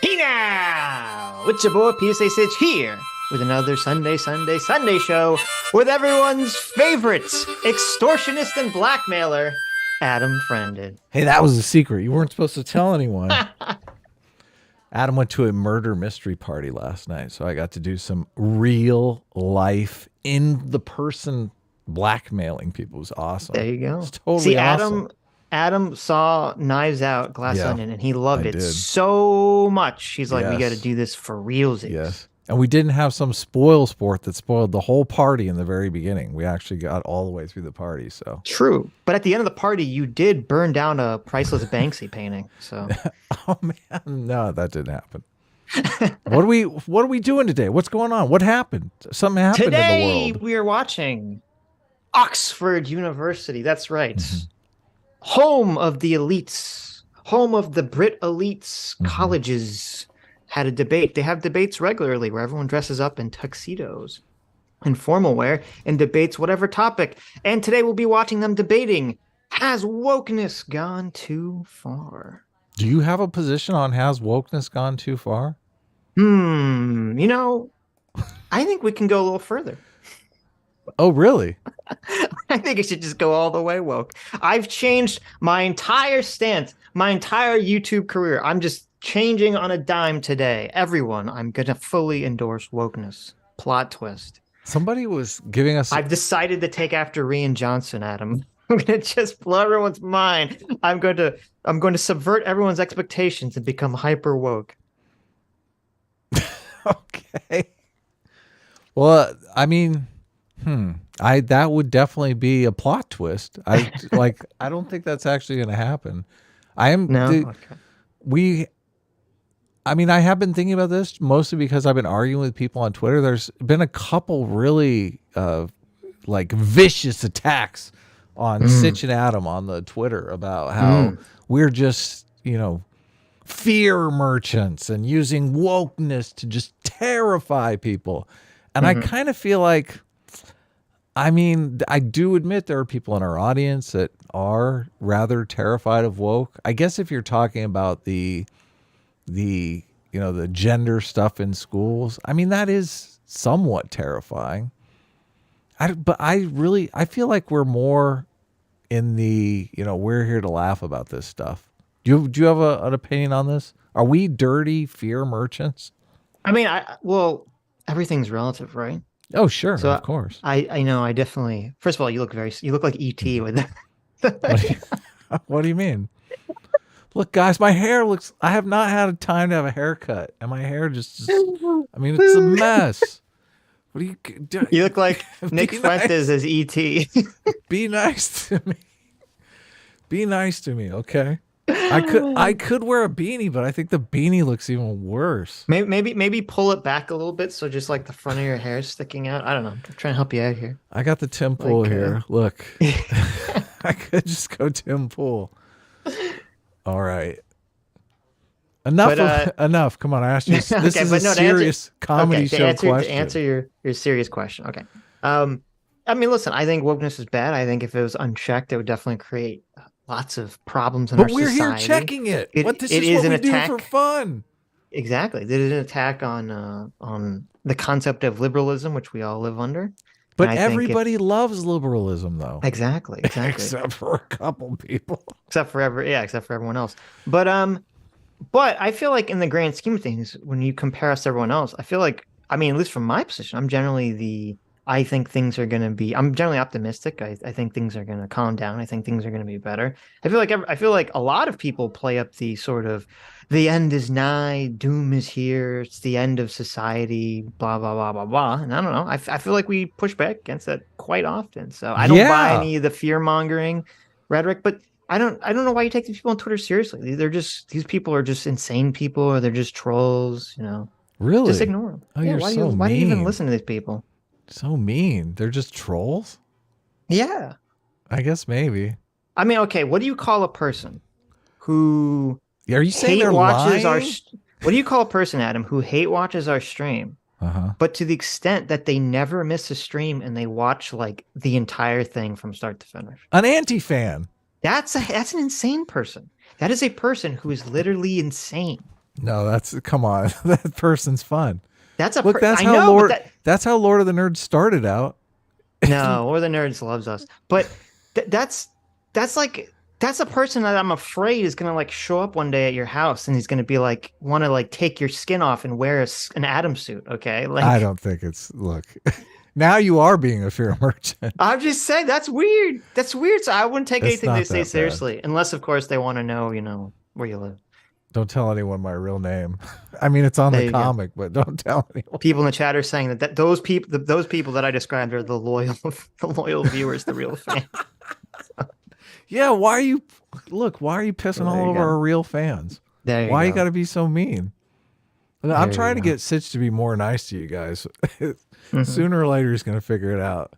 Hey now! It's your boy PSA Sitch here with another Sunday show with everyone's favorite extortionist and blackmailer, Adam Friended. Hey, that was a secret. You weren't supposed to tell anyone. Adam went to a murder mystery party last night, so I got to do some real life in the person blackmailing people. It was awesome. There you go. It's totally See, awesome. Adam saw Knives Out, Glass Yeah, Onion, and he loved I it did. so much. He's like, we got to Yes. do this for realsies. Yes. And we didn't have some spoil sport that spoiled the whole party in the very beginning. We actually got all the way through the party. So True. But at the end of the party, you did burn down a priceless Banksy painting. So oh man, no, that didn't happen. What are we doing today? What's going on? What happened? Something happened in the today world. we are watching Oxford University. That's right. Home of the elites, home of the Brit elites colleges had a debate. They have debates regularly where everyone dresses up in tuxedos and formal wear and debates whatever topic. And today we'll be watching them debating, has wokeness gone too far? Do you have a position on has wokeness gone too far? You know, I think we can go a little further. Oh, really? I think it should just go all the way woke. I've changed my entire stance, my entire YouTube career. I'm just changing on a dime today. Everyone, I'm going to fully endorse wokeness. Plot twist. Somebody was giving us. I've decided to take after Rian Johnson, Adam. I'm going to just blow everyone's mind. I'm going to subvert everyone's expectations and become hyper woke. Okay. Well, I mean, that would definitely be a plot twist. I don't think that's actually going to happen. I have been thinking about this mostly because I've been arguing with people on Twitter. There's been a couple really vicious attacks on Sitch and Adam on the Twitter about how we're just, fear merchants and using wokeness to just terrify people. And I kind of feel like, I do admit there are people in our audience that are rather terrified of woke. I guess if you're talking about the gender stuff in schools, that is somewhat terrifying. But I feel like we're more in the, we're here to laugh about this stuff. Do you have an opinion on this? Are we dirty fear merchants? Well, everything's relative, right? Oh, sure, So of course. I know. I definitely. First of all, you look like ET with that. What do you mean? Look, guys, my hair looks. I have not had time to have a haircut, and my hair just. It's a mess. What do you do? You look like Nick Fuentes as ET. Be nice to me. Be nice to me, okay? I could wear a beanie, but I think the beanie looks even worse. Maybe pull it back a little bit so just like the front of your hair is sticking out. I don't know. I'm trying to help you out here. I got the Tim Pool here. Look, I could just go Tim Pool. All right. Enough. Come on, I asked you. This is a serious comedy show question. To answer your serious question. Okay. Listen, I think wokeness is bad. I think if it was unchecked, it would definitely create lots of problems in our society. But we're here checking it. This is what an we attack do for fun. Exactly. It is an attack on the concept of liberalism, which we all live under. But everybody loves liberalism, though. Exactly. Except for a couple people. Except for everyone else. But I feel like in the grand scheme of things, when you compare us to everyone else, I feel like, at least from my position, I'm generally I'm generally optimistic. I think things are going to calm down. I think things are going to be better. I feel like a lot of people play up the sort of the end is nigh, doom is here, it's the end of society, blah blah blah blah blah. And I don't know. I feel like we push back against that quite often. So I don't buy any of the fear mongering rhetoric, but I don't know why you take these people on Twitter seriously. These people are just insane people, or they're just trolls. Really, just ignore them. Oh, why do you even listen to these people? So mean. They're just trolls? Yeah. I guess maybe. Okay, what do you call a person who are you saying they're lying? What do you call a person, Adam, who hate watches our stream, but to the extent that they never miss a stream and they watch like the entire thing from start to finish? An anti-fan. That's an insane person. That is a person who is literally insane. No, that's come on. That person's fun. That's a Look, I know, but that's how Lord of the Nerds started out. no, or the nerds loves us. But that's like that's a person that I'm afraid is gonna like show up one day at your house and he's gonna be like want to like take your skin off and wear an Atom suit. Okay, I like don't think it's look. Now you are being a fear merchant. I'm just saying that's weird. That's weird. So I wouldn't take It's anything they not say that bad. seriously, unless of course they want to know, where you live. Don't tell anyone my real name. I mean, it's on There the you go. comic, but don't tell anyone. People in the chat are saying that those people that I described are the loyal the loyal viewers, the real fans. Yeah, why are you pissing There all you over go. our real fans? There you Why you go. got to be so mean? I'm There trying to you go. get Sitch to be more nice to you guys. Mhm. Sooner or later, he's going to figure it out.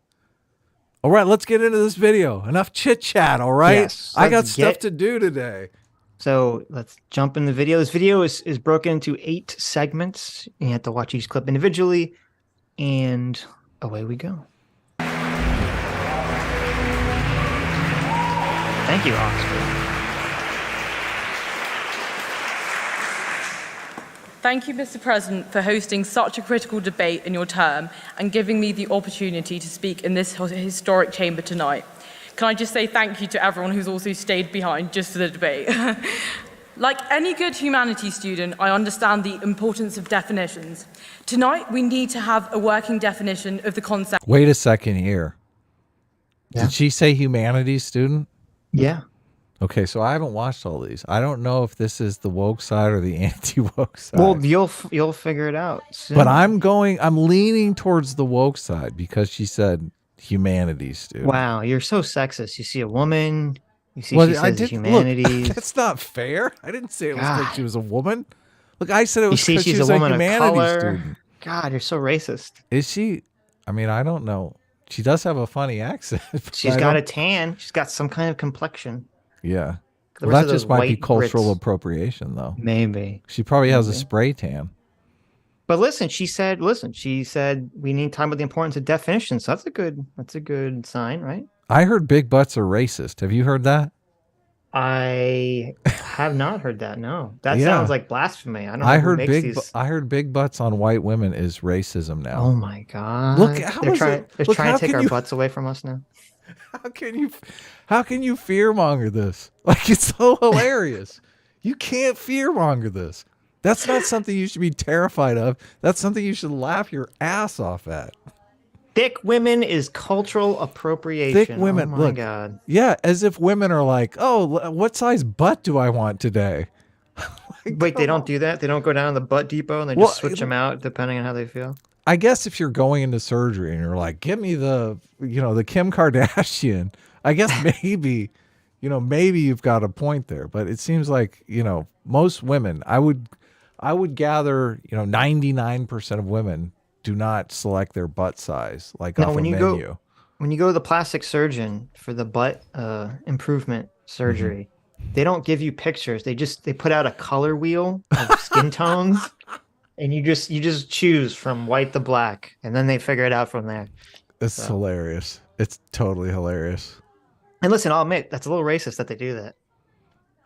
All right, let's get into this video. Enough chit chat, all right? Yes, I got let's stuff get to do today. So let's jump in the video. This video is broken into 8 segments. You have to watch each clip individually, and away we go. Thank you, Oxford. Thank you, Mr. President, for hosting such a critical debate in your term and giving me the opportunity to speak in this historic chamber tonight. Can I just say thank you to everyone who's also stayed behind just for the debate. Like any good humanities student, I understand the importance of definitions. Tonight, we need to have a working definition of the concept. Wait a second here. Yeah. Did she say humanities student? Yeah. Okay, so I haven't watched all these. I don't know if this is the woke side or the anti-woke side. Well, you'll figure it out soon. But I'm leaning towards the woke side because she said humanities student. Wow, you're so sexist. You see a woman, you see she says humanities. Look, that's not fair. I didn't say it was because God. she was a woman. Look, I said it was see because she's she was a woman of humanities color. student. God, you're so racist. Is she? I mean, I don't know. She does have a funny accent. She's got a tan. She's got some kind of complexion. Yeah. The Well, rest that of just those might be white cultural Brits, appropriation, though. maybe. She probably has a Maybe. spray tan. But listen, she said we need time with the importance of definitions. So that's a good sign, right? I heard big butts are racist. Have you heard that? I have not heard that. No, that Yeah. sounds like blasphemy. I don't know I who heard makes these. I heard big butts on white women is racism now. Oh my God! Look, how they're is trying. it- They're look, trying how to take can our you- butts away from us now. How can you fearmonger this? Like, it's so hilarious. You can't fearmonger this. That's not something you should be terrified of. That's something you should laugh your ass off at. Thick women is cultural appropriation. Thick women, Oh my look. God. Yeah, as if women are like, oh, what size butt do I want today? Wait, they don't do that? They don't go down to the butt depot and they Well, just switch them out depending on how they feel? I guess if you're going into surgery and you're like, give me the Kim Kardashian, I guess maybe, maybe you've got a point there. But it seems like, most women, I would gather, 99% of women do not select their butt size like No, off a when you menu. when you go to the plastic surgeon for the butt improvement surgery, they don't give you pictures. They put out a color wheel of skin tones, and you just choose from white to black, and then they figure it out from there. It's hilarious. It's totally hilarious. And listen, I'll admit that's a little racist that they do that.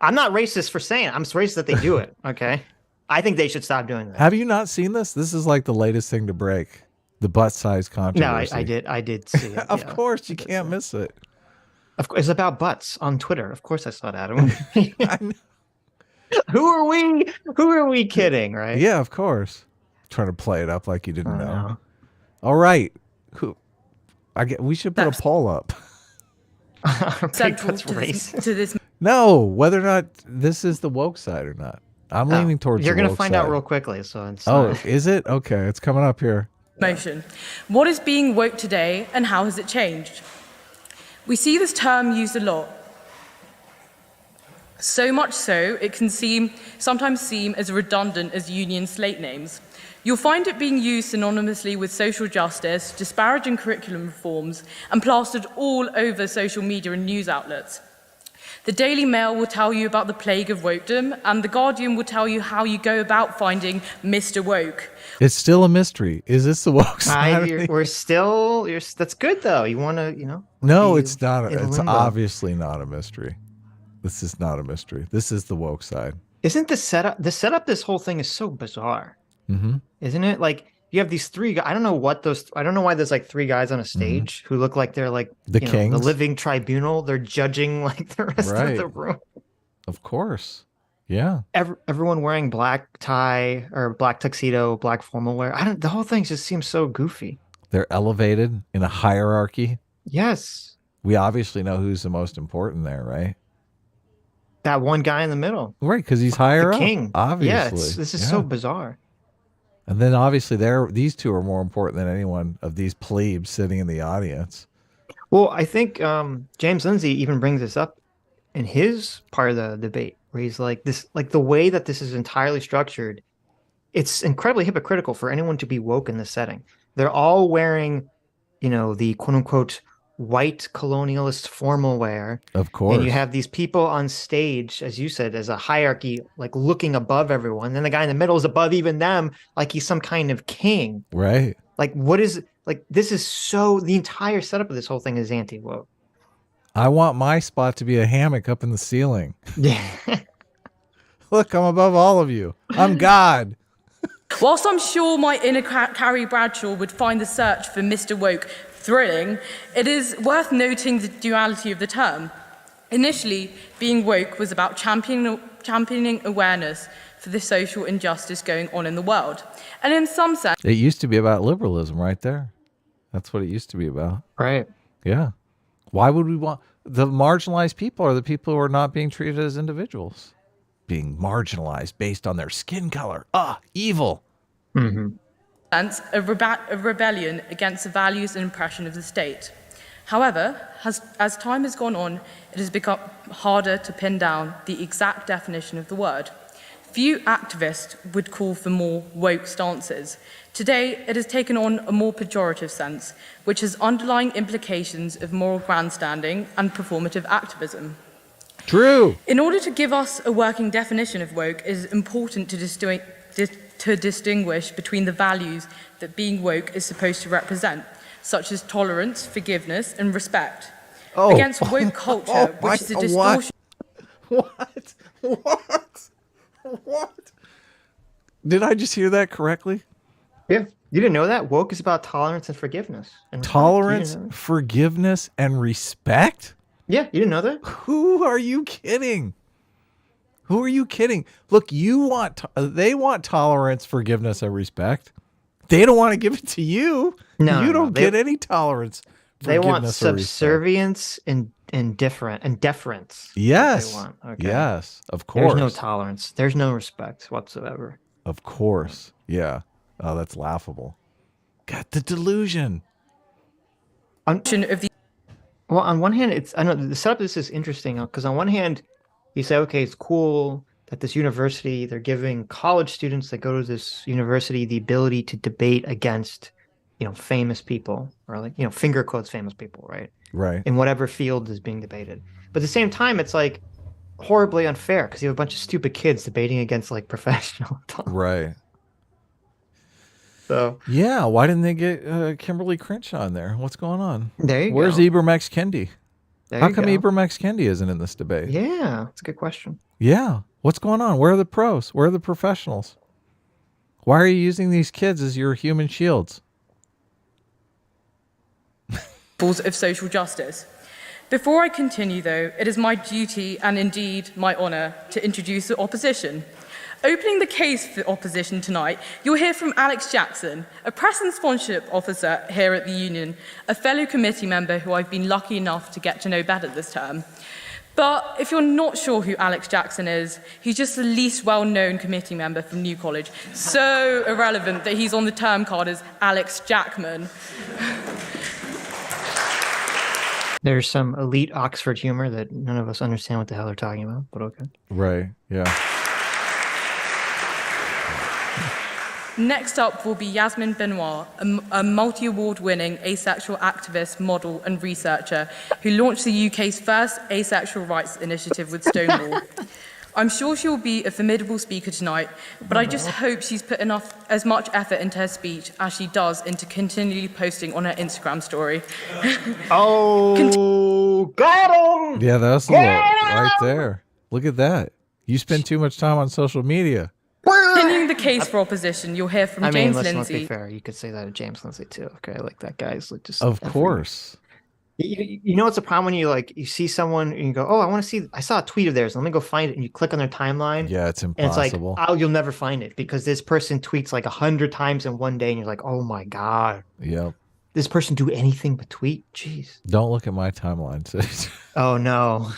I'm not racist for saying it. I'm racist that they do it. Okay, I think they should stop doing that. Have you not seen this? This is like the latest thing to break. The butt size No, controversy. I did see it. Of yeah. course, you can't miss it. Of course, it's about butts on Twitter. Of course, I saw it, Adam. I know. Who are we? Who are we kidding? Right? Yeah, of course. Trying to play it up like you didn't I know. know. All right. We should put a poll up. Central That's to racist. this No, whether or not this is the woke side or not. I'm Oh, leaning towards You're the gonna woke find side. out real quickly. So it's Oh, is it? Okay, it's coming up here. motion. What is being woke today and how has it changed? We see this term used a lot. So much so, it can sometimes seem as redundant as union slate names. You'll find it being used synonymously with social justice, disparaging curriculum reforms, and plastered all over social media and news outlets. The Daily Mail will tell you about the plague of wokedom, and The Guardian will tell you how you go about finding Mr. Woke. It's still a mystery. Is this the woke side? we're still. That's good though. You want to, No, be it's not. in It's limbo. obviously not a mystery. This is not a mystery. This is the woke side. Isn't the setup this whole thing is so bizarre, Mm-hmm. isn't it? Like you have these three guys. I don't know why there's like three guys on a Mm-hmm. stage who look like they're like, The the kings. living tribunal. They're judging like the rest of Right. the room. Of course. Yeah. Everyone wearing black tie or black tuxedo, black formal wear. The whole thing just seems so goofy. They're elevated in a hierarchy. Yes. We obviously know who's the most important there, right? That one guy in the middle, Right, because he's the higher up, king. Yeah, obviously. this is so Yeah. bizarre. And then obviously these two are more important than anyone of these plebes sitting in the audience. Well, I think James Lindsay even brings this up in his part of the debate, where he's like like the way that this is entirely structured, it's incredibly hypocritical for anyone to be woke in this setting. They're all wearing, the quote unquote white colonialist formal wear. Of And you course. have these people on stage, as you said, as a hierarchy, like looking above everyone. Then the guy in the middle is above even them, like he's some kind of king. Right. Like, this is the entire setup of this whole thing is anti woke. I want my spot to be a hammock up in the ceiling. Yeah. Look, I'm above all of you. I'm God. Whilst I'm sure my inner Carrie Bradshaw would find the search for Mr. Woke thrilling, it is worth noting the duality of the term. Initially, being woke was about championing awareness for the social injustice going on in the world. And in some sense, It used to be about liberalism right there. That's what it used to be about. Right. Yeah. Why would we want the marginalized people are the people who are not being treated as individuals, being marginalized based on their skin color. Evil. Mm-hmm. a rebellion against the values and impression of the state. However, as time has gone on, it has become harder to pin down the exact definition of the word. Few activists would call for more woke stances. Today, it has taken on a more pejorative sense, which has underlying implications of moral grandstanding and performative activism. True. In order to give us a working definition of woke, it is important to distinguish between the values that being woke is supposed to represent, such as tolerance, forgiveness, and respect, against woke culture, which is a distortion. What? Did I just hear that correctly? Yeah. You didn't know that? Woke is about tolerance and forgiveness. And respect. Tolerance, forgiveness, and respect? Yeah, you didn't know that? Who are you kidding? Who are you kidding? Look, they want tolerance, forgiveness, and respect. They don't want to give it to you. No, you don't they- get any tolerance. They want forgiveness, or respect. subservience and deference. Yes. They want. Okay. Yes, of course. There's no tolerance. There's no respect whatsoever. Of course. Yeah. Oh, that's laughable. Got the delusion. Of the Well, on one hand, I know the setup of this is interesting because on one hand, you say, okay, it's cool that this university, they're giving college students that go to this university the ability to debate against, famous people or like, finger quotes famous people, right? Right. In whatever field is being debated. But at the same time, it's like horribly unfair because you have a bunch of stupid kids debating against like professional talk. Right. So Yeah. Why didn't they get Kimberly Crenshaw in there? What's going on? there you Where's go. Ibram X. Kendi? There How you come go. Ibram X. Kendi isn't in this debate? Yeah, that's a good question. Yeah. What's going on? Where are the pros? Where are the professionals? Why are you using these kids as your human shields? of social justice. Before I continue, though, it is my duty and indeed my honour to introduce the opposition. Opening the case for opposition tonight, you'll hear from Alex Jackson, a press and sponsorship officer here at the Union, a fellow committee member who I've been lucky enough to get to know better this term. But if you're not sure who Alex Jackson is, he's just the least well-known committee member from New College, so irrelevant that he's on the term card as Alex Jackman. There's some elite Oxford humor that none of us understand what the hell they're talking about, but okay. Right. Yeah. Next up will be Yasmin Benoit, a multi-award winning asexual activist, model and researcher who launched the UK's first asexual rights initiative with Stonewall. I'm sure she will be a formidable speaker tonight, but I just hope she's put as much effort into her speech as she does into continually posting on her Instagram story. Oh, got him! Yeah, that's a little right there. Look at that. You spend too much time on social media. Continuing the case for opposition, you'll hear from James let's Lindsay. be fair. You could say that of James Lindsay too. Okay, like that guy's like just. Of course. You know what's a problem when you see someone and you go, oh, I saw a tweet of theirs. Let me go find it. And you click on their timeline. Yeah, it's And it's like, impossible. oh, you'll never find it because this person tweets like 100 times in one day. And you're like, oh my God. Yep. This person do anything but tweet? Jeez. Don't look at my timeline, Sitch. Oh no.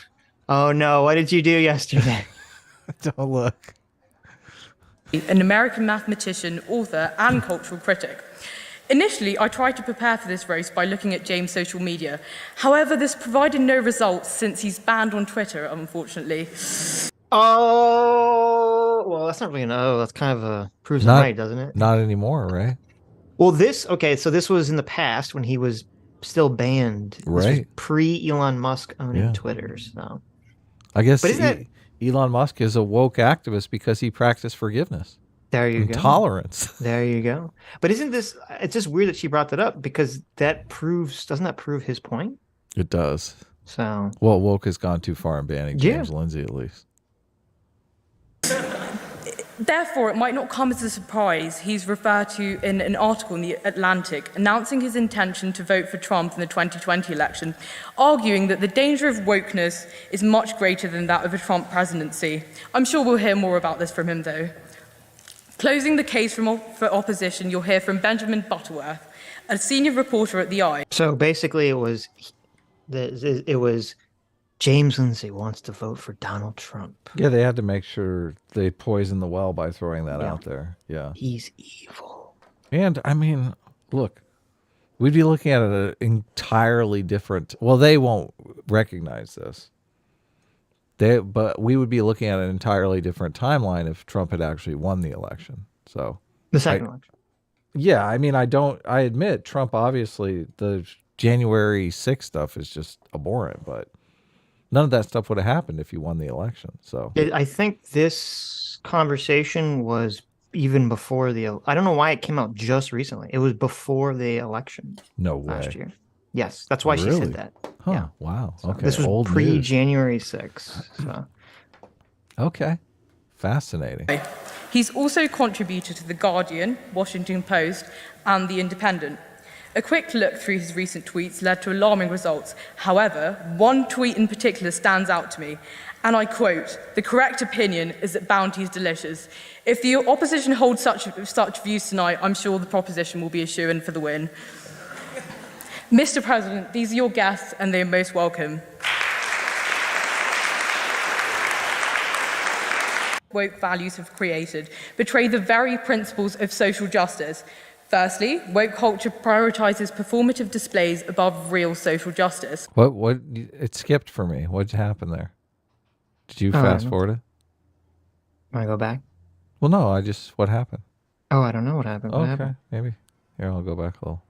Oh no. What did you do yesterday? Don't look. An American mathematician, author, and cultural critic. Initially, I tried to prepare for this roast by looking at James' social media. However, this provided no results since he's banned on Twitter, unfortunately. Oh, well, that's not really an O. That's kind of a proves him right, doesn't it? Not anymore, right? Well, so this was in the past when he was still banned. Right. This was pre-Elon Musk owning Twitter, so. I guess but Elon Musk is a woke activist because he practiced forgiveness. There you go. Tolerance. There you go. But it's just weird that she brought that up because doesn't that prove his point? It does. So. Well, woke has gone too far in banning James Lindsay, at least. Therefore, it might not come as a surprise he's referred to in an article in The Atlantic announcing his intention to vote for Trump in the 2020 election, arguing that the danger of wokeness is much greater than that of a Trump presidency. I'm sure we'll hear more about this from him, though. Closing the case for opposition, you'll hear from Benjamin Butterworth, a senior reporter at The Eye. So basically it was James Lindsay wants to vote for Donald Trump. Yeah, they had to make sure they poisoned the well by throwing that out there. Yeah. He's evil. And, I mean, look, we'd be looking at an entirely different... Well, they won't recognize this. But we would be looking at an entirely different timeline if Trump had actually won the election. So the second election. Yeah, I mean, I admit Trump, obviously, the January 6th stuff is just abhorrent, but none of that stuff would have happened if you won the election. So I think this conversation was even before I don't know why it came out just recently. It was before the election. No way. Last year. Yes, that's why she said that. Huh, yeah. Wow. So okay. This was pre-January 6th. So. Okay. Fascinating. He's also contributed to The Guardian, Washington Post, and The Independent. A quick look through his recent tweets led to alarming results. However, one tweet in particular stands out to me, and I quote, "The correct opinion is that bounty is delicious. If the opposition holds such views tonight, I'm sure the proposition will be a shoo-in for the win." Mr. President, these are your guests, and they are most welcome. Woke values have created betray the very principles of social justice. Firstly, woke culture prioritizes performative displays above real social justice. What? It skipped for me. What happened there? Did you fast forward it? Want to go back? Well, no. What happened? Oh, I don't know what happened. What happened? Maybe. Here, I'll go back a little.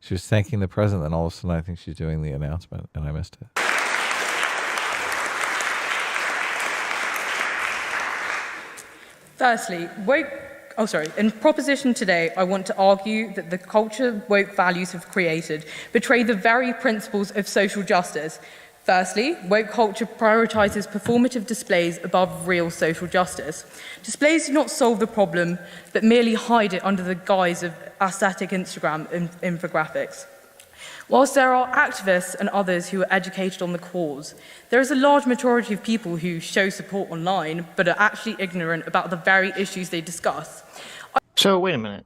She was thanking the president, and all of a sudden I think she's doing the announcement, and I missed it. Firstly, in proposition today, I want to argue that the culture woke values have created betray the very principles of social justice. Firstly, woke culture prioritizes performative displays above real social justice. Displays do not solve the problem, but merely hide it under the guise of aesthetic Instagram infographics. Whilst there are activists and others who are educated on the cause, there is a large majority of people who show support online but are actually ignorant about the very issues they discuss. So wait a minute.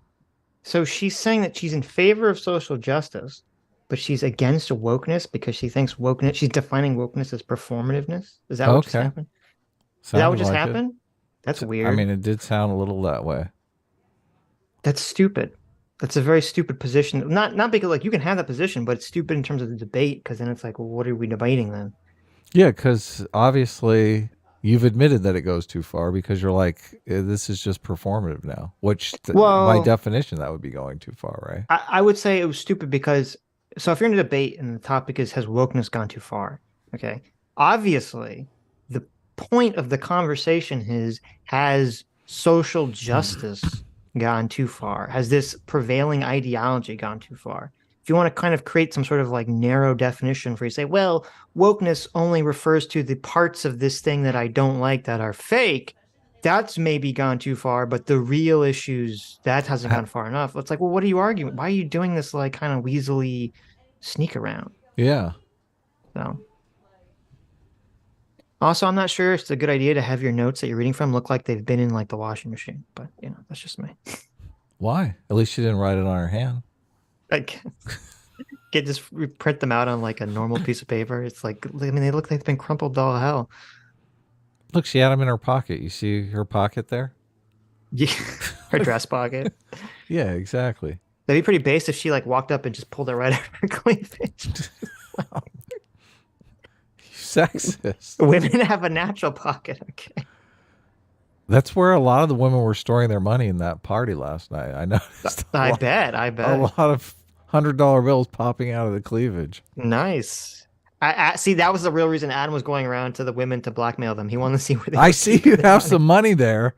So she's saying that she's in favor of social justice, but she's against wokeness because she thinks wokeness, she's defining wokeness as performativeness? Is that what just happened? Is that what just happened? That's weird. I mean, it did sound a little that way. That's stupid. That's a very stupid position. Not because like you can have that position, but it's stupid in terms of the debate because then it's like, well, what are we debating then? Yeah, because obviously you've admitted that it goes too far because you're like, this is just performative now, which by definition, that would be going too far, right? I would say it was stupid because, so if you're in a debate and the topic is, has wokeness gone too far? Okay. Obviously, the point of the conversation is, has social justice gone too far? Has this prevailing ideology gone too far? if you want to kind of create some sort of like narrow definition for you say, well, wokeness only refers to the parts of this thing that I don't like that are fake, that's maybe gone too far, but the real issues, that hasn't gone far enough. It's like, well, what are you arguing? Why are you doing this like kind of weaselly sneak around? Yeah. So also, I'm not sure it's a good idea to have your notes that you're reading from look like they've been in like the washing machine, but you know, that's just me. Why? At least she didn't write it on her hand. Like get just print them out on like a normal piece of paper. It's like, I mean, they look like they've been crumpled all hell. Look, she had them in her pocket. You see her pocket there? Yeah, her dress pocket. Yeah, exactly. That'd be pretty base if she like walked up and just pulled it right out of her cleavage. Sexist. Women have a natural pocket. Okay. That's where a lot of the women were storing their money in that party last night. I noticed. I bet. A lot of $100 bills popping out of the cleavage. Nice. I see. That was the real reason Adam was going around to the women to blackmail them. He wanted to see where they. I see you have some money there.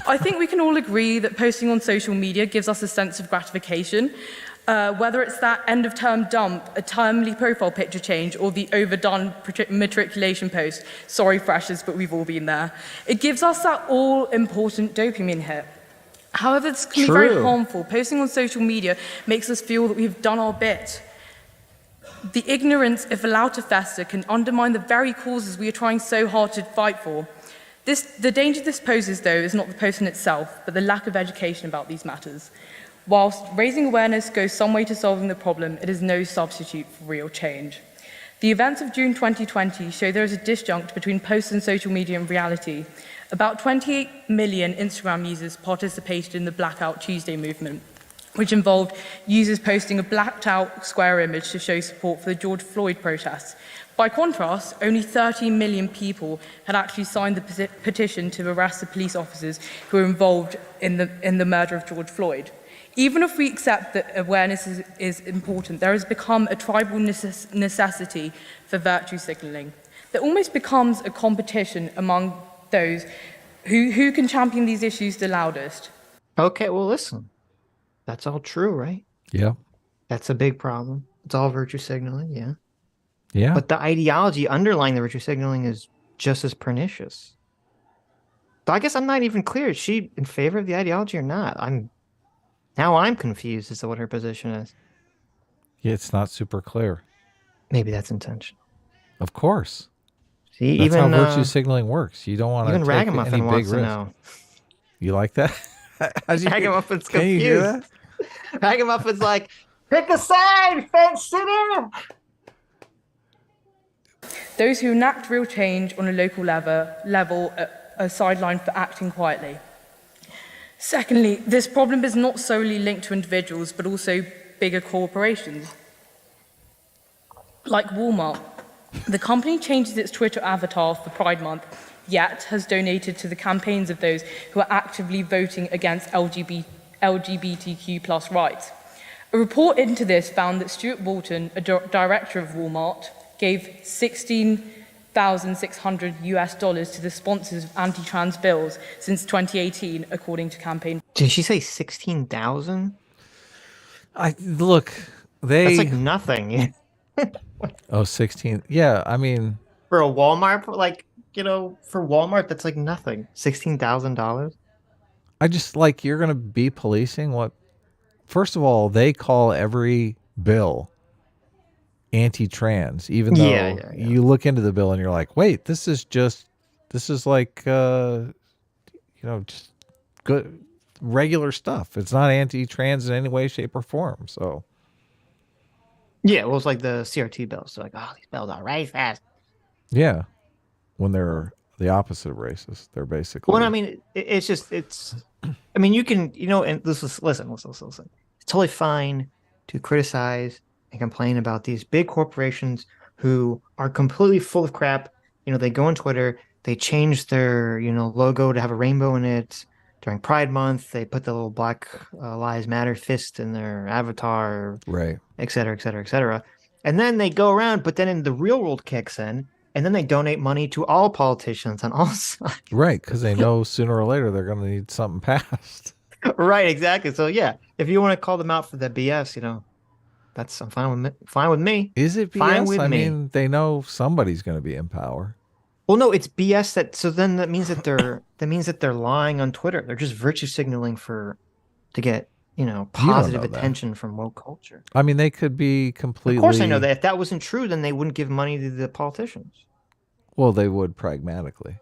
I think we can all agree that posting on social media gives us a sense of gratification. Whether it's that end-of-term dump, a timely profile picture change, or the overdone matriculation post. Sorry, freshers, but we've all been there. It gives us that all-important dopamine hit. However, this can be very harmful. Posting on social media makes us feel that we've done our bit. The ignorance, if allowed to fester, can undermine the very causes we are trying so hard to fight for. The danger this poses, though, is not the post in itself, but the lack of education about these matters. Whilst raising awareness goes some way to solving the problem, it is no substitute for real change. The events of June 2020 show there is a disjunct between posts and social media and reality. About 28 million Instagram users participated in the Blackout Tuesday movement, which involved users posting a blacked-out square image to show support for the George Floyd protests. By contrast, only 13 million people had actually signed the petition to arrest the police officers who were involved in the murder of George Floyd. Even if we accept that awareness is important, there has become a tribal necessity for virtue signaling. There almost becomes a competition among those who can champion these issues the loudest. Okay, well, listen. That's all true, right? Yeah. That's a big problem. It's all virtue signaling, yeah. Yeah. But the ideology underlying the virtue signaling is just as pernicious. So I guess I'm not even clear. Is she in favor of the ideology or not? I'm confused as to what her position is. Yeah, it's not super clear. Maybe that's intentional. Of course. See, That's even how virtue signaling works. You don't want to even take any Ragamuffin big wants to risk. know. You like that? Ragamuffin's Can you hear confused. Ragamuffin's like, pick a side, fence sitter. Those who enact real change on a local level are sidelined for acting quietly. Secondly, this problem is not solely linked to individuals, but also bigger corporations. Like Walmart, the company changes its Twitter avatar for Pride Month, yet has donated to the campaigns of those who are actively voting against LGBTQ+ rights. A report into this found that Stuart Walton, a director of Walmart, gave $16,600 to the sponsors of anti-trans bills since 2018, according to campaign. Did she say 16,000? That's like nothing. Oh, 16. Yeah, I mean, For a Walmart, for Walmart, that's like nothing. $16,000. I just like, you're going to be policing what? First of all, they call every bill anti-trans, even though you look into the bill and you're like, wait, this is like, just good, regular stuff. It's not anti-trans in any way, shape, or form. So. Yeah, well, it's like the CRT bills. So like, oh, these bills are racist. Yeah. When they're the opposite of racist, they're basically. Well, I mean, I mean, you can, and listen. It's totally fine to criticize and complain about these big corporations who are completely full of crap. They go on Twitter, they change their, logo to have a rainbow in it. During Pride Month, they put the little Black Lives Matter fist in their avatar, right, et cetera, et cetera, et cetera. And then they go around, but then in the real world kicks in, and then they donate money to all politicians on all sides. Right, because they know sooner or later they're going to need something passed. Right, exactly. So yeah, if you want to call them out for the BS, that's I'm fine with me. Fine with me. Is it Fine BS? with I me. mean, they know somebody's going to be in power. Well, no, it's BS that so then that means that they're lying on Twitter. They're just virtue signaling for to get, You don't positive know that. attention from woke culture. I mean, they could be Of course I know completely, that. If that wasn't true, then they wouldn't give money to the politicians. well, they would pragmatically.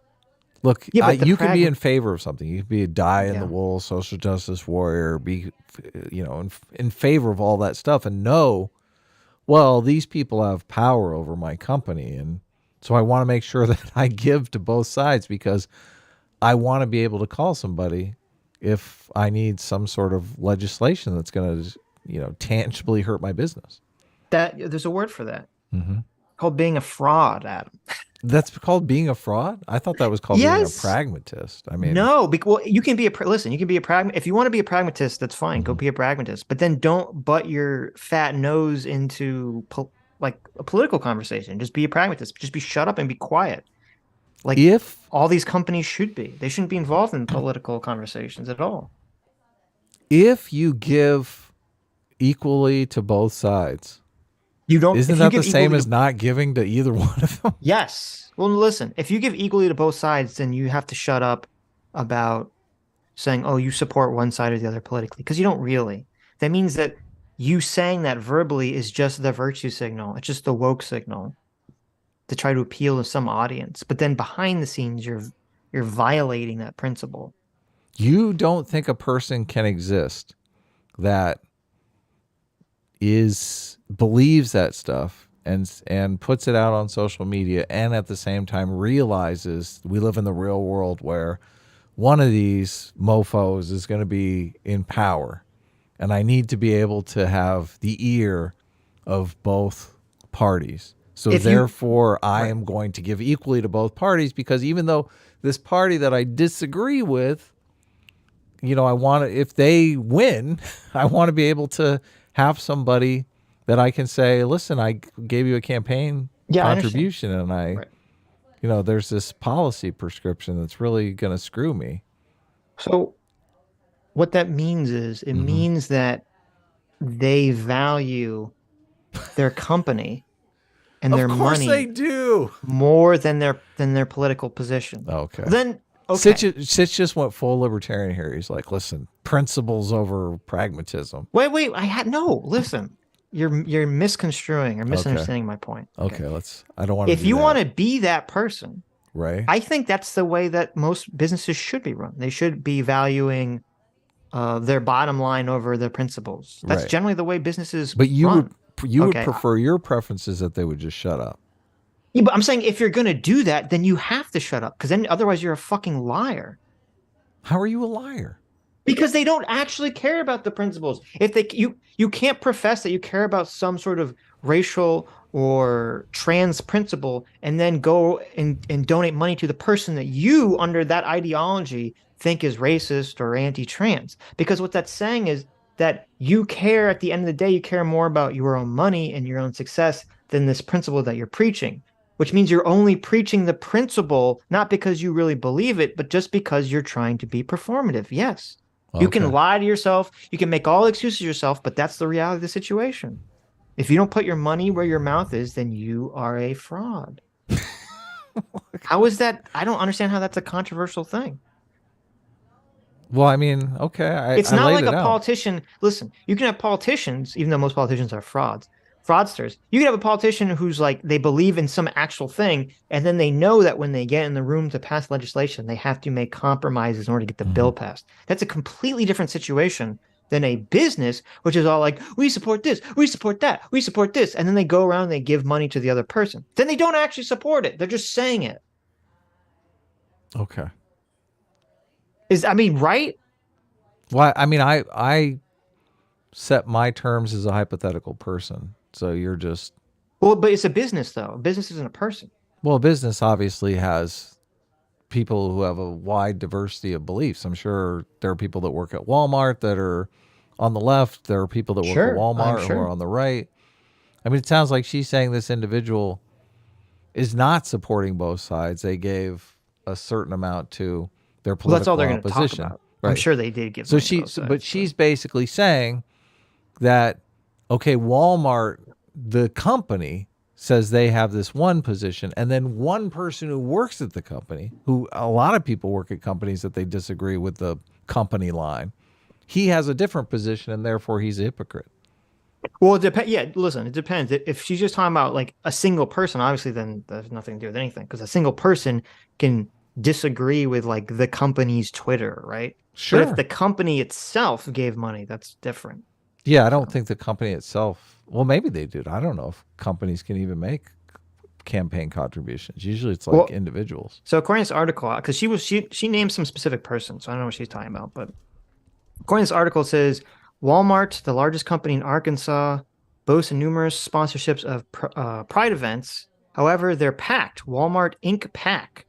Look, Yeah, but the you can be pragma in favor of something. You can be a die-in-the yeah. wool social justice warrior, be, in favor of all that stuff and know, well, these people have power over my company. And so I want to make sure that I give to both sides because I want to be able to call somebody if I need some sort of legislation that's going to, tangibly hurt my business. That there's a word for that Hmm. called being a fraud, Adam. That's called being a fraud? I thought that was called being a Yes. pragmatist. I mean, No, well, you can be listen, you can be a pragmatist. If you want to be a pragmatist, that's fine. Go mhm. be a pragmatist. But then don't butt your fat nose into like a political conversation. Just be a pragmatist. Just be shut up and be quiet. Like if all these companies should be. They shouldn't be involved in political conversations at all. if you give equally to both sides, You don't, isn't if you that the give same equally as to, not giving to either one of them? yes. Well, listen, if you give equally to both sides, then you have to shut up about saying, oh, you support one side or the other politically, because you don't really. That means that you saying that verbally is just the virtue signal. It's just the woke signal to try to appeal to some audience. But then behind the scenes, you're violating that principle. You don't think a person can exist that is believes that stuff and puts it out on social media and at the same time realizes we live in the real world where one of these mofos is going to be in power and I need to be able to have the ear of both parties. So If you, therefore I right. am going to give equally to both parties because even though this party that I disagree with, I want to, if they win, I want to be able to have somebody that I can say, listen, I gave you a campaign Yeah, I understand. contribution and Right. there's this policy prescription that's really going to screw me. So what that means is it Hmm. means that they value their company and Of their course they money do. more than their political position. Okay. Then okay. Sitch just went full libertarian here. He's like, listen, principles over pragmatism. Wait. I had no. Listen, you're misconstruing or Okay. misunderstanding my point. Okay. Okay. I don't want to If do you want that. to be that person, Right. I think that's the way that most businesses should be run. They should be valuing their bottom line over their principles. That's Right. generally the way businesses But run. you would Okay. prefer your preferences that they would just shut up. Yeah, but I'm saying if you're going to do that, then you have to shut up because then otherwise you're a fucking liar. How are you a liar? Because they don't actually care about the principles. If they you can't profess that you care about some sort of racial or trans principle and then go and donate money to the person that you under that ideology think is racist or anti-trans. Because what that's saying is that you care at the end of the day, you care more about your own money and your own success than this principle that you're preaching, which means you're only preaching the principle not because you really believe it, but just because you're trying to be performative. Yes. You can Okay. lie to yourself, you can make all excuses yourself, but that's the reality of the situation. If you don't put your money where your mouth is, then you are a fraud. How is that? I don't understand how that's a controversial thing. Well, I mean, okay, It's I not laid like it a out. politician. Listen, you can have politicians, even though most politicians are fraudsters. You can have a politician who's like, they believe in some actual thing, and then they know that when they get in the room to pass legislation, they have to make compromises in order to get the Hmm. bill passed. That's a completely different situation than a business, which is all like, we support this, we support that, we support this. And then they go around and they give money to the other person. Then they don't actually support it. They're just saying it. Okay. I mean, right? Well, I mean, I set my terms as a hypothetical person. So you're just, Well, but it's a business, though. A business isn't a person. well, business obviously has people who have a wide diversity of beliefs. I'm sure there are people that work at Walmart that are on the left. There are people that work at Sure, I'm Walmart who are sure. on the right. I mean, it sounds like she's saying this individual is not supporting both sides. They gave a certain amount to their Well, that's all political they're going to talk opposition. about. I'm sure they did give So money to both sides, but she's basically saying that, okay, Walmart, the company, says they have this one position, and then one person who works at the company, who a lot of people work at companies that they disagree with the company line, he has a different position, and therefore he's a hypocrite. Well, it depends. Yeah, listen, it depends. If she's just talking about like a single person, obviously, then there's nothing to do with anything because a single person can disagree with like the company's Twitter, right? Sure. But if the company itself gave money, that's different. Yeah, I don't think the company itself. Well, maybe they do. I don't know if companies can even make campaign contributions. Usually, it's like individuals. So according to this article, because she named some specific person, so I don't know what she's talking about. But according to this article, it says Walmart, the largest company in Arkansas, boasts numerous sponsorships of Pride events. However, their PAC, Walmart Inc. PAC,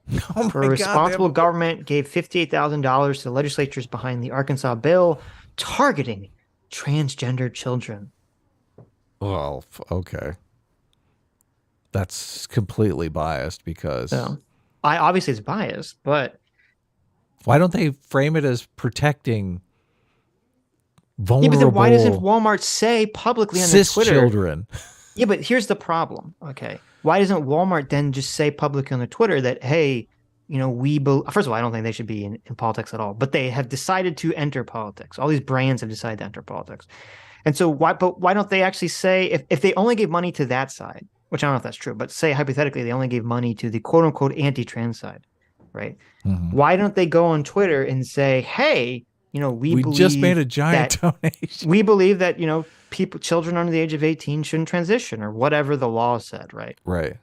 for responsible government, gave $58,000 to legislatures behind the Arkansas bill targeting transgender children. Well, okay. That's completely biased because obviously it's biased, but why don't they frame it as protecting vulnerable? Yeah, but then why doesn't Walmart say publicly on their Twitter? Children. Yeah, but here's the problem. Okay, why doesn't Walmart then just say publicly on their Twitter that, hey, you know, first of all, I don't think they should be in politics at all, but they have decided to enter politics. All these brands have decided to enter politics. And so why don't they actually say, if they only gave money to that side, which I don't know if that's true, but say hypothetically they only gave money to the quote unquote anti-trans side, right? Mm-hmm. Why don't they go on Twitter and say, hey, you know, we just made a giant donation. We believe that, you know, children under the age of 18 shouldn't transition or whatever the law said, right? Right.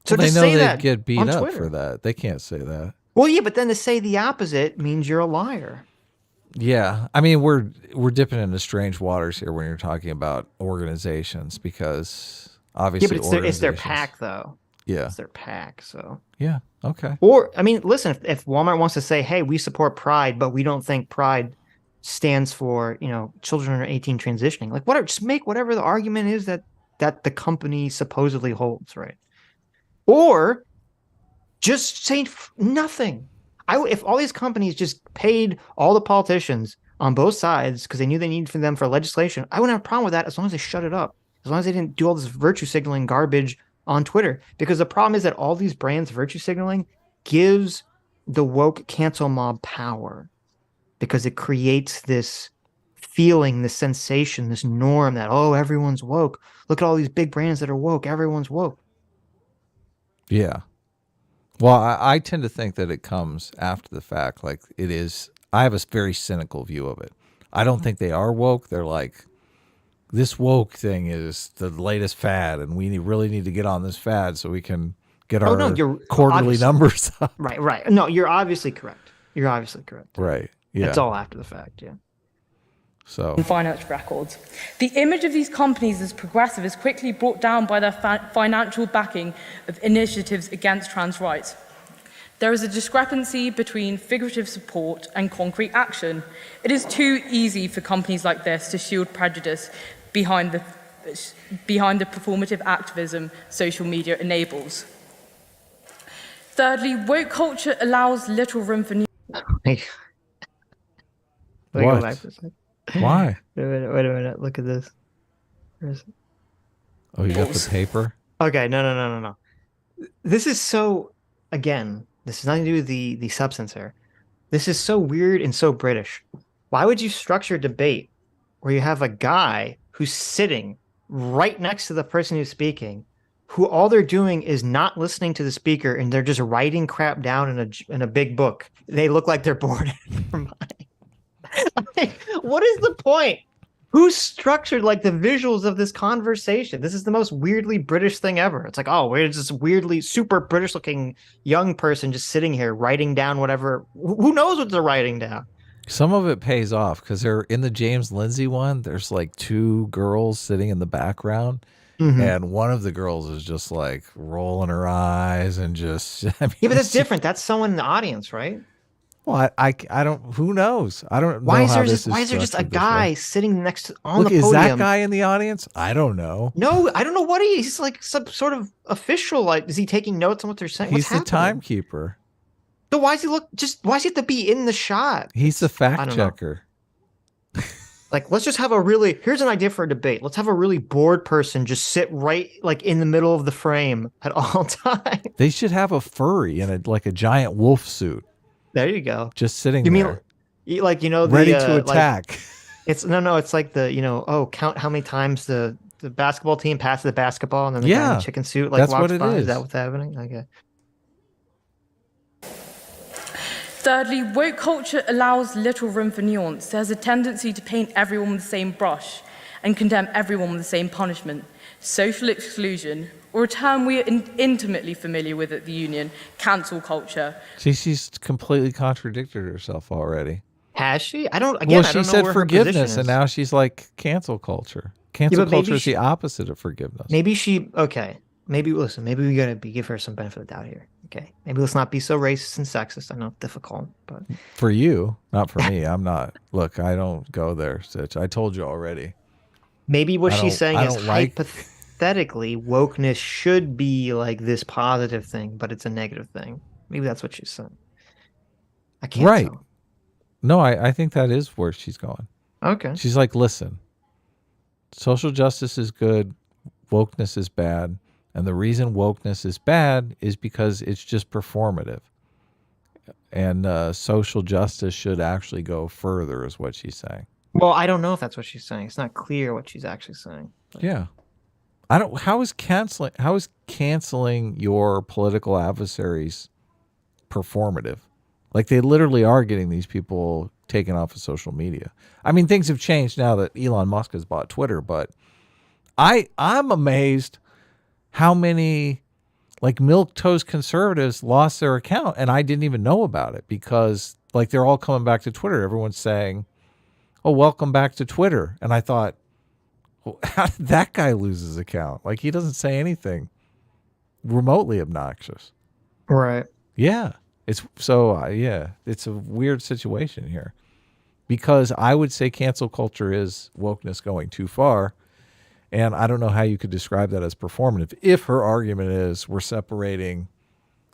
So well, they know they'd get beat up for that. They can't say that. Well, yeah, but then to say the opposite means you're a liar. Yeah, I mean we're dipping into strange waters here when you're talking about organizations because obviously it's their PAC though. Yeah, it's their PAC. So yeah, okay. Or I mean, listen, if Walmart wants to say, "Hey, we support Pride, but we don't think Pride stands for, you know, children under 18 transitioning," like whatever, just make whatever the argument is that the company supposedly holds, right? Or just say nothing. If all these companies just paid all the politicians on both sides because they knew they needed for them for legislation, I wouldn't have a problem with that as long as they shut it up. As long as they didn't do all this virtue signaling garbage on Twitter. Because the problem is that all these brands virtue signaling gives the woke cancel mob power because it creates this feeling, this sensation, this norm that, oh, everyone's woke. Look at all these big brands that are woke. Everyone's woke. Yeah. Well, I tend to think that it comes after the fact. Like it is, I have a very cynical view of it. I don't think they are woke. They're like, this woke thing is the latest fad, and we really need to get on this fad so we can get our quarterly numbers up. Right. No, you're obviously correct. Right. Yeah. It's all after the fact. Yeah. So finance records. The image of these companies as progressive is quickly brought down by their financial backing of initiatives against trans rights. There is a discrepancy between figurative support and concrete action. It is too easy for companies like this to shield prejudice behind the performative activism social media enables. Thirdly, woke culture allows little room for new... What? Why? Wait a minute. Look at this. Oh, you got the paper? Okay, no. This is so, again, this has nothing to do with the substance here. This is so weird and so British. Why would you structure a debate where you have a guy who's sitting right next to the person who's speaking, who all they're doing is not listening to the speaker and they're just writing crap down in a big book? They look like they're bored out of their mind. What is the point? Who structured like the visuals of this conversation? This is the most weirdly British thing ever. It's like, oh, where's this weirdly super British looking young person just sitting here writing down whatever? Who knows what they're writing down? Some of it pays off because they're in the James Lindsay one. There's like two girls sitting in the background. Mm-hmm. And one of the girls is just like rolling her eyes and just. I mean, yeah, but that's different. That's someone in the audience, right? Well, I don't. Who knows? I don't know. Why is there just a guy sitting next to on the podium? Is that guy in the audience? I don't know. No, I don't know what he's like. Some sort of official. Like, is he taking notes on what they're saying? He's the timekeeper. So why does he look why does he have to be in the shot? He's the I fact don't know. checker. Like, let's just have here's an idea for a debate. Let's have a really bored person just sit right like in the middle of the frame at all times. They should have a furry in a giant wolf suit. There you go. Just sitting You there. mean like ready to attack. Like, it's like the count how many times the basketball team passes the basketball and then the guy in the chicken suit like that's walks what it by. is. Is that what's happening? Okay. Thirdly, woke culture allows little room for nuance. There's a tendency to paint everyone with the same brush and condemn everyone with the same punishment. Social exclusion, or a term we are intimately familiar with at the Union, cancel culture. See, she's completely contradicted herself already. Has she? I don't. Well, Again, she I don't know said where her forgiveness, position and is. now she's like cancel culture. Cancel but maybe culture is the opposite of forgiveness. Maybe okay. Maybe we gotta give her some benefit of the doubt here. Okay. Maybe let's not be so racist and sexist. I know it's difficult, but For you, not for me. I'm not. Look, I don't go there, Sitch. I told you already. maybe what she's saying I is don't like- hypothetically wokeness should be like this positive thing, but it's a negative thing. Maybe that's what she's saying. I can't Right. tell. No, I think that is where she's going. Okay. She's like, listen, social justice is good, wokeness is bad. And the reason wokeness is bad is because it's just performative. And social justice should actually go further, is what she's saying. Well, I don't know if that's what she's saying. It's not clear what she's actually saying. Yeah. How is canceling your political adversaries performative? Like, they literally are getting these people taken off of social media. I mean, things have changed now that Elon Musk has bought Twitter, but I'm amazed how many like milquetoast conservatives lost their account, and I didn't even know about it because like they're all coming back to Twitter. Everyone's saying, "Oh, welcome back to Twitter," and I thought, well, how did that guy lose his account? Like, he doesn't say anything remotely obnoxious. Right. Yeah. It's a weird situation here because I would say cancel culture is wokeness going too far. And I don't know how you could describe that as performative if her argument is we're separating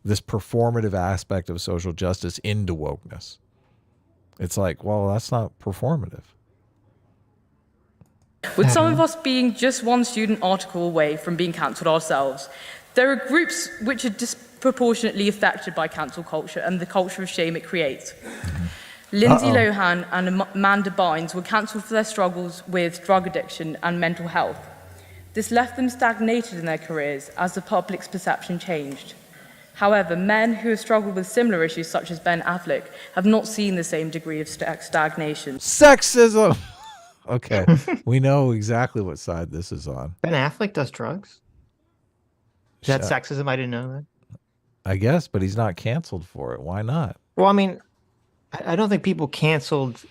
this performative aspect of social justice into wokeness. It's like, well, that's not performative. With some of us being just one student article away from being cancelled ourselves, there are groups which are disproportionately affected by cancel culture and the culture of shame it creates. Lindsay Lohan and Amanda Bynes were cancelled for their struggles with drug addiction and mental health. This left them stagnated in their careers as the public's perception changed. However, men who have struggled with similar issues, such as Ben Affleck, have not seen the same degree of stagnation. Sexism! Okay, we know exactly what side this is on. Ben Affleck does drugs? Is that sexism? I didn't know that. I guess, but he's not canceled for it. Why not? Well, I mean, I don't think people canceled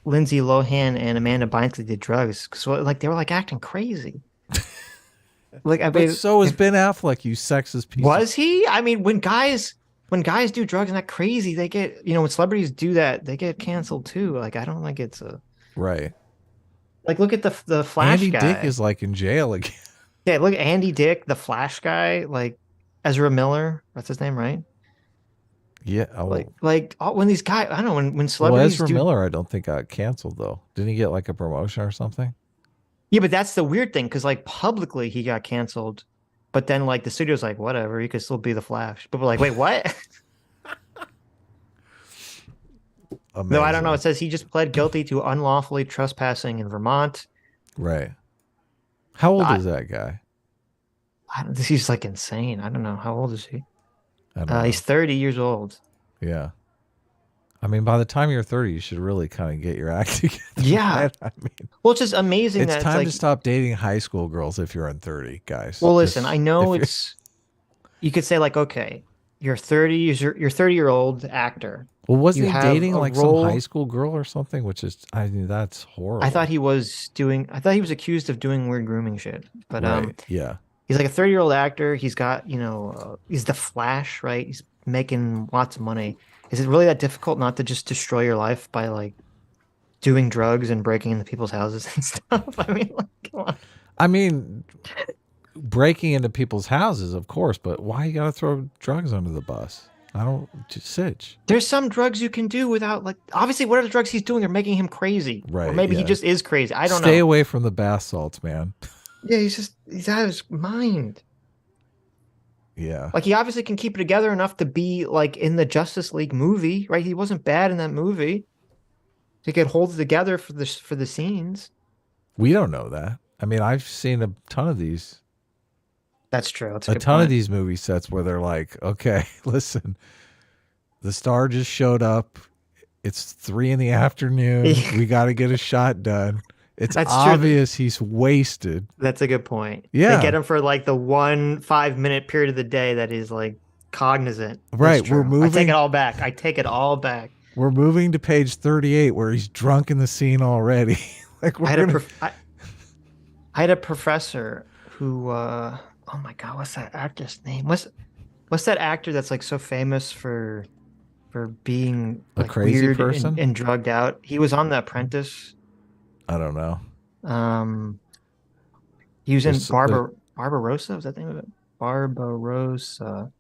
Lindsay Lohan and Amanda Bynes because they did drugs. Because like they were like acting crazy. Like I mean, But so is Ben Affleck, you sexist piece. was he? I mean, when guys do drugs and that crazy, they get when celebrities do that, they get canceled too. Like I don't think it's a Right. like look at the Flash Andy guy. Dick is like in jail again. Yeah, look at Andy Dick, the Flash guy, like Ezra Miller. That's his name, right? Yeah. Oh. When these guys, I don't know when Well, celebrities Ezra do. Miller, I don't think got canceled though. Didn't he get like a promotion or something? Yeah, but that's the weird thing because like publicly he got canceled, but then like the studio's like whatever, he could still be the Flash. But we're like, wait, what? No, I don't know. It says he just pled guilty to unlawfully trespassing in Vermont. Right. How old is that guy? He's like insane. I don't know. How old is he? I don't know. He's 30 years old. Yeah. I mean, by the time you're 30, you should really kind of get your act together. Yeah. Right? I mean, Well, it's just amazing it's that time it's to stop dating high school girls if you're in 30, guys. well, listen, Just- I know if it's. You could say like, okay, you're 30. You're 30-year-old actor. Well, wasn't you he have dating a like role- some high school girl or something? Which is, I mean, that's horrible. I thought he was accused of doing weird grooming shit. But Right. Yeah. he's like a 30-year-old actor. He's got he's the Flash, right? He's making lots of money. Is it really that difficult not to just destroy your life by like doing drugs and breaking into people's houses and stuff? I mean, like, come on. I mean, breaking into people's houses, of course, but why you got to throw drugs under the bus? I don't Sitch. There's some drugs you can do without, like, obviously whatever drugs he's doing are making him crazy. Right. Or maybe he yeah. just is crazy. I don't know. Stay away from the bath salts, man. Yeah, he's out of his mind. Yeah. Like, he obviously can keep it together enough to be like in the Justice League movie, right? He wasn't bad in that movie. He could hold it together for the scenes. We don't know that. I mean, I've seen a ton of these. That's true. That's a ton of these movie sets where they're like, okay, listen, the star just showed up. It's 3 PM. We got to get a shot done. It's obvious he's wasted. That's a good point. Yeah. They get him for like the 1 5-minute period of the day that is like cognizant. Right. We're moving. I take it all back. I take it all back. We're moving to page 38 where he's drunk in the scene already. Like I had a professor who oh my god, what's that actor's name? What's that actor that's like so famous for being like a crazy weird person and drugged out? He was on The Apprentice. I don't know. He was in Barbarossa. Was that the name of it? Barbarossa.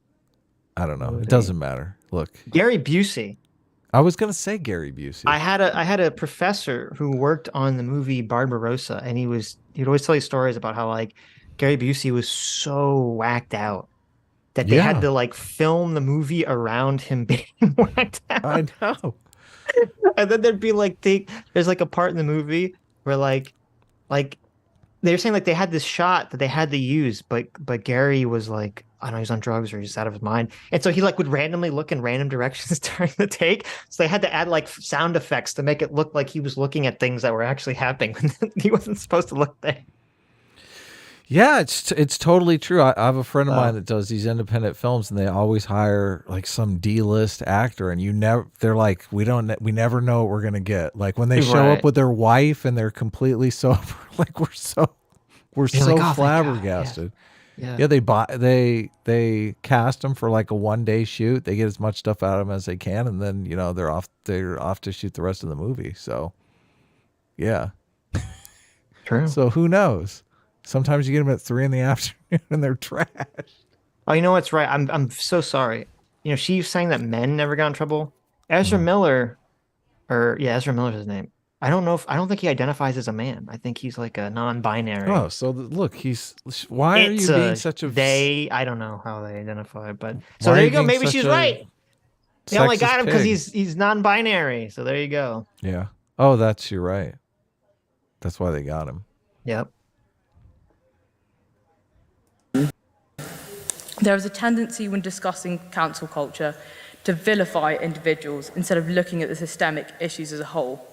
I don't know. It doesn't matter. Look, Gary Busey. I was gonna say Gary Busey. I had a professor who worked on the movie Barbarossa, and he'd always tell you stories about how like Gary Busey was so whacked out that they had to like film the movie around him being whacked out. I know. And then there'd be like there's like a part in the movie where like they were saying like they had this shot that they had to use, but Gary was like, I don't know, he's on drugs or he's out of his mind. And so he like would randomly look in random directions during the take. So they had to add like sound effects to make it look like he was looking at things that were actually happening when he wasn't supposed to look there. Yeah, it's totally true. I have a friend of mine that does these independent films, and they always hire like some D-list actor, and they're like, we never know what we're gonna get. Like when they show up with their wife and they're completely sober, like we're so like, flabbergasted. Yeah, they cast them for like a 1-day shoot. They get as much stuff out of them as they can, and then they're off to shoot the rest of the movie. So yeah, true. So who knows? Sometimes you get them at 3 PM and they're trash. Oh, you know what's right? I'm so sorry. She's saying that men never got in trouble. Ezra Miller, Ezra Miller's his name. I don't think he identifies as a man. I think he's like a non-binary. Oh, so look, why are you being such a they? I don't know how they identify, but so there you go. Maybe she's right. They only got him because he's non-binary. So there you go. Yeah. Oh, you're right. That's why they got him. Yep. There is a tendency when discussing cancel culture to vilify individuals instead of looking at the systemic issues as a whole.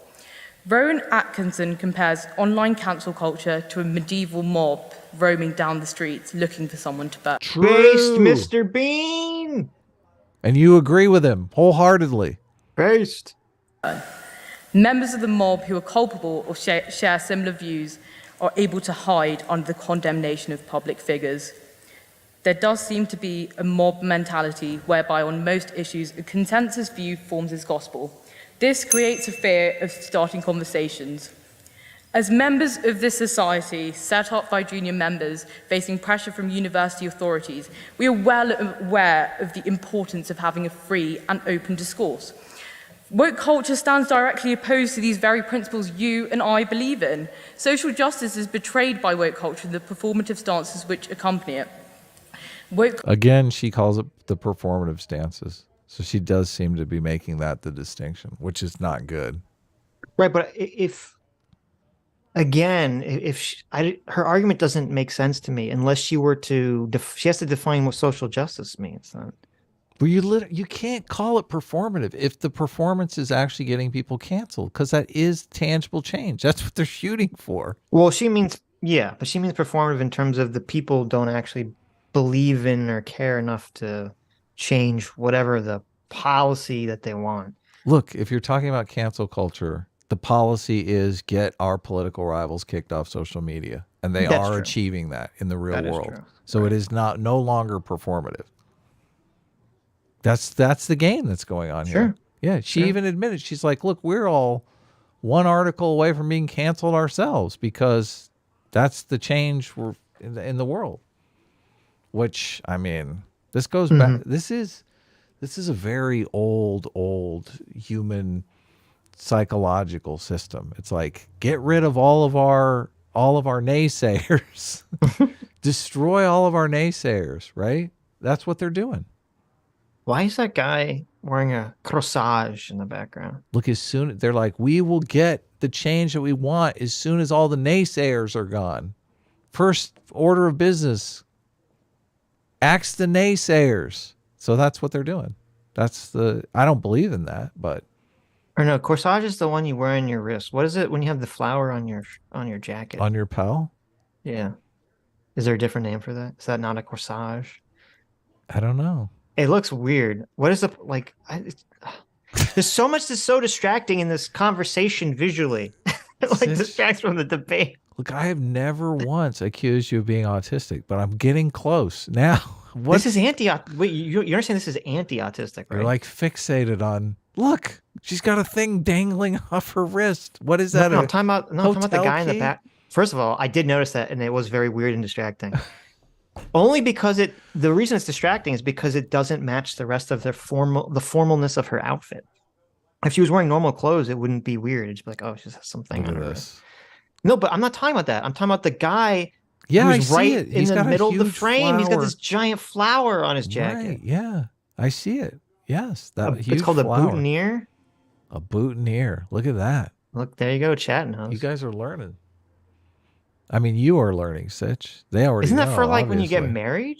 Rowan Atkinson compares online cancel culture to a medieval mob roaming down the streets looking for someone to burn. Based, Mr. Bean! And you agree with him wholeheartedly. Based. Members of the mob who are culpable or share similar views are able to hide under the condemnation of public figures. There does seem to be a mob mentality whereby on most issues a consensus view forms as gospel. This creates a fear of starting conversations. As members of this society, set up by junior members facing pressure from university authorities, we are well aware of the importance of having a free and open discourse. Woke culture stands directly opposed to these very principles you and I believe in. Social justice is betrayed by woke culture and the performative stances which accompany it. Again, she calls it the performative stances. So she does seem to be making that the distinction, which is not good. Right, but if her argument doesn't make sense to me unless she were to she has to define what social justice means. Then. Well, you can't call it performative if the performance is actually getting people canceled, because that is tangible change. That's what they're shooting for. Well, she means performative in terms of the people don't actually believe in or care enough to change whatever the policy that they want. Look, if you're talking about cancel culture, the policy is get our political rivals kicked off social media, and they are achieving that in the real world. So it is no longer performative. That's the game that's going on here. Yeah, she even admitted, she's like, look, we're all one article away from being canceled ourselves because that's the change we're in the world. Which, I mean, this goes back. This This is a very old human psychological system. It's like, get rid of all of our naysayers. Destroy all of our naysayers, right? That's what they're doing. Why is that guy wearing a corsage in the background? Look, they're like, we will get the change that we want as soon as all the naysayers are gone. First order of business, axe the naysayers. So that's what they're doing. I don't believe in that, but. Or no, corsage is the one you wear on your wrist. What is it when you have the flower on your jacket? On your pal? Yeah. Is there a different name for that? Is that not a corsage? I don't know. It looks weird. What is there's so much that's so distracting in this conversation visually. It distracts from the debate. Look, I have never once accused you of being autistic, but I'm getting close now. This is Wait, you understand this is anti-autistic, right? You're like fixated on. Look, she's got a thing dangling off her wrist. What is that? No, I'm talking about the guy in the key? back. First of all, I did notice that, and it was very weird and distracting. Only because the reason it's distracting is because it doesn't match the rest of the formalness of her outfit. If she was wearing normal clothes, it wouldn't be weird. It'd just be like, oh, she just has something on her wrist. No, but I'm not talking about that. I'm talking about the guy who's right in the middle of the frame. Flower. He's got this giant flower on his jacket. Right, yeah, I see it. Yes, it's called a boutonniere. A boutonniere. Look at that. Look, there you go, chatting host. You guys are learning. I mean, you are learning, Sitch. They already Isn't that know, for like obviously. when you get married?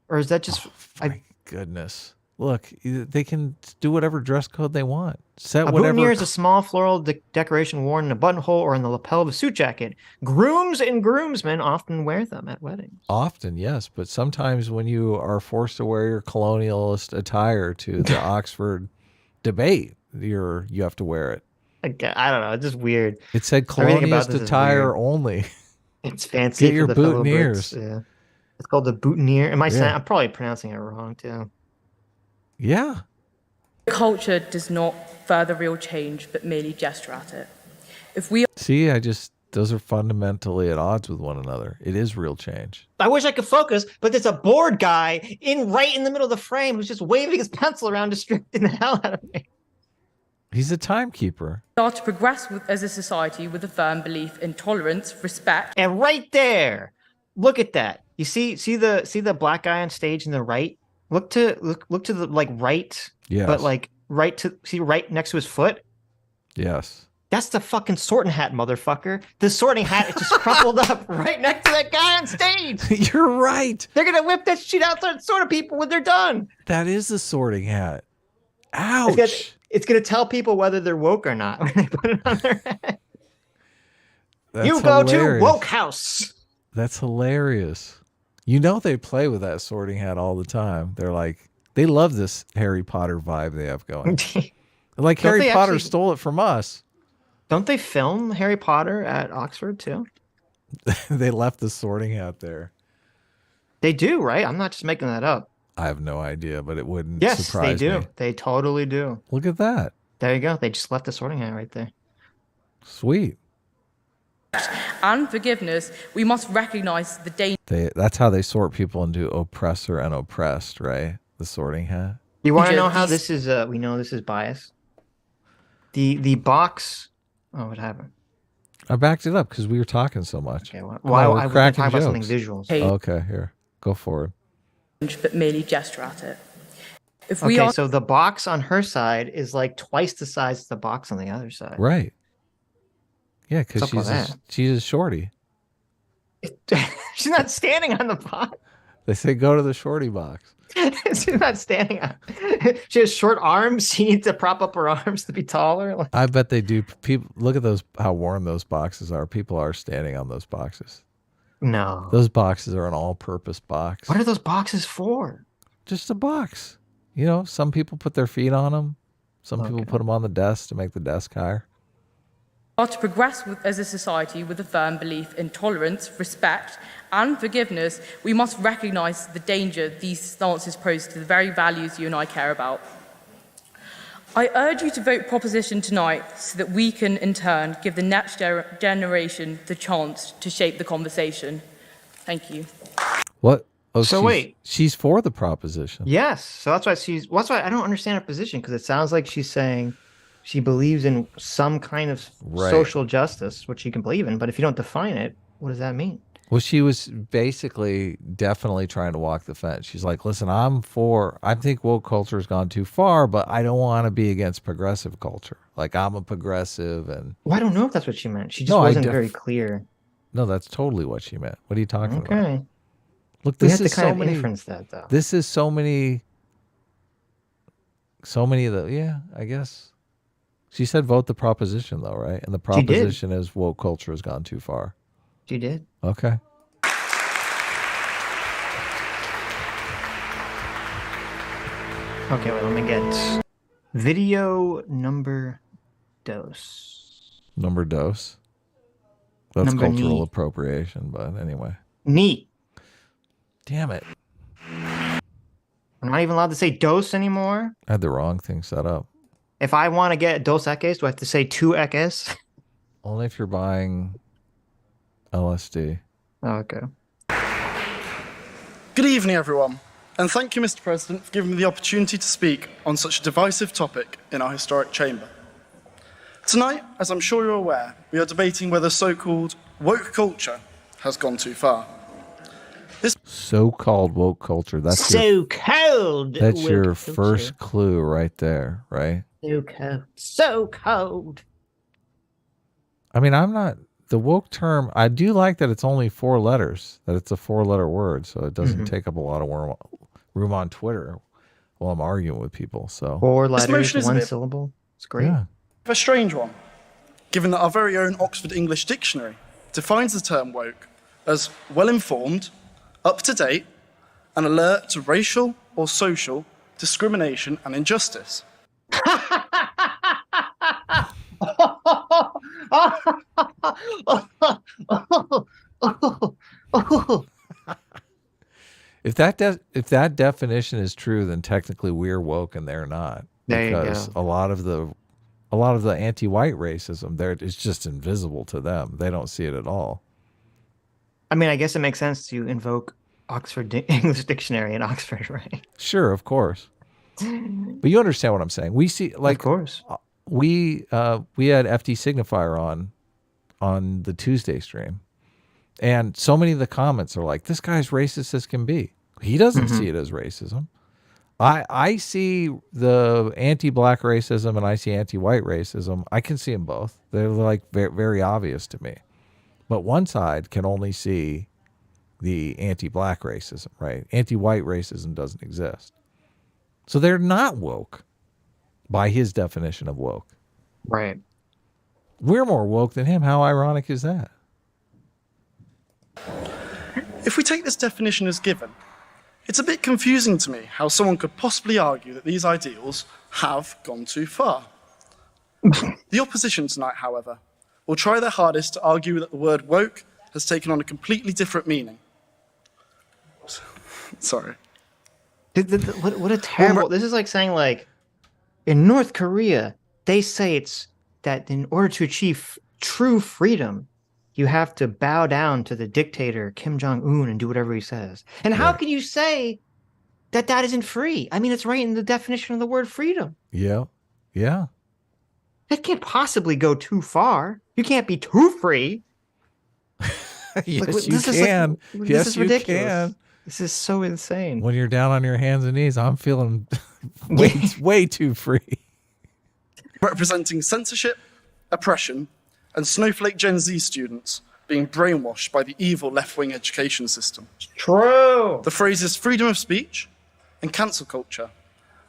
Or is that just... my goodness. Look, they can do whatever dress code they want. A boutonniere is a small floral decoration worn in a buttonhole or in the lapel of a suit jacket. Grooms and groomsmen often wear them at weddings. Often, yes. But sometimes when you are forced to wear your colonialist attire to the Oxford debate, you have to wear it. I don't know. It's just weird. It said colonialist attire only. It's fancy. Get your boutonnieres. Yeah. It's called the boutonniere. I'm probably pronouncing it wrong too. Yeah. Culture does not further real change, but merely gesture at it. Those are fundamentally at odds with one another. It is real change. I wish I could focus, but there's a bored guy right in the middle of the frame who's just waving his pencil around, distracting the hell out of me. He's a timekeeper. We are to progress as a society with a firm belief in tolerance, respect. And right there, look at that. You see the black guy on stage in the right? Look to the right, yes. But like right next to his foot. Yes. That's the fucking sorting hat, motherfucker. The sorting hat is just crumpled up right next to that guy on stage. You're right. They're gonna whip that shit out to sort of people when they're done. That is the sorting hat. Ouch. It's gonna tell people whether they're woke or not when they put it on their head. You go to woke house. That's hilarious. You know they play with that sorting hat all the time. They're like, they love this Harry Potter vibe they have going. Like Harry Potter stole it from us. Don't they film Harry Potter at Oxford too? They left the sorting hat there. They do, right? I'm not just making that up. I have no idea, but it wouldn't Yes, surprise they do. me. They totally do. Look at that. There you go. They just left the sorting hat right there. Sweet. And forgiveness, we must recognize the danger. That's how they sort people into oppressor and oppressed, right? The sorting hat. You want to know how this is? We know this is bias. The box. Oh, what happened? I backed it up because we were talking so much. Okay, why I was talking about something visuals. Okay, here, go forward. But merely gesture at it. So the box on her side is like twice the size of the box on the other side. Right. Yeah, because she's a shorty. She's not standing on the box. They say go to the shorty box. She's not standing on. She has short arms. She needs to prop up her arms to be taller. I bet they do. People look at how warm those boxes are. People are standing on those boxes. No, those boxes are an all-purpose box. What are those boxes for? Just a box. You know, some people put their feet on them. Some people put them on the desk to make the desk higher. Are to progress as a society with a firm belief in tolerance, respect, and forgiveness, we must recognize the danger these stances pose to the very values you and I care about. I urge you to vote proposition tonight so that we can, in turn, give the next generation the chance to shape the conversation. Thank you. What Oh, So wait. she's for the proposition. Yes. So that's why I don't understand her position, because it sounds like she's saying she believes in some kind of Right. social justice, which you can believe in, but if you don't define it, what does that mean? Well, she was basically definitely trying to walk the fence. She's like, listen, I think woke culture has gone too far, but I don't want to be against progressive culture. Like, I'm a progressive and. Well, I don't know if that's what she meant. She just No, wasn't very clear. No, that's totally what she meant. What are you talking about? Okay. Look, We this have is to kind so of many. inference that, though. This is so many of the, yeah, I guess. She said vote the proposition, though, right? And the She did. proposition is woke culture has gone too far. She did. Okay. Okay, well, let me get video number dose. Number dose. That's Number cultural knee. appropriation, but anyway. Neat. Damn it. I'm not even allowed to say dose anymore. I had the wrong thing set up. If I want to get dos equis, do I have to say two equis? Only if you're buying LSD. Oh, okay. Good evening, everyone, and thank you, Mr. President, for giving me the opportunity to speak on such a divisive topic in our historic chamber. Tonight, as I'm sure you're aware, we are debating whether so-called woke culture has gone too far. So-called woke culture. That's so cold. That's woke your culture. first clue right there, right? So cold. So cold. I mean, I'm not the woke term. I do like that it's only 4 letters, that it's a 4-letter word, so it doesn't take up a lot of room on Twitter while I'm arguing with people. So 4 letters, motion is a 1 bit- syllable. It's great. yeah. A strange one, given that our very own Oxford English Dictionary defines the term woke as well-informed, up-to-date, and alert to racial or social discrimination and injustice. If that definition is true, then technically we're woke and they're not. There you Because go. a lot of the anti-white racism there is just invisible to them. They don't see it at all. I mean, I guess it makes sense to invoke Oxford English Dictionary in Oxford, right? Sure, of course. But you understand what I'm saying. We see, like, Of course. we had FD Signifier on the Tuesday stream, and so many of the comments are like, "This guy's racist as can be." He doesn't see it as racism. I see the anti-black racism and I see anti-white racism. I can see them both. They're like very, very obvious to me. But one side can only see the anti-black racism, right? Anti-white racism doesn't exist. So they're not woke by his definition of woke. Right. We're more woke than him. How ironic is that? If we take this definition as given, it's a bit confusing to me how someone could possibly argue that these ideals have gone too far. The opposition tonight, however, will try their hardest to argue that the word woke has taken on a completely different meaning. Sorry. What a terrible... This is like saying, like, in North Korea, they say it's that in order to achieve true freedom, you have to bow down to the dictator Kim Jong-un and do whatever he says. And how can you say that that isn't free? I mean, it's right in the definition of the word freedom. Yeah. Yeah. That can't possibly go too far. You can't be too free. Yes, Like, you this is can. this Yes, is you ridiculous. can. This is so insane. When you're down on your hands and knees, I'm feeling way too free. Representing censorship, oppression, and snowflake Gen Z students being brainwashed by the evil left-wing education system. True. The phrases freedom of speech and cancel culture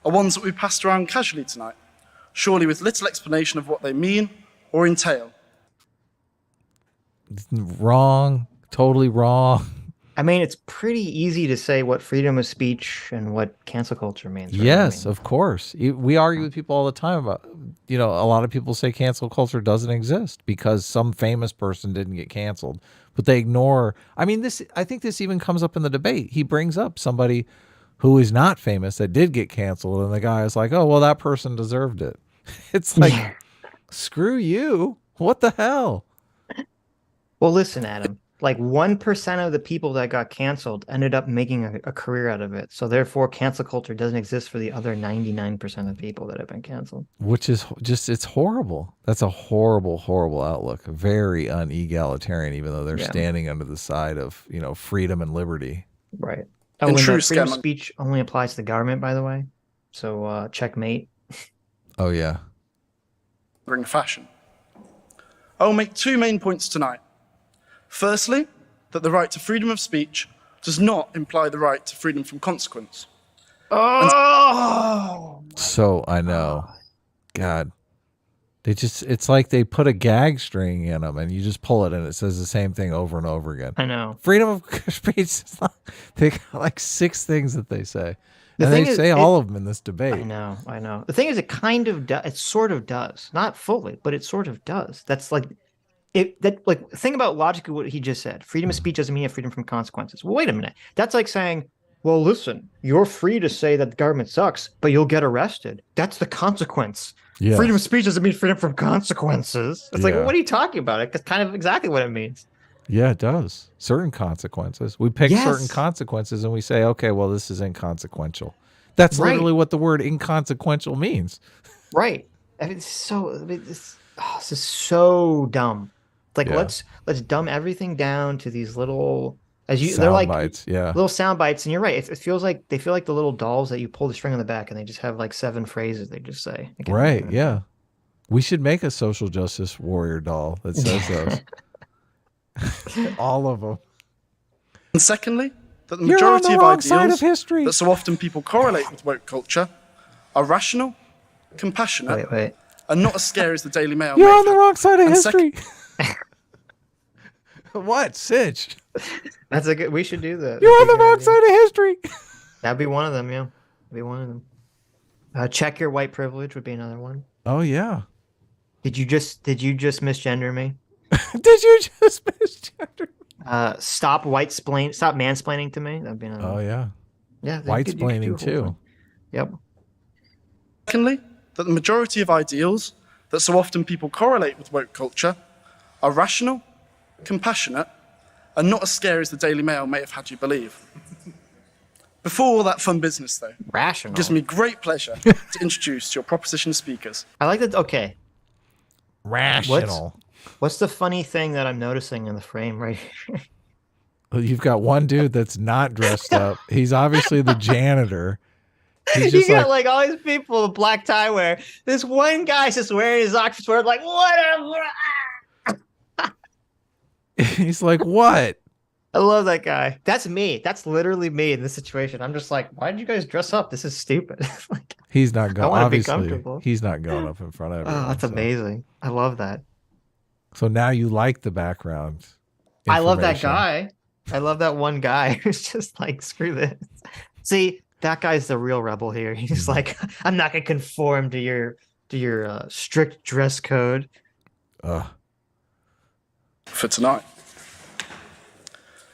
are ones that we passed around casually tonight, surely with little explanation of what they mean or entail. Wrong. Totally wrong. I mean, it's pretty easy to say what freedom of speech and what cancel culture means. Right? Yes, I mean, of course. We argue with people all the time about, a lot of people say cancel culture doesn't exist because some famous person didn't get canceled, but they ignore. I mean, I think this even comes up in the debate. He brings up somebody who is not famous that did get canceled, and the guy is like, "Oh, well, that person deserved it." It's like, screw you. What the hell? Well, listen, Adam. like 1% of the people that got canceled ended up making a career out of it. So therefore, cancel culture doesn't exist for the other 99% of people that have been canceled. Which is just, it's horrible. That's a horrible, horrible outlook. Very unegalitarian, even though they're standing under the side of, you know, freedom and liberty. Right. Oh, and freedom of speech only applies to the government, by the way. So checkmate. Oh, yeah. Bring fashion. I will make two main points tonight. Firstly, that the right to freedom of speech does not imply the right to freedom from consequence. Oh! So, I know. God. It's like they put a gag string in them and you just pull it and it says the same thing over and over again. I know. Freedom of speech, they got like 6 things that they say. And they say all of them in this debate. I know. The thing is, it kind of does. It sort of does. Not fully, but it sort of does. That's like, think about logically what he just said. Freedom of speech doesn't mean you have freedom from consequences. Well, wait a minute. That's like saying, well, listen, you're free to say that the government sucks, but you'll get arrested. That's the consequence. Yeah. Freedom of speech doesn't mean freedom from consequences. It's like, well, what are you talking about? It's kind of exactly what it means. Yeah, it does. Certain consequences. We pick certain consequences and we say, okay, well, this is inconsequential. That's literally what the word inconsequential means. Right. I mean, this is so dumb. Like, let's dumb everything down to these little, they're like bites, little sound bites. And you're right. It feels like they feel like the little dolls that you pull the string on the back and they just have like 7 phrases they just say. Right. Yeah. We should make a social justice warrior doll that says those. All of them. And secondly, that the majority of ideals that so often people correlate with woke culture are rational, compassionate, and not as scary as the Daily Mail. You're on the wrong side of history. What, Sitch? That's a good. We should do that. You're on the wrong side of history. That'd be one of them. Yeah, that'd be one of them. Check your white privilege would be another one. Oh yeah. Did you just misgender me? Did you just misgender me? Stop mansplaining to me. That'd be another one. Oh yeah. Yeah. White-splaining too. Yep. Secondly, that the majority of ideals that so often people correlate with woke culture are rational, compassionate, and not as scary as the Daily Mail may have had you believe. Before all that fun business, though, rational. It gives me great pleasure to introduce your proposition speakers. I like that. Okay. Rational. What's the funny thing that I'm noticing in the frame right here? Well, you've got one dude that's not dressed up. He's obviously the janitor. You got like all these people with black tie wear. This one guy's just wearing his Oxford sweater, like, whatever. He's like, what? I love that guy. That's me. That's literally me in this situation. I'm just like, why did you guys dress up? This is stupid. Like, he's not going. I want to be comfortable. He's not going up in front of everyone. Oh, that's amazing. I love that. So now you like the background. I love that guy. I love that one guy who's just like, screw this. See, that guy's the real rebel here. He's like, I'm not gonna conform to your strict dress code. For tonight.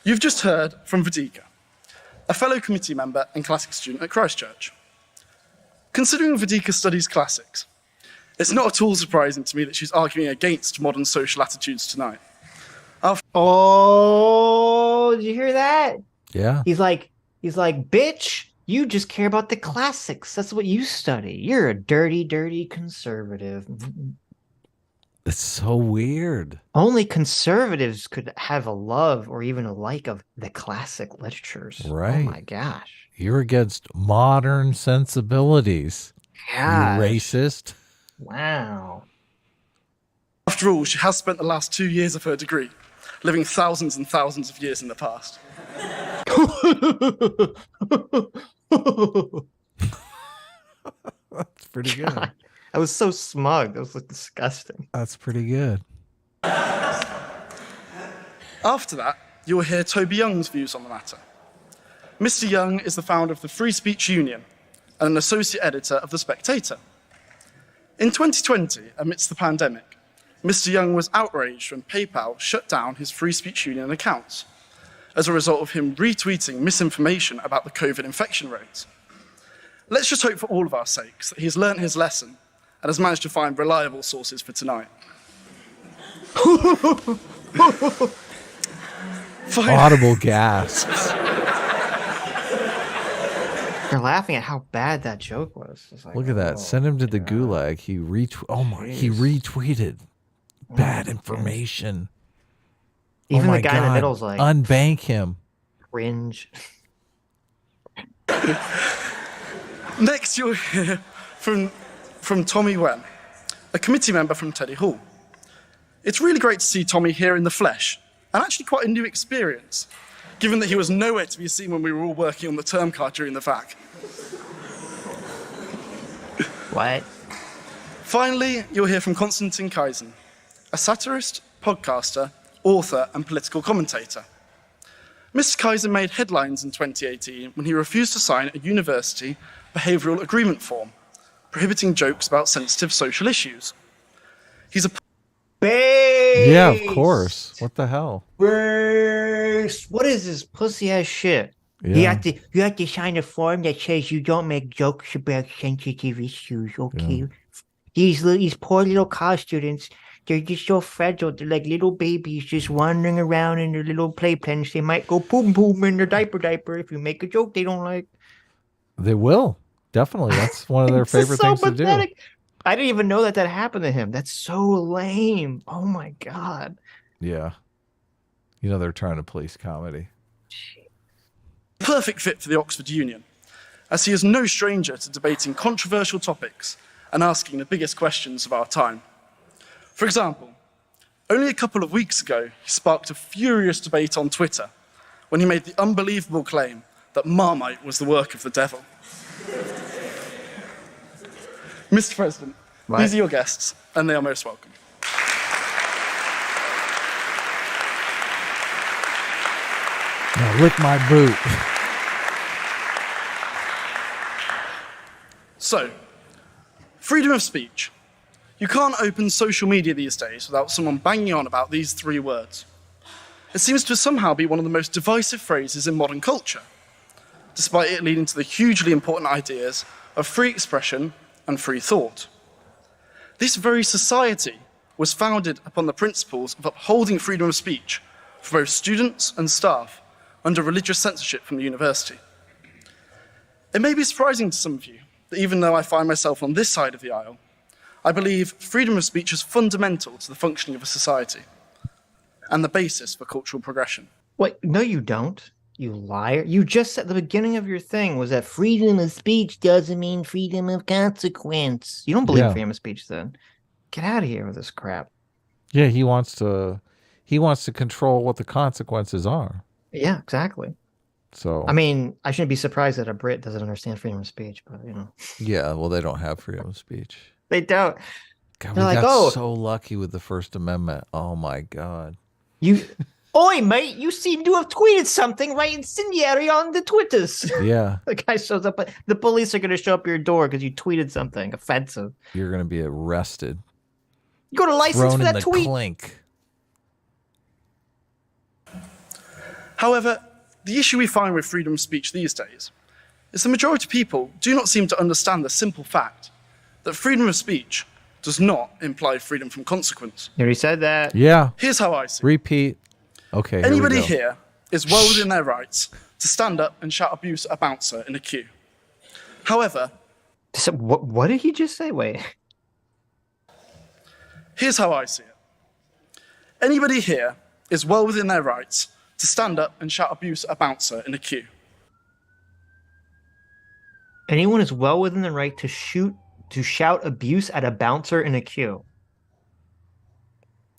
You've just heard from Vedika, a fellow committee member and classics student at Christchurch. Considering Vedika studies classics, it's not at all surprising to me that she's arguing against modern social attitudes tonight. Oh, did you hear that? Yeah. He's like, bitch, you just care about the classics. That's what you study. You're a dirty, dirty conservative. It's so weird. Only conservatives could have a love or even a like of the classic literatures. Right. Oh my gosh. You're against modern sensibilities. Yeah. You racist. Wow. After all, she has spent the last 2 years of her degree living thousands and thousands of years in the past. That's pretty good. God, I was so smug. That was like disgusting. That's pretty good. After that, you will hear Toby Young's views on the matter. Mr. Young is the founder of the Free Speech Union and an associate editor of The Spectator. In 2020, amidst the pandemic, Mr. Young was outraged when PayPal shut down his Free Speech Union accounts as a result of him retweeting misinformation about the COVID infection rates. Let's just hope for all of our sakes that he's learnt his lesson and has managed to find reliable sources for tonight. Audible gasps. They're laughing at how bad that joke was. It's like, Look at that. Send him to the gulag. He retweeted bad information. Even oh my the guy God. in the middle's like, unbank him. Cringe. Next, you'll hear from Tommy Wen, a committee member from Teddy Hall. It's really great to see Tommy here in the flesh, and actually quite a new experience, given that he was nowhere to be seen when we were all working on the term card during the VAC. What? Finally, you'll hear from Constantine Kisin, a satirist, podcaster, author, and political commentator. Mr. Kisin made headlines in 2018 when he refused to sign a university behavioural agreement form, prohibiting jokes about sensitive social issues. He's a... Base! Yeah, of course. What the hell? Base! What is this pussy-ass shit? Yeah. You have to sign a form that says you don't make jokes about sensitive issues, okay? Yeah. These poor little college students, they're just so fragile. They're like little babies just wandering around in their little playpens. They might go boom boom in their diaper if you make a joke they don't like. They will. Definitely. That's one of their favorite things to do. I didn't even know that happened to him. That's so lame. Oh my God. Yeah. You know, they're trying to police comedy. Perfect fit for the Oxford Union, as he is no stranger to debating controversial topics and asking the biggest questions of our time. For example, only a couple of weeks ago, he sparked a furious debate on Twitter when he made the unbelievable claim that Marmite was the work of the devil. Mr. President, these are your guests, and they are most welcome. Now lick my boot. So, freedom of speech. You can't open social media these days without someone banging on about these three words. It seems to somehow be one of the most divisive phrases in modern culture, despite it leading to the hugely important ideas of free expression and free thought. This very society was founded upon the principles of upholding freedom of speech for both students and staff under religious censorship from the university. It may be surprising to some of you that even though I find myself on this side of the aisle, I believe freedom of speech is fundamental to the functioning of a society and the basis for cultural progression. Wait, no, you don't. You liar. You just said the beginning of your thing was that freedom of speech doesn't mean freedom of consequence. You don't believe in freedom of speech then. Get out of here with this crap. Yeah, he wants to control what the consequences are. Yeah, exactly. So I mean, I shouldn't be surprised that a Brit doesn't understand freedom of speech, but you know. Yeah, well, they don't have freedom of speech. They don't. God, They're we like, got so lucky with the First Amendment. Oh my God. Oi, mate, you seem to have tweeted something right incendiary on the Twitters. Yeah. The guy shows up, the police are going to show up your door because you tweeted something offensive. You're going to be arrested. You got a license Thrown for in that the tweet? clink. However, the issue we find with freedom of speech these days is the majority of people do not seem to understand the simple fact that freedom of speech does not imply freedom from consequence. You already said that. Yeah. Here's how I see it. Repeat. Okay. Anybody here is well within their rights to stand up and shout abuse at a bouncer in a queue. However, So, what did he just say? Wait. here's how I see it. Anybody here is well within their rights to stand up and shout abuse at a bouncer in a queue. Anyone is well within the right to shout abuse at a bouncer in a queue.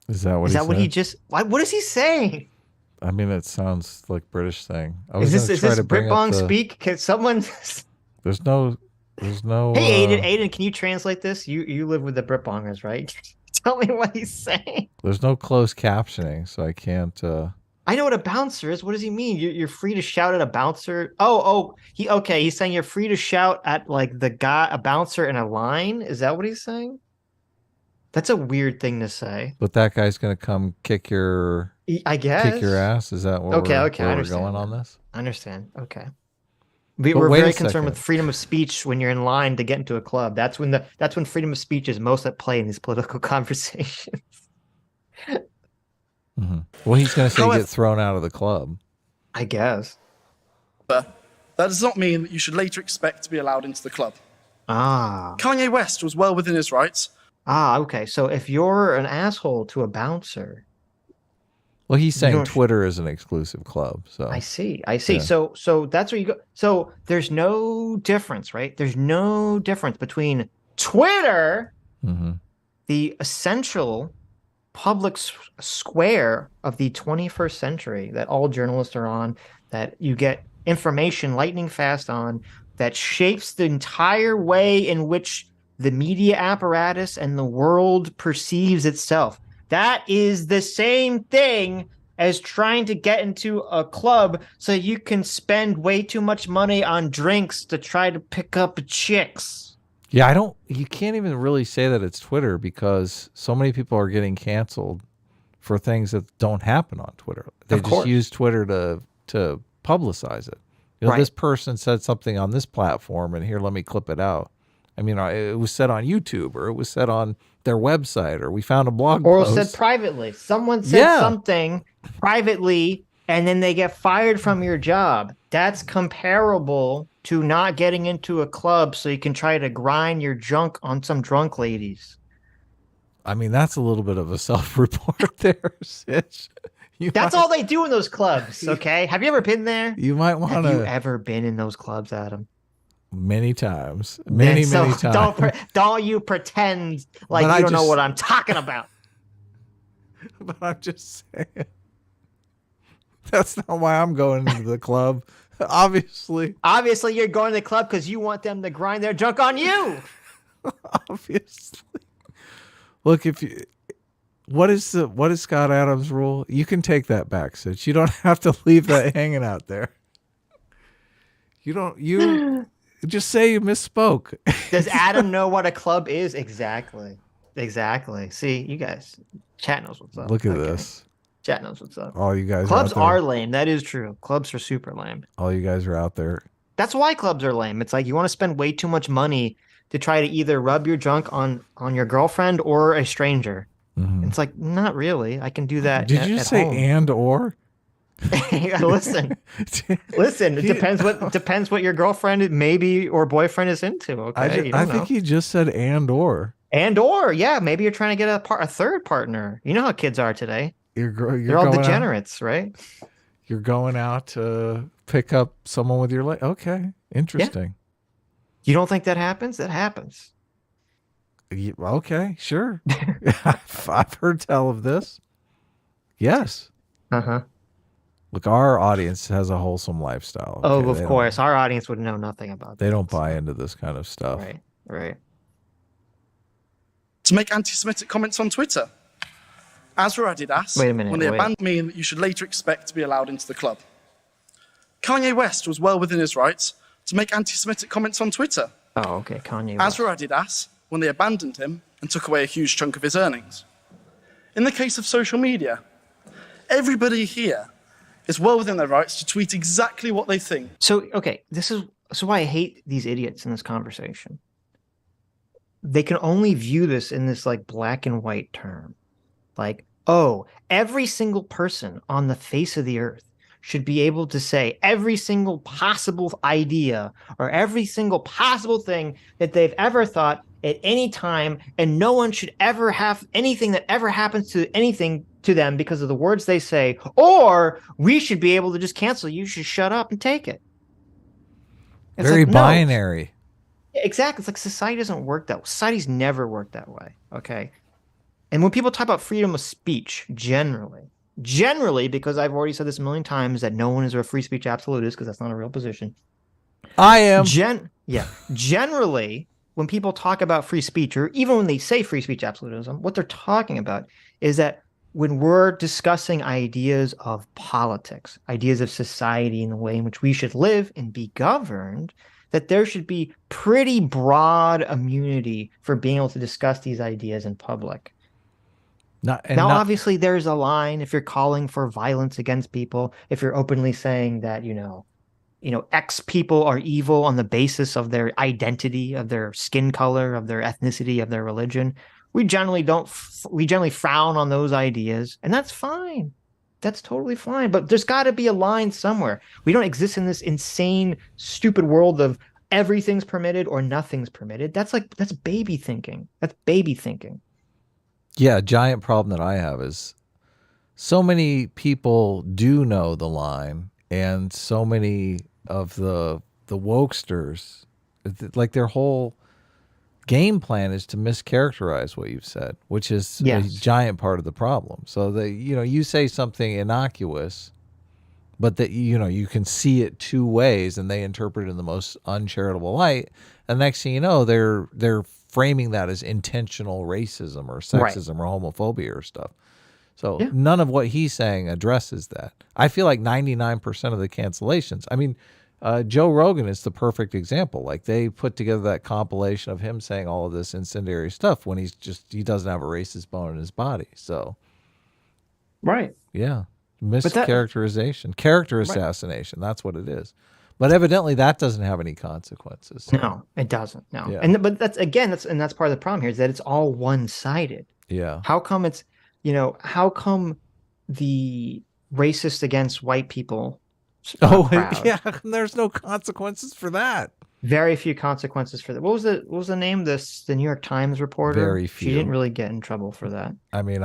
Is that what Is he that what said? he just? What is he saying? I mean, it sounds like British thing. Is this Britbong speak? Can someone? There's no. Hey, Aiden, can you translate this? You live with the Britbongers, right? Tell me what he's saying. There's no closed captioning, so I can't. I know what a bouncer is. What does he mean? You're free to shout at a bouncer. He's saying you're free to shout at like a bouncer in a line. Is that what he's saying? That's a weird thing to say. But that guy's gonna come kick your. I guess. Kick your ass. Is that what Okay, we're understand. going on this? I understand. Okay. We're wait very a concerned second. with freedom of speech when you're in line to get into a club. That's when freedom of speech is most at play in these political conversations. Well, he's going to say However, get thrown out of the club. I guess. that does not mean that you should later expect to be allowed into the club. Ah. Kanye West was well within his rights. Ah, okay. So if you're an asshole to a bouncer, Well, he's saying don't- Twitter is an exclusive club. So I see. I see. Yeah. So that's where you go. So there's no difference, right? There's no difference between Twitter, the essential public square of the 21st century that all journalists are on, that you get information lightning fast on, that shapes the entire way in which the media apparatus and the world perceives itself. That is the same thing as trying to get into a club so you can spend way too much money on drinks to try to pick up chicks. Yeah, you can't even really say that it's Twitter because so many people are getting canceled for things that don't happen on Twitter. They just use Twitter to publicize it. You know, Right. This person said something on this platform, and here, let me clip it out. I mean, it was said on YouTube, or it was said on their website, or we found a blog Or post. said privately. Someone said something privately, and then they get fired from your job. That's comparable to not getting into a club so you can try to grind your junk on some drunk ladies. I mean, that's a little bit of a self-report there, Sitch. That's all they do in those clubs, okay? Have you ever been there? You might want Have you to. ever been in those clubs, Adam? Many times. Many times. Don't you pretend like But you don't know what I'm talking about. But I'm just saying. That's not why I'm going into the club. Obviously. Obviously, you're going to the club because you want them to grind their junk on you. Obviously. Look, what is Scott Adams' rule? You can take that back, Sitch. You don't have to leave that hanging out there. You just say you misspoke. Does Adam know what a club is? Exactly. See, you guys, chat knows what's up. Look at this. Chat knows what's up. All you guys Clubs out there, are lame. That is true. Clubs are super lame. all you guys are out there. That's why clubs are lame. It's like you want to spend way too much money to try to either rub your junk on your girlfriend or a stranger. It's like, not really. I can do that. Did you at say home. and or? Listen. It depends what your girlfriend maybe or boyfriend is into. Okay, I think he just said and or. And or yeah, maybe you're trying to get a third partner. You know how kids are today. They're all degenerates, right? You're going out to pick up someone with your leg. Okay, interesting. You don't think that happens? That happens. Okay, sure. I've heard tell of this. Yes. Look, our audience has a wholesome lifestyle. Okay? Oh, of course. Our audience would know nothing about that. They don't buy into this kind of stuff. Right. To make anti-Semitic comments on Twitter. As for Adidas, Wait a minute, when they wait. abandoned me and that you should later expect to be allowed into the club. Kanye West was well within his rights to make anti-Semitic comments on Twitter. Oh, okay. Kanye As West. for Adidas, when they abandoned him and took away a huge chunk of his earnings. In the case of social media, everybody here is well within their rights to tweet exactly what they think. So, okay, this is why I hate these idiots in this conversation. They can only view this in this like black and white term. Like, oh, every single person on the face of the earth should be able to say every single possible idea or every single possible thing that they've ever thought at any time, and no one should ever have anything that ever happens to anything to them because of the words they say, or we should be able to just cancel. You should shut up and take it. It's Very like, no. binary. Exactly. It's like society doesn't work that way. Society's never worked that way. Okay. And when people talk about freedom of speech, generally, because I've already said this a million times that no one is a free speech absolutist because that's not a real position. I am. Generally, when people talk about free speech, or even when they say free speech absolutism, what they're talking about is that when we're discussing ideas of politics, ideas of society and the way in which we should live and be governed, that there should be pretty broad immunity for being able to discuss these ideas in public. Obviously, there's a line if you're calling for violence against people, if you're openly saying that, X people are evil on the basis of their identity, of their skin color, of their ethnicity, of their religion. We generally don't. We generally frown on those ideas, and that's fine. That's totally fine. But there's got to be a line somewhere. We don't exist in this insane, stupid world of everything's permitted or nothing's permitted. That's baby thinking. That's baby thinking. Yeah, a giant problem that I have is so many people do know the line, and so many of the wokesters, like their whole game plan is to mischaracterize what you've said, which is a Yes. giant part of the problem. So that you say something innocuous, but that you can see it two ways, and they interpret it in the most uncharitable light. And next thing you know, they're framing that as intentional racism or sexism or homophobia or stuff. So Yeah. none of what he's saying addresses that. I feel like 99% of the cancellations. I mean, Joe Rogan is the perfect example. Like, they put together that compilation of him saying all of this incendiary stuff when he doesn't have a racist bone in his body. So, Right. yeah, But that mischaracterization, character assassination. That's what it is. But evidently, that doesn't have any consequences. So, no, it doesn't. No. Yeah. But that's again, that's part of the problem here is that it's all one-sided. yeah, How come how come the racist against white people crowd, yeah. There's no consequences for that. very few consequences for that. What was the name? The New York Times reporter? Very She few. didn't really get in trouble for that. I mean,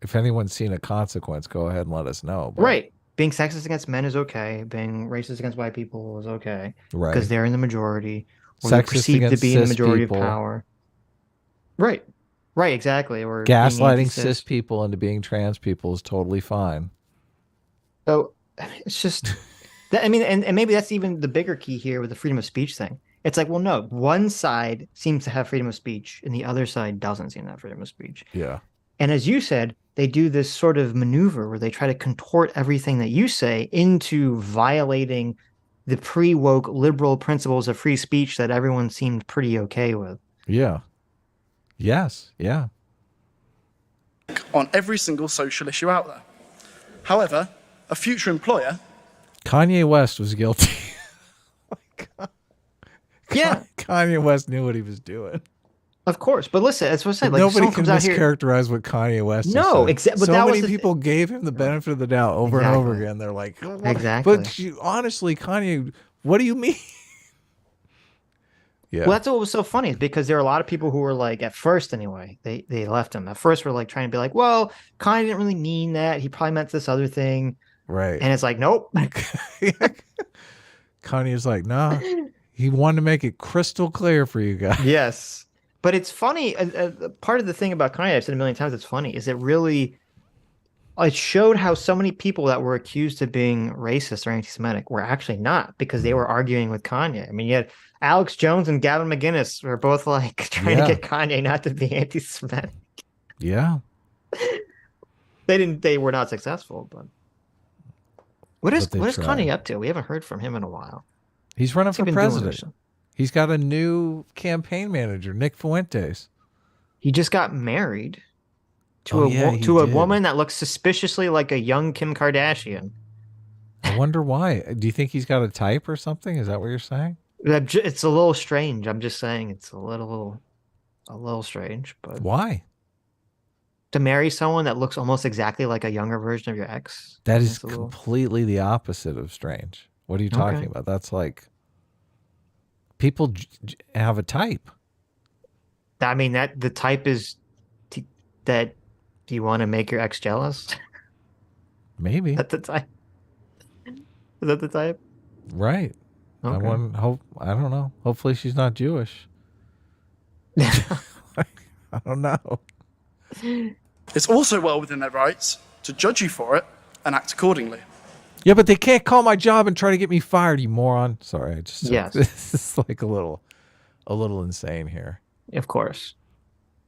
if anyone's seen a consequence, go ahead and let us know. But, Right. Being sexist against men is okay. Being racist against white people is okay. right. Because they're in the majority. Or they're Sexist perceived to against be in the cis majority people. of power. Right. Right, exactly. Or being Gaslighting anti-cis. cis people into being trans people is totally fine. So it's just that, I mean, and maybe that's even the bigger key here with the freedom of speech thing. It's like, well, no, one side seems to have freedom of speech and the other side doesn't seem to have freedom of speech. Yeah. And as you said, they do this sort of maneuver where they try to contort everything that you say into violating the pre-woke liberal principles of free speech that everyone seemed pretty okay with. Yeah. Yes. Yeah. On every single social issue out there. However, a future employer Kanye West was guilty. Yeah, Kanye West knew what he was doing. of course. But listen, that's what I said. Like, Nobody someone can comes out here. mischaracterize what Kanye West has No, said. but so that was many the people gave him the benefit of the doubt over and over Exactly. again. They're like, Exactly. But honestly, Kanye, what do you mean? Yeah. Well, that's what was so funny is because there are a lot of people who were like, at first anyway, they left him. At first, were like trying to be like, well, Kanye didn't really mean that. He probably meant this other thing. Right. And it's like, nope. Kanye's like, nah. He wanted to make it crystal clear for you guys. Yes. But it's funny. Part of the thing about Kanye, I've said a million times, it's funny, is it showed how so many people that were accused of being racist or anti-Semitic were actually not because they were arguing with Kanye. I mean, you had Alex Jones and Gavin McInnes were both like trying to get Kanye not to be anti-Semitic. Yeah. They were not successful, but what is But they tried. Kanye up to? We haven't heard from him in a while. He's running What's he for been doing president. recently? He's got a new campaign manager, Nick Fuentes. He just got married to Oh, yeah, he a did. woman that looks suspiciously like a young Kim Kardashian. I wonder why. Do you think he's got a type or something? Is that what you're saying? It's a little strange. I'm just saying it's a little strange, but Why? to marry someone that looks almost exactly like a younger version of your ex. That is that's a little- completely the opposite of strange. What are you talking Okay. about? That's like people have a type. I mean, that the type is that. Do you want to make your ex jealous? Maybe. Is that the type? Is that the type? Right. Okay. I don't know. Hopefully she's not Jewish. I don't know. it's also well within their rights to judge you for it and act accordingly. Yeah, but they can't call my job and try to get me fired, you moron. Sorry, I just Yes. This is like a little insane here. Of course.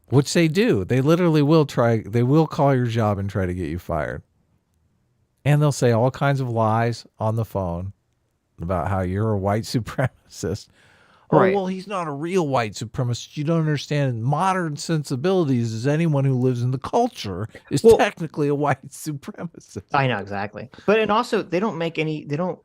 Which they do. They literally will try. They will call your job and try to get you fired. And they'll say all kinds of lies on the phone about how you're a white supremacist. Right. Oh, well, he's not a real white supremacist. You don't understand modern sensibilities as anyone who lives in the culture is Well- technically a white supremacist. I know exactly. But and also they don't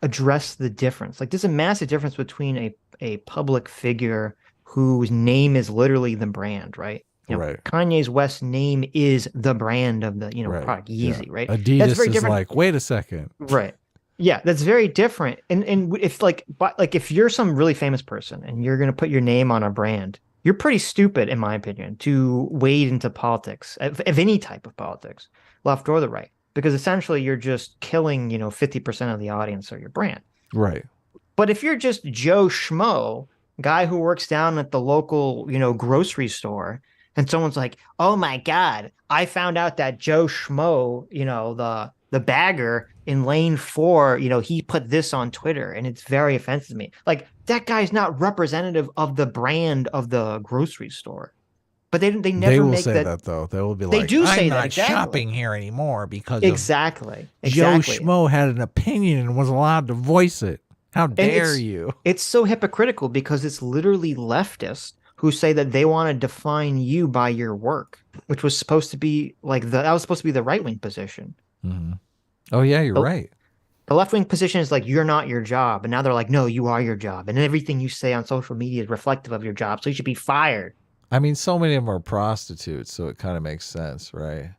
address the difference. Like there's a massive difference between a public figure whose name is literally the brand, right? Right. Kanye's West name is the brand of the, Right. product Yeezy, right? Adidas That's very is different. like, wait a second. Right. Yeah, that's very different. And if if you're some really famous person and you're going to put your name on a brand, you're pretty stupid, in my opinion, to wade into politics, of any type of politics, left or the right, because essentially you're just killing, 50% of the audience of your brand. Right. But if you're just Joe Schmo, guy who works down at the local, grocery store, and someone's like, "Oh my God, I found out that Joe Schmo, the bagger in lane 4, he put this on Twitter and it's very offensive to me." Like, that guy's not representative of the brand of the grocery store. But they never They will make say that though. They will be like, do say I'm that, not exactly. shopping here anymore because Exactly. Joe Schmo had an opinion and was allowed to voice it. How dare it's, you? It's so hypocritical because it's literally leftists who say that they want to define you by your work, which was supposed to be that was supposed to be the right-wing position. Mm-hmm. Oh yeah, you're right. The left-wing position is like, you're not your job. And now they're like, no, you are your job. And everything you say on social media is reflective of your job. So you should be fired. I mean, so many of them are prostitutes, so it kind of makes sense, right?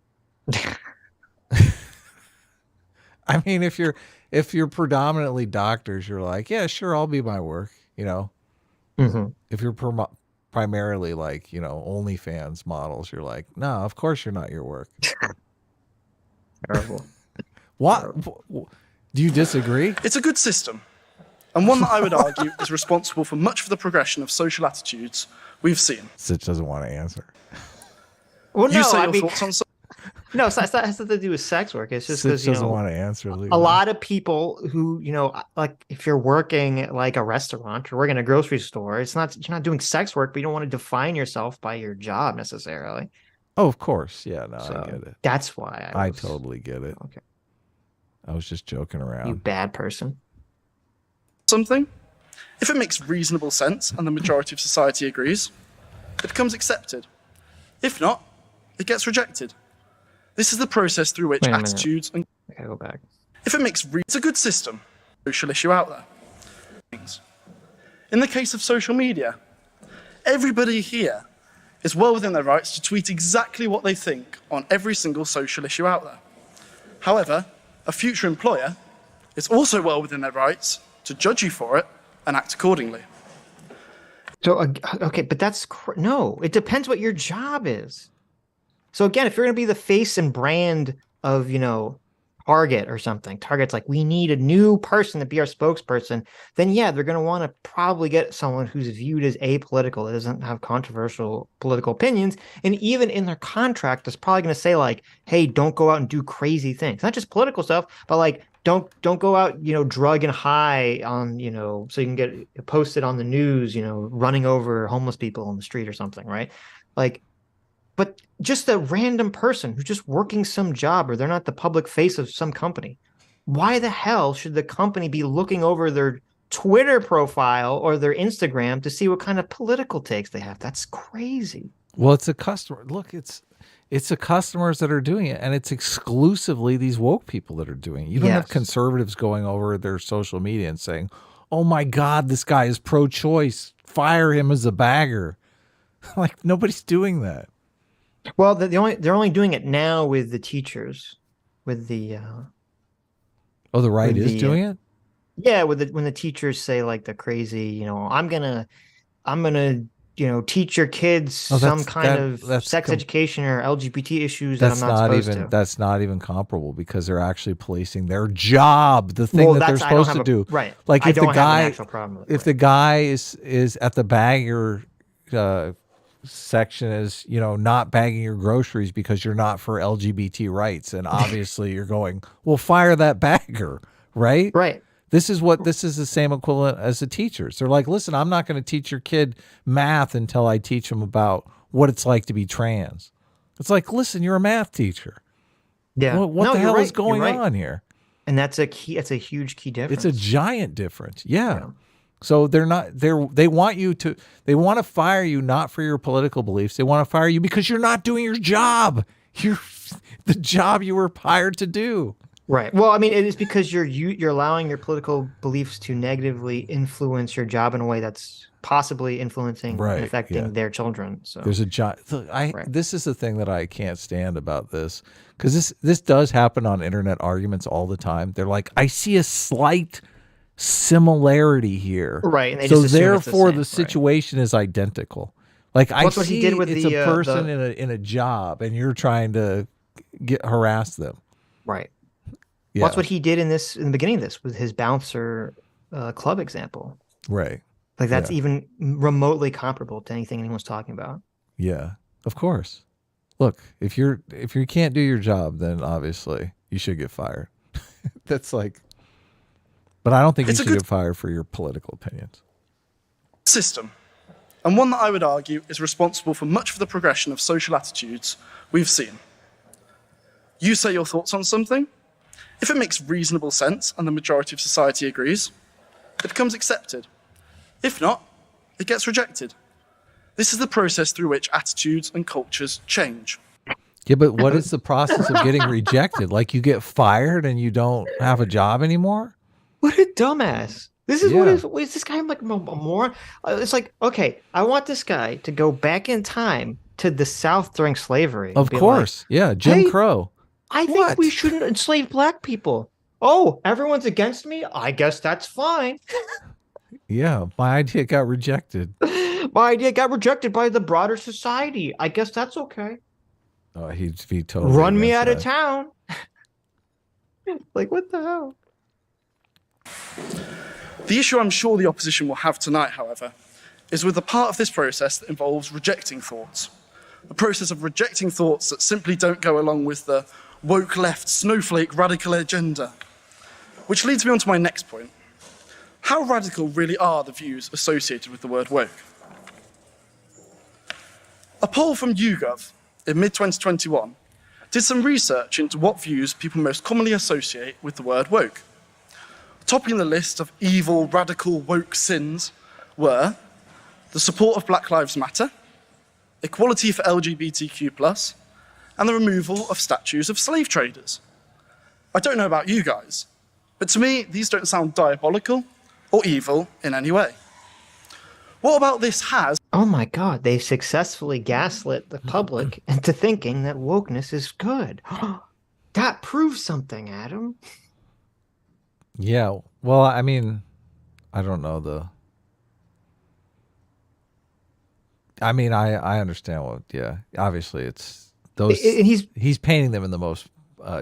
I mean, if you're predominantly doctors, you're like, yeah, sure, I'll be my work, Mm-hmm. If you're primarily like, OnlyFans models, you're like, no, of course you're not your work. Terrible. What? Do you disagree? It's a good system, and one that I would argue is responsible for much of the progression of social attitudes we've seen. Sitch doesn't want to answer. Well, You say your thoughts on no, it's not, it has nothing to do with sex work. It's just Sitch because, doesn't want to answer. a lot of people who, like if you're working at like a restaurant or working in a grocery store, you're not doing sex work, but you don't want to define yourself by your job necessarily. Oh, of course. Yeah, no, So I get it. that's why I totally get it. Okay. I was just joking You around. bad person. something. If it makes reasonable sense and the majority of society agrees, it becomes accepted. If not, it gets rejected. This is the process through which Wait a minute. attitudes and I gotta go back. if it makes it's a good system, social issue out there. In the case of social media, everybody here is well within their rights to tweet exactly what they think on every single social issue out there. However, a future employer is also well within their rights to judge you for it and act accordingly. So, okay, but no, it depends what your job is. So again, if you're going to be the face and brand of, Target or something, Target's like, we need a new person to be our spokesperson, then yeah, they're going to want to probably get someone who's viewed as apolitical, that doesn't have controversial political opinions. And even in their contract, it's probably going to say like, hey, don't go out and do crazy things. Not just political stuff, but like, don't go out, drug and high on, so you can get posted on the news, running over homeless people on the street or something, right? Like, but just a random person who's just working some job, or they're not the public face of some company. Why the hell should the company be looking over their Twitter profile or their Instagram to see what kind of political takes they have? That's crazy. Well, it's a customer. Look, it's the customers that are doing it, and it's exclusively these woke people that are doing it. You don't have conservatives going over their social media and saying, "Oh my God, this guy is pro-choice. Fire him as a bagger." Like, nobody's doing that. Well, they're only doing it now with the teachers, with the oh, the right is doing it. Yeah, when the teachers say like the crazy, I'm gonna teach your kids some kind of sex education or LGBT issues that I'm not supposed to. That's not even comparable because they're actually policing their job, the thing that they're supposed to do. Right. Like if the guy is at the bagger section is, not bagging your groceries because you're not for LGBT rights, and obviously you're going, well, fire that bagger, right? Right. This is the same equivalent as the teachers. They're like, listen, I'm not going to teach your kid math until I teach them about what it's like to be trans. It's like, listen, you're a math teacher. Yeah. What the hell is going on here? And that's a key. It's a huge key difference. It's a giant difference. Yeah. So they want to fire you not for your political beliefs. They want to fire you because you're not doing your job. You're the job you were hired to do. Right. Well, I mean, it is because you're allowing your political beliefs to negatively influence your job in a way that's possibly influencing and Right. Yeah. affecting their children. So, There's a giant. right. This is the thing that I can't stand about this, because this does happen on internet arguments all the time. They're like, I see a slight similarity here, Right, and they so just assume it's the therefore same, the right. situation is identical. Like I That's what he see did with it's the, a person the in a job, and you're trying to harass them. right. Yeah. Well, that's what he did in the beginning of this with his bouncer club example. Right. Like that's Yeah. even remotely comparable to anything anyone's talking about. Yeah. Of course. Look, if you can't do your job, then obviously you should get fired. That's like, but I don't think It's you a should good get fired for your political opinions. system, and one that I would argue is responsible for much of the progression of social attitudes we've seen. You say your thoughts on something. If it makes reasonable sense and the majority of society agrees, it becomes accepted. If not, it gets rejected. This is the process through which attitudes and cultures change. Yeah, but what is the process of getting rejected? Like you get fired and you don't have a job anymore? What a dumbass. This is Yeah. what is this guy like a moron? It's like, okay, I want this guy to go back in time to the South during slavery. and Of be course. Yeah, Jim Hey, Crow. I think What? we shouldn't enslave black people. Oh, everyone's against me? I guess that's fine. Yeah, my idea got rejected. My idea got rejected by the broader society. I guess that's okay. Oh, he'd be totally Run me against out of that. town. Like, what the hell? The issue I'm sure the opposition will have tonight, however, is with the part of this process that involves rejecting thoughts. A process of rejecting thoughts that simply don't go along with the woke left snowflake radical agenda. Which leads me on to my next point. How radical really are the views associated with the word woke? A poll from YouGov in mid-2021 did some research into what views people most commonly associate with the word woke. Topping the list of evil, radical, woke sins were the support of Black Lives Matter, equality for LGBTQ+, and the removal of statues of slave traders. I don't know about you guys, but to me, these don't sound diabolical or evil in any way. What about this has Oh my God, they successfully gaslit the public into thinking that wokeness is good. That proves something, Adam. Yeah. Well, I mean, I don't know I understand what, yeah. Obviously it's those And he's painting them in the most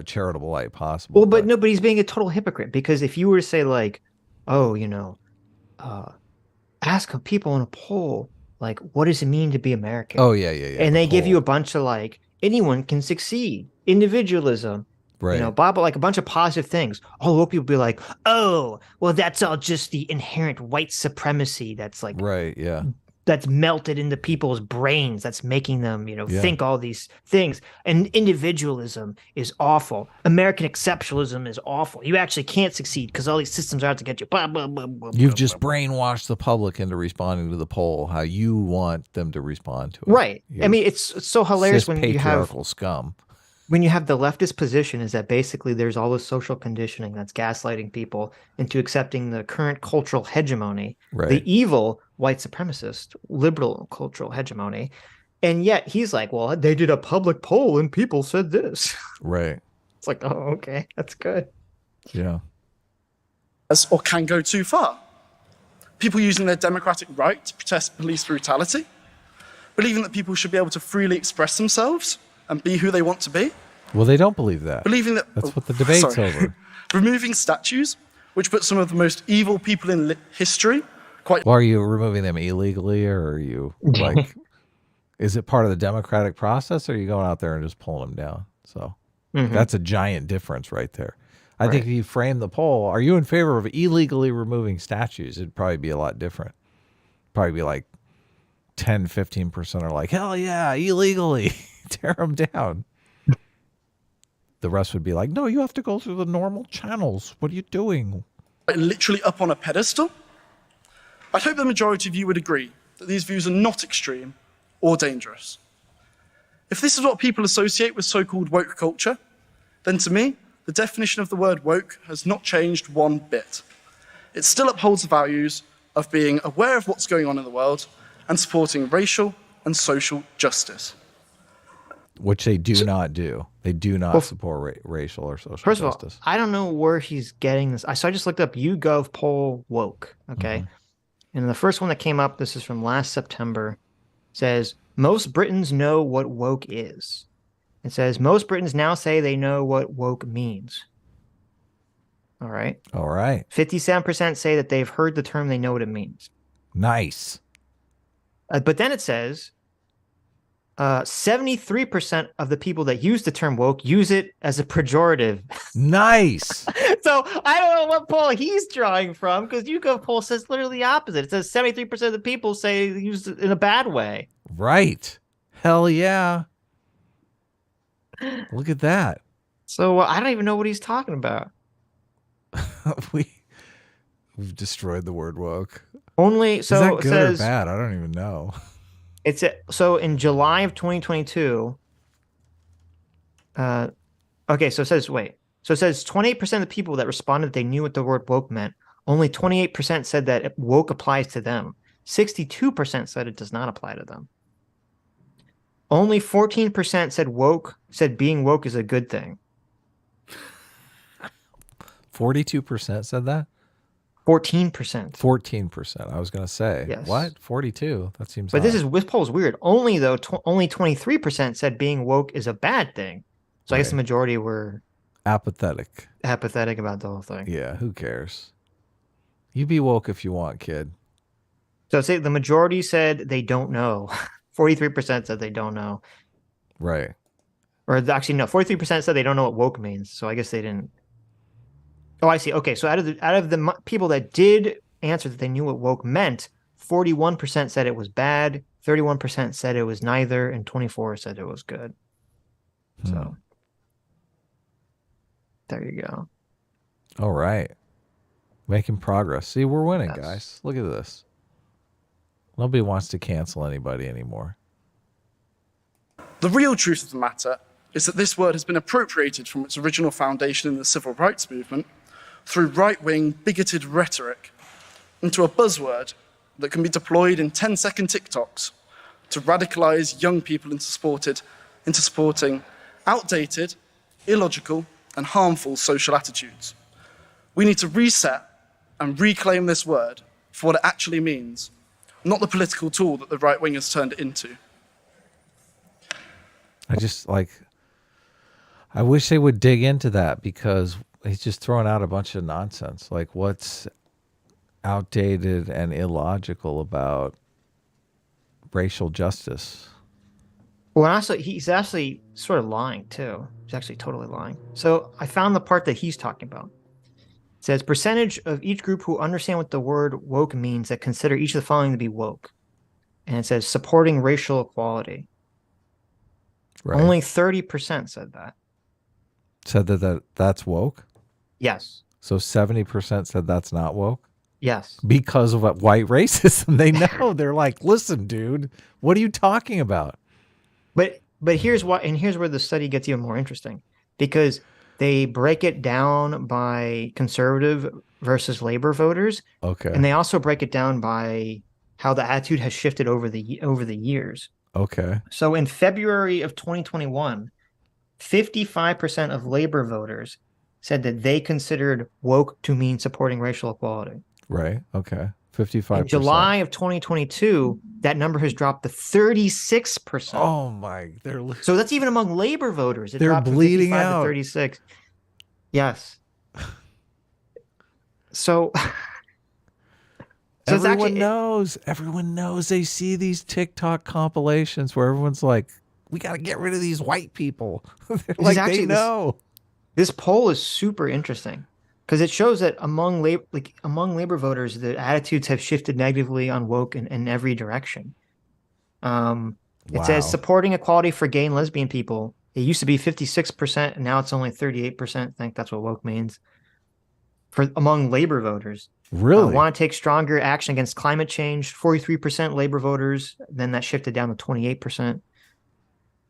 charitable light possible. well, but no, but he's being a total hypocrite because if you were to say like, oh, ask people in a poll, like, what does it mean to be American? Oh yeah, yeah, yeah. And the they give you poll. a bunch of like, anyone can succeed, individualism, Right. blah, blah, like a bunch of positive things. All woke people be like, oh, well, that's all just the inherent white supremacy that's like, Right, yeah. that's melted into people's brains, that's making them, Yeah. think all these things. And individualism is awful. American exceptionalism is awful. You actually can't succeed because all these systems are out to get you. Blah, blah, blah, blah, You've blah, just blah. brainwashed the public into responding to the poll how you want them to respond to it. Right. You I mean, it's so hilarious when you have patriarchal scum. the leftist position is that basically there's all this social conditioning that's gaslighting people into accepting the current cultural hegemony, Right. the evil white supremacist liberal cultural hegemony. And yet he's like, well, they did a public poll and people said this. Right. It's like, oh, okay, that's good. Yeah. or can go too far. People using their democratic right to protest police brutality, believing that people should be able to freely express themselves and be who they want to be, Well, they don't believe that. believing that That's what the debate's sorry. over. removing statues, which put some of the most evil people in history quite Well, are you removing them illegally, or are you like, is it part of the democratic process, or are you going out there and just pulling them down? So that's a giant difference right there. I think if you frame the poll, are you in favor of illegally removing statues? It'd probably be a lot different. Probably be like 10, 15% are like, hell yeah, illegally, tear them down. The rest would be like, no, you have to go through the normal channels. What are you doing? literally up on a pedestal. I'd hope the majority of you would agree that these views are not extreme or dangerous. If this is what people associate with so-called woke culture, then to me, the definition of the word woke has not changed one bit. It still upholds the values of being aware of what's going on in the world and supporting racial and social justice. Which they do not do. They do not support racial or social First justice. of all, I don't know where he's getting this. So I just looked up YouGov poll woke, okay? And the first one that came up, this is from last September, says, most Britons know what woke is. It says, most Britons now say they know what woke means. All right. All right. 57% say that they've heard the term, they know what it means. Nice. But then it says 73% of the people that use the term woke use it as a pejorative. Nice. So I don't know what poll he's drawing from, because YouGov poll says literally the opposite. It says 73% of the people say they use it in a bad way. Right. Hell yeah. Look at that. So I don't even know what he's talking about. We've destroyed the word woke. Only Is so that it good says or bad? I don't even know. so in July of 2022. Okay, so it says 28% of the people that responded that they knew what the word woke meant. Only 28% said that woke applies to them. 62% said it does not apply to them. Only 14% said being woke is a good thing. 42% said that? 14%. 14%. I was going to say. Yes. What? 42? That seems But high. this poll is weird. Only 23% said being woke is a bad thing. So I guess the majority were apathetic about the whole thing. Yeah, who cares? You be woke if you want, kid. So say the majority said they don't know. 43% said they don't know. Right. Or actually, no, 43% said they don't know what woke means. So I guess they didn't. Oh, I see. Okay, so out of the people that did answer that they knew what woke meant, 41% said it was bad, 31% said it was neither, and 24% said it was good. So there you go. All right. Making progress. See, we're winning, Yes. guys. Look at this. Nobody wants to cancel anybody anymore. The real truth of the matter is that this word has been appropriated from its original foundation in the civil rights movement through right-wing, bigoted rhetoric into a buzzword that can be deployed in 10-second TikToks to radicalize young people into supporting outdated, illogical, and harmful social attitudes. We need to reset and reclaim this word for what it actually means, not the political tool that the right wing has turned it into. I wish they would dig into that, because he's just throwing out a bunch of nonsense. Like, what's outdated and illogical about racial justice? Well, also, he's actually sort of lying, too. He's actually totally lying. So I found the part that he's talking about. It says, percentage of each group who understand what the word woke means that consider each of the following to be woke. And it says, supporting racial equality. Right. Only 30% said that. Said that's woke? Yes. So 70% said that's not woke? Yes. Because of what white racism. They know. They're like, listen, dude, what are you talking about? But here's where the study gets even more interesting, because they break it down by conservative versus labor voters. Okay. And they also break it down by how the attitude has shifted over the years. Okay. So in February of 2021, 55% of labor voters said that they considered woke to mean supporting racial equality. Right. Okay. 55%. In July of 2022, that number has dropped to 36%. Oh my! So that's even among labor voters. It They're dropped bleeding from 55 out. to 36. Yes. So everyone knows. Everyone knows. They see these TikTok compilations where everyone's like, "We got to get rid of these white people." Like, they know. This poll is super interesting, because it shows that among labor voters, the attitudes have shifted negatively on woke in every direction. It says supporting equality for gay and lesbian people. It used to be 56%, and now it's only 38%. I think that's what woke means. Among labor voters. Really? Want to take stronger action against climate change. 43% labor voters. Then that shifted down to 28%.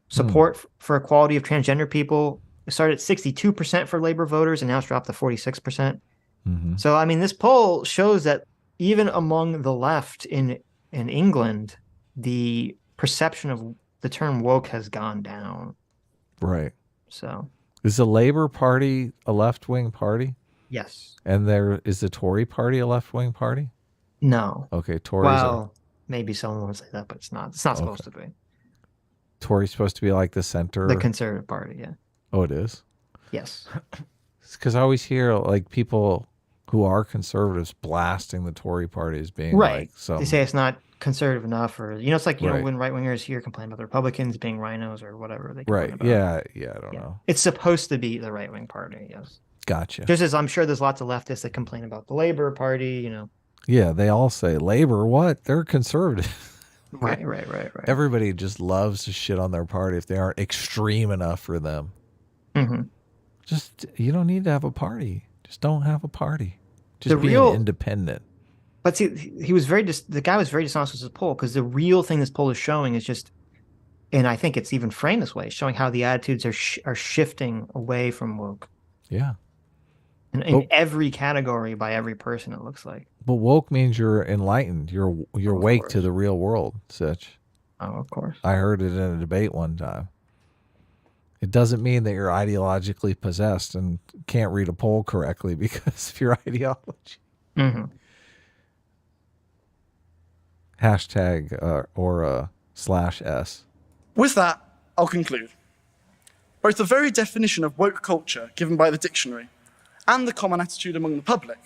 Support for equality of transgender people. It started at 62% for Labor voters, and now it's dropped to 46%. Mm-hmm. So, I mean, this poll shows that even among the left in England, the perception of the term woke has gone down. Right. So, is the Labor Party a left-wing party? yes. And there is the Tory Party a left-wing party? No. Okay, Tories Well, maybe someone would say that, but it's not. It's not supposed to be. Tory's supposed to be like the center. The Conservative Party, yeah. Oh, it is? Yes. It's because I always hear like people who are conservatives blasting the Tory Party as being right. like so. They say it's not conservative enough, or it's like you Right. know when right wingers here complain about the Republicans being rhinos or whatever they complain Right. about. Yeah. I don't know. It's supposed to be the right wing party, yes. Gotcha. Just as I'm sure there's lots of leftists that complain about the Labor Party, Yeah, they all say Labor. What? They're conservative. Right. Everybody just loves to shit on their party if they aren't extreme enough for them. Mm-hmm. Just you don't need to have a party. Just don't have a party. Just be independent. But see, the guy was very dishonest with his poll, because the real thing this poll is showing is just, and I think it's even framed this way, showing how the attitudes are shifting away from woke. Yeah. In every category by every person, it looks like. But woke means you're enlightened. You're awake to the real world, Sitch. Oh, of course. I heard it in a debate one time. It doesn't mean that you're ideologically possessed and can't read a poll correctly because of your ideology. Mm-hmm. Hashtag or /S. With that, I'll conclude. Both the very definition of woke culture given by the dictionary and the common attitude among the public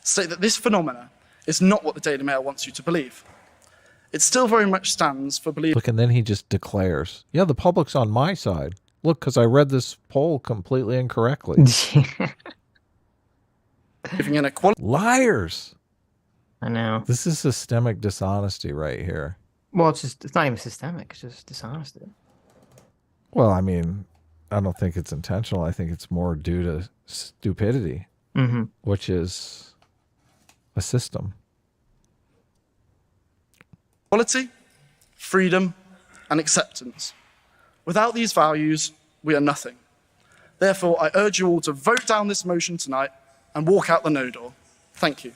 state that this phenomena is not what the Daily Mail wants you to believe. It still very much stands for believing. Look, and then he just declares, yeah, the public's on my side. Look, because I read this poll completely incorrectly. In equality. Liars. I know. This is systemic dishonesty right here. Well, it's not even systemic. It's just dishonesty. Well, I mean, I don't think it's intentional. I think it's more due to stupidity, which is a system. Equality, freedom, and acceptance. Without these values, we are nothing. Therefore, I urge you all to vote down this motion tonight and walk out the no door. Thank you.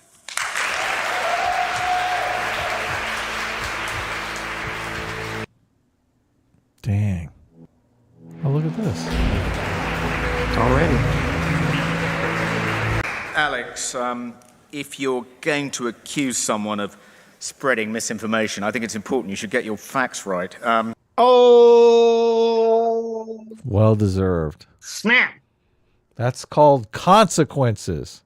Dang. Oh, look at this. Already. Alex, if you're going to accuse someone of spreading misinformation, I think it's important you should get your facts right. Oh, Well deserved. snap. That's called consequences.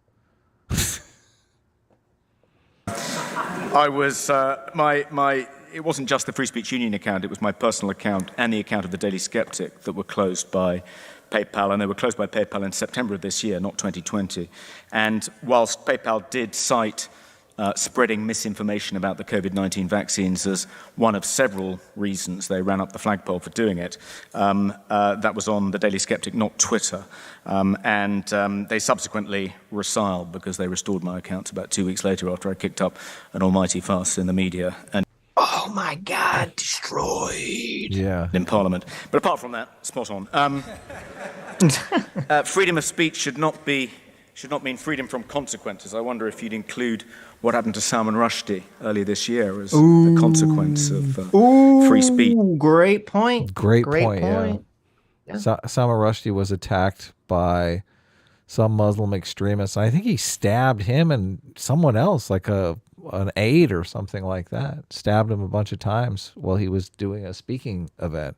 I was, it wasn't just the Free Speech Union account, it was my personal account and the account of the Daily Skeptic that were closed by PayPal, and they were closed by PayPal in September of this year, not 2020. And whilst PayPal did cite spreading misinformation about the COVID-19 vaccines as one of several reasons they ran up the flagpole for doing it, that was on the Daily Skeptic, not Twitter. And they subsequently resiled because they restored my account about 2 weeks later after I kicked up an almighty fuss in the media. And Oh my God, destroyed. Yeah. in Parliament. But apart from that, spot on. Freedom of speech should not mean freedom from consequences. I wonder if you'd include what happened to Salman Rushdie earlier this year as a consequence of free speech. Great point. Great point. Yeah. Salman Rushdie was attacked by some Muslim extremists. I think he stabbed him and someone else, like an aide or something like that. Stabbed him a bunch of times while he was doing a speaking event.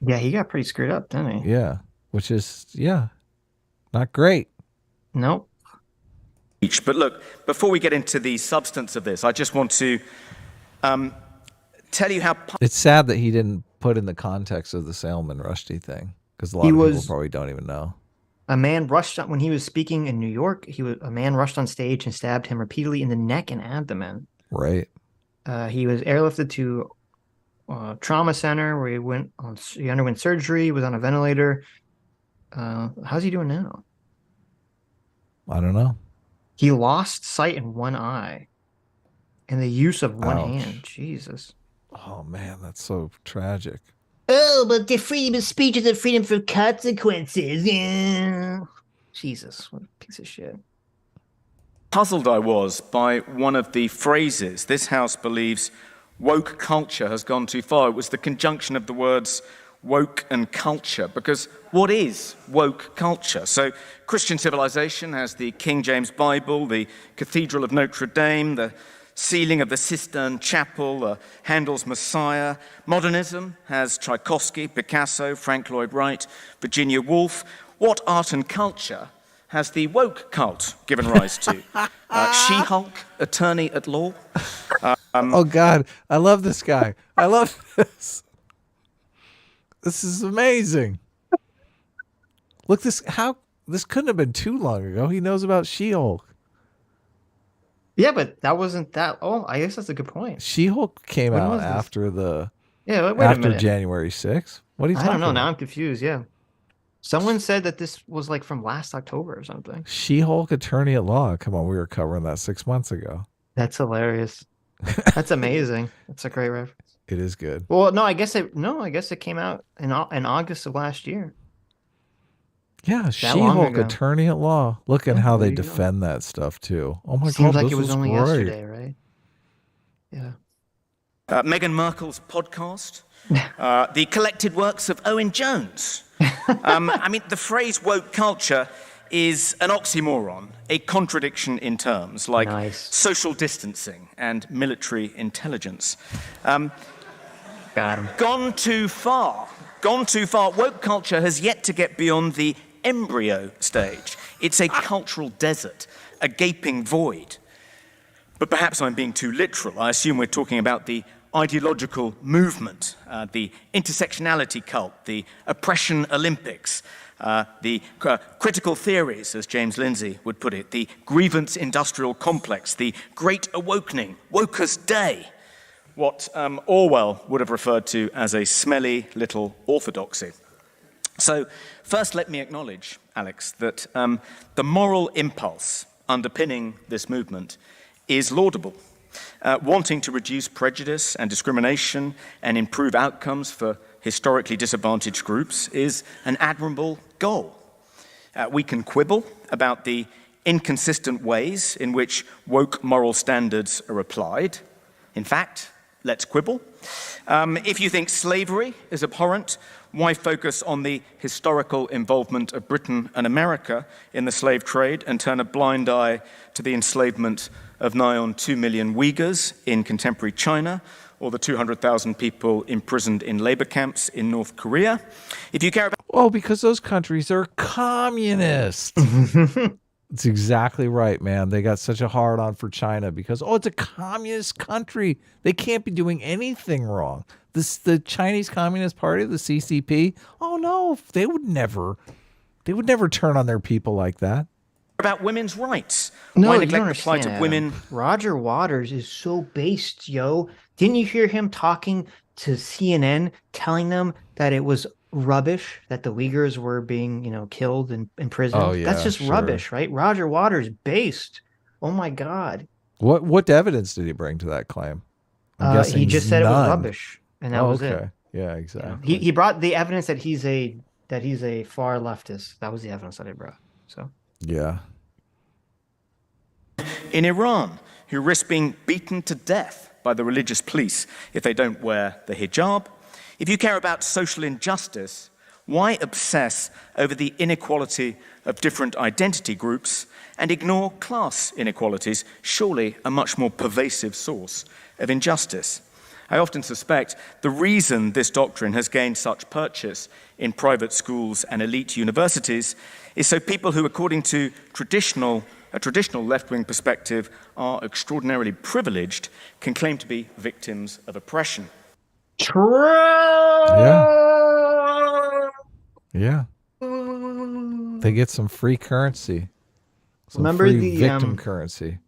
Yeah, he got pretty screwed up, didn't he? Yeah, which is, not great. Nope. But look, before we get into the substance of this, I just want to tell you how... It's sad that he didn't put in the context of the Salman Rushdie thing, because a lot of people probably don't even know. A man rushed on, when he was speaking in New York. A man rushed on stage and stabbed him repeatedly in the neck and abdomen. Right. He was airlifted to trauma center where he underwent surgery, was on a ventilator. How's he doing now? I don't know. He lost sight in one eye and the use of one Ouch. hand. Jesus. Oh man, that's so tragic. Oh, but the freedom of speech is a freedom for consequences. Yeah. Jesus, what a piece of shit. Puzzled I was by one of the phrases. This house believes woke culture has gone too far. It was the conjunction of the words woke and culture, because what is woke culture? So Christian civilization has the King James Bible, the Cathedral of Notre Dame, the ceiling of the Sistine Chapel, Handel's Messiah. Modernism has Tchaikovsky, Picasso, Frank Lloyd Wright, Virginia Woolf. What art and culture has the woke cult given rise to? She-Hulk, attorney at law. Oh, God. I love this guy. I love this. This is amazing. Look, this couldn't have been too long ago. He knows about She-Hulk. Yeah, but that wasn't that. Oh, I guess that's a good point. She-Hulk came When out was this? after the Yeah, wait a after minute. January 6th. What are you I talking don't know. about? Now I'm confused. Yeah. Someone said that this was like from last October or something. She-Hulk attorney at law. Come on, we were covering that 6 months ago. That's hilarious. That's amazing. That's a great reference. It is good. Well, no, I guess it came out in August of last year. Yeah, long She-Hulk ago. attorney at law. Look at how there they you go. defend that stuff too. Oh my Seems God, like this it was only great. yesterday, right? Yeah. Meghan Markle's podcast, the collected works of Owen Jones. I mean, the phrase woke culture is an oxymoron, a contradiction in terms, like Nice. social distancing and military intelligence. Got him. Gone too far. Gone too far. Woke culture has yet to get beyond the embryo stage. It's a cultural desert, a gaping void. But perhaps I'm being too literal. I assume we're talking about the ideological movement, the intersectionality cult, the oppression Olympics, the critical theories, as James Lindsay would put it, the grievance industrial complex, the great awakening, wokest day, what Orwell would have referred to as a smelly little orthodoxy. So first let me acknowledge, Alex, that the moral impulse underpinning this movement is laudable. Wanting to reduce prejudice and discrimination and improve outcomes for historically disadvantaged groups is an admirable goal. We can quibble about the inconsistent ways in which woke moral standards are applied. In fact, let's quibble. If you think slavery is abhorrent, why focus on the historical involvement of Britain and America in the slave trade and turn a blind eye to the enslavement of nigh on 2 million Uyghurs in contemporary China, or the 200,000 people imprisoned in labor camps in North Korea? If you care about... Oh, because those countries are communist. It's exactly right, man. They got such a hard on for China because, it's a communist country. They can't be doing anything wrong. The Chinese Communist Party, the CCP, oh no, they would never turn on their people like that. About women's rights? No, Why you neglect don't the plight understand, of women? Adam. Roger Waters is so based, yo. Didn't you hear him talking to CNN, telling them that it was rubbish that the Uyghurs were being, killed and imprisoned? Oh, yeah, That's just sure. rubbish, right? Roger Waters based. Oh my God. What evidence did he bring to that claim? I'm guessing He just said it was none. rubbish, and that was it. Yeah, exactly. He brought the evidence that he's a far leftist. That was the evidence that he brought. So Yeah. In Iran, who risk being beaten to death by the religious police if they don't wear the hijab. If you care about social injustice, why obsess over the inequality of different identity groups and ignore class inequalities, surely a much more pervasive source of injustice? I often suspect the reason this doctrine has gained such purchase in private schools and elite universities is so people who, according to a traditional left-wing perspective, are extraordinarily privileged, can claim to be victims of oppression. true. Yeah. They get some free currency. Some Remember free the, victim currency.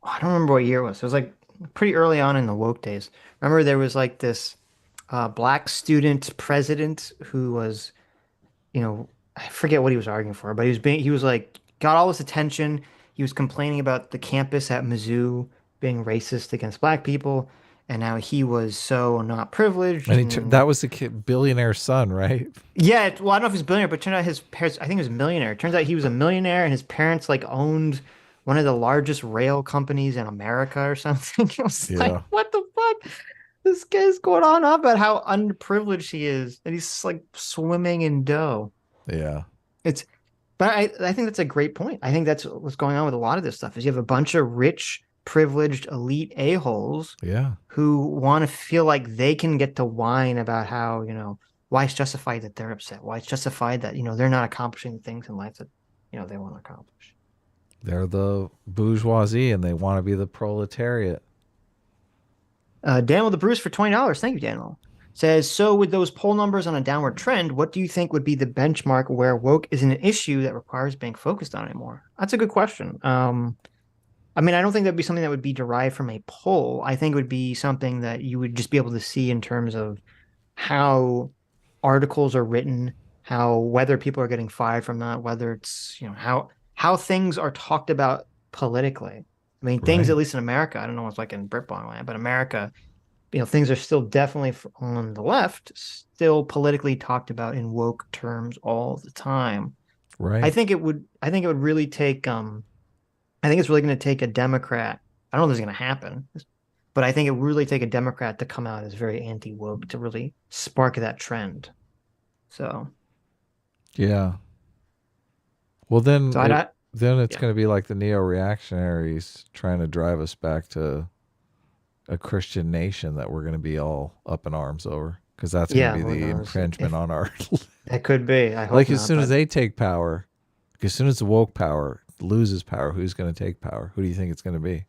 I don't remember what year it was. It was like pretty early on in the woke days. Remember there was like this black student president who was, I forget what he was arguing for, but he was like, got all this attention. He was complaining about the campus at Mizzou being racist against black people. and how he was so not privileged. And And that was the billionaire's son, right? yeah, well, I don't know if he's a billionaire, but it turned out his parents, I think he was a millionaire. It turns out he was a millionaire, and his parents like owned one of the largest rail companies in America or something. It was like, Yeah. what the fuck? This guy's going on about how underprivileged he is, and he's just, like swimming in dough. Yeah. It's, but I think that's a great point. I think that's what's going on with a lot of this stuff is you have a bunch of rich, privileged, elite a-holes Yeah. who want to feel like they can get to whine about how, why it's justified that they're upset, why it's justified that, they're not accomplishing things in life that, they want to accomplish. They're the bourgeoisie and they want to be the proletariat. Daniel the Bruce for $20. Thank you, Daniel. Says, so with those poll numbers on a downward trend, what do you think would be the benchmark where woke isn't an issue that requires being focused on anymore? That's a good question. I mean, I don't think that'd be something that would be derived from a poll. I think it would be something that you would just be able to see in terms of how articles are written, how whether people are getting fired from that, whether it's, how things are talked about politically. I mean, things, Right. at least in America, I don't know what's like in Britbong land, but America, things are still definitely on the left, still politically talked about in woke terms all the time. Right. I think it would really take, I think it's really going to take a Democrat. I don't know if this is going to happen, but I think it would really take a Democrat to come out as very anti-woke to really spark that trend. So, Yeah. Well, then, so then it's yeah. going to be like the neo-reactionaries trying to drive us back to a Christian nation that we're going to be all up in arms over, because that's going to be who the knows? infringement on our. That could be. I hope Like not, as soon but as they take power, as soon as the woke power loses power, who's going to take power? Who do you think it's going to be?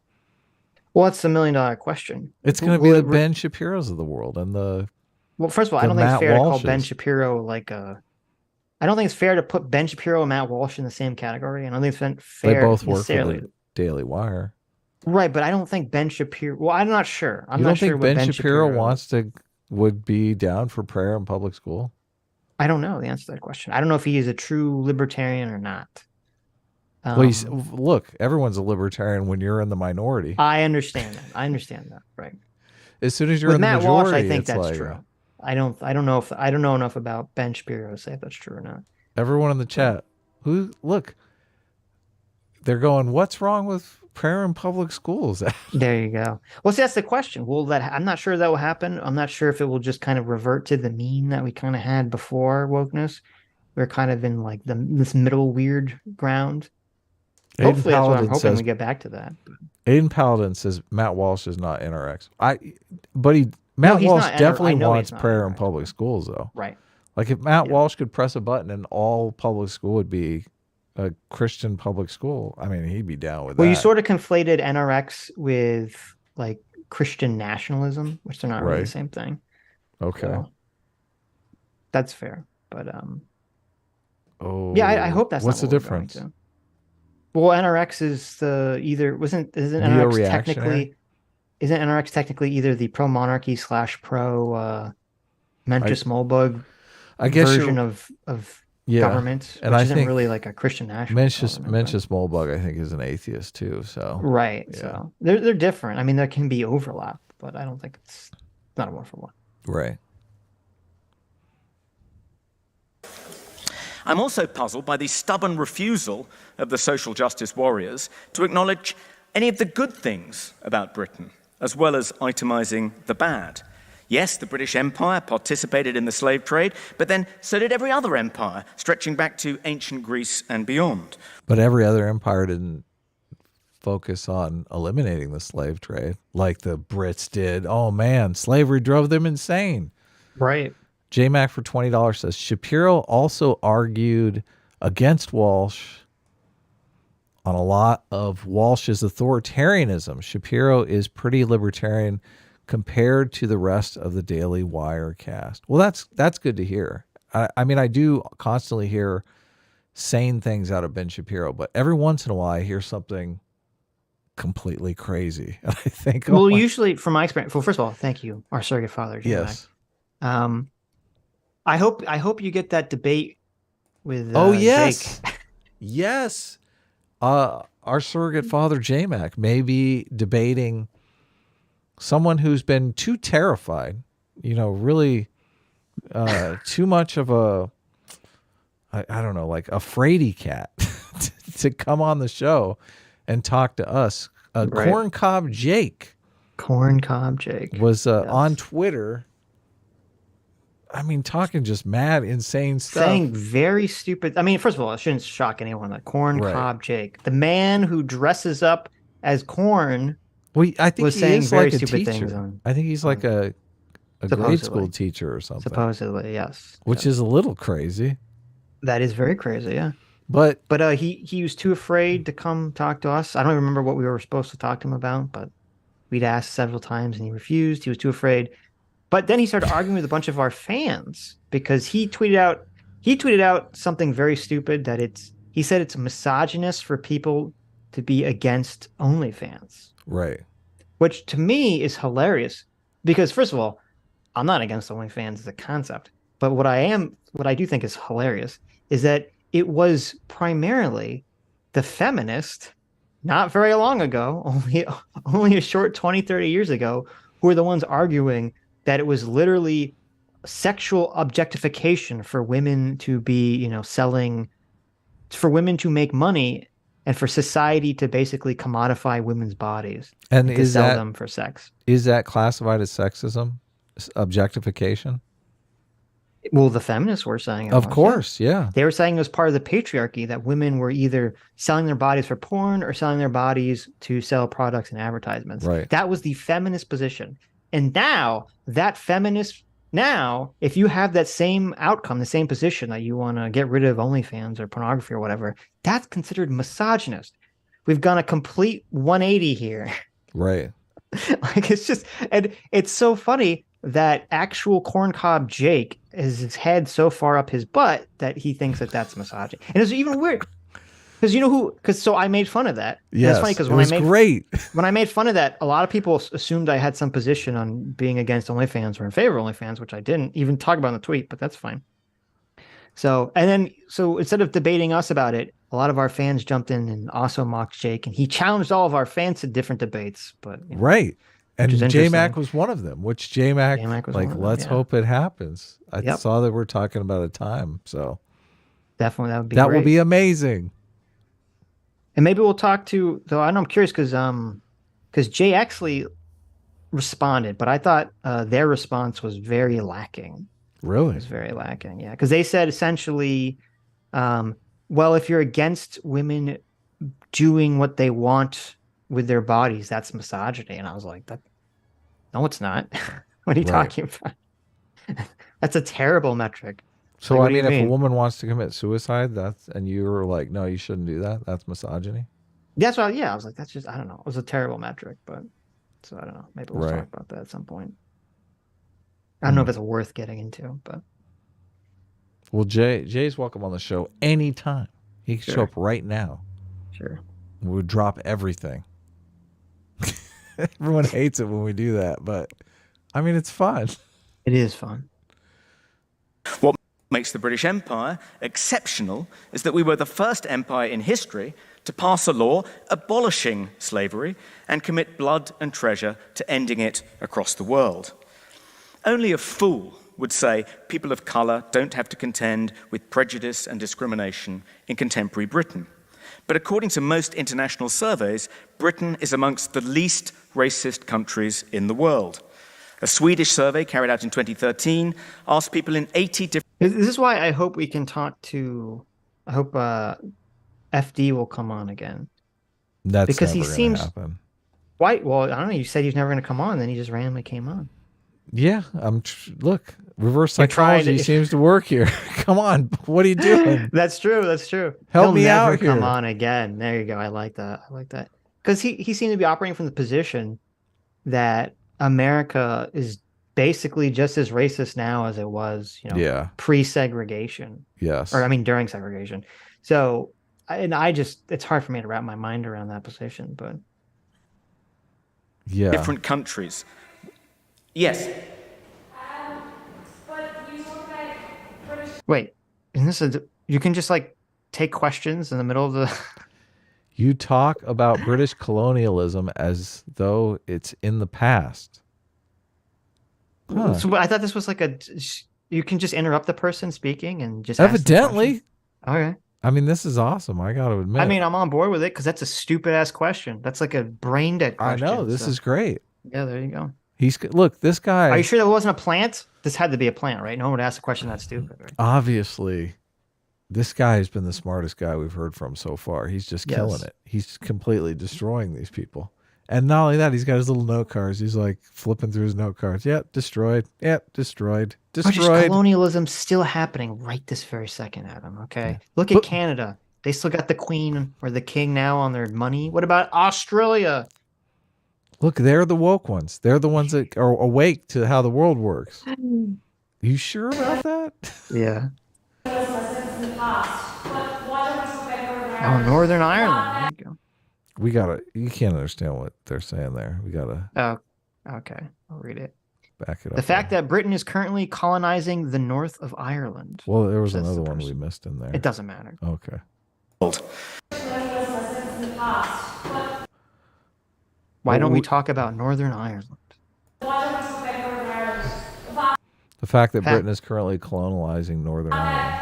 well, that's the $1,000,000 question. It's going to be the Ben Shapiro's of the world and the Well, first of all, I the don't think it's Matt fair to call Ben Walshes. Shapiro like a. I don't think it's fair to put Ben Shapiro and Matt Walsh in the same category. I don't think it's They fair both work for necessarily. the Daily Wire. Right, but I don't think Ben Shapiro. Well, I'm not sure. I'm You not don't sure think what Ben Shapiro would be down for prayer in public school? I don't know the answer to that question. I don't know if he is a true libertarian or not. Well, look, everyone's a libertarian when you're in the minority. I understand that. Right. As soon as you're With in the Matt majority, Walsh, I think it's that's like, true. I don't know enough about Ben Shapiro to say if that's true or not. everyone in the chat, they're going, what's wrong with prayer in public schools? There you go. Well, see, that's the question. I'm not sure that will happen. I'm not sure if it will just kind of revert to the mean that we kind of had before wokeness. We're kind of in like this middle weird ground. Hopefully, that's what I'm hoping we get back to that. Aiden Paladin says Matt Walsh is not NRX. Matt he's Walsh not definitely I know wants he's not prayer in NRX, public but- schools, though. Right. Like if Matt Walsh could press a button and all public school would be a Christian public school, I mean, he'd be down with that. Well, you sort of conflated NRX with like Christian nationalism, which they're not really the same thing. Okay. So, that's fair. But oh, yeah, I hope that's what's not the what we're going difference? to. Well, NRX is isn't NRX technically isn't NRX technically either the pro monarchy / pro Mencius Moldbug I guess version of government, and which I isn't think really like a Christian national Mencius Moldbug, I think, is an atheist too. So right. Yeah. So they're different. I mean, there can be overlap, but I don't think it's not a 1-for-1. right. I'm also puzzled by the stubborn refusal of the social justice warriors to acknowledge any of the good things about Britain, as well as itemizing the bad. Yes, the British Empire participated in the slave trade, but then so did every other empire, stretching back to ancient Greece and beyond. But every other empire didn't focus on eliminating the slave trade like the Brits did. Oh man, slavery drove them insane. Right. JMac for $20 says Shapiro also argued against Walsh on a lot of Walsh's authoritarianism. Shapiro is pretty libertarian compared to the rest of the Daily Wire cast. Well, that's good to hear. I mean, I do constantly hear sane things out of Ben Shapiro, but every once in a while I hear something completely crazy. And I think, well, usually from my experience, well, first of all, thank you, our surrogate father. Yes. I hope you get that debate with yes. Jake. Yes. Our surrogate father, JMac, may be debating someone who's been too terrified, really too much of a, I don't know, like a fraidy cat to come on the show and talk to us. Right. Corncob Jake was on Twitter. I mean, talking just mad, insane stuff. Saying very stupid. I mean, first of all, it shouldn't shock anyone that Corncob Jake, the man who dresses up as corn, I think was he saying is very like a stupid teacher. things. I think he's like a grade school teacher or something. Supposedly, yes. Which is a little crazy. That is very crazy, yeah. But he was too afraid to come talk to us. I don't even remember what we were supposed to talk to him about, but we'd asked several times and he refused. He was too afraid. But then he started arguing with a bunch of our fans because he tweeted out something very stupid he said it's misogynist for people to be against OnlyFans. Right. Which to me is hilarious because first of all, I'm not against OnlyFans as a concept, but what I do think is hilarious is that it was primarily the feminist not very long ago, only a short 20, 30 years ago, who were the ones arguing that it was literally sexual objectification for women to be, selling, for women to make money and for society to basically commodify women's bodies and to sell them for sex. Is that classified as sexism? Objectification? Well, the feminists were saying it Of course, yeah. They were saying it was part of the patriarchy that women were either selling their bodies for porn or selling their bodies to sell products and advertisements. Right. That was the feminist position. And now if you have that same outcome, the same position that you want to get rid of OnlyFans or pornography or whatever, that's considered misogynist. We've gone a complete 180 here. Right. Like it's so funny that actual Corncob Jake is his head so far up his butt that he thinks that that's misogyny. And it's even weird. Because so I made fun of that. Yeah, it's funny because when I made fun of that, a lot of people assumed I had some position on being against OnlyFans or in favor of OnlyFans, which I didn't even talk about in the tweet, but that's fine. So instead of debating us about it, a lot of our fans jumped in and also mocked Jake, and he challenged all of our fans to different debates. But right, and J-Mac was one of them. Which J-Mac was like, let's hope it happens. I saw that we're talking about a time, so definitely that would be amazing. And maybe we'll talk to, though I know I'm curious because Jay Exley responded, but I thought their response was very lacking. Really? It was very lacking, yeah. Because they said essentially, well, if you're against women doing what they want with their bodies, that's misogyny. And I was like, no, it's not. What are you talking about? That's a terrible metric. So like, I mean, if a woman wants to commit suicide, and you were like, no, you shouldn't do that. That's misogyny. That's why, I was like, that's just, I don't know. It was a terrible metric, but so I don't know. Maybe we'll talk about that at some point. I don't know if it's worth getting into, but. Well, Jay's welcome on the show anytime. He can show up right now. Sure. We would drop everything. Everyone hates it when we do that, but I mean, it's fun. It is fun. What makes the British Empire exceptional is that we were the first empire in history to pass a law abolishing slavery and commit blood and treasure to ending it across the world. Only a fool would say people of colour don't have to contend with prejudice and discrimination in contemporary Britain. But according to most international surveys, Britain is amongst the least racist countries in the world. A Swedish survey carried out in 2013 asked people in 80 different... This is why I hope we can talk to... I hope FD will come on again. That's because never he seems... happen. Why? Well, I don't know. You said he was never going to come on, then he just randomly came on. Yeah, look, reverse psychology seems to work here. Come on, what are you doing? That's true. Help me out here. Come on again. There you go. I like that. Because he seemed to be operating from the position that America is basically just as racist now as it was, pre-segregation. Yes. Or I mean, during segregation. So, it's hard for me to wrap my mind around that position, but. Yeah. Different countries. Yes. But you talk about British... Wait, isn't this you can just like take questions in the middle of the... You talk about British colonialism as though it's in the past. Huh. So I thought this was like you can just interrupt the person speaking and just ask them Evidently. questions. Okay. I mean, this is awesome. I got to admit. I mean, I'm on board with it because that's a stupid ass question. That's like a brain dead question. I know. This is great. Yeah, there you go. Look, this guy. Are you sure that wasn't a plant? This had to be a plant, right? No one would ask a question that stupid. Right? Obviously, this guy has been the smartest guy we've heard from so far. He's just killing it. He's completely destroying these people. And not only that, he's got his little note cards. He's like flipping through his note cards. Yep, destroyed. Yep, destroyed. Destroyed. Colonialism still happening right this very second, Adam. Okay. Yeah. Look at Canada. They still got the queen or the king now on their money. What about Australia? Look, they're the woke ones. They're the ones that are awake to how the world works. You sure about that? Yeah. Oh, Northern Ireland. There you go. You can't understand what they're saying there. We gotta. Oh, okay. I'll read it. Back it up. The fact that Britain is currently colonizing the north of Ireland. Well, there was another one we missed in there. It doesn't matter. Okay. Why don't we talk about Northern Ireland? The fact that Britain is currently colonizing Northern Ireland.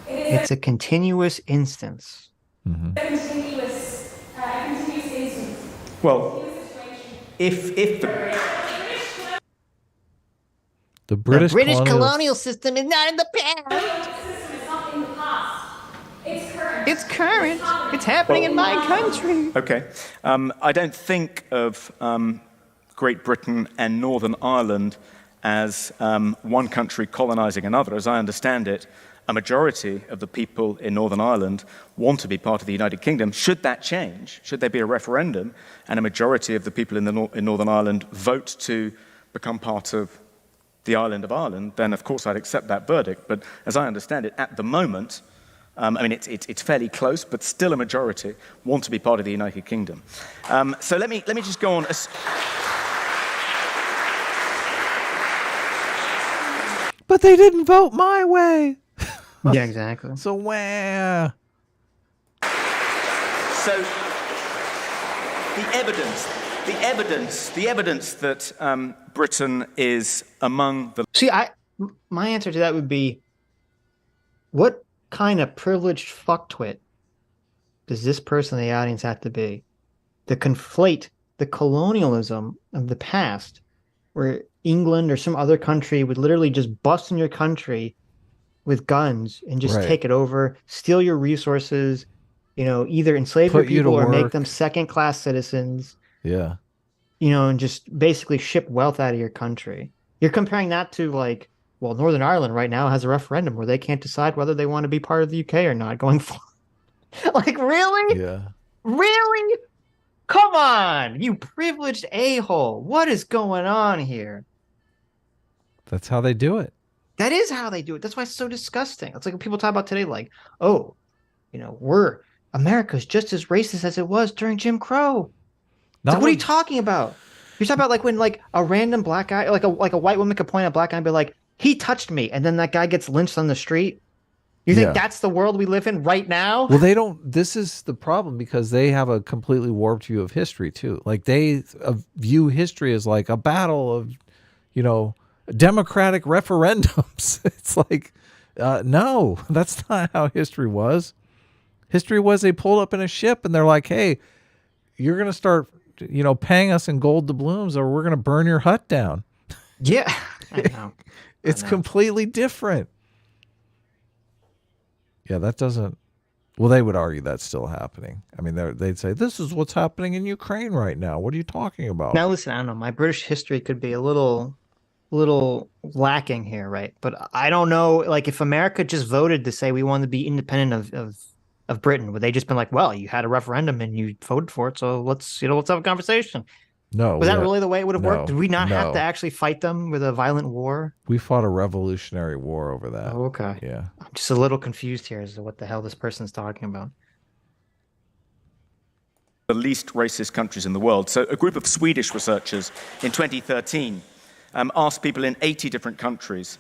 It's a continuous instance. Mm-hmm. Well, if the British colonial system is not in the past. It's current. It's happening in my country. Okay. I don't think of Great Britain and Northern Ireland as one country colonizing another. As I understand it, a majority of the people in Northern Ireland want to be part of the United Kingdom. Should that change, should there be a referendum and a majority of the people in Northern Ireland vote to become part of the island of Ireland, then of course I'd accept that verdict. But as I understand it, at the moment, I mean, it's fairly close, but still a majority want to be part of the United Kingdom. So let me just go on. But they didn't vote my way. Yeah, exactly. So where? So the evidence that Britain is among the. See, my answer to that would be, what kind of privileged fucktwit does this person in the audience have to be to conflate the colonialism of the past, where England or some other country would literally just bust in your country with guns and just take it over, steal your resources, either enslave your people or make them second-class citizens. Yeah. And just basically ship wealth out of your country. You're comparing that to Northern Ireland right now has a referendum where they can't decide whether they want to be part of the UK or not going forward. Really? Yeah. Really? Come on, you privileged a-hole. What is going on here? That's how they do it. That is how they do it. That's why it's so disgusting. It's like when people talk about today, America's just as racist as it was during Jim Crow. What are you talking about? You're talking about when a random black guy, like a white woman could point at a black guy and be like, he touched me, and then that guy gets lynched on the street. You think that's the world we live in right now? Well, they don't. This is the problem because they have a completely warped view of history too. Like they view history as like a battle of, democratic referendums. It's like, no, that's not how history was. History was they pulled up in a ship and they're like, hey, you're going to start, paying us in gold doubloons or we're going to burn your hut down. Yeah, I know. It's completely different. Yeah, that doesn't. Well, they would argue that's still happening. I mean, they'd say, this is what's happening in Ukraine right now. What are you talking about? Now, listen, I don't know. My British history could be a little lacking here, right? But I don't know, if America just voted to say we want to be independent of Britain, would they just been like, well, you had a referendum and you voted for it, so let's have a conversation? No. Was that really the way it would have worked? Did we not have to actually fight them with a violent war? We fought a revolutionary war over that. Oh, okay. Yeah. I'm just a little confused here as to what the hell this person's talking about. The least racist countries in the world. So a group of Swedish researchers in 2013 asked people in 80 different countries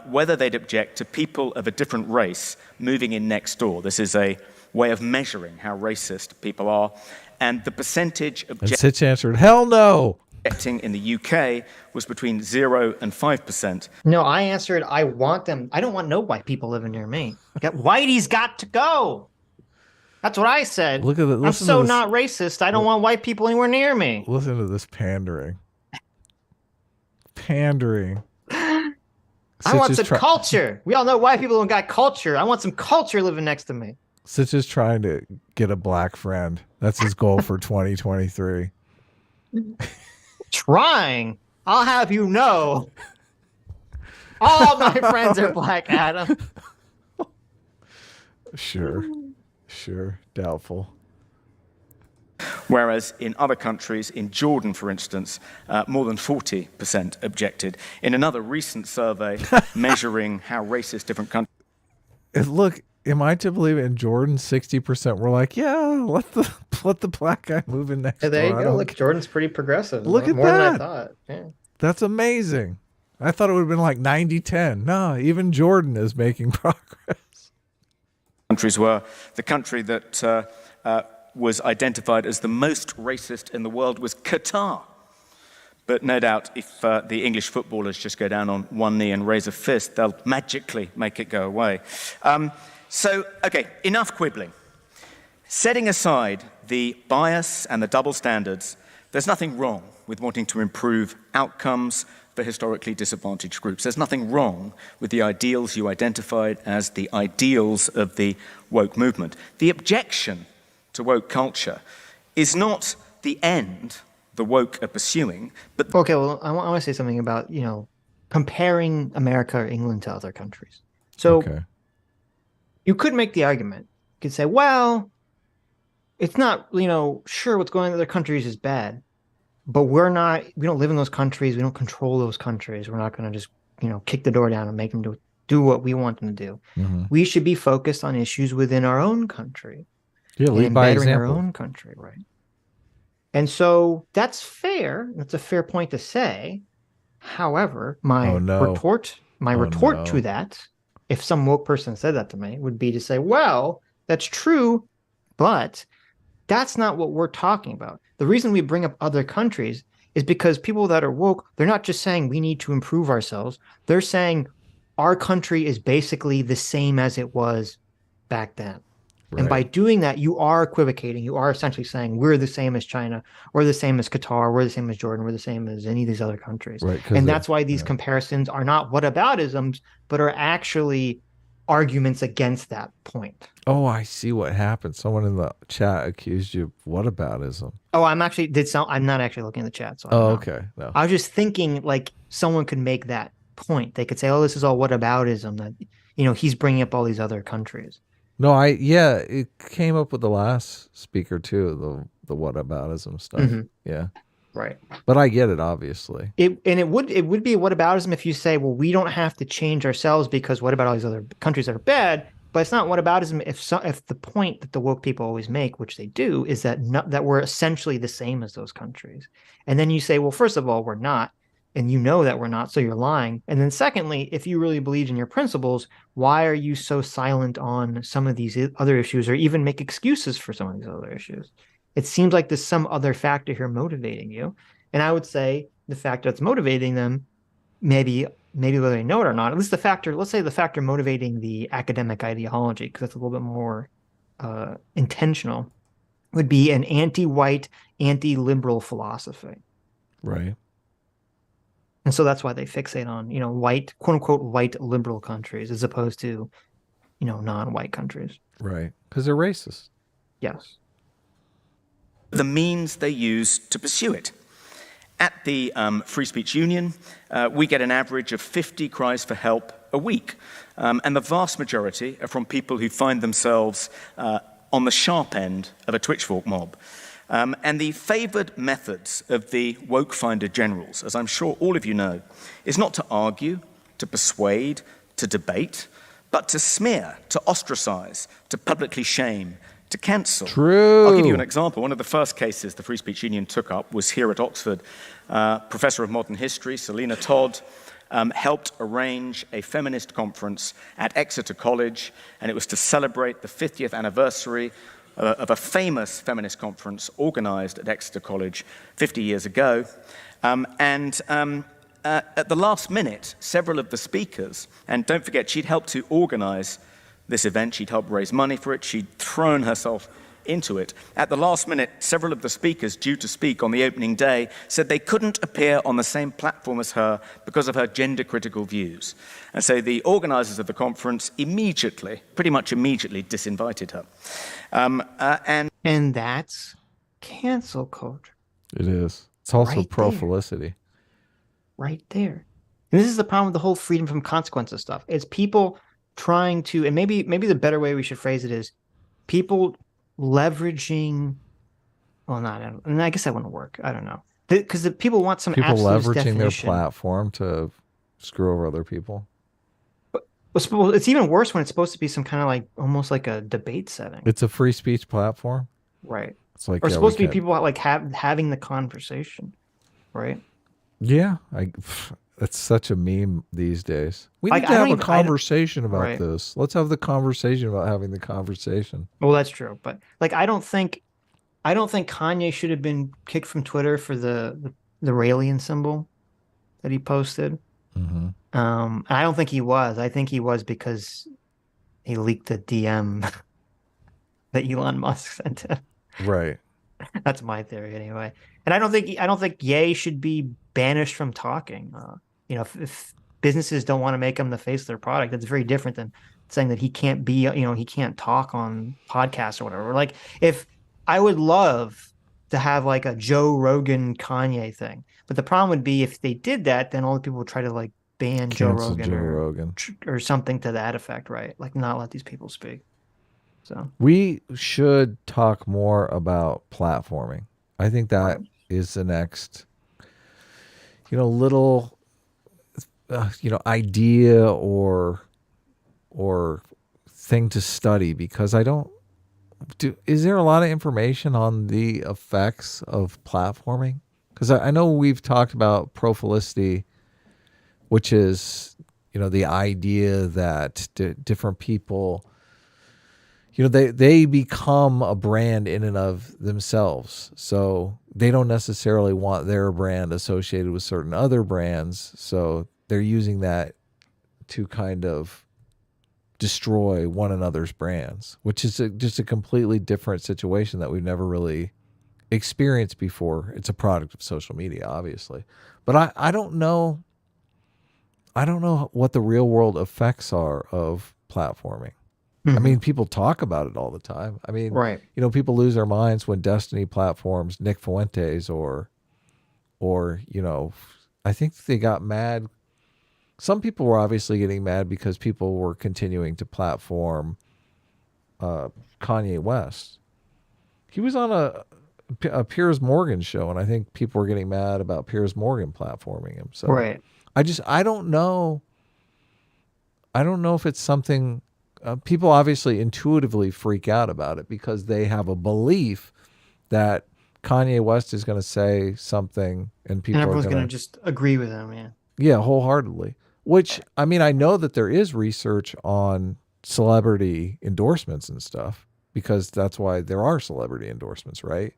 whether they'd object to people of a different race moving in next door. This is a way of measuring how racist people are. And the percentage And Sitch answered, hell no. objecting in the UK was between 0 and 5%. No, I answered, I want them. I don't want no white people living near me. Whitey's got to go. That's what I said. Look at I'm so not racist. I don't want white people anywhere near me. Listen to this pandering. Pandering. I want some culture. We all know white people don't got culture. I want some culture living next to me. Sitch is trying to get a black friend. That's his goal for 2023. Trying. I'll have you know. All my friends are black, Adam. Sure. Doubtful. Whereas in other countries, in Jordan, for instance, more than 40% objected. In another recent survey measuring how racist different countries... Look, am I to believe in Jordan 60% were like, yeah, let the black guy move in next door. There you go. Look, Jordan's pretty progressive. Look at more that. than I thought. Yeah. That's amazing. I thought it would have been like 90-10. No, even Jordan is making progress. Countries were the country that was identified as the most racist in the world was Qatar. But no doubt if the English footballers just go down on one knee and raise a fist, they'll magically make it go away. So, okay, enough quibbling. Setting aside the bias and the double standards, there's nothing wrong with wanting to improve outcomes for historically disadvantaged groups. There's nothing wrong with the ideals you identified as the ideals of the woke movement. The objection to woke culture is not the end the woke are pursuing, but... Okay, well, I want to say something about, comparing America or England to other countries. So you could make the argument. You could say, well, it's not, sure what's going on in other countries is bad, but we don't live in those countries. We don't control those countries. We're not going to just, kick the door down and make them do what we want them to do. Mm-hmm. We should be focused on issues within our own country. Yeah, lead by example. Our own country, right? And so that's fair. That's a fair point to say. However, my retort to that, if some woke person said that to me, would be to say, well, that's true, but that's not what we're talking about. The reason we bring up other countries is because people that are woke, they're not just saying we need to improve ourselves. They're saying our country is basically the same as it was back then. Right. And by doing that, you are equivocating. You are essentially saying we're the same as China, we're the same as Qatar, we're the same as Jordan, we're the same as any of these other countries. Right, and that's why these comparisons are not whataboutisms, but are actually arguments against that point. Oh, I see what happened. Someone in the chat accused you of whataboutism. Oh, I'm not actually looking at the chat. So okay. No. I was just thinking like someone could make that point. They could say, oh, this is all whataboutism, that, he's bringing up all these other countries. No, it came up with the last speaker too, the whataboutism stuff. Mm-hmm. Yeah. Right. But I get it, obviously. It would be a whataboutism if you say, well, we don't have to change ourselves because what about all these other countries that are bad? But it's not whataboutism if the point that the woke people always make, which they do, is that that we're essentially the same as those countries. And then you say, well, first of all, we're not. And you know that we're not, so you're lying. And then secondly, if you really believe in your principles, why are you so silent on some of these other issues or even make excuses for some of these other issues? It seems like there's some other factor here motivating you. And I would say the factor that's motivating them, maybe whether they know it or not, at least let's say the factor motivating the academic ideology, because that's a little bit more intentional, would be an anti-white, anti-liberal philosophy. Right. And so that's why they fixate on, white, quote unquote, white liberal countries as opposed to, non-white countries. Right. Because they're racist. Yes. The means they use to pursue it. At the Free Speech Union, we get an average of 50 cries for help a week. And the vast majority are from people who find themselves on the sharp end of a Twitchfork mob. And the favoured methods of the woke finder generals, as I'm sure all of you know, is not to argue, to persuade, to debate, but to smear, to ostracize, to publicly shame, to cancel. True. I'll give you an example. One of the first cases the Free Speech Union took up was here at Oxford. Professor of Modern History, Selina Todd, helped arrange a feminist conference at Exeter College, and it was to celebrate the 50th anniversary of a famous feminist conference organized at Exeter College 50 years ago. At the last minute, several of the speakers, and don't forget, she'd helped to organize this event, she'd helped raise money for it, she'd thrown herself into it. At the last minute, several of the speakers due to speak on the opening day said they couldn't appear on the same platform as her because of her gender-critical views. And so the organizers of the conference immediately, pretty much immediately, disinvited her. And that's cancel culture. It is. It's also Right pro-felicity. Right there. And this is the problem with the whole freedom from consequences stuff. It's people trying to, and maybe the better way we should phrase it is people leveraging, well, not, and I guess that wouldn't work. I don't know. Because the people want some people absolute leveraging definition. their platform to screw over other people. But it's even worse when it's supposed to be some kind of like, almost like a debate setting. It's a free speech platform. Right. It's like, or yeah, supposed to be people like having the conversation. Right. Yeah. It's such a meme these days. We need Like, to have a conversation about right. this. Let's have the conversation about having the conversation. Well, that's true. But like, I don't think Kanye should have been kicked from Twitter for the alien symbol that he posted. Mm-hmm. I don't think he was. I think he was because he leaked a DM that Elon Musk sent him. Right. That's my theory anyway. And I don't think Ye should be banished from talking. If businesses don't want to make him the face of their product, that's very different than saying that he can't be, he can't talk on podcasts or whatever. Like, if I would love to have like a Joe Rogan Kanye thing, but the problem would be if they did that, then all the people would try to like ban Joe Rogan or something to that effect, right? Like, not let these people speak. So we should talk more about platforming. I think that is the next, little, idea or thing to study, because is there a lot of information on the effects of platforming? Because I know we've talked about pro-felicity, which is, the idea that different people, they become a brand in and of themselves. So they don't necessarily want their brand associated with certain other brands. So they're using that to kind of destroy one another's brands, which is just a completely different situation that we've never really experienced before. It's a product of social media, obviously. But I don't know. I don't know what the real world effects are of platforming. I mean, people talk about it all the time. I mean, right. People lose their minds when Destiny platforms Nick Fuentes or I think they got mad. Some people were obviously getting mad because people were continuing to platform Kanye West. He was on a Piers Morgan show, and I think people were getting mad about Piers Morgan platforming him. So right. I don't know. I don't know if it's something. People obviously intuitively freak out about it because they have a belief that Kanye West is going to say something and people and everyone's are going to just agree with him. Yeah. Yeah, wholeheartedly. Which, I mean, I know that there is research on celebrity endorsements and stuff, because that's why there are celebrity endorsements, right?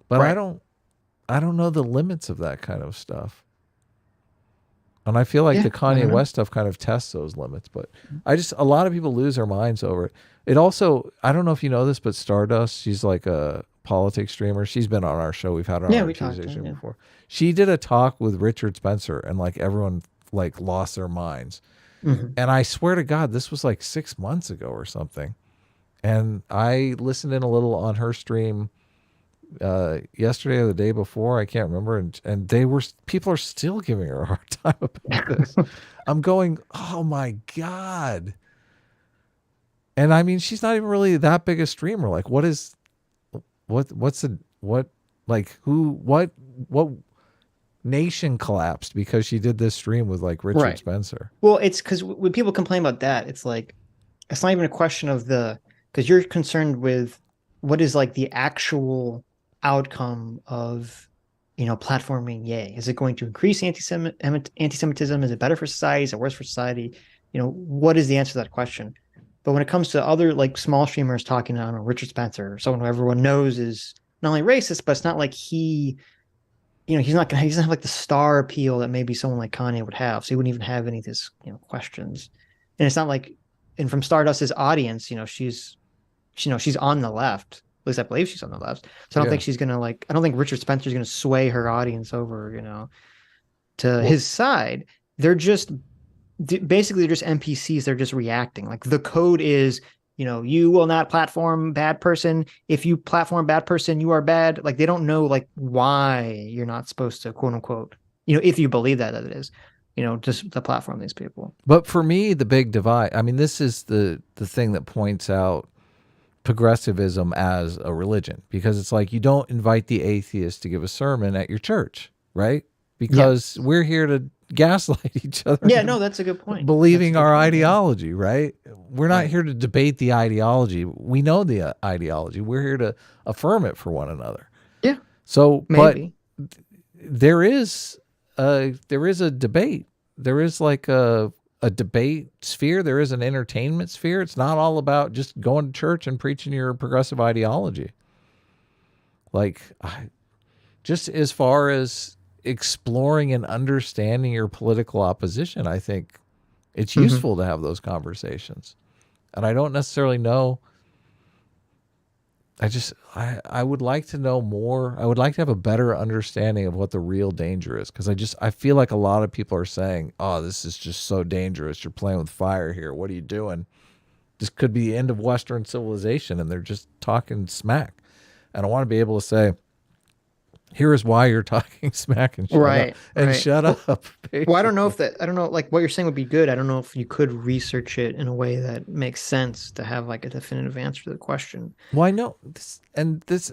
But right. I don't know the limits of that kind of stuff. And I feel like the Kanye West stuff kind of tests those limits, but a lot of people lose their minds over it. It also, I don't know if you know this, but Stardust, she's like a politics streamer. She's been on our show. We've had her on our Tuesday stream before. She did a talk with Richard Spencer, and like everyone like lost their minds. Mm-hmm. And I swear to God, this was like 6 months ago or something. And I listened in a little on her stream yesterday or the day before, I can't remember, and people are still giving her a hard time about this. I'm going, oh my God. And I mean, she's not even really that big a streamer. Like, what nation collapsed because she did this stream with like Richard Spencer? Well, it's because when people complain about that, it's like, it's not even a question of because you're concerned with what is like the actual outcome of platforming, yay? Is it going to increase anti-Semitism? Is it better for society? Is it worse for society? What is the answer to that question? But when it comes to other like small streamers talking, I don't know, Richard Spencer, or someone who everyone knows is not only racist, but it's not like he doesn't have like the star appeal that maybe someone like Kanye would have. So he wouldn't even have any of these, questions. And it's not like, and from Stardust's audience, she's on the left. At least I believe she's on the left. So I don't think she's gonna I don't think Richard Spencer's gonna sway her audience over, to his side. They're just basically they're just NPCs. They're just reacting. Like the code is, you will not platform bad person. If you platform bad person, you are bad. Like they don't know like why you're not supposed to, quote unquote, if you believe that it is, just to platform these people. But for me, the big divide, I mean, this is the thing that points out progressivism as a religion, because it's like you don't invite the atheist to give a sermon at your church, right? Because we're here to gaslight each other. Yeah, no, that's a good point. Believing our ideology, right? We're not here to debate the ideology. We know the ideology. We're here to affirm it for one another. Yeah. So, maybe. but there is a debate. There is like a debate sphere. There is an entertainment sphere. It's not all about just going to church and preaching your progressive ideology. Like, just as far as exploring and understanding your political opposition, I think it's useful to have those conversations. And I don't necessarily know. I would like to know more. I would like to have a better understanding of what the real danger is. Because I feel like a lot of people are saying, oh, this is just so dangerous. You're playing with fire here. What are you doing? This could be the end of Western civilization. And they're just talking smack. And I want to be able to say, here is why you're talking smack, and shut up. Well, I don't know like what you're saying would be good. I don't know if you could research it in a way that makes sense to have like a definitive answer to the question. Well, I know this,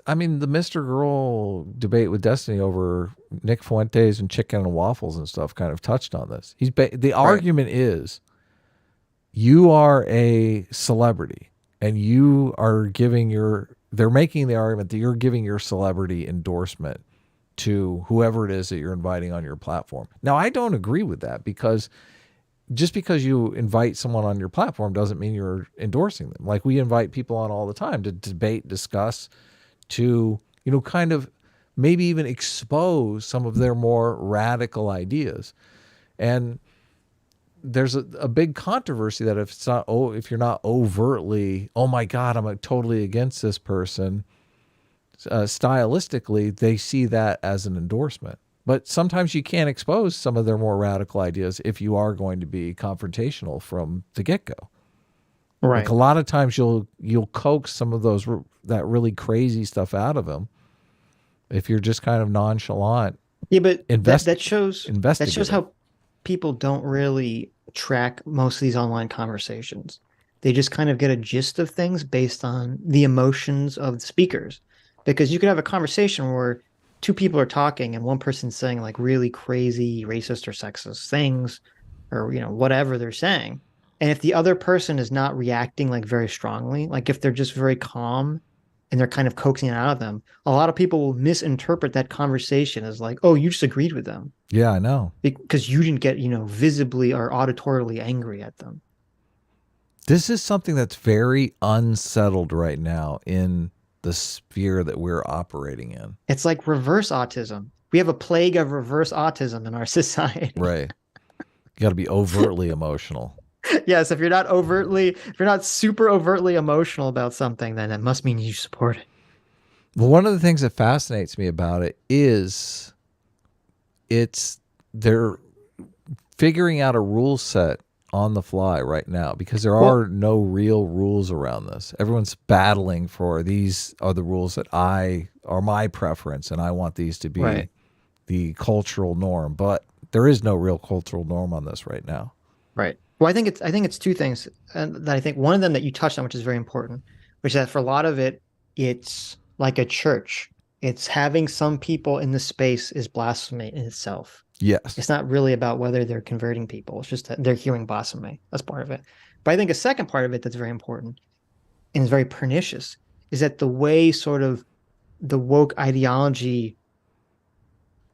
I mean, the Mr. Girl debate with Destiny over Nick Fuentes and chicken and waffles and stuff kind of touched on this. The argument is, you are a celebrity and you are they're making the argument that you're giving your celebrity endorsement to whoever it is that you're inviting on your platform. Now, I don't agree with that, because just because you invite someone on your platform doesn't mean you're endorsing them. Like, we invite people on all the time to debate, discuss, to, kind of maybe even expose some of their more radical ideas. And there's a big controversy that if you're not overtly, oh my God, I'm totally against this person, stylistically, they see that as an endorsement. But sometimes you can't expose some of their more radical ideas if you are going to be confrontational from the get-go. Right. Like, a lot of times you'll coax some of that really crazy stuff out of them if you're just kind of nonchalant. Yeah, but that shows how people don't really track most of these online conversations. They just kind of get a gist of things based on the emotions of the speakers. Because you could have a conversation where two people are talking and one person's saying like really crazy racist or sexist things, or whatever they're saying. And if the other person is not reacting like very strongly, like if they're just very calm and they're kind of coaxing it out of them, a lot of people will misinterpret that conversation as like, oh, you just agreed with them. Yeah, I know. Because you didn't get, visibly or auditorily angry at them. This is something that's very unsettled right now in the sphere that we're operating in. It's like reverse autism. We have a plague of reverse autism in our society. Right. You got to be overtly emotional. Yes, if you're not super overtly emotional about something, then it must mean you support it. Well, one of the things that fascinates me about it is they're figuring out a rule set on the fly right now, because there are no real rules around this. Everyone's battling for, these are the rules that are my preference, and I want these to be the cultural norm. But there is no real cultural norm on this right now. Right. Well, I think it's two things that I think, one of them that you touched on, which is very important, which is that for a lot of it, it's like a church. It's having some people in the space is blasphemy in itself. Yes. It's not really about whether they're converting people. It's just that they're hearing blasphemy. That's part of it. But I think a second part of it that's very important and is very pernicious is that the way sort of the woke ideology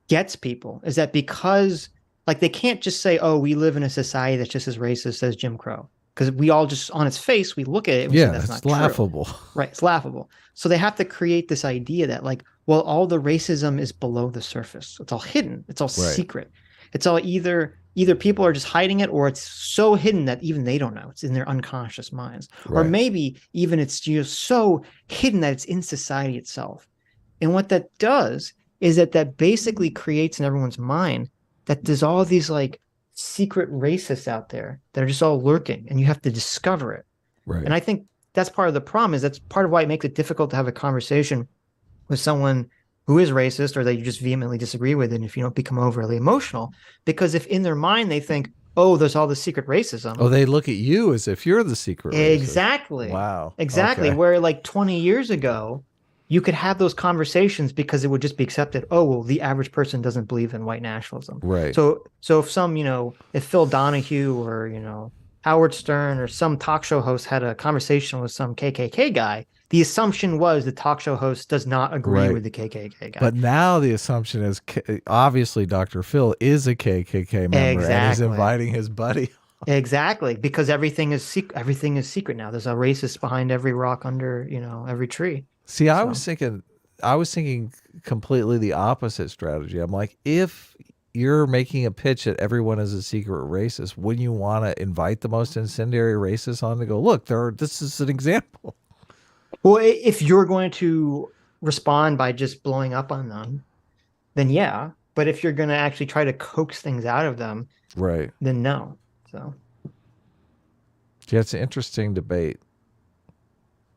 gets people is that because like they can't just say, "Oh, we live in a society that's just as racist as Jim Crow," because we all just on its face we look at it and we say Yeah, that's it's not true. laughable. Right? It's laughable. So they have to create this idea that like, well, all the racism is below the surface. It's all hidden. It's all Right. secret. It's all either people are just hiding it or it's so hidden that even they don't know. It's in their unconscious minds. Or Right. maybe even it's just so hidden that it's in society itself. And what that does is that basically creates in everyone's mind that there's all these like secret racists out there that are just all lurking and you have to discover it. Right. And I think that's part of the problem is that's part of why it makes it difficult to have a conversation with someone who is racist or that you just vehemently disagree with and if you don't become overly emotional. Because if in their mind they think, oh, there's all this secret racism. Oh, they look at you as if you're the secret racist. Exactly. Wow. Exactly. Okay. Where like 20 years ago, you could have those conversations because it would just be accepted. Oh, well, the average person doesn't believe in white nationalism. Right. So if some, if Phil Donahue or, Howard Stern or some talk show host had a conversation with some KKK guy, the assumption was the talk show host does not agree with the KKK guy. But now the assumption is obviously Dr. Phil is a KKK member and he's inviting his buddy. Exactly, because everything is secret. Everything is secret now. There's a racist behind every rock under, every tree. See, I was thinking completely the opposite strategy. I'm like, if you're making a pitch that everyone is a secret racist, wouldn't you want to invite the most incendiary racists on to go, look, this is an example? Well, if you're going to respond by just blowing up on them, then yeah. But if you're going to actually try to coax things out of them, right, then no. So yeah, it's an interesting debate.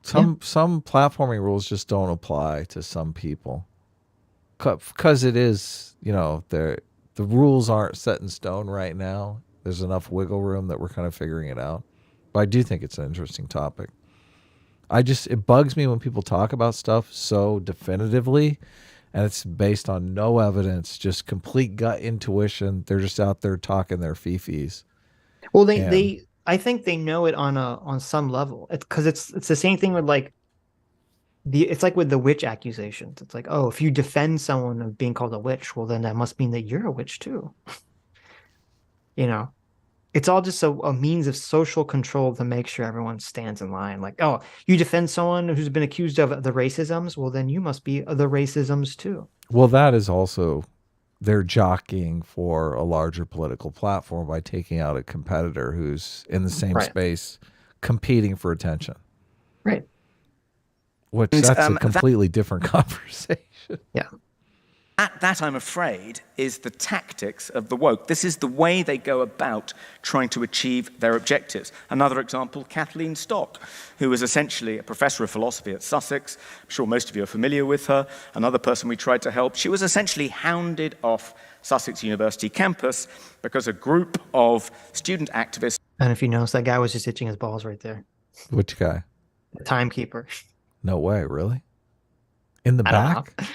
Some platforming rules just don't apply to some people because it is, the rules aren't set in stone right now. There's enough wiggle room that we're kind of figuring it out. But I do think it's an interesting topic. It bugs me when people talk about stuff so definitively and it's based on no evidence, just complete gut intuition. They're just out there talking their fifis. Well, I think they know it on some level. It's because it's the same thing with like it's like with the witch accusations. It's like, oh, if you defend someone of being called a witch, well, then that must mean that you're a witch too. It's all just a means of social control to make sure everyone stands in line. Like, oh, you defend someone who's been accused of the racisms, well, then you must be the racisms too. Well, that is also they're jockeying for a larger political platform by taking out a competitor who's in the same space competing for attention. Right. Which that's a completely different conversation. Yeah. That, I'm afraid, is the tactics of the woke. This is the way they go about trying to achieve their objectives. Another example, Kathleen Stock, who was essentially a professor of philosophy at Sussex. I'm sure most of you are familiar with her. Another person we tried to help. She was essentially hounded off Sussex University campus because a group of student activists... And if you notice, that guy was just itching his balls right there. Which guy? The timekeeper. No way, really? In the back?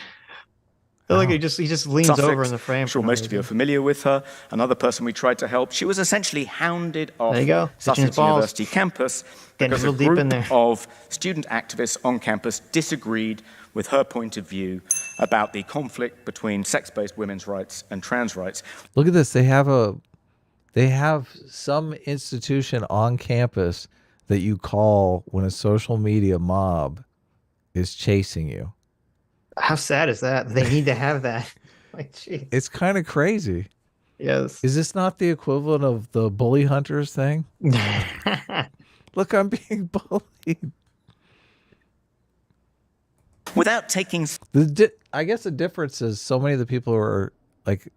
Look, he just leans Sussex, over in the frame. I'm sure most of you are familiar with her. Another person we tried to help. She was essentially hounded off Sussex University campus because a group of student activists on campus disagreed with her point of view about the conflict between sex-based women's rights and trans rights. Look at this. They have some institution on campus that you call when a social media mob is chasing you. How sad is that? They need to have that. Like, geez. It's kind of crazy. Yes. Is this not the equivalent of the bully hunters thing? Look, I'm being bullied. Without taking... I guess the difference is so many of the people who are like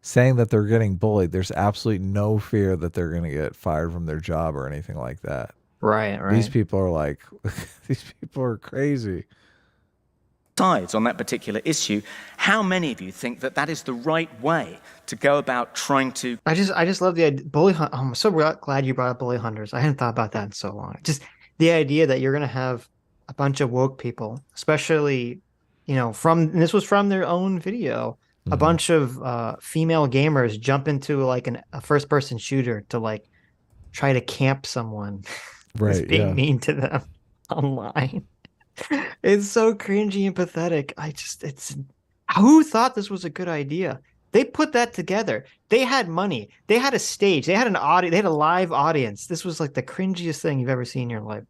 saying that they're getting bullied, there's absolutely no fear that they're going to get fired from their job or anything like that. Right. These people are like, these people are crazy. Sides on that particular issue. How many of you think that that is the right way to go about trying to... I just love the idea. Bully hunt. I'm so glad you brought up bully hunters. I hadn't thought about that in so long. Just the idea that you're going to have a bunch of woke people, especially, and this was from their own video, a bunch of female gamers jump into like a first person shooter to like try to camp someone who's being mean to them online. It's so cringy and pathetic. Who thought this was a good idea? They put that together. They had money. They had a stage. They had an audience. They had a live audience. This was like the cringiest thing you've ever seen in your life.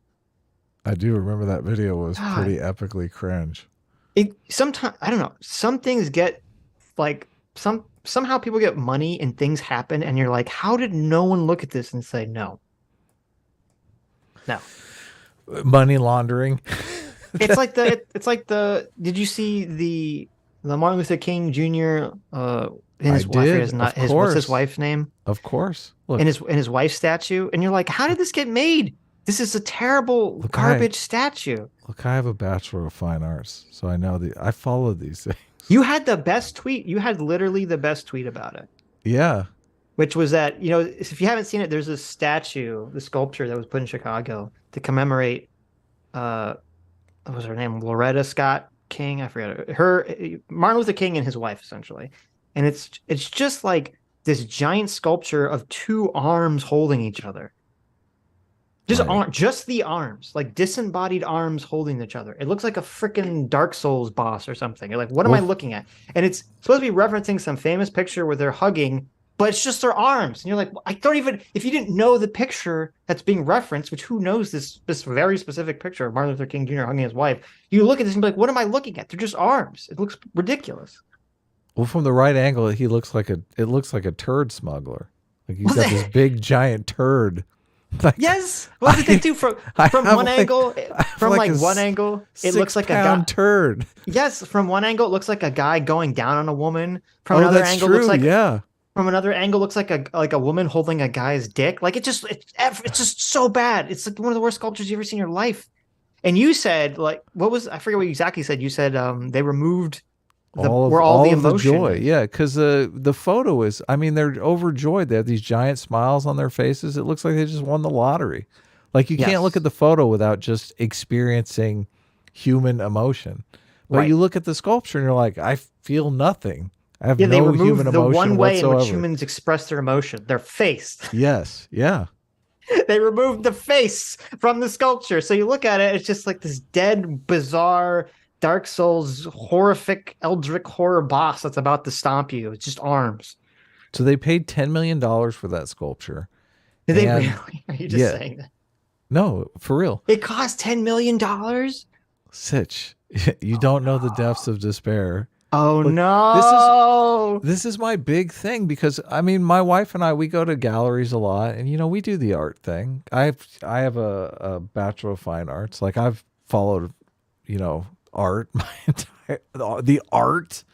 I do remember that video was pretty God. epically cringe. It sometimes I don't know. Some things get like somehow people get money and things happen, and you're like, how did no one look at this and say no? No. Money laundering. It's like the did you see the Martin Luther King Jr. In his I wife, did, his not of his what's his course. wife's name? Of course. Look, In his wife's statue, and you're like, how did this get made? This is a terrible Look, garbage statue. look, I have a Bachelor of Fine Arts, so I know I follow these things. You had the best tweet. You had literally the best tweet about it, Yeah. which was that, if you haven't seen it, there's a statue, the sculpture that was put in Chicago to commemorate what was her name? Loretta Scott King. I forget her. Martin Luther King and his wife, essentially. And it's just like this giant sculpture of two arms holding each other. Just the arms, like disembodied arms holding each other. It looks like a freaking Dark Souls boss or something. You're like, what am I looking at? And it's supposed to be referencing some famous picture where they're hugging, but it's just their arms. And you're like, I don't even, if you didn't know the picture that's being referenced, which who knows this very specific picture of Martin Luther King Jr. hugging his wife, you look at this and be like, what am I looking at? They're just arms. It looks ridiculous. Well, from the right angle, it looks like a turd smuggler. Like he's got this big giant turd. Like, yes. What did they do from one angle? From like one angle, it looks like a guy turd. Yes, from one angle, it looks like a guy going down on a woman. From another angle, looks like From another angle, looks like a woman holding a guy's dick. Like it's just so bad. It's like one of the worst sculptures you've ever seen in your life. And you said like I forget what you exactly said. You said they removed all the emotion. The joy. Yeah, because the photo is, I mean, they're overjoyed. They have these giant smiles on their faces. It looks like they just won the lottery. Like you can't look at the photo without just experiencing human emotion. But you look at the sculpture and you're like, I feel nothing. I have no human emotion the one way whatsoever. in which humans express their emotion, their face. Yes, yeah. They removed the face from the sculpture. So you look at it, it's just like this dead, bizarre Dark Souls horrific Eldritch horror boss that's about to stomp you. It's just arms. So they paid $10 million for that sculpture. Did they really? Are you just saying that? No, for real. It cost $10 million? Sitch, you don't know the depths of despair. Oh, look, no. This is my big thing because, I mean, my wife and I, we go to galleries a lot and, we do the art thing. I have a Bachelor of Fine Arts. Like I've followed, art, the art.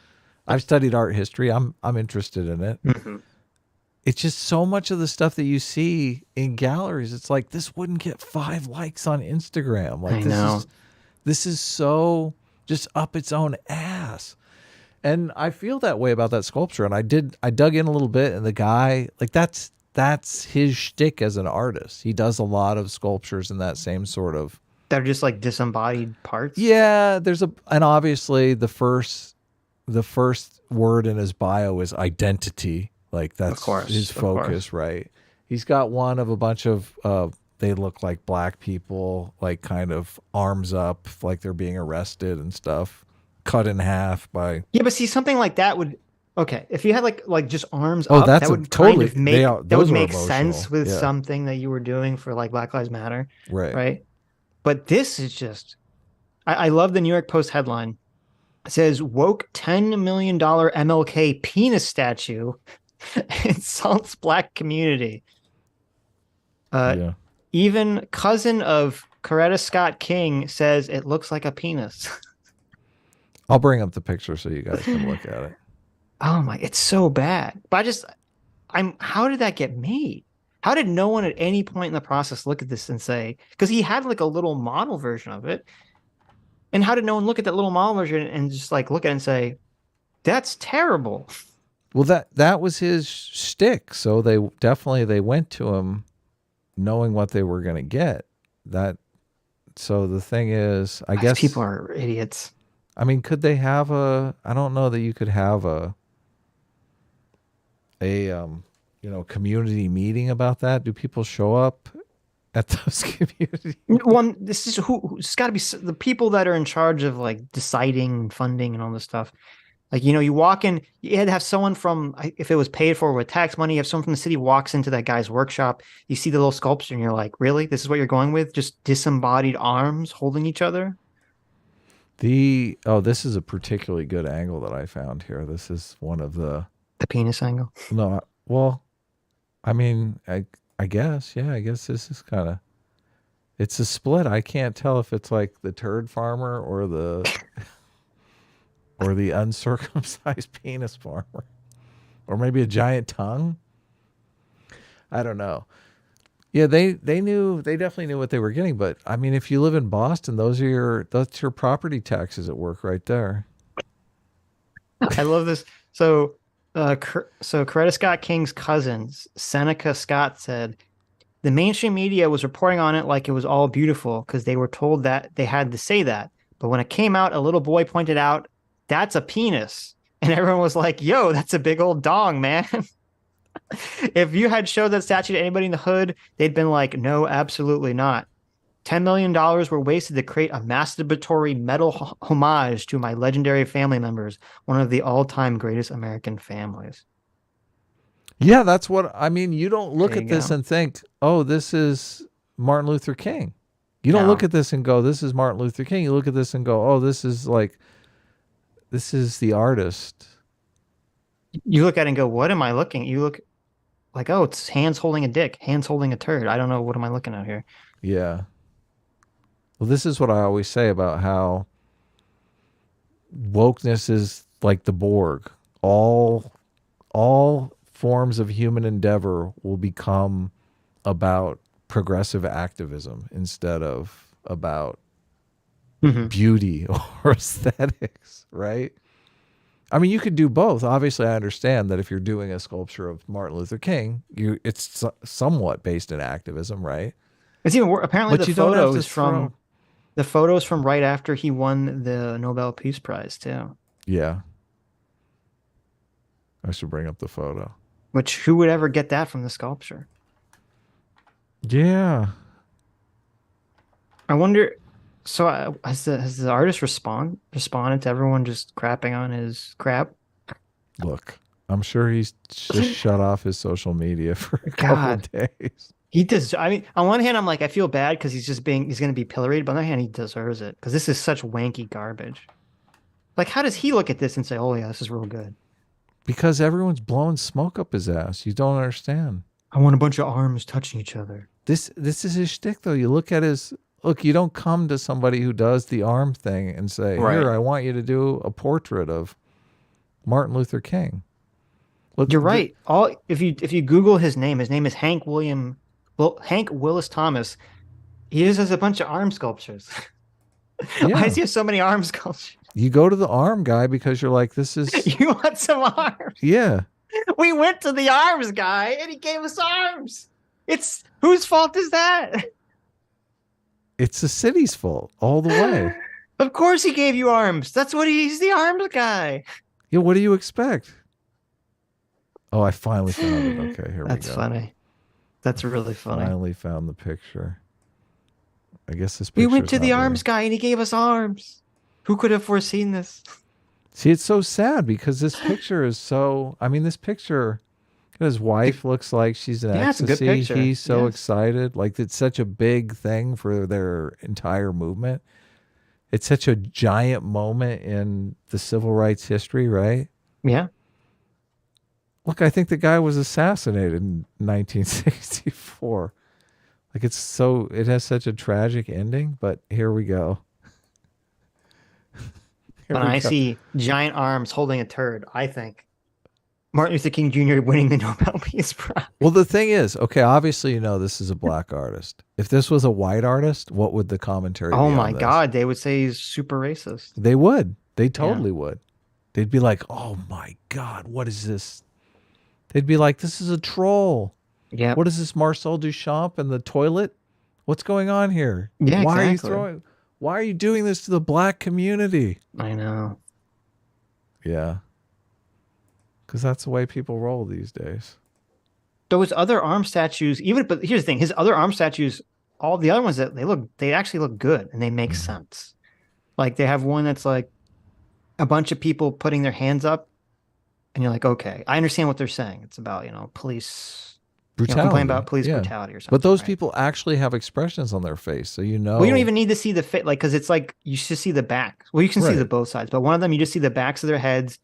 I've studied art history. I'm interested in it. Mm-hmm. It's just so much of the stuff that you see in galleries. It's like this wouldn't get 5 likes on Instagram. Like I know. This is so just up its own ass. And I feel that way about that sculpture. And I dug in a little bit, and the guy, like that's his shtick as an artist. He does a lot of sculptures in that same sort of. They're just like disembodied parts. Yeah, and obviously the first word in his bio is identity. Like that's his focus, right? He's got one of a bunch of they look like black people, like kind of arms up, like they're being arrested and stuff, cut in half by. Yeah, but see, something like that would. Okay, if you had like just arms up, that would totally that would make sense with something that you were doing for like Black Lives Matter, right? But this is just, I love the New York Post headline. It says, woke $10 million MLK penis statue insults black community. Even cousin of Coretta Scott King says it looks like a penis. I'll bring up the picture so you guys can look at it. Oh my, it's so bad. But how did that get made? How did no one at any point in the process look at this and say, because he had like a little model version of it. And how did no one look at that little model version and just like look at it and say, that's terrible? Well, that was his shtick. So they went to him knowing what they were going to get. So the thing is, I guess people are idiots. I mean, could they have I don't know that you could have a community meeting about that. Do people show up at those community? One, this is who's got to be the people that are in charge of like deciding funding and all this stuff. Like, you know, you walk in, you had to have someone from, if it was paid for with tax money, you have someone from the city walks into that guy's workshop, you see the little sculpture and you're like, really? This is what you're going with? Just disembodied arms holding each other? This is a particularly good angle that I found here. This is one of The penis angle. no, well, I mean, I guess, yeah, I guess this is kind of, it's a split. I can't tell if it's like the turd farmer or the or the uncircumcised penis farmer, or maybe a giant tongue. I don't know. Yeah, they definitely knew what they were getting. But I mean, if you live in Boston, that's your property taxes at work right there. I love this. So, Coretta Scott King's cousins, Seneca Scott, said the mainstream media was reporting on it like it was all beautiful because they were told that they had to say that. But when it came out, a little boy pointed out, that's a penis. And everyone was like, yo, that's a big old dong, man. If you had showed that statue to anybody in the hood, they'd been like, no, absolutely not. $10 million were wasted to create a masturbatory metal homage to my legendary family members, one of the all-time greatest American families. Yeah, that's what I mean. You don't look There at you this go. and think, oh, this is Martin Luther King. You don't No. look at this and go, this is Martin Luther King. You look at this and go, oh, this is the artist. You look at it and go, what am I looking? You look like, oh, it's hands holding a dick, hands holding a turd. I don't know. What am I looking at here? Yeah. Well, this is what I always say about how wokeness is like the Borg. All forms of human endeavor will become about progressive activism instead of about beauty or aesthetics, right? I mean, you could do both. Obviously, I understand that if you're doing a sculpture of Martin Luther King, it's somewhat based in activism, right? It's even worse. Apparently, But the you don't have photos to from throw. the photos from right after he won the Nobel Peace Prize too. Yeah. I should bring up the photo. Which who would ever get that from the sculpture? Yeah. I wonder. So has the artist responded to everyone just crapping on his crap? Look, I'm sure he's just shut off his social media for a God. couple of days. He does. I mean, on one hand, I'm like, I feel bad because he's going to be pilloried. But on the other hand, he deserves it because this is such wanky garbage. Like, how does he look at this and say, "Oh yeah, this is real good"? Because everyone's blowing smoke up his ass. You don't understand. I want a bunch of arms touching each other. This is his shtick, though. You look at his look. You don't come to somebody who does the arm thing and say, Right. "Here, I want you to do a portrait of Martin Luther King." Look, You're right. All if you Google his name is Hank Willis Thomas. He just has a bunch of arm sculptures. Why Yeah. does he have so many arm sculptures? You go to the arm guy because you're like, this is You want some arms? yeah. We went to the arms guy and he gave us arms. It's whose fault is that? It's the city's fault all the way. Of course he gave you arms. That's what he's the arms guy. Yeah, what do you expect? Oh, I finally found it. Okay, here we go. That's funny. That's really funny. Finally found the picture. I guess this We picture went is to the not very- arms guy and he gave us arms. Who could have foreseen this? See, it's so sad because this picture is so. I mean, this picture. His wife looks like she's in Yeah, it's a good ecstasy. picture. He's so Yes. excited. Like it's such a big thing for their entire movement. It's such a giant moment in the civil rights history, right? Yeah. Look, I think the guy was assassinated in 1964. Like it has such a tragic ending, but here we go. Here When we I go. see giant arms holding a turd, I think Martin Luther King Jr. winning the Nobel Peace Prize. Well, the thing is, okay, obviously, this is a black artist. If this was a white artist, what would the commentary be Oh on my this? God, they would say he's super racist. They would. They totally would. They'd be like, oh my God, what is this? They'd be like, this is a troll. Yeah. What is this, Marcel Duchamp and the toilet? What's going on here? Yeah, Why exactly. why are you doing this to the black community? I know. Yeah. Because that's the way people roll these days. Those other arm statues, but here's the thing: his other arm statues, all the other ones they actually look good and they make sense. Like they have one that's like a bunch of people putting their hands up, and you're like, okay, I understand what they're saying. It's about, police, complain Brutality. about police Yeah. brutality or But something, those right? people actually have expressions on their face. So Well, you don't even need to see the fit, like, because it's like you just see the back. Well, you can see the Right. both sides, but one of them you just see the backs of their heads,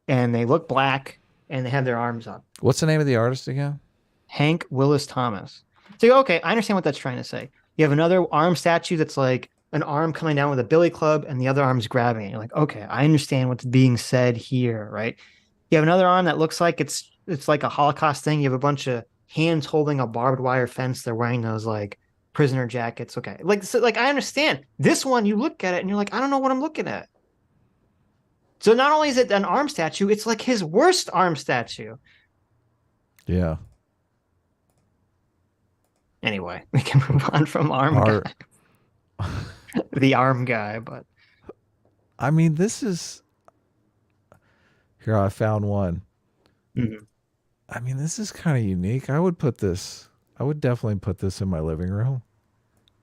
and they look black, and they have their arms up. What's the name of the artist again? Hank Willis Thomas. So you go, okay, I understand what that's trying to say. You have another arm statue that's like an arm coming down with a billy club, and the other arm's grabbing it. You're like, okay, I understand what's being said here, right? You have another arm that looks like it's like a Holocaust thing. You have a bunch of hands holding a barbed wire fence. They're wearing those like prisoner jackets. Okay, like so, like I understand this one. You look at it and you're like, I don't know what I'm looking at. So not only is it an arm statue, it's like his worst arm statue. Yeah. Anyway, we can move on from Art. guy, the arm guy. But I mean, this is. Here, I found one. Mhm. I mean, this is kind of unique. I would definitely put this in my living room.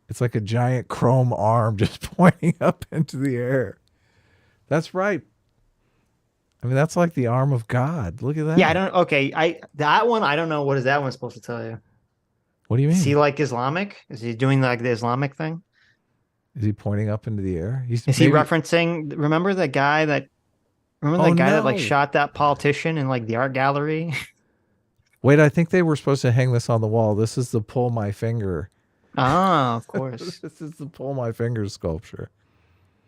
It's like a giant chrome arm just pointing up into the air. That's right. I mean, that's like the arm of God. Look at that. yeah, I don't. Okay, that one I don't know. What is that one supposed to tell you? What do you mean? Is he like Islamic? Is he doing like the Islamic thing? Is he pointing up into the air? Is he referencing? Remember the guy that? Remember the guy that like no. shot that politician in like the art gallery? Wait, I think they were supposed to hang this on the wall. This is the pull my finger. Ah, of course. This is the pull my finger sculpture.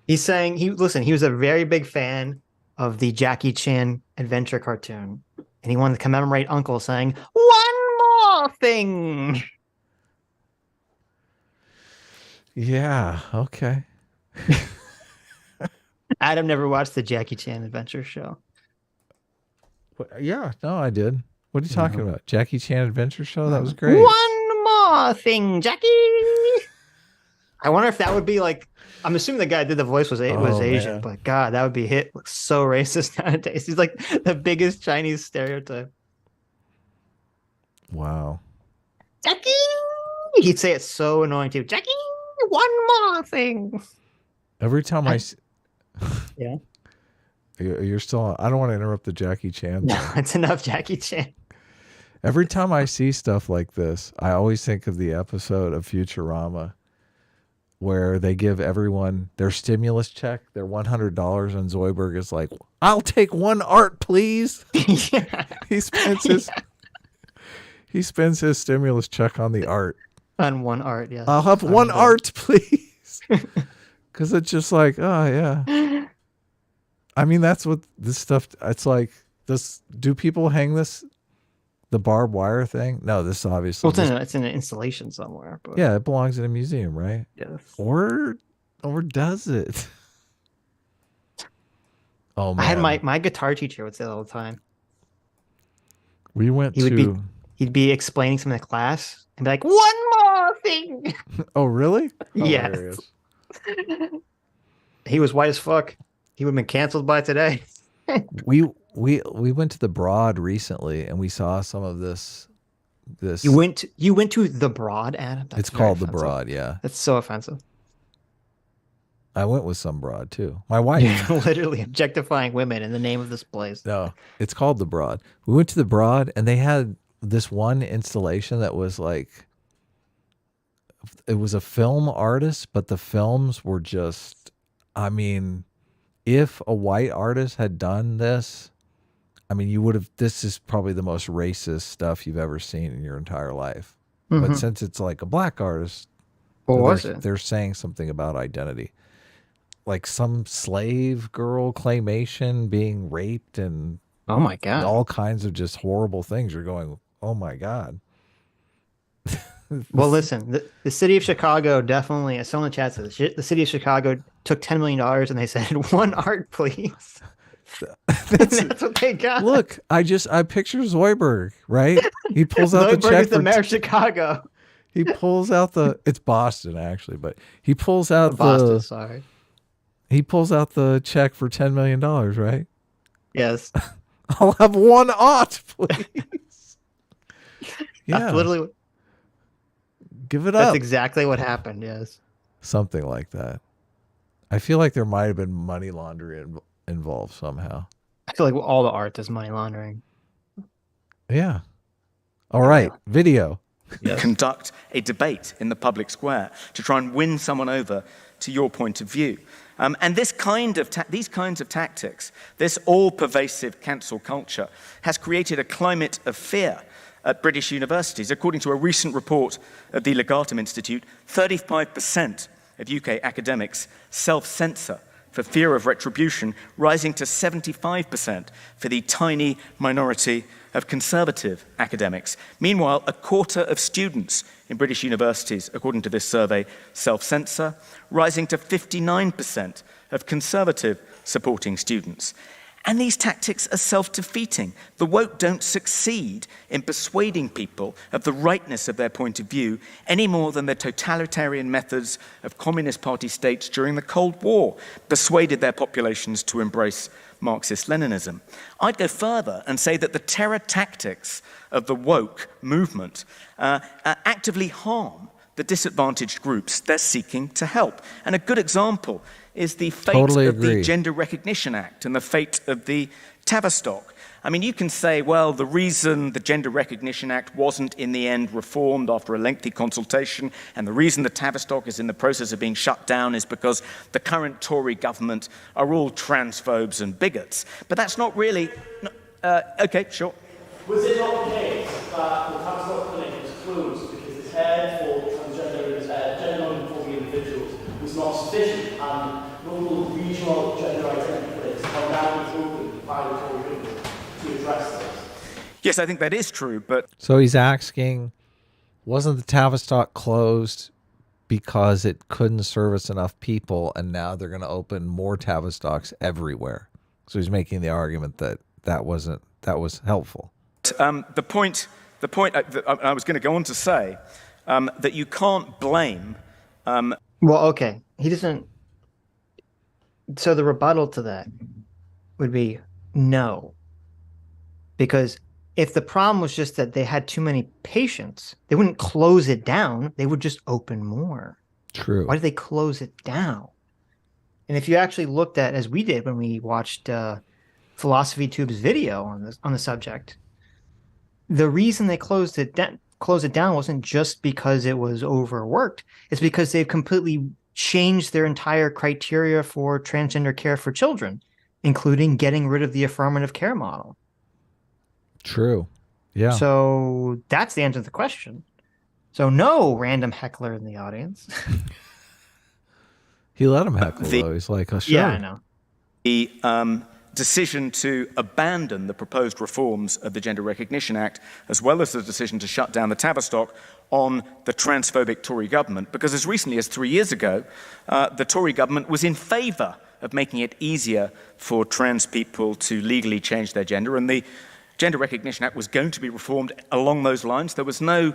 He's saying he was a very big fan of the Jackie Chan adventure cartoon, and he wanted to commemorate Uncle saying one more thing. Yeah. Okay. Adam never watched the Jackie Chan adventure show. Yeah. No, I did. What are you talking about? Jackie Chan Adventure Show? That was great. One more thing, Jackie. I wonder if that would be like. I'm assuming the guy that did the voice was Asian, man. but God, that would be hit. Looks so racist nowadays. He's like the biggest Chinese stereotype. Wow. Jackie. He'd say it so annoying too. Jackie, one more thing. Every time Yeah. You're still on. I don't want to interrupt the Jackie Chan No, thing. it's enough Jackie Chan. Every time I see stuff like this, I always think of the episode of Futurama where they give everyone their stimulus check, their $100, and Zoidberg is like, "I'll take one art, please." Yeah. He spends his stimulus check on the art. On one art, yes. I'll have one art, please. Because it's just like, oh yeah. I mean, that's what this stuff. It's like this. Do people hang this? The barbed wire thing? No, this obviously. Well, it's in an installation somewhere. But Yeah, it belongs in a museum, right? yes. Or does it? Oh man, I had my guitar teacher would say that all the time. We went He would to. He'd be explaining something in class and be like, one more thing. Oh really? Yes. Hilarious. He was white as fuck. He would have been canceled by today. We went to the Broad recently, and we saw some of this. You went to the Broad, Adam? That's It's very called the offensive. Broad. Yeah, That's so offensive. I went with some broad too. My wife. Literally objectifying women in the name of this place. No, it's called the Broad. We went to the Broad, and they had this one installation that was like, it was a film artist, but the films were just, I mean, if a white artist had done this, I mean, you would have, this is probably the most racist stuff you've ever seen in your entire life. But since it's like a black artist, What was it? they're saying something about identity. Like some slave girl claymation being raped and Oh my God. all kinds of just horrible things. You're going, oh my God. Well, listen, the city of Chicago definitely, as someone in the chat says, the city of Chicago took $10 million and they said, one art, please. That's what they got. Look, I picture Zoidberg, right? He pulls out the Zoidberg check is the mayor of Chicago. he pulls out it's Boston actually, but he pulls out Boston, sorry. he pulls out the check for $10 million, right? Yes. I'll have one aught, please. Yeah. That's literally, Give it that's up. exactly what happened, yes. Something like that. I feel like there might have been money laundering involved somehow. I feel like all the art is money laundering. Yeah. All right. Video. Yes. Conduct a debate in the public square to try and win someone over to your point of view. And these kinds of tactics, this all-pervasive cancel culture, has created a climate of fear at British universities. According to a recent report of the Legatum Institute, 35% of UK academics self-censor for fear of retribution, rising to 75% for the tiny minority of conservative academics. Meanwhile, a quarter of students in British universities, according to this survey, self-censor, rising to 59% of conservative supporting students. And these tactics are self-defeating. The woke don't succeed in persuading people of the rightness of their point of view any more than the totalitarian methods of Communist Party states during the Cold War persuaded their populations to embrace Marxist-Leninism. I'd go further and say that the terror tactics of the woke movement actively harm the disadvantaged groups they're seeking to help. And a good example is the fate of the Gender Recognition Act and the fate of the Tavistock. I mean, you can say, well, the reason the Gender Recognition Act wasn't in the end reformed after a lengthy consultation, and the reason the Tavistock is in the process of being shut down is because the current Tory government are all transphobes and bigots. But that's not really... okay, sure. Was it not the case that the Tavistock clinic was closed because its head for transgender gender non-conforming individuals was not sufficient, and local regional gender identity clinics are now being opened by the Tory government to address this? Yes, I think that is true, but... So he's asking, wasn't the Tavistock closed because it couldn't service enough people, and now they're going to open more Tavistocks everywhere? So he's making the argument that that was helpful. The point that I was going to go on to say that you can't blame... Well, okay. He doesn't... So the rebuttal to that would be no. Because if the problem was just that they had too many patients, they wouldn't close it down. They would just open more. True. Why did they close it down? And if you actually looked at, as we did when we watched Philosophy Tube's video on the subject, the reason they closed it down wasn't just because it was overworked. It's because they've completely changed their entire criteria for transgender care for children, including getting rid of the affirmative care model. True. Yeah. So that's the answer to the question. So no random heckler in the audience. He let him heckle, though. He's like, oh, sure. Yeah, I know. The decision to abandon the proposed reforms of the Gender Recognition Act, as well as the decision to shut down the Tavistock, on the transphobic Tory government, because as recently as 3 years ago, the Tory government was in favour of making it easier for trans people to legally change their gender, and the Gender Recognition Act was going to be reformed along those lines. There was no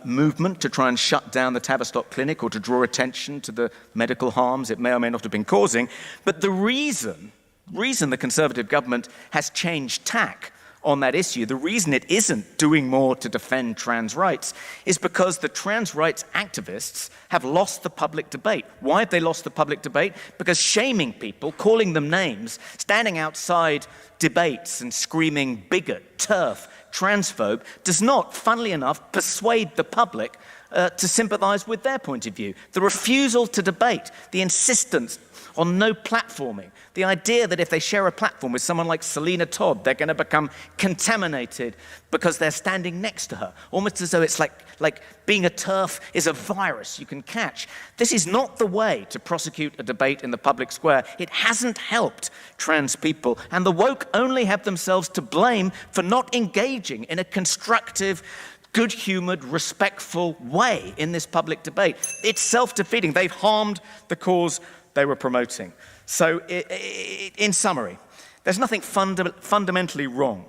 movement to try and shut down the Tavistock clinic or to draw attention to the medical harms it may or may not have been causing. But the reason the Conservative government has changed tack on that issue, the reason it isn't doing more to defend trans rights, is because the trans rights activists have lost the public debate. Why have they lost the public debate? Because shaming people, calling them names, standing outside debates and screaming bigot, TERF, transphobe, does not, funnily enough, persuade the public to sympathise with their point of view. The refusal to debate, the insistence on no platforming, the idea that if they share a platform with someone like Selena Todd, they're going to become contaminated because they're standing next to her, almost as though it's like being a TERF is a virus you can catch. This is not the way to prosecute a debate in the public square. It hasn't helped trans people, and the woke only have themselves to blame for not engaging in a constructive, good-humoured, respectful way in this public debate. It's self-defeating. They've harmed the cause they were promoting. So, in summary, there's nothing fundamentally wrong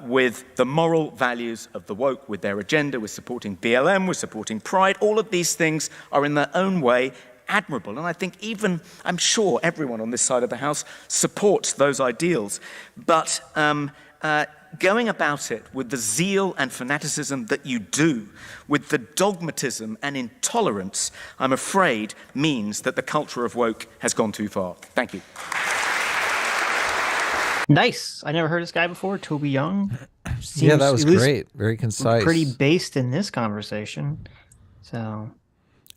with the moral values of the woke, with their agenda, with supporting BLM, with supporting Pride. All of these things are in their own way admirable. And I think I'm sure everyone on this side of the House supports those ideals. But going about it with the zeal and fanaticism that you do, with the dogmatism and intolerance, I'm afraid means that the culture of woke has gone too far. Thank you. Nice. I never heard this guy before. Toby Young. Yeah, that Seems was at least great. Very concise. pretty based in this conversation. So,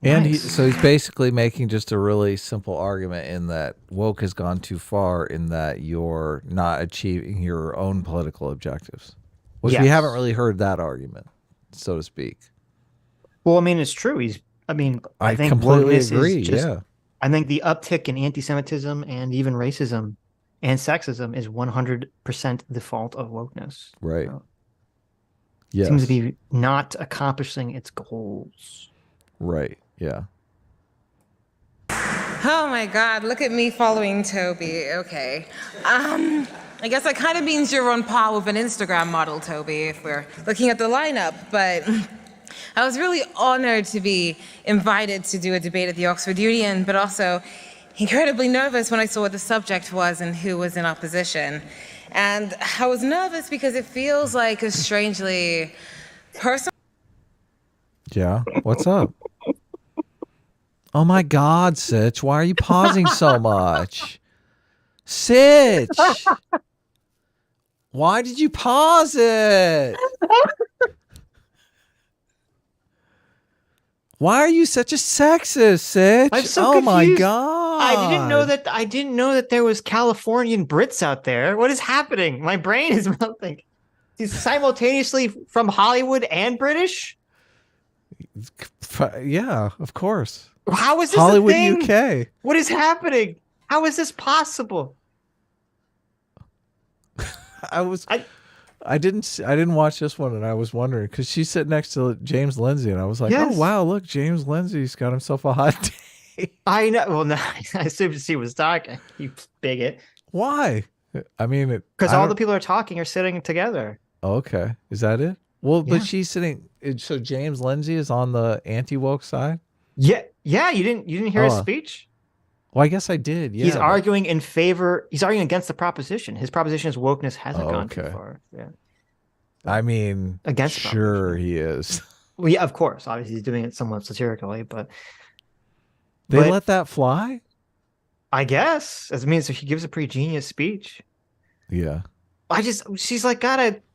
And nice. so he's basically making just a really simple argument in that woke has gone too far in that you're not achieving your own political objectives, which we Yes. haven't really heard that argument, so to speak. Well, I mean, it's true. I think completely wokeness agree. is just, Yeah. I think the uptick in anti-Semitism and even racism and sexism is 100% the fault of wokeness. Right. So, Yes. seems to be not accomplishing its goals. Right. Yeah. Oh my God, look at me following Toby. Okay. I guess that kind of means you're on par with an Instagram model, Toby, if we're looking at the lineup. But I was really honored to be invited to do a debate at the Oxford Union, but also incredibly nervous when I saw what the subject was and who was in opposition. And I was nervous because it feels like a strangely personal. Yeah. What's up? Oh my God, Sitch. Why are you pausing so much? Sitch. Why did you pause it? Why are you such a sexist, Sitch? I'm so oh my confused. God. I didn't know that there was Californian Brits out there. What is happening? My brain is melting. He's simultaneously from Hollywood and British? Yeah, of course. How is this Hollywood, a thing? UK. What is happening? How is this possible? I didn't watch this one, and I was wondering because she sat next to James Lindsay, and I was like, Yes. oh wow, look, James Lindsay's got himself a hot date. I know. Well, no, I assumed she was talking. You bigot. Why? I mean, Because all the people are talking are sitting together. Okay, is that it? Well, Yeah. but she's sitting. So James Lindsay is on the anti-woke side. Yeah. You didn't hear his speech? Well, I guess I did. Yeah, He's arguing in favor. He's arguing against the proposition. His proposition is wokeness hasn't gone too okay. far. Yeah. I mean, Against sure he is. Well, yeah, of course. Obviously, he's doing it somewhat satirically, but They let that fly. I guess as means he gives a pretty genius speech. Yeah.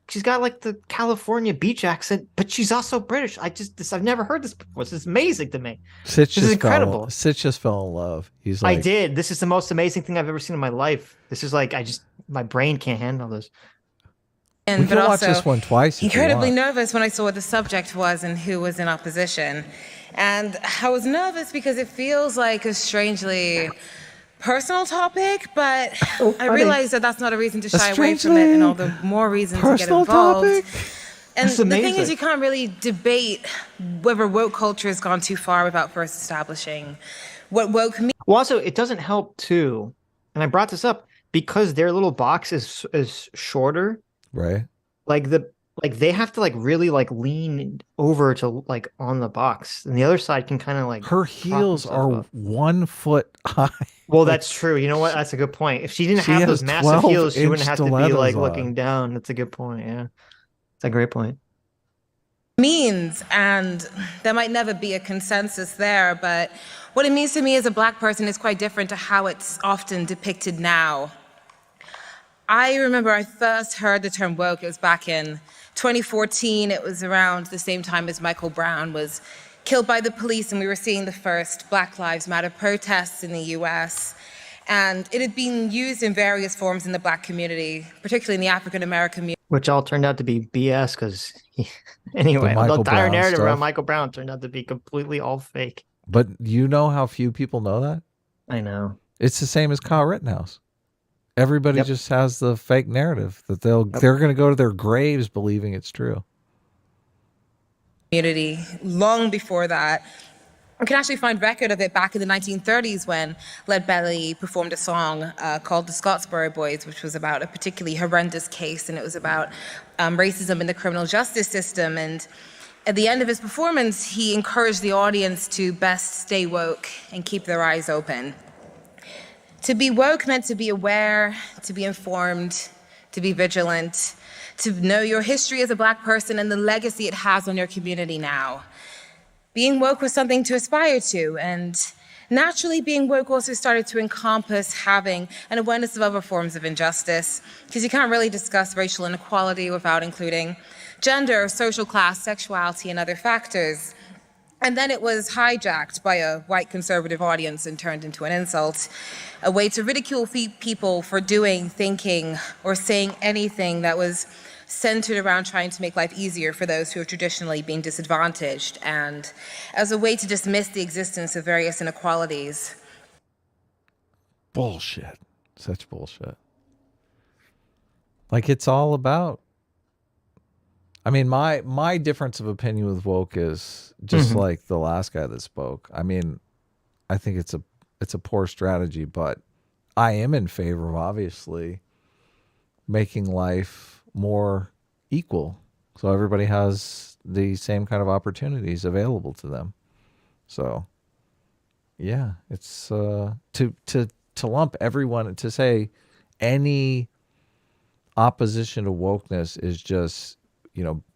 She's got like the California beach accent, but she's also British. I've never heard this before. This is amazing to me. Sitch This is incredible. Sitch just fell in love. He's like, I did. This is the most amazing thing I've ever seen in my life. This is like my brain can't handle this. we But can watch also this one twice. If you incredibly want. nervous when I saw what the subject was and who was in opposition. And I was nervous because it feels like a strangely personal topic, but I realized that that's not a reason to shy away from it, and all the more reason to get personal involved. topic. And That's the thing amazing. is, you can't really debate whether woke culture has gone too far without first establishing what woke means. Well, also, it doesn't help too, and I brought this up because their little box is shorter. Right. Like they have to really lean over to on the box, and the other side can kind of Her heels themselves are up. 1 foot high. Well, that's true. You know what? That's a good point. If she didn't She have has those massive 12 heels, she wouldn't inch have to be stilettos looking on. down. That's a good point. Yeah, it's a great point. Means, and there might never be a consensus there, but what it means to me as a Black person is quite different to how it's often depicted now. I remember I first heard the term woke, it was back in 2014. It was around the same time as Michael Brown was killed by the police, and we were seeing the first Black Lives Matter protests in the US. And it had been used in various forms in the Black community, particularly in the African American community. Which all turned out to be BS because anyway, the Michael entire Brown narrative stuff. around Michael Brown turned out to be completely all fake. But you know how few people know that? I know. It's the same as Kyle Rittenhouse. Everybody Yep. just has the fake narrative that they're going to go to their graves believing it's true. Community long before that. We can actually find record of it back in the 1930s when Lead Belly performed a song called The Scottsboro Boys, which was about a particularly horrendous case, and it was about racism in the criminal justice system. And at the end of his performance, he encouraged the audience to best stay woke and keep their eyes open. To be woke meant to be aware, to be informed, to be vigilant, to know your history as a Black person and the legacy it has on your community now. Being woke was something to aspire to, and Naturally, being woke also started to encompass having an awareness of other forms of injustice, because you can't really discuss racial inequality without including gender, social class, sexuality, and other factors. And then it was hijacked by a white conservative audience and turned into an insult, a way to ridicule people for doing, thinking, or saying anything that was centered around trying to make life easier for those who have traditionally been disadvantaged, and as a way to dismiss the existence of various inequalities. Bullshit. Such bullshit. Like, it's all about, I mean, my difference of opinion with woke is just like the last guy that spoke. I mean, I think it's a poor strategy, but I am in favor of obviously making life more equal, so everybody has the same kind of opportunities available to them. So, yeah, it's to lump everyone, to say any opposition to wokeness is just,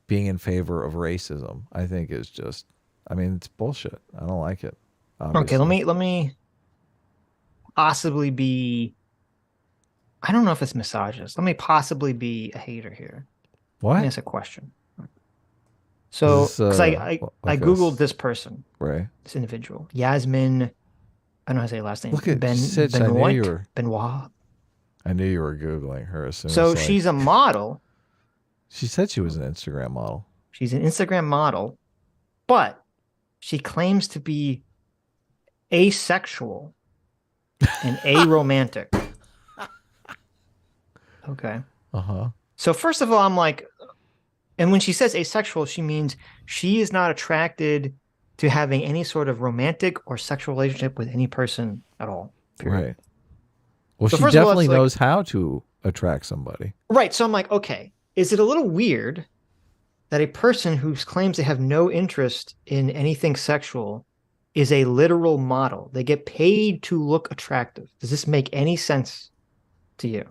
being in favor of racism, I think is just, I mean, it's bullshit. I don't like it. Obviously. Okay, let me possibly be, I don't know if it's misogynist. Let me possibly be a hater here. What? Let me ask a question. So, because I Googled this person, right? This individual, Yasmin, I don't know how to say her last name. Look at Sitch, Benoit. I knew you were Googling her as soon So as she's a model. She said she was an Instagram model. She's an Instagram model, but she claims to be asexual and aromantic. Okay. Uh-huh. So first of all, I'm like, and when she says asexual, she means she is not attracted to having any sort of romantic or sexual relationship with any person at all. Period. Right. Well, So she first of all, definitely it's like- knows how to attract somebody. Right. So I'm like, okay, is it a little weird that a person who claims they have no interest in anything sexual is a literal model? They get paid to look attractive. Does this make any sense to you?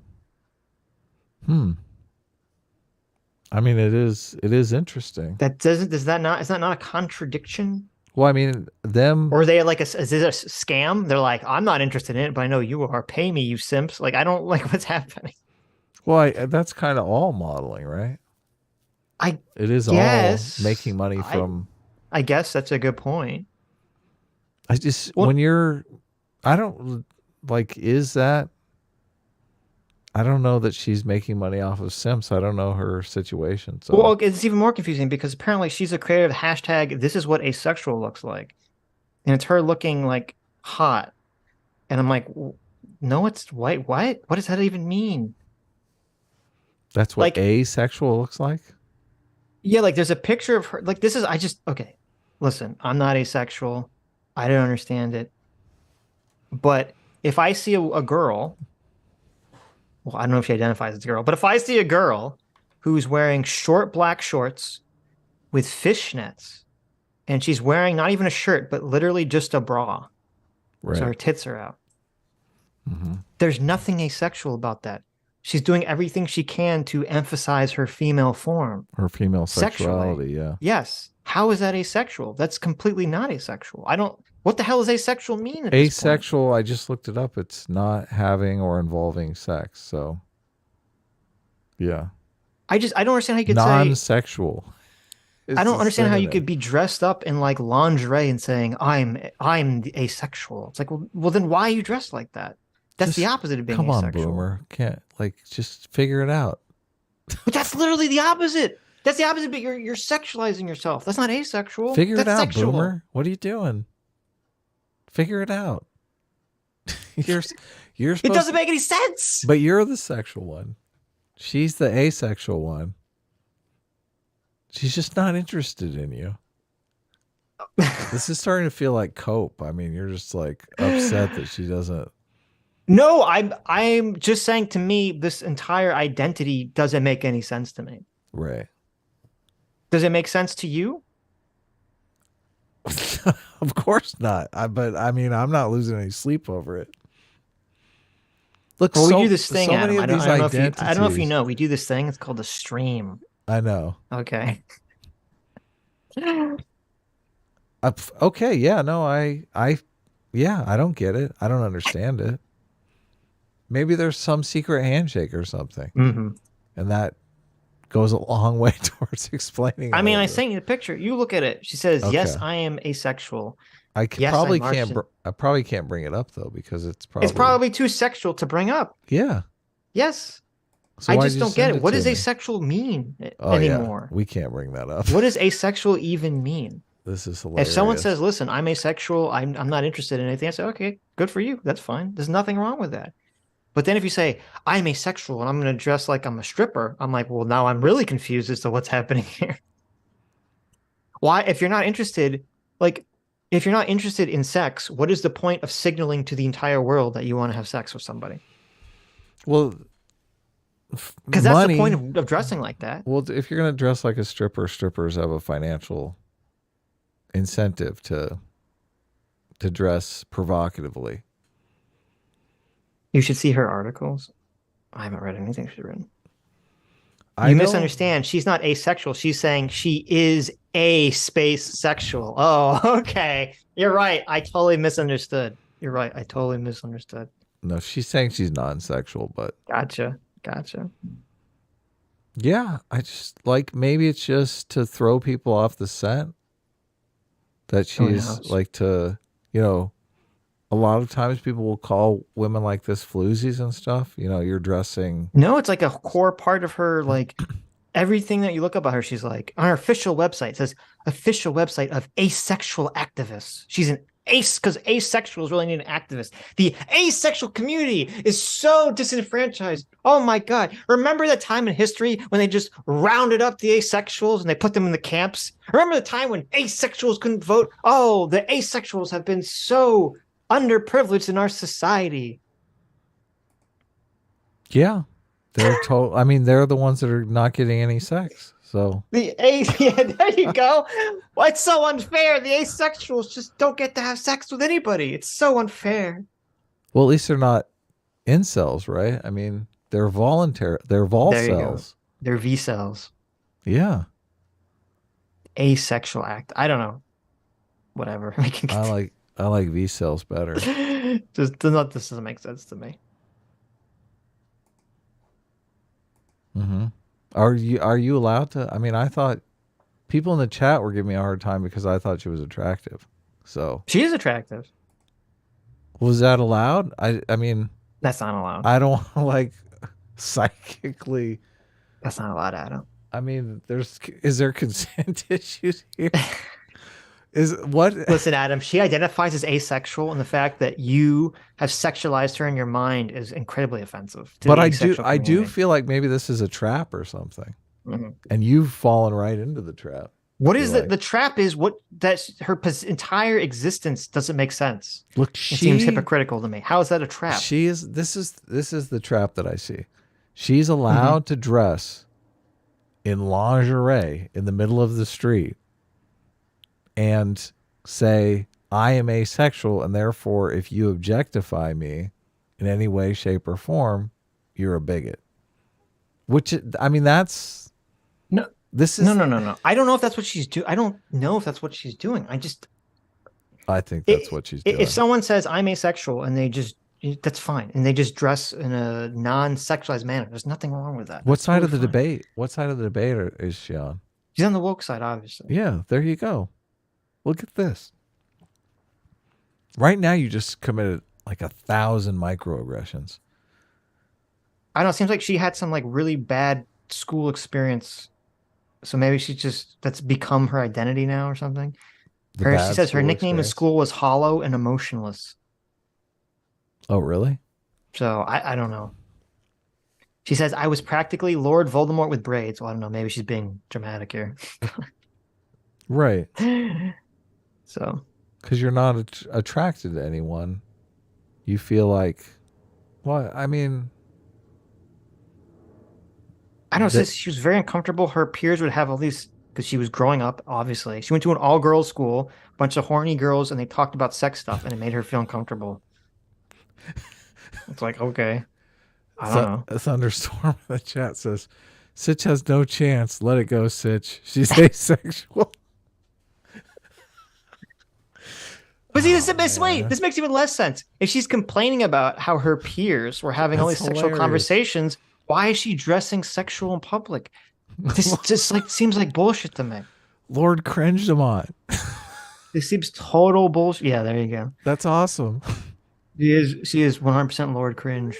I mean, it is interesting. Is that not a contradiction? Well, I mean, them, Or are they like is it a scam? They're like, I'm not interested in it, but I know you are. Pay me, you simps. Like, I don't like what's happening. well, that's kind of all modeling, right? It is guess. all making money from. I guess that's a good point. I just, Well- when you're, I don't like, is that, I don't know that she's making money off of Sims. I don't know her situation. So, Well, it's even more confusing because apparently she's a creator of hashtag this is what asexual looks like. And it's her looking like hot. And I'm like, no, it's white. What? What does that even mean? that's what like- asexual looks like? Yeah, like there's a picture of her. Like, okay, listen, I'm not asexual. I don't understand it. But if I see a girl, well, I don't know if she identifies as a girl, but if I see a girl who's wearing short black shorts with fishnets, and she's wearing not even a shirt, but literally just a bra, Right. so her tits are out, there's nothing asexual about that. She's doing everything she can to emphasize her female form. Her female Sexually. sexuality, yeah. Yes. How is that asexual? That's completely not asexual. What the hell does asexual mean? At this point? Asexual, I just looked it up. It's not having or involving sex. So, yeah. I don't understand how you could say. Non-sexual. I don't understand how you could be dressed up in like lingerie and saying I'm asexual. It's like, well, then why are you dressed like that? That's the opposite of being Come asexual. on, boomer. Can't, just figure it out. But that's literally the opposite. That's the opposite. But you're sexualizing yourself. That's not asexual. Figure that's it out, sexual. boomer. What are you doing? Figure it out. you're supposed It doesn't make any sense. But you're the sexual one. She's the asexual one. She's just not interested in you. This is starting to feel like cope. I mean, you're just like upset that she doesn't. No, I'm just saying, to me, this entire identity doesn't make any sense to me. Right. Does it make sense to you? Of course not. But I mean, I'm not losing any sleep over it. Look, Well, so, we do this thing, so Adam. many I of don't these know if you, identities. I don't know if you know. We do this thing. It's called the stream. I know. Okay. Okay. Yeah. No. Yeah, I don't get it. I don't understand it. Maybe there's some secret handshake or something. Mm-hmm. And that goes a long way towards explaining I all mean, of I this. sent you the picture. You look at it. She says, "Yes, Okay. I am asexual." I Yes, probably I can't. I probably can't bring it up though because it's probably too sexual to bring up. Yeah. Yes. So I why'd just you don't get send it. What to does me? asexual mean Oh anymore? yeah, we can't bring that up. What does asexual even mean? This is If hilarious. someone says, "Listen, I'm asexual. I'm not interested in anything," I say, "Okay, good for you. That's fine. There's nothing wrong with that." But then if you say, "I'm asexual and I'm going to dress like I'm a stripper," I'm like, "Well, now I'm really confused as to what's happening here." Why, if you're not interested, like, if you're not interested in sex, what is the point of signaling to the entire world that you want to have sex with somebody? Well, Because that's the point of dressing like that. Well, if you're going to dress like a stripper, strippers have a financial incentive to dress provocatively. You should see her articles. I haven't read anything she's written. You You misunderstand. She's not asexual. She's saying she is a space sexual. Oh, okay. You're right. I totally misunderstood. You're right. I totally misunderstood. No, she's saying she's non-sexual, but Gotcha. yeah, I just like maybe it's just to throw people off the scent that she's like to, you know, a lot of times people will call women like this floozies and stuff. You know, you're dressing. No, it's like a core part of her, like everything that you look about her, she's like on her official website, it says official website of asexual activists. She's an ace because asexuals really need an activist. The asexual community is so disenfranchised. Oh my God. Remember that time in history when they just rounded up the asexuals and they put them in the camps? Remember the time when asexuals couldn't vote? Oh, the asexuals have been so underprivileged in our society. Yeah, they're I mean, they're the ones that are not getting any sex. So Yeah, there you go. Well, it's so unfair. The asexuals just don't get to have sex with anybody. It's so unfair. well, at least they're not incels, right? I mean, they're voluntary. They're vol There you go. cells. They're V cells. Yeah, Asexual act. I don't know. Whatever. I like V cells better. This doesn't make sense to me. Mm-hmm. Are you allowed to? I mean, I thought people in the chat were giving me a hard time because I thought she was attractive. So She is attractive. was that allowed? I mean, That's not allowed. I don't like psychically. That's not allowed, Adam. I mean, is there consent issues here? Is what? Listen, Adam, she identifies as asexual, and the fact that you have sexualized her in your mind is incredibly offensive. To But the I asexual do community. feel like maybe this is a trap or something, Mhm. and you've fallen right into the trap. What is Like- the trap is what that her entire existence doesn't make sense. Look, It seems hypocritical to me. How is that a trap? She is. This is the trap that I see. She's allowed to dress in lingerie in the middle of the street and say, I am asexual, and therefore, if you objectify me in any way, shape, or form, you're a bigot. Which, I mean, that's No. This is No. I don't know if that's what she's doing. I don't know if that's what she's doing. I think that's what she's doing. If someone says I'm asexual and that's fine, and they just dress in a non-sexualized manner, there's nothing wrong with that. What That's side of the totally fine. debate? What side of the debate is she on? She's on the woke side, obviously. Yeah, there you go. Look at this. Right now, you just committed like 1,000 microaggressions. I don't know. It seems like she had some like really bad school experience, so maybe that's become her identity now or something. The She bad says her school nickname in experience. school was hollow and emotionless. Oh, really? So I don't know. She says I was practically Lord Voldemort with braids. Well, I don't know. Maybe she's being dramatic here. Right. So Because you're not attracted to anyone. You feel like, well, I mean, I don't know. She was very uncomfortable. Her peers would have all these because she was growing up. Obviously, she went to an all-girls school, bunch of horny girls, and they talked about sex stuff, and it made her feel uncomfortable. It's like, okay, I don't know. A thunderstorm in the chat says, Sitch has no chance. Let it go, Sitch. She's asexual. But see, this makes even less sense. If she's complaining about how her peers were having all these That's sexual hilarious. conversations, why is she dressing sexual in public? This just like seems like bullshit to me. Lord Cringedemont. This seems total bullshit. Yeah, there you go. That's awesome. She is 100% Lord Cringe.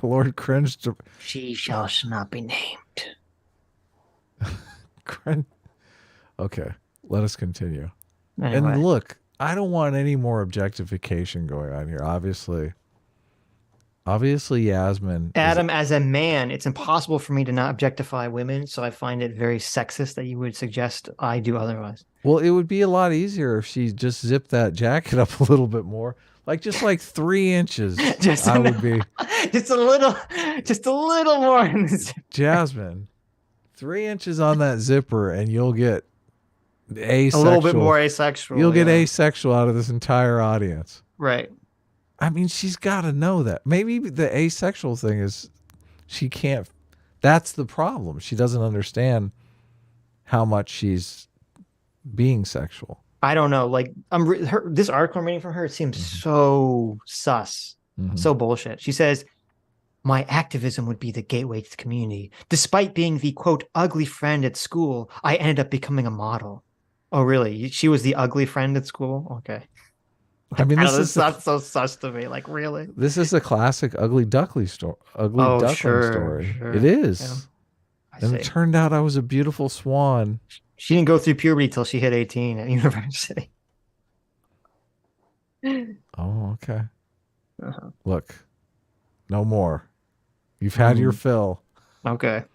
Lord Cringe. She shall not be named. Okay, let us continue. Anyway. And look, I don't want any more objectification going on here. Obviously, Yasmin. Adam, as a man, it's impossible for me to not objectify women, so I find it very sexist that you would suggest I do otherwise. Well, it would be a lot easier if she just zipped that jacket up a little bit more, like 3 inches. Just a little more in this. Jasmine, 3 inches on that zipper, and you'll get asexual. A little bit more asexual. You'll get asexual out of this entire audience. Right. I mean, she's got to know that. Maybe the asexual thing is she can't. That's the problem. She doesn't understand how much she's being sexual. I don't know. Like this article I'm reading from her, it seems so sus, so bullshit. She says, "My activism would be the gateway to the community. Despite being the quote ugly friend at school, I ended up becoming a model." Oh, really? She was the ugly friend at school? Okay. I mean, this is not so sus to me. Like, really? This is a classic ugly duckling story. Sure. It is. Yeah. And it turned out I was a beautiful swan. She didn't go through puberty till she hit 18 at university. Oh, okay. Look, no more. You've had your fill. Okay.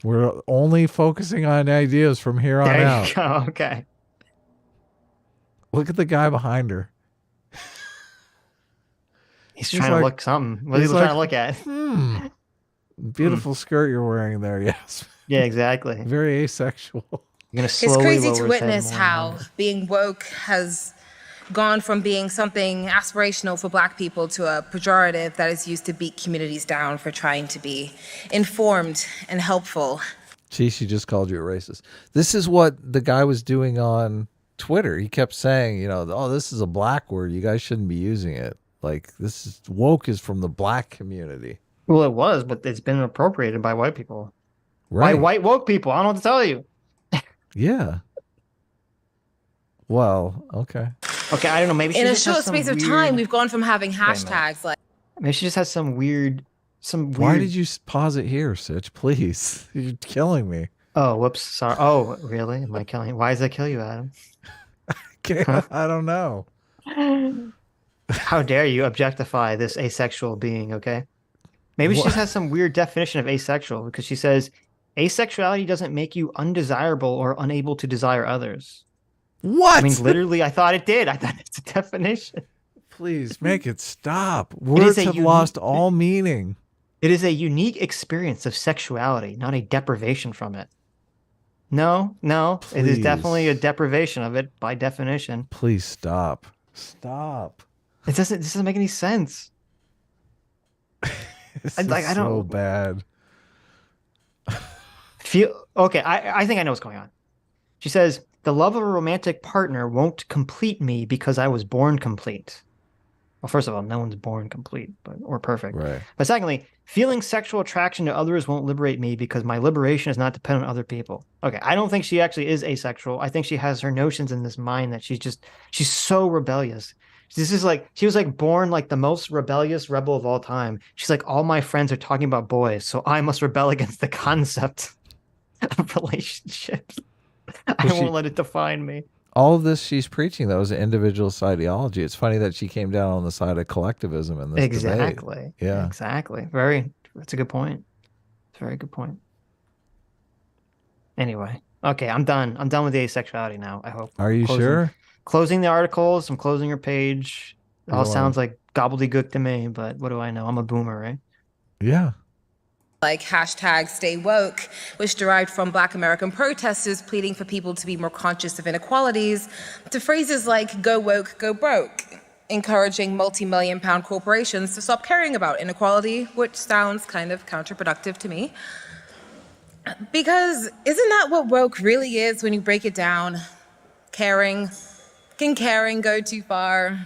We're only focusing on ideas from here on There out. you go. Okay. Look at the guy behind her. He's trying to look something. What is he trying to look at? Beautiful skirt you're wearing there, yes. Yeah, exactly. Very asexual. It's crazy to witness how being woke has gone from being something aspirational for Black people to a pejorative that is used to beat communities down for trying to be informed and helpful. Gee, she just called you a racist. This is what the guy was doing on Twitter. He kept saying, oh, this is a Black word. You guys shouldn't be using it. Like, this is woke is from the Black community. Well, it was, but it's been appropriated by white people. Right. By white woke people. I don't know what to tell you. Yeah. Well, okay. Okay, I don't know. Maybe she in a just has short some space of weird... time, we've gone from having hashtags like. Maybe she just has some weird. Why did you pause it here, Sitch? Please, you're killing me. Oh, whoops. Sorry. Oh, really? Am I killing you? Why does that kill you, Adam? Okay, I don't know. How dare you objectify this asexual being? Okay. Maybe she just has some weird definition of asexual because she says asexuality doesn't make you undesirable or unable to desire others. What? I mean, literally, I thought it did. I thought it's a definition. Please make it stop. Words have lost all meaning. It is a unique experience of sexuality, not a deprivation from it. No, Please. It is definitely a deprivation of it by definition. Please stop. Stop. This doesn't make any sense. This I is don't so bad. Okay, I think I know what's going on. She says, the love of a romantic partner won't complete me because I was born complete. Well, first of all, no one's born complete or perfect. Right. But secondly, feeling sexual attraction to others won't liberate me because my liberation is not dependent on other people. Okay, I don't think she actually is asexual. I think she has her notions in this mind that she's so rebellious. This is like, she was like born like the most rebellious rebel of all time. She's like, all my friends are talking about boys, so I must rebel against the concept of relationships. I won't let it define me. All of this she's preaching, though, is an individualist ideology. It's funny that she came down on the side of collectivism in this debate. Yeah. Exactly. That's a good point. It's a very good point. Anyway. Okay, I'm done. I'm done with the asexuality now, I hope. Are you sure? Closing the articles. I'm closing your page. It all sounds like gobbledygook to me, but what do I know? I'm a boomer, right? Yeah. Like hashtag stay woke, which derived from Black American protesters pleading for people to be more conscious of inequalities, to phrases like go woke, go broke, encouraging multi-million-pound corporations to stop caring about inequality, which sounds kind of counterproductive to me. Because isn't that what woke really is when you break it down? Caring. Can caring go too far?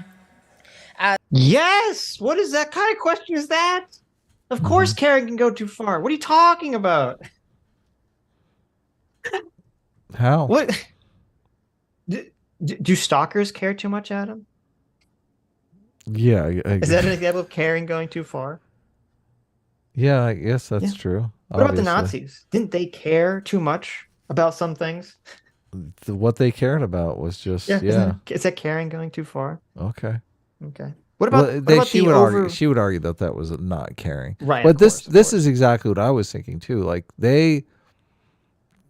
Yes. What is that kind of question? Is that? Of course, caring can go too far. What are you talking about? How? What? Do stalkers care too much, Adam? Yeah. Is that an example of caring going too far? Yeah, I guess that's Yeah. true. What about the Obviously. Nazis? Didn't they care too much about some things? What they cared about was just Is that caring going too far? Okay. Okay. What about She the would over? argue. She would argue that that was not caring. Right. But Of course, of this course. is exactly what I was thinking too. Like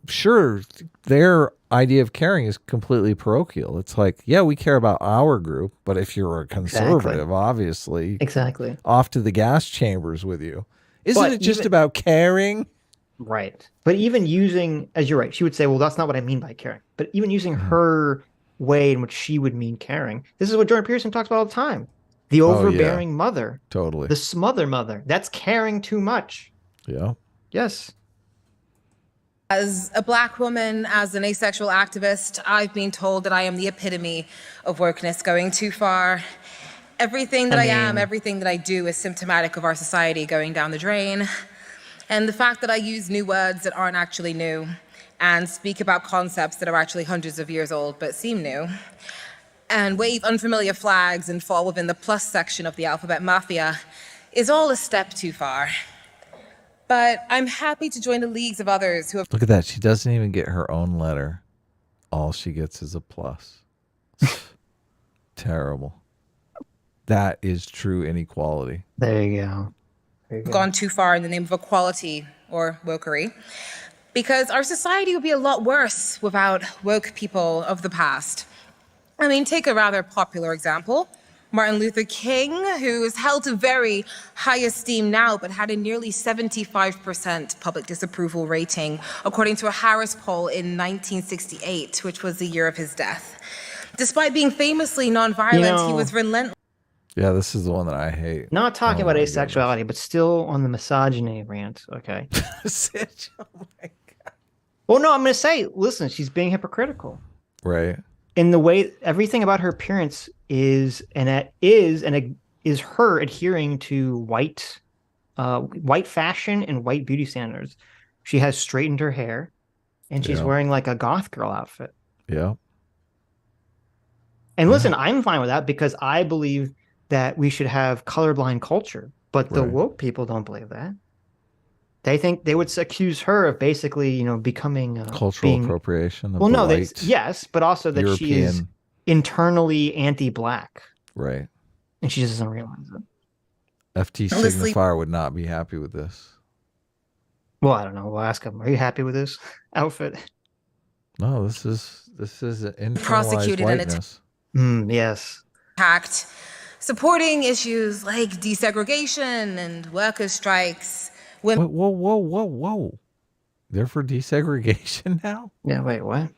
sure, their idea of caring is completely parochial. It's like, yeah, we care about our group, but if you're a conservative, obviously, Exactly. off to the gas chambers with you. Isn't But it just even- about caring? Right. But even using, as you're right, she would say, well, that's not what I mean by caring. But even using her way in which she would mean caring, this is what Jordan Peterson talks about all the time. The overbearing mother, Totally. the smother mother. That's caring too much. Yeah. Yes. As a Black woman, as an asexual activist, I've been told that I am the epitome of wokeness going too far. Everything that I am, everything that I do is symptomatic of our society going down the drain. And the fact that I use new words that aren't actually new and speak about concepts that are actually hundreds of years old but seem new, and wave unfamiliar flags and fall within the plus section of the alphabet mafia is all a step too far. But I'm happy to join the leagues of others who have Look at that. She doesn't even get her own letter. All she gets is a plus. Terrible. That is true inequality. There you go. There you go. gone too far in the name of equality or wokery. Because our society would be a lot worse without woke people of the past. I mean, take a rather popular example. Martin Luther King, who is held to very high esteem now, but had a nearly 75% public disapproval rating, according to a Harris poll in 1968, which was the year of his death. Despite being famously nonviolent, he was relentless. Yeah, this is the one that I hate. Not talking Oh about my asexuality, but still on the misogyny rant. Okay. Sitch. Oh my God. Well, no, I'm going to say, listen, she's being hypocritical. Right. In the way everything about her appearance is her adhering to white fashion and white beauty standards. She has straightened her hair and she's wearing like a goth girl outfit. Yeah. And listen, I'm fine with that because I believe that we should have colorblind culture, but the woke people don't believe that. They think they would accuse her of basically, becoming Cultural appropriation. Of well, the no, white yes, but also that she is European. internally anti-black, Right. and she just doesn't realize it. FT Honestly- signifier would not be happy with this. Well, I don't know. We'll ask him. Are you happy with this outfit? No, this is an internalized Prosecuted and whiteness. Yes. Impact, supporting issues like desegregation and workers' strikes. Women Whoa. They're for desegregation now? Yeah. Wait. What?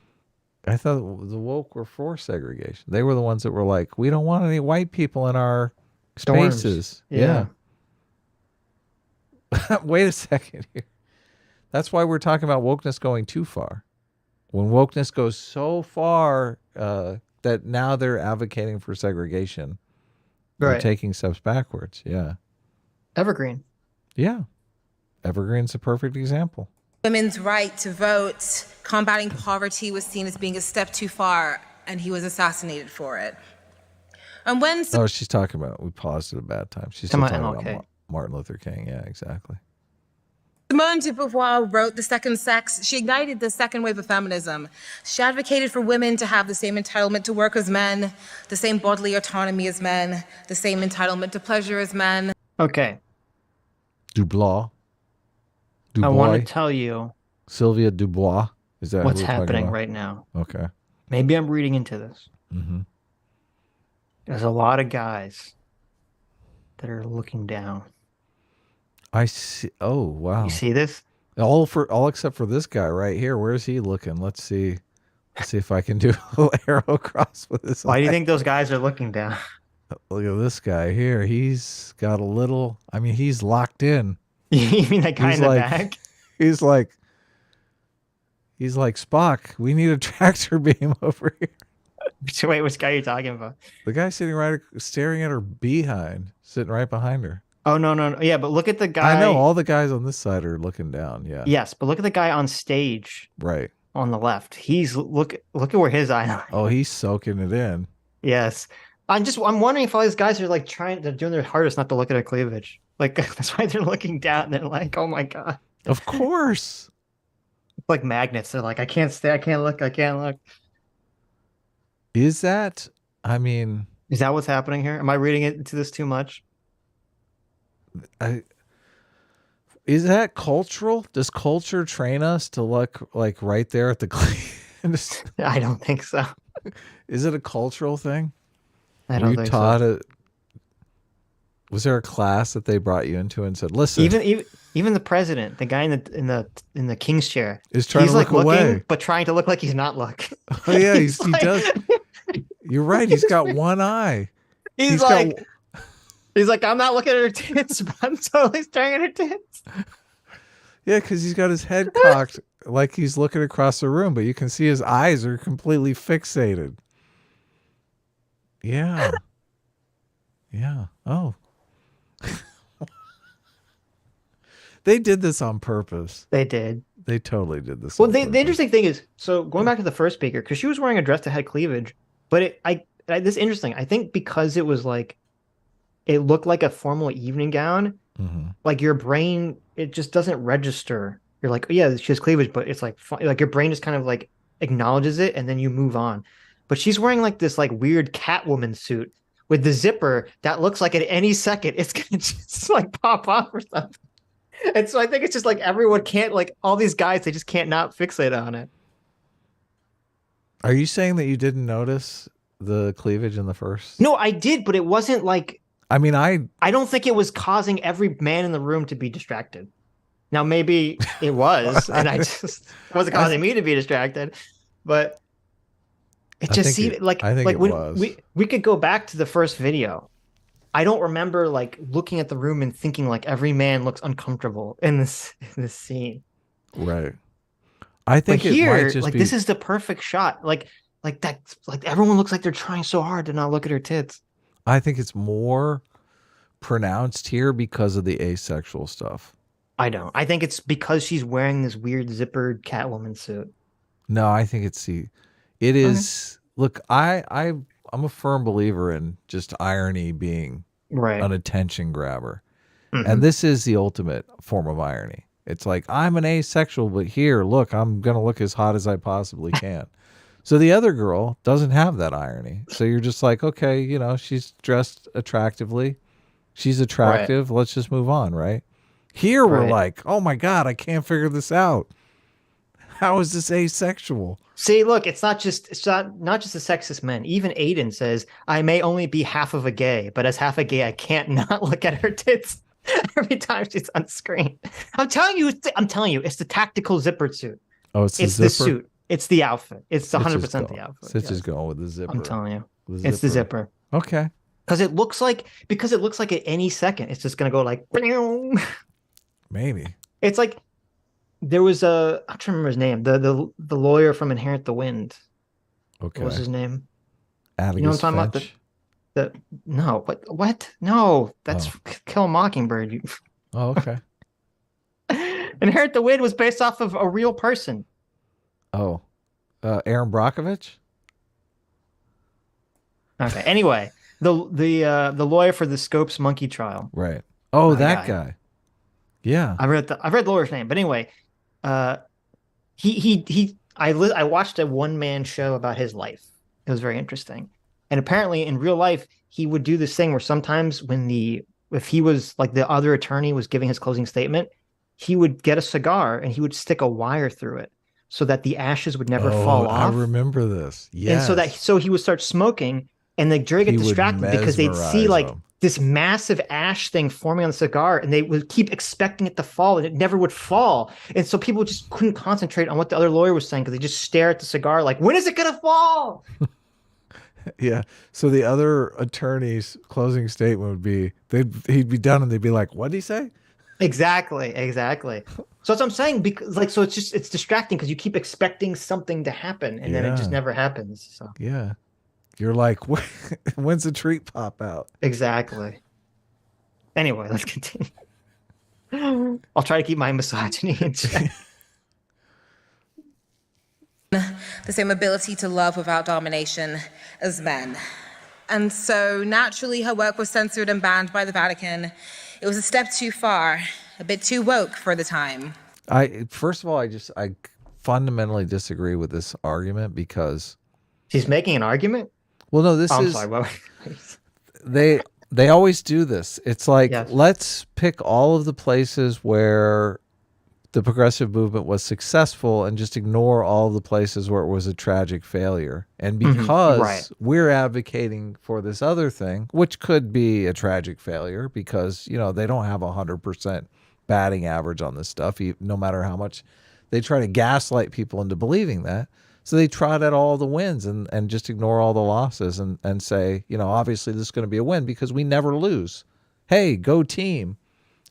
I thought the woke were for segregation. They were the ones that were like, we don't want any white people in our Dorms. spaces. Yeah. Wait a second here. That's why we're talking about wokeness going too far. When wokeness goes so far that now they're advocating for segregation, they're Right. taking steps backwards. Yeah. Evergreen. Yeah. Evergreen's a perfect example. Women's right to vote, combating poverty was seen as being a step too far, and he was assassinated for it. And when Oh, she's talking about, we paused at a bad time. She's Come still on, talking MLK. about Martin Luther King. Yeah, exactly. Simone de Beauvoir wrote The Second Sex, she ignited the second wave of feminism. She advocated for women to have the same entitlement to work as men, the same bodily autonomy as men, the same entitlement to pleasure as men. Okay. Dubois. I want to tell you Sylvia Dubois. Is that what's who we're talking happening about? right now. Okay. Maybe I'm reading into this. Mm-hmm. There's a lot of guys that are looking down. I see. Oh, wow. You see this? All except for this guy right here. Where's he looking? Let's see. Let's see if I can do a little arrow across with this. Why do you think those guys are looking down? Look at this guy here. He's got a little. I mean, he's locked in. You mean that guy He's in the like- back? He's like Spock. We need a tractor beam over here. Wait, which guy are you talking about? The guy sitting right, staring at her behind, sitting right behind her. Oh no, no, no. Yeah, but look at the I know guy. all the guys on this side are looking down. Yeah. Yes, but look at the guy on stage Right. on the left. He's look at where his eye are. Oh, he's soaking it in. Yes. I'm wondering if all these guys are like they're doing their hardest not to look at her cleavage. Like that's why they're looking down. They're like, oh my God. Of course. Like magnets. They're like, I can't stay, I can't look, I can't look. Is that, I mean, Is that what's happening here? Am I reading into this too much? is that cultural? Does culture train us to look like right there at the cleavage? I don't think so. Is it a cultural thing? I Were don't you think taught so. it? Was there a class that they brought you into and said, "Listen, Even the president, the guy in the king's chair, is trying he's to like look away, looking, but trying to look like he's not looking. Oh yeah, he like, does. You're right. He's got one eye. He's like, he's like, I'm not looking at her tits, but I'm totally staring at her tits. Yeah, because he's got his head cocked like he's looking across the room, but you can see his eyes are completely fixated. Yeah. Yeah. Oh. They did this on purpose. They did. They totally did this. Well, on the purpose. interesting thing is, so going back to the first speaker, because she was wearing a dress that had cleavage, but this is interesting. I think because it was like, it looked like a formal evening gown, like your brain, it just doesn't register. You're like, oh, yeah, she has cleavage, but it's like your brain just kind of like acknowledges it and then you move on. But she's wearing like this like weird Catwoman suit with the zipper that looks like at any second it's gonna just like pop off or something. And so I think it's just like everyone can't, like all these guys, they just can't not fixate on it. Are you saying that you didn't notice the cleavage in the first? No, I did, but it wasn't like, I mean, I don't think it was causing every man in the room to be distracted. Now maybe it was, and I just it wasn't causing me to be distracted, but it just seemed like I think like it when was. we could go back to the first video. I don't remember like looking at the room and thinking like every man looks uncomfortable in this scene. Right. I think But it here, might just like be. this is the perfect shot. Like that, like everyone looks like they're trying so hard to not look at her tits. I think it's more pronounced here because of the asexual stuff. I don't. I think it's because she's wearing this weird zippered Catwoman suit. No, I think it's it is. Look, I'm a firm believer in just irony being Right. an attention grabber, and this is the ultimate form of irony. It's like, I'm an asexual, but here, look, I'm gonna look as hot as I possibly can. So the other girl doesn't have that irony. So you're just like, okay, you know, she's dressed attractively, she's attractive. Let's just move on, right? Here we're like, oh my God, I can't figure this out. How is this asexual? See, look, it's not just the sexist men. Even Aiden says, I may only be half of a gay, but as half a gay, I can't not look at her tits every time she's on screen. I'm telling you, it's the tactical zippered suit. Oh, it's the zipper? suit. It's the outfit. It's 100% the outfit. Sitch is going with the zipper. I'm telling you. It's the zipper. Okay. Because it looks like at any second, it's just gonna go like Maybe. It's like there was I'm trying to remember his name. The lawyer from Inherit the Wind. Okay. What was his name? Atticus You know what I'm talking Finch? about? No, what? No, that's Kill a Mockingbird. Oh, okay. Inherit the Wind was based off of a real person. Oh, Aaron Brockovich? Okay. Anyway, the lawyer for the Scopes monkey trial. Right. Oh, that guy. guy. Yeah. I've read the lawyer's name, but anyway, I watched a one-man show about his life. It was very interesting. And apparently in real life, he would do this thing where sometimes if he was like the other attorney was giving his closing statement, he would get a cigar and he would stick a wire through it so that the ashes would never fall off. I remember this. Yeah. And so he would start smoking and the jury get distracted because they'd see like this massive ash thing forming on the cigar and they would keep expecting it to fall and it never would fall. And so people just couldn't concentrate on what the other lawyer was saying because they just stare at the cigar like, when is it going to fall? Yeah. So the other attorney's closing statement would be, he'd be done and they'd be like, what did he say? Exactly. So that's what I'm saying, because like, so it's distracting because you keep expecting something to happen and then it just never happens. So Yeah. You're like, when's the treat pop out? Exactly. Anyway, let's continue. I'll try to keep my misogyny in check. The same ability to love without domination as men. And so naturally her work was censored and banned by the Vatican. It was a step too far, a bit too woke for the time. First of all, I fundamentally disagree with this argument because She's making an argument? well, no, this I'm is sorry. What? they always do this. It's like, Yes. let's pick all of the places where the progressive movement was successful and just ignore all of the places where it was a tragic failure. And because Right. we're advocating for this other thing, which could be a tragic failure because, they don't have 100% batting average on this stuff, no matter how much they try to gaslight people into believing that. So they trot at all the wins and just ignore all the losses and say, obviously this is going to be a win because we never lose. Hey, go team.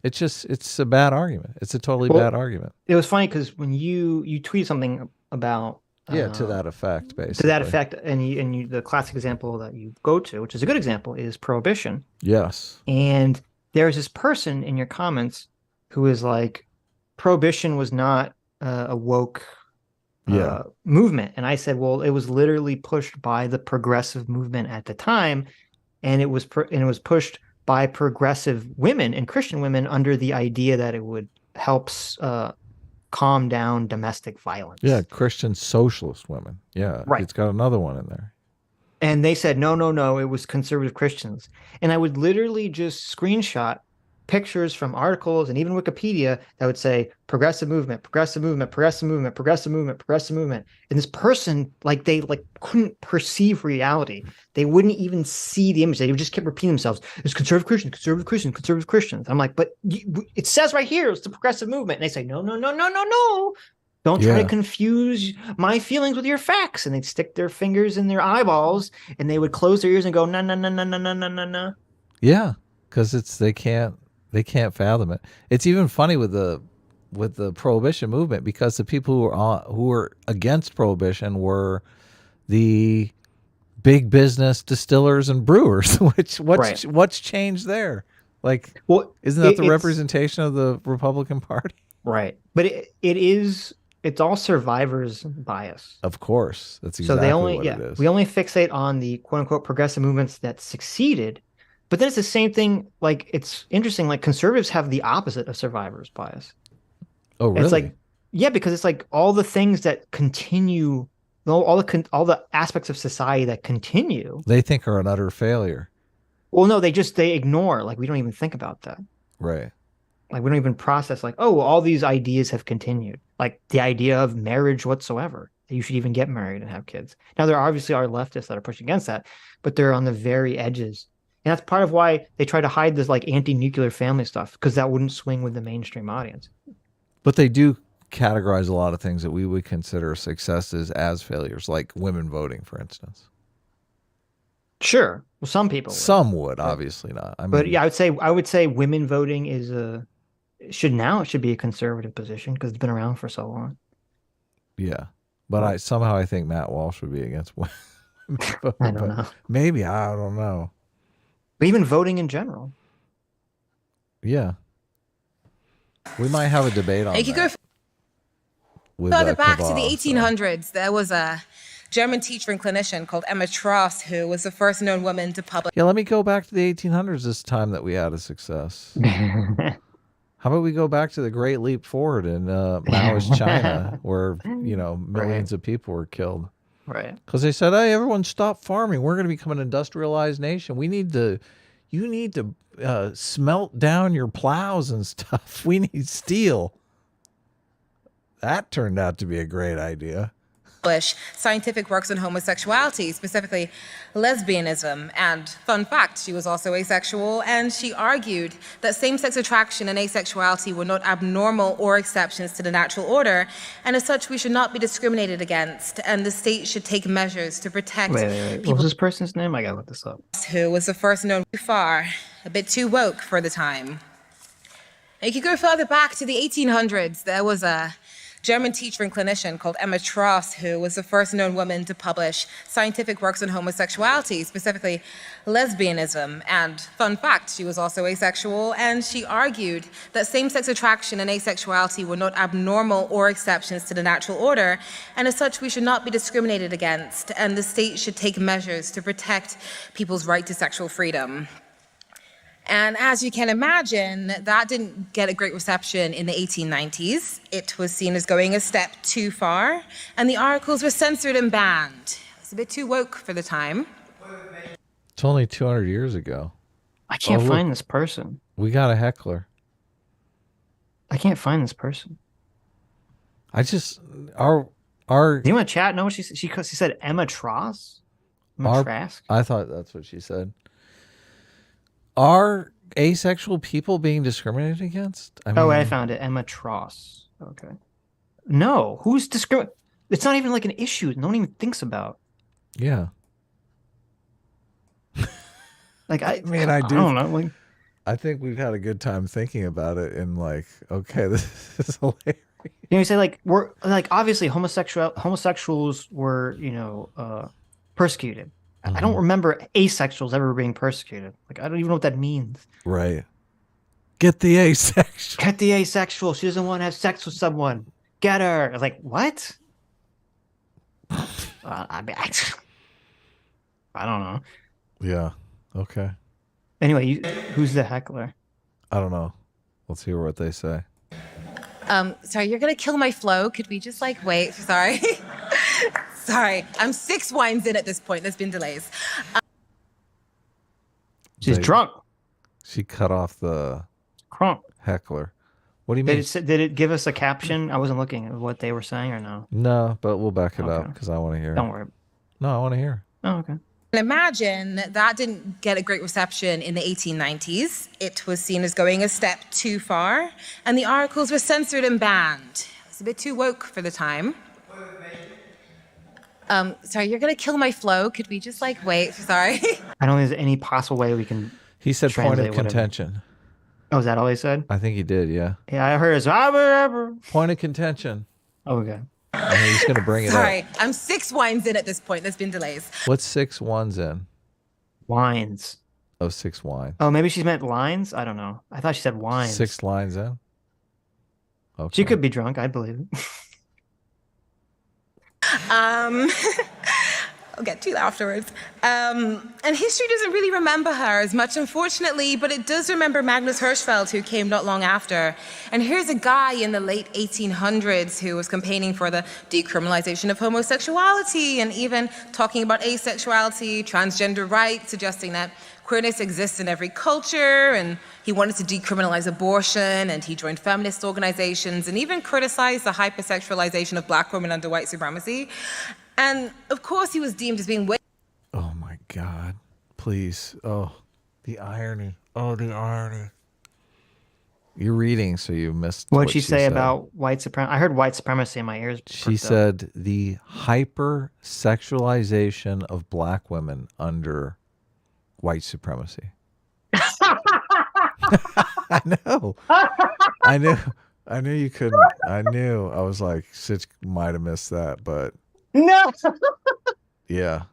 It's a bad argument. It's a totally bad argument. It was funny because when you tweeted something about To that effect, basically. to that effect, and the classic example that you go to, which is a good example, is prohibition. Yes. And there's this person in your comments who is like, prohibition was not a woke movement. And I said, well, it was literally pushed by the progressive movement at the time, and it was pushed by progressive women and Christian women under the idea that it would help calm down domestic violence. Yeah, Christian socialist women. Yeah, Right. It's got another one in there. And they said, no, it was conservative Christians. And I would literally just screenshot pictures from articles and even Wikipedia that would say progressive movement, progressive movement, progressive movement, progressive movement, progressive movement. And this person, they couldn't perceive reality. They wouldn't even see the image. They just kept repeating themselves. It's conservative Christians, conservative Christians, conservative Christians. I'm like, but it says right here, it's the progressive movement. And they say, no. Don't try to confuse my feelings with your facts. And they'd stick their fingers in their eyeballs and they would close their ears and go, no. Yeah, because they can't fathom it. It's even funny with the prohibition movement because the people who were against prohibition were the big business distillers and brewers. What's changed there? Isn't that the representation of the Republican Party? Right, but it's all survivors' bias. Of course, that's exactly what it is. We only fixate on the quote unquote progressive movements that succeeded. But then it's the same thing. It's interesting. Conservatives have the opposite of survivor's bias. Oh, really? It's because it's all the things that continue, all the aspects of society that continue. They think are an utter failure. Well, no, they ignore. We don't even think about that. Right. We don't even process. All these ideas have continued. The idea of marriage whatsoever. That you should even get married and have kids. Now there obviously are leftists that are pushing against that, but they're on the very edges. And that's part of why they try to hide this anti-nuclear family stuff, because that wouldn't swing with the mainstream audience. But they do categorize a lot of things that we would consider successes as failures, like women voting, for instance. Sure. Well, some people would. Some would, obviously not. But yeah, I would say women voting it should be a conservative position because it's been around for so long. Yeah. But I think Matt Walsh would be against women. I don't know. Maybe, I don't know. But even voting in general. Yeah. We might have a debate on that. You could go further back to the 1800s. There was a German teacher and clinician called Emma Tross who was the first known woman to publish. Yeah, let me go back to the 1800s this time that we had a success. How about we go back to the Great Leap Forward in Maoist China where, millions of people were killed. Right. Because they said, hey, everyone stop farming. We're going to become an industrialized nation. You need to smelt down your plows and stuff. We need steel. That turned out to be a great idea. Scientific works on homosexuality, specifically lesbianism. And fun fact, she was also asexual, and she argued that same-sex attraction and asexuality were not abnormal or exceptions to the natural order, and as such, we should not be discriminated against, and the state should take measures to protect Wait. What was this person's name? I gotta look this up. Who was the first known too far, a bit too woke for the time. You could go further back to the 1800s. There was a German teacher and clinician called Emma Tross, who was the first known woman to publish scientific works on homosexuality, specifically lesbianism. And fun fact, she was also asexual, and she argued that same-sex attraction and asexuality were not abnormal or exceptions to the natural order, and as such, we should not be discriminated against, and the state should take measures to protect people's right to sexual freedom. And as you can imagine, that didn't get a great reception in the 1890s. It was seen as going a step too far, and the articles were censored and banned. It's a bit too woke for the time. It's only 200 years ago. I can't find this person. We got a heckler. I can't find this person. I just Do you want to chat? No, she said Emma Tross. Emma Trask. I thought that's what she said. Are asexual people being discriminated against? I mean, I found it. Emma Tross. Okay. No, who's discriminating? It's not even like an issue. No one even thinks about. Yeah. Like I don't know. Like, I think we've had a good time thinking about it and like, okay, this is hilarious. You say like we're like obviously homosexuals were persecuted. I don't remember asexuals ever being persecuted. Like I don't even know what that means. Right. Get the asexual. Get the asexual. She doesn't want to have sex with someone. Get her. I was like, what? I don't know. Yeah. Okay. Anyway, who's the heckler? I don't know. Let's hear what they say. Sorry, you're gonna kill my flow. Could we just like wait? Sorry. Sorry, I'm 6 wines in at this point. There's been delays. She's drunk. She cut off the Crunk. heckler. What do you mean? Did it give us a caption? I wasn't looking at what they were saying or no? No, but we'll back it up because I want to hear. Don't worry. No, I want to hear. Oh, okay. Imagine that didn't get a great reception in the 1890s. It was seen as going a step too far, and the articles were censored and banned. It's a bit too woke for the time. Sorry, you're gonna kill my flow. Could we just like wait? Sorry. I don't think there's any possible way we can. He said point of translate whatever. contention. Oh, is that all he said? I think he did. Yeah. Yeah, I heard it's Point of contention. Okay. I mean, he's gonna bring it Sorry, up. I'm 6 wines in at this point. There's been delays. What's 6 ones in? Wines. Oh, 6 wines. Oh, maybe she meant lines? I don't know. I thought she said wines. 6 lines in? Okay. She could be drunk. I believe it. I'll get to you afterwards. And history doesn't really remember her as much, unfortunately, but it does remember Magnus Hirschfeld, who came not long after. And here's a guy in the late 1800s who was campaigning for the decriminalization of homosexuality and even talking about asexuality, transgender rights, suggesting that queerness exists in every culture, and he wanted to decriminalize abortion, and he joined feminist organizations and even criticized the hypersexualization of black women under white supremacy. And of course he was deemed as being Oh my God. Please. Oh, the irony. Oh, the irony. You're reading, so you missed What'd what she say said. about white supremacy? I heard white supremacy in my ears. She said the hypersexualization of black women under white supremacy. I know. I knew you couldn't. I was like, Sitch might have missed that, but No. yeah.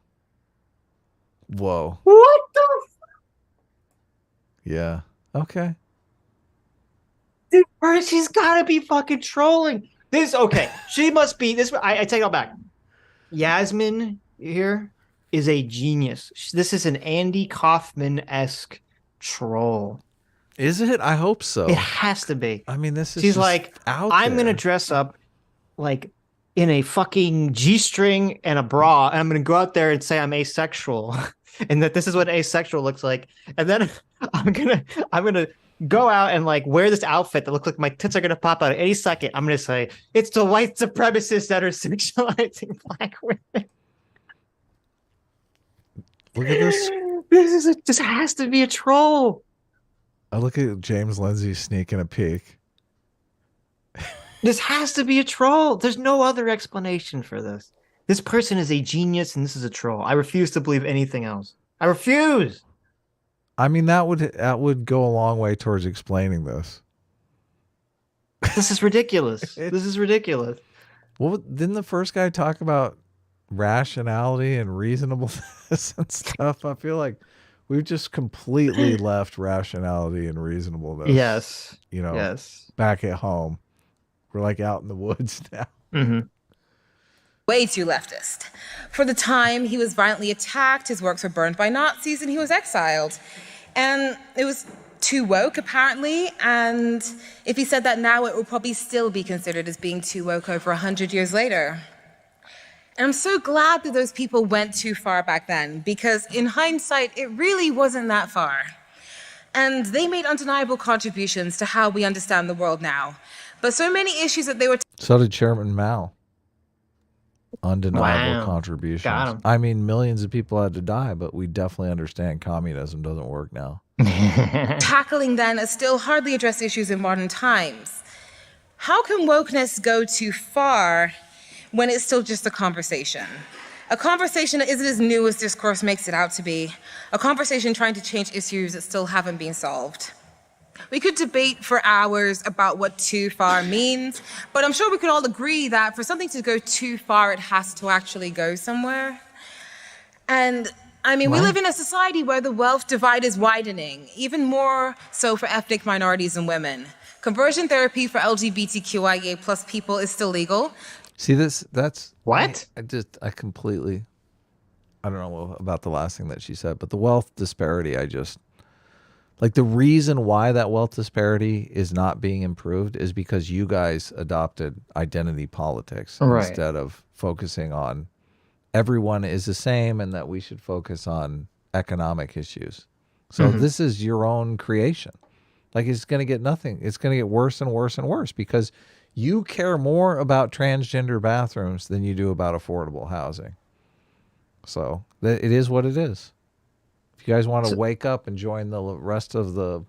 Whoa. What the? Yeah. Okay. Dude, she's got to be fucking trolling. Okay. She must be this. I take it all back. Yasmin here is a genius. This is an Andy Kaufman-esque troll. Is it? I hope so. It has to be. I mean, this is. She's just like, I'm going to dress up like in a fucking G-string and a bra, and I'm going to go out there and say I'm asexual and that this is what asexual looks like. And then I'm going to go out and like wear this outfit that looks like my tits are going to pop out at any second. I'm going to say, it's the white supremacists that are sexualizing black women. Look at this. This has to be a troll. I look at James Lindsay sneaking a peek. This has to be a troll. There's no other explanation for this. This person is a genius and this is a troll. I refuse to believe anything else. I refuse. I mean, that would go a long way towards explaining this. This is ridiculous. This is ridiculous. Well, didn't the first guy talk about rationality and reasonableness and stuff? I feel like we've just completely left rationality and reasonableness. Yes. Yes. Back at home. We're like out in the woods now. Mm-hmm. Way too leftist. For the time, he was violently attacked, his works were burned by Nazis, and he was exiled. And it was too woke, apparently, and if he said that now, it would probably still be considered as being too woke over 100 years later. And I'm so glad that those people went too far back then, because in hindsight, it really wasn't that far. And they made undeniable contributions to how we understand the world now. But so many issues that they were... So did Chairman Mao. Undeniable Wow. contributions. Got him. I mean, millions of people had to die, but we definitely understand communism doesn't work now. tackling then are still hardly addressed issues in modern times. How can wokeness go too far when it's still just a conversation? A conversation that isn't as new as discourse makes it out to be. A conversation trying to change issues that still haven't been solved. We could debate for hours about what too far means, but I'm sure we could all agree that for something to go too far, it has to actually go somewhere. And I mean, we live in a society where the wealth divide is widening, even more so for ethnic minorities and women. Conversion therapy for LGBTQIA plus people is still legal. See, that's... What? I don't know about the last thing that she said, but the wealth disparity, like the reason why that wealth disparity is not being improved is because you guys adopted identity politics instead of focusing on everyone is the same and that we should focus on economic issues. So this is your own creation. Like it's going to get nothing. It's going to get worse and worse and worse because you care more about transgender bathrooms than you do about affordable housing. So it is what it is. If you guys want to wake up and join the rest of the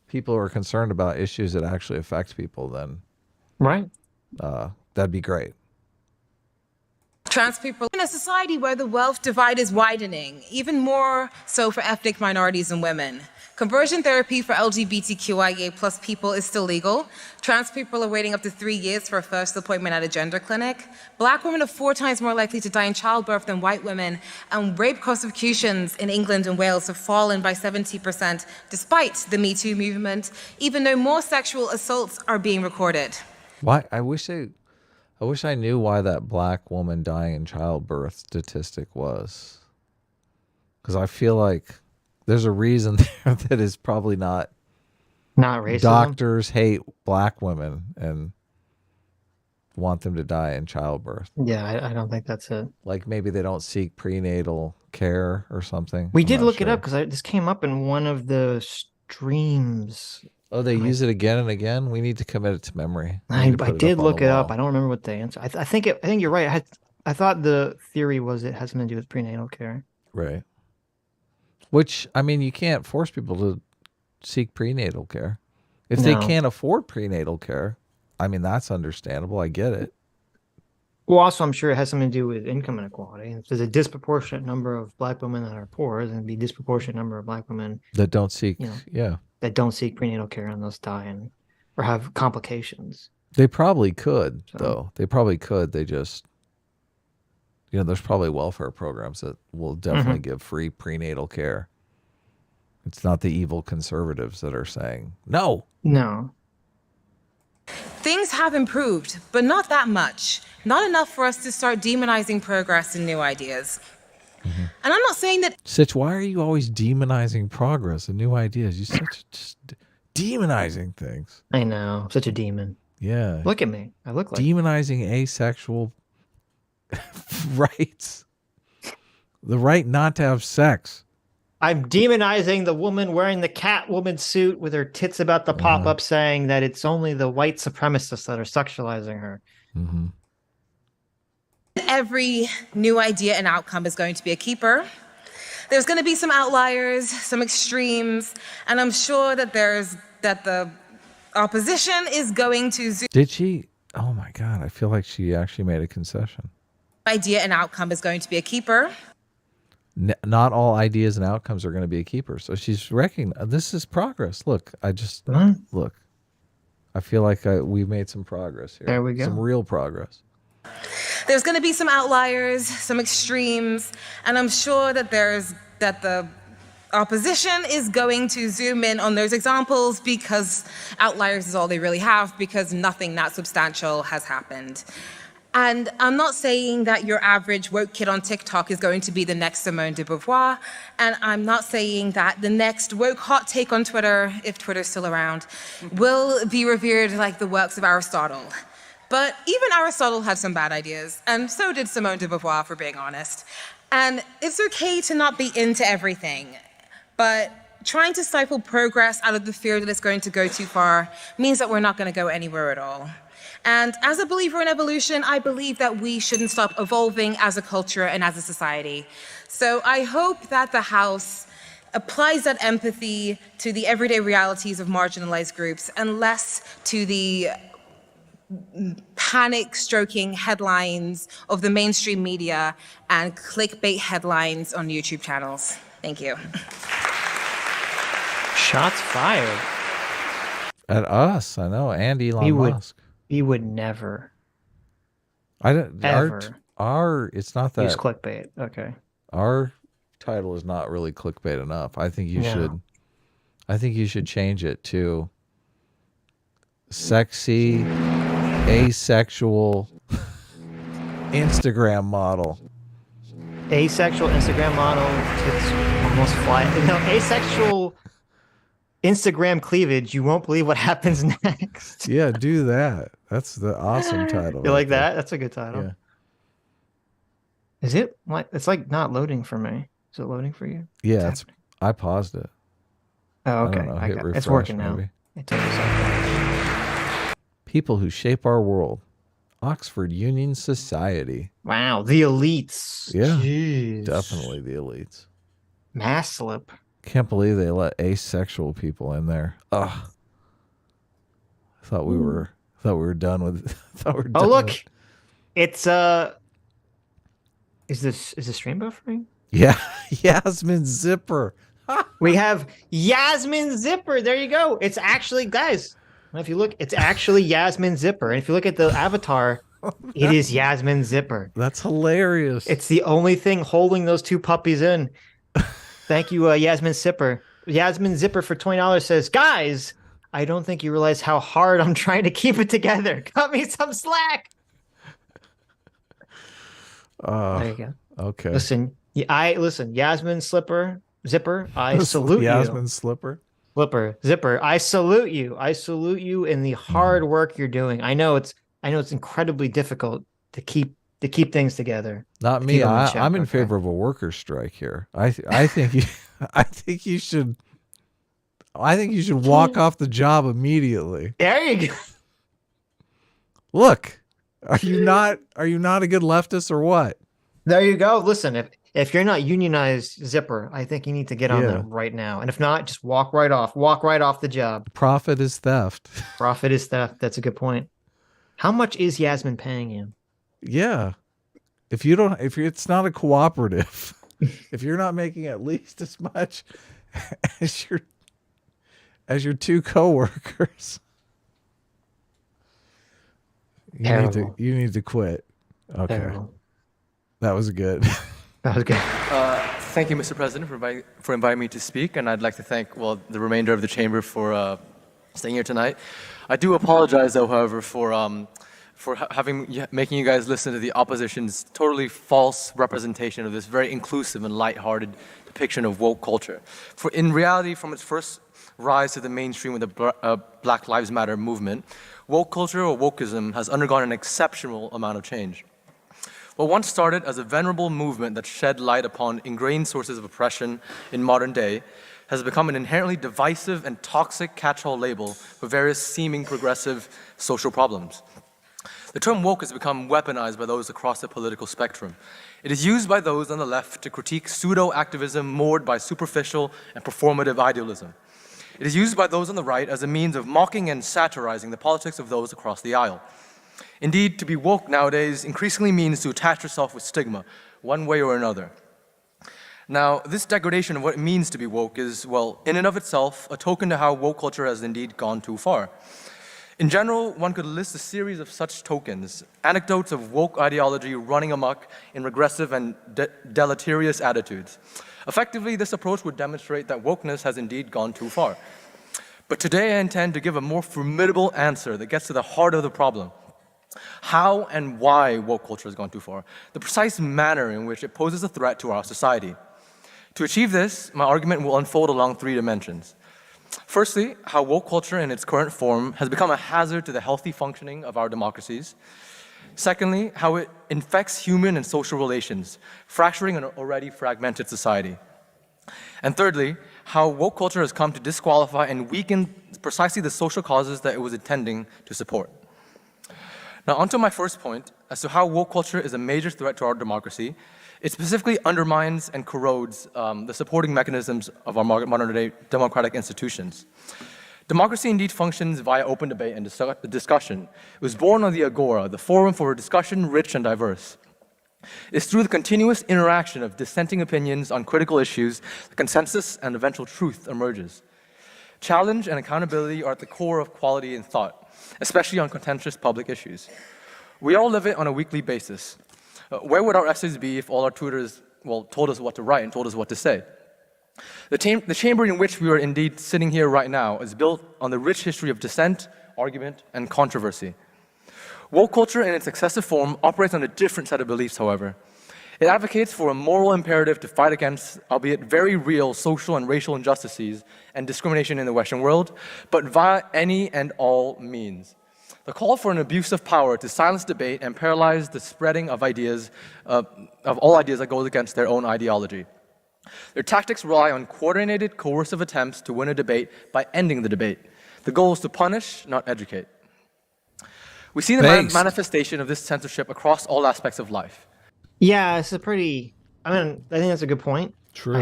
people who are concerned about issues that actually affect people, then that'd be great. Trans people in a society where the wealth divide is widening, even more so for ethnic minorities and women. Conversion therapy for LGBTQIA plus people is still legal. Trans people are waiting up to 3 years for a first appointment at a gender clinic. Black women are 4 times more likely to die in childbirth than white women. And rape prosecutions in England and Wales have fallen by 70% despite the Me Too movement, even though more sexual assaults are being recorded. Why? I wish I knew why that black woman dying in childbirth statistic was. Because I feel like there's a reason there that is probably not racism. Doctors hate black women and want them to die in childbirth. Yeah, I don't think that's it. Like maybe they don't seek prenatal care or something. We did look it up because this came up in one of the streams. Oh, they use it again and again? We need to commit it to memory. I did look it up. I don't remember what the answer. I think you're right. I thought the theory was it has something to do with prenatal care. Right. Which, I mean, you can't force people to seek prenatal care. If they can't afford prenatal care, I mean, that's understandable. I get it. Well, also, I'm sure it has something to do with income inequality. If there's a disproportionate number of black women that are poor, there's going to be a disproportionate number of black women that don't seek, that don't seek prenatal care and thus die or have complications. They probably could, though. They probably could. They just, there's probably welfare programs that will definitely give free prenatal care. It's not the evil conservatives that are saying, no. No. Things have improved, but not that much. Not enough for us to start demonizing progress and new ideas. And I'm not saying that... Sitch, why are you always demonizing progress and new ideas? You're just demonizing things. I know. Such a demon. Yeah. Look at me. I look like... Demonizing asexual rights. The right not to have sex. I'm demonizing the woman wearing the Catwoman suit with her tits about to pop up, saying that it's only the white supremacists that are sexualizing her. Every new idea and outcome is going to be a keeper. There's going to be some outliers, some extremes, and I'm sure that the opposition is going to... Did she? Oh my God, I feel like she actually made a concession. Idea and outcome is going to be a keeper. Not all ideas and outcomes are going to be a keeper. So she's recognizing this is progress. Look, I I feel like we made some progress here. There we go. Some real progress. There's going to be some outliers, some extremes, and I'm sure that the opposition is going to zoom in on those examples because outliers is all they really have, because nothing that substantial has happened. And I'm not saying that your average woke kid on TikTok is going to be the next Simone de Beauvoir, and I'm not saying that the next woke hot take on Twitter, if Twitter's still around, will be revered like the works of Aristotle. But even Aristotle had some bad ideas, and so did Simone de Beauvoir, for being honest. And it's okay to not be into everything, but trying to stifle progress out of the fear that it's going to go too far means that we're not going to go anywhere at all. And as a believer in evolution, I believe that we shouldn't stop evolving as a culture and as a society. So I hope that the House applies that empathy to the everyday realities of marginalized groups and less to the panic-stroking headlines of the mainstream media and clickbait headlines on YouTube channels. Thank you. Shots fired. At us, I know, and Elon Musk. He would never. I don't ever. Our it's not that. Use clickbait. Okay. Our title is not really clickbait enough. I think you should. I think you should change it to sexy, asexual Instagram model. Asexual Instagram model. It's almost fly. No, asexual Instagram cleavage. You won't believe what happens next. Yeah, do that. That's the awesome title. You like that? That's a good title. Yeah. Is it? It's like not loading for me. Is it loading for you? Yeah, I paused it. Oh, okay. I don't know, hit refresh, it's working now. maybe. It took a second. People who shape our world. Oxford Union Society. Wow, the elites. Yeah, Jeez. definitely the elites. Mass slip. Can't believe they let asexual people in there. Ugh. I thought we were done with. Oh look, it's Is the stream buffering? Yeah, Yasmin Zipper. We have Yasmin Zipper. There you go. It's actually, guys, if you look, it's actually Yasmin Zipper. And if you look at the avatar, it is Yasmin Zipper. That's hilarious. It's the only thing holding those two puppies in. Thank you, Yasmin Zipper. Yasmin Zipper for $20 says, guys, I don't think you realize how hard I'm trying to keep it together. Cut me some slack. There you go. Okay. Listen, Yasmin Zipper, I salute you. Yasmin Zipper, I salute you. I salute you in the hard work you're doing. I know it's incredibly difficult to keep things together. Not me. I'm in favor of a workers' strike here. I think you should walk off the job immediately. There you go. Look, are you not a good leftist or what? There you go. Listen, if you're not unionized, Zipper, I think you need to get on that right now. And if not, just walk right off the job. Profit is theft. Profit is theft. That's a good point. How much is Yasmin paying you? Yeah. If it's not a cooperative, if you're not making at least as much as your two coworkers, you need to quit. Okay. Terrible. That was good. That was good. Thank you, Mr. President, for inviting me to speak, and I'd like to thank the remainder of the chamber for staying here tonight. I do apologize, though, however, for making you guys listen to the opposition's totally false representation of this very inclusive and lighthearted depiction of woke culture. For in reality, from its first rise to the mainstream with the Black Lives Matter movement, woke culture or wokeism has undergone an exceptional amount of change. What once started as a venerable movement that shed light upon ingrained sources of oppression in modern day has become an inherently divisive and toxic catch-all label for various seeming progressive social problems. The term woke has become weaponized by those across the political spectrum. It is used by those on the left to critique pseudo-activism moored by superficial and performative idealism. It is used by those on the right as a means of mocking and satirizing the politics of those across the aisle. Indeed, to be woke nowadays increasingly means to attach yourself with stigma, one way or another. Now, this degradation of what it means to be woke is, well, in and of itself, a token to how woke culture has indeed gone too far. In general, one could list a series of such tokens, anecdotes of woke ideology running amok in regressive and deleterious attitudes. Effectively, this approach would demonstrate that wokeness has indeed gone too far. But today I intend to give a more formidable answer that gets to the heart of the problem. How and why woke culture has gone too far, the precise manner in which it poses a threat to our society. To achieve this, my argument will unfold along 3 dimensions. Firstly, how woke culture in its current form has become a hazard to the healthy functioning of our democracies. Secondly, how it infects human and social relations, fracturing an already fragmented society. And thirdly, how woke culture has come to disqualify and weaken precisely the social causes that it was intending to support. Now, onto my first point, as to how woke culture is a major threat to our democracy. It specifically undermines and corrodes the supporting mechanisms of our modern-day democratic institutions. Democracy indeed functions via open debate and discussion. It was born on the agora, the forum for a discussion rich and diverse. It's through the continuous interaction of dissenting opinions on critical issues that consensus and eventual truth emerges. Challenge and accountability are at the core of quality in thought, especially on contentious public issues. We all live it on a weekly basis. Where would our essays be if all our tutors, told us what to write and told us what to say? The chamber in which we are indeed sitting here right now is built on the rich history of dissent, argument, and controversy. Woke culture in its excessive form operates on a different set of beliefs, however. It advocates for a moral imperative to fight against, albeit very real, social and racial injustices and discrimination in the Western world, but via any and all means. The call for an abuse of power to silence debate and paralyze the spreading of ideas, of all ideas that goes against their own ideology. Their tactics rely on coordinated, coercive attempts to win a debate by ending the debate. The goal is to punish, not educate. We see the manifestation of this censorship across all aspects of life. Yeah, it's a pretty, I think that's a good point. True. I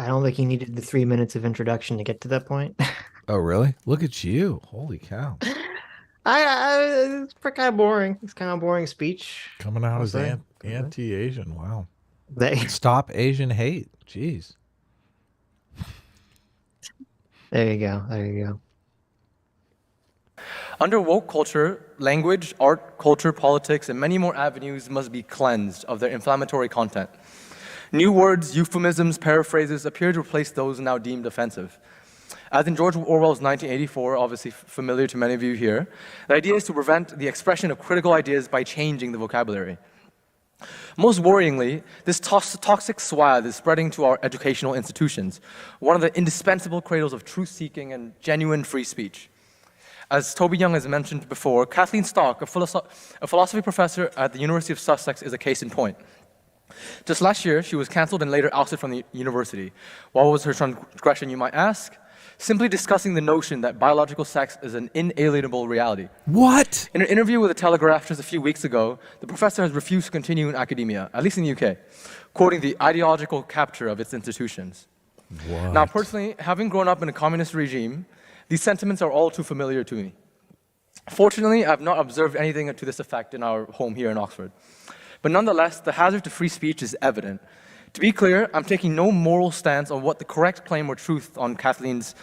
don't think you needed the 3 minutes of introduction to get to that point. Oh, really? Look at you. Holy cow. It's kind of boring. It's kind of boring speech. Coming out as anti-Asian. Wow. Stop Asian hate. Jeez. There you go. Under woke culture, language, art, culture, politics, and many more avenues must be cleansed of their inflammatory content. New words, euphemisms, paraphrases appear to replace those now deemed offensive. As in George Orwell's 1984, obviously familiar to many of you here, the idea is to prevent the expression of critical ideas by changing the vocabulary. Most worryingly, this toxic swathe is spreading to our educational institutions, one of the indispensable cradles of truth-seeking and genuine free speech. As Toby Young has mentioned before, Kathleen Stock, a philosophy professor at the University of Sussex, is a case in point. Just last year, she was cancelled and later ousted from the university. What was her transgression, you might ask? Simply discussing the notion that biological sex is an inalienable reality. What? In an interview with The Telegraph just a few weeks ago, the professor has refused to continue in academia, at least in the UK, quoting the ideological capture of its institutions. What? Now, personally, having grown up in a communist regime, these sentiments are all too familiar to me. Fortunately, I've not observed anything to this effect in our home here in Oxford. But nonetheless, the hazard to free speech is evident. To be clear, I'm taking no moral stance on what the correct claim or truth on Kathleen's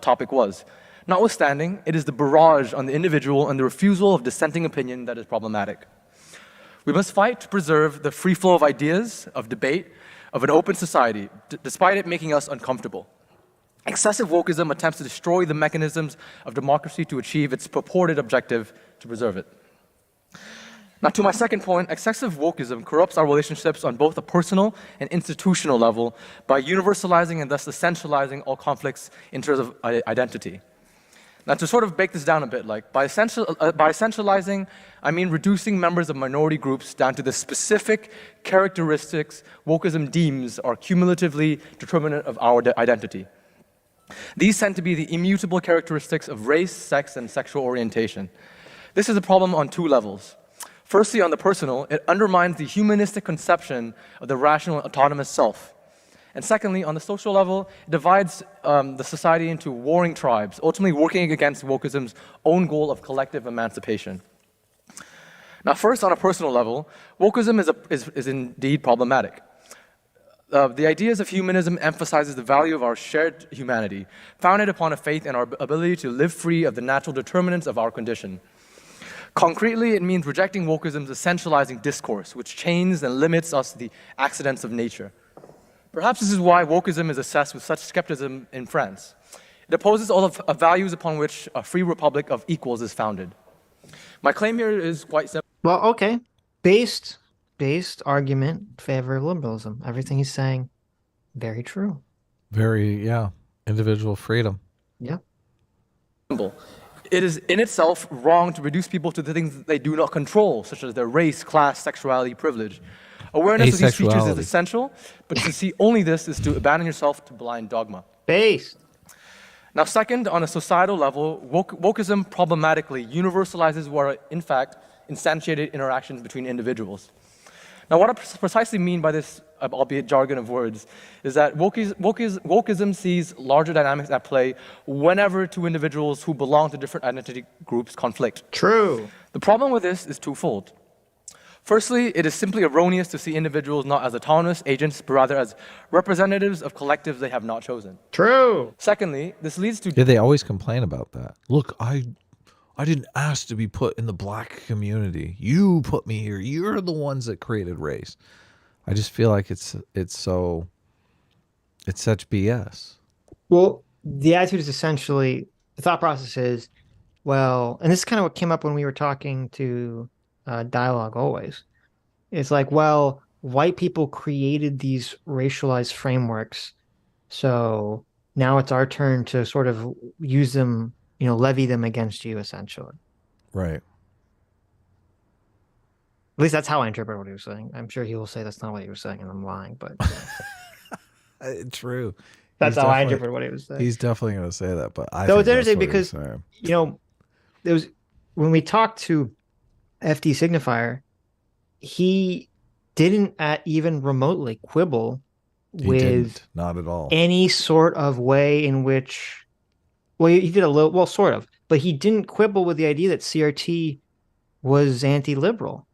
topic was. Notwithstanding, it is the barrage on the individual and the refusal of dissenting opinion that is problematic. We must fight to preserve the free flow of ideas, of debate, of an open society, despite it making us uncomfortable. Excessive wokeism attempts to destroy the mechanisms of democracy to achieve its purported objective to preserve it. Now, to my second point, excessive wokeism corrupts our relationships on both a personal and institutional level by universalizing and thus essentializing all conflicts in terms of identity. Now, to sort of break this down a bit, by essentializing, I mean reducing members of minority groups down to the specific characteristics wokeism deems are cumulatively determinant of our identity. These tend to be the immutable characteristics of race, sex, and sexual orientation. This is a problem on 2 levels. Firstly, on the personal, it undermines the humanistic conception of the rational autonomous self. And secondly, on the social level, it divides the society into warring tribes, ultimately working against wokeism's own goal of collective emancipation. Now first, on a personal level, wokeism is indeed problematic. The ideas of humanism emphasizes the value of our shared humanity, founded upon a faith in our ability to live free of the natural determinants of our condition. Concretely, it means rejecting wokeism's essentializing discourse, which chains and limits us to the accidents of nature. Perhaps this is why wokeism is assessed with such skepticism in France. It opposes all of values upon which a free republic of equals is founded. My claim here is quite simple. Well, okay. Based argument favor of liberalism. Everything he's saying, very true. Very, individual freedom. Yeah. It is in itself wrong to reduce people to the things that they do not control, such as their race, class, sexuality, privilege. Awareness of these features is essential, but to see only this is to abandon yourself to blind dogma. Based. Now, second, on a societal level, wokeism problematically universalizes what are, in fact, instantiated interactions between individuals. Now, what I precisely mean by this, albeit jargon of words, is that wokeism sees larger dynamics at play whenever two individuals who belong to different identity groups conflict. True. The problem with this is twofold. Firstly, it is simply erroneous to see individuals not as autonomous agents, but rather as representatives of collectives they have not chosen. True. Secondly, this leads to... Yeah, they always complain about that. Look, I didn't ask to be put in the black community. You put me here. You're the ones that created race. I just feel like it's such BS. Well, the attitude is essentially, the thought process is, well, and this is kind of what came up when we were talking to Dialogue Always. It's like, well, white people created these racialized frameworks, so now it's our turn to sort of use them, levy them against you, essentially. Right. At least that's how I interpret what he was saying. I'm sure he will say that's not what he was saying, and I'm lying, but True. That's how I interpret what he was saying. He's definitely going to say that, but I so think it's interesting that's what because there was when we talked to FD Signifier, he didn't even remotely quibble with not at all any sort of way in which. Well, he did a little, well, sort of, but he didn't quibble with the idea that CRT was anti-liberal.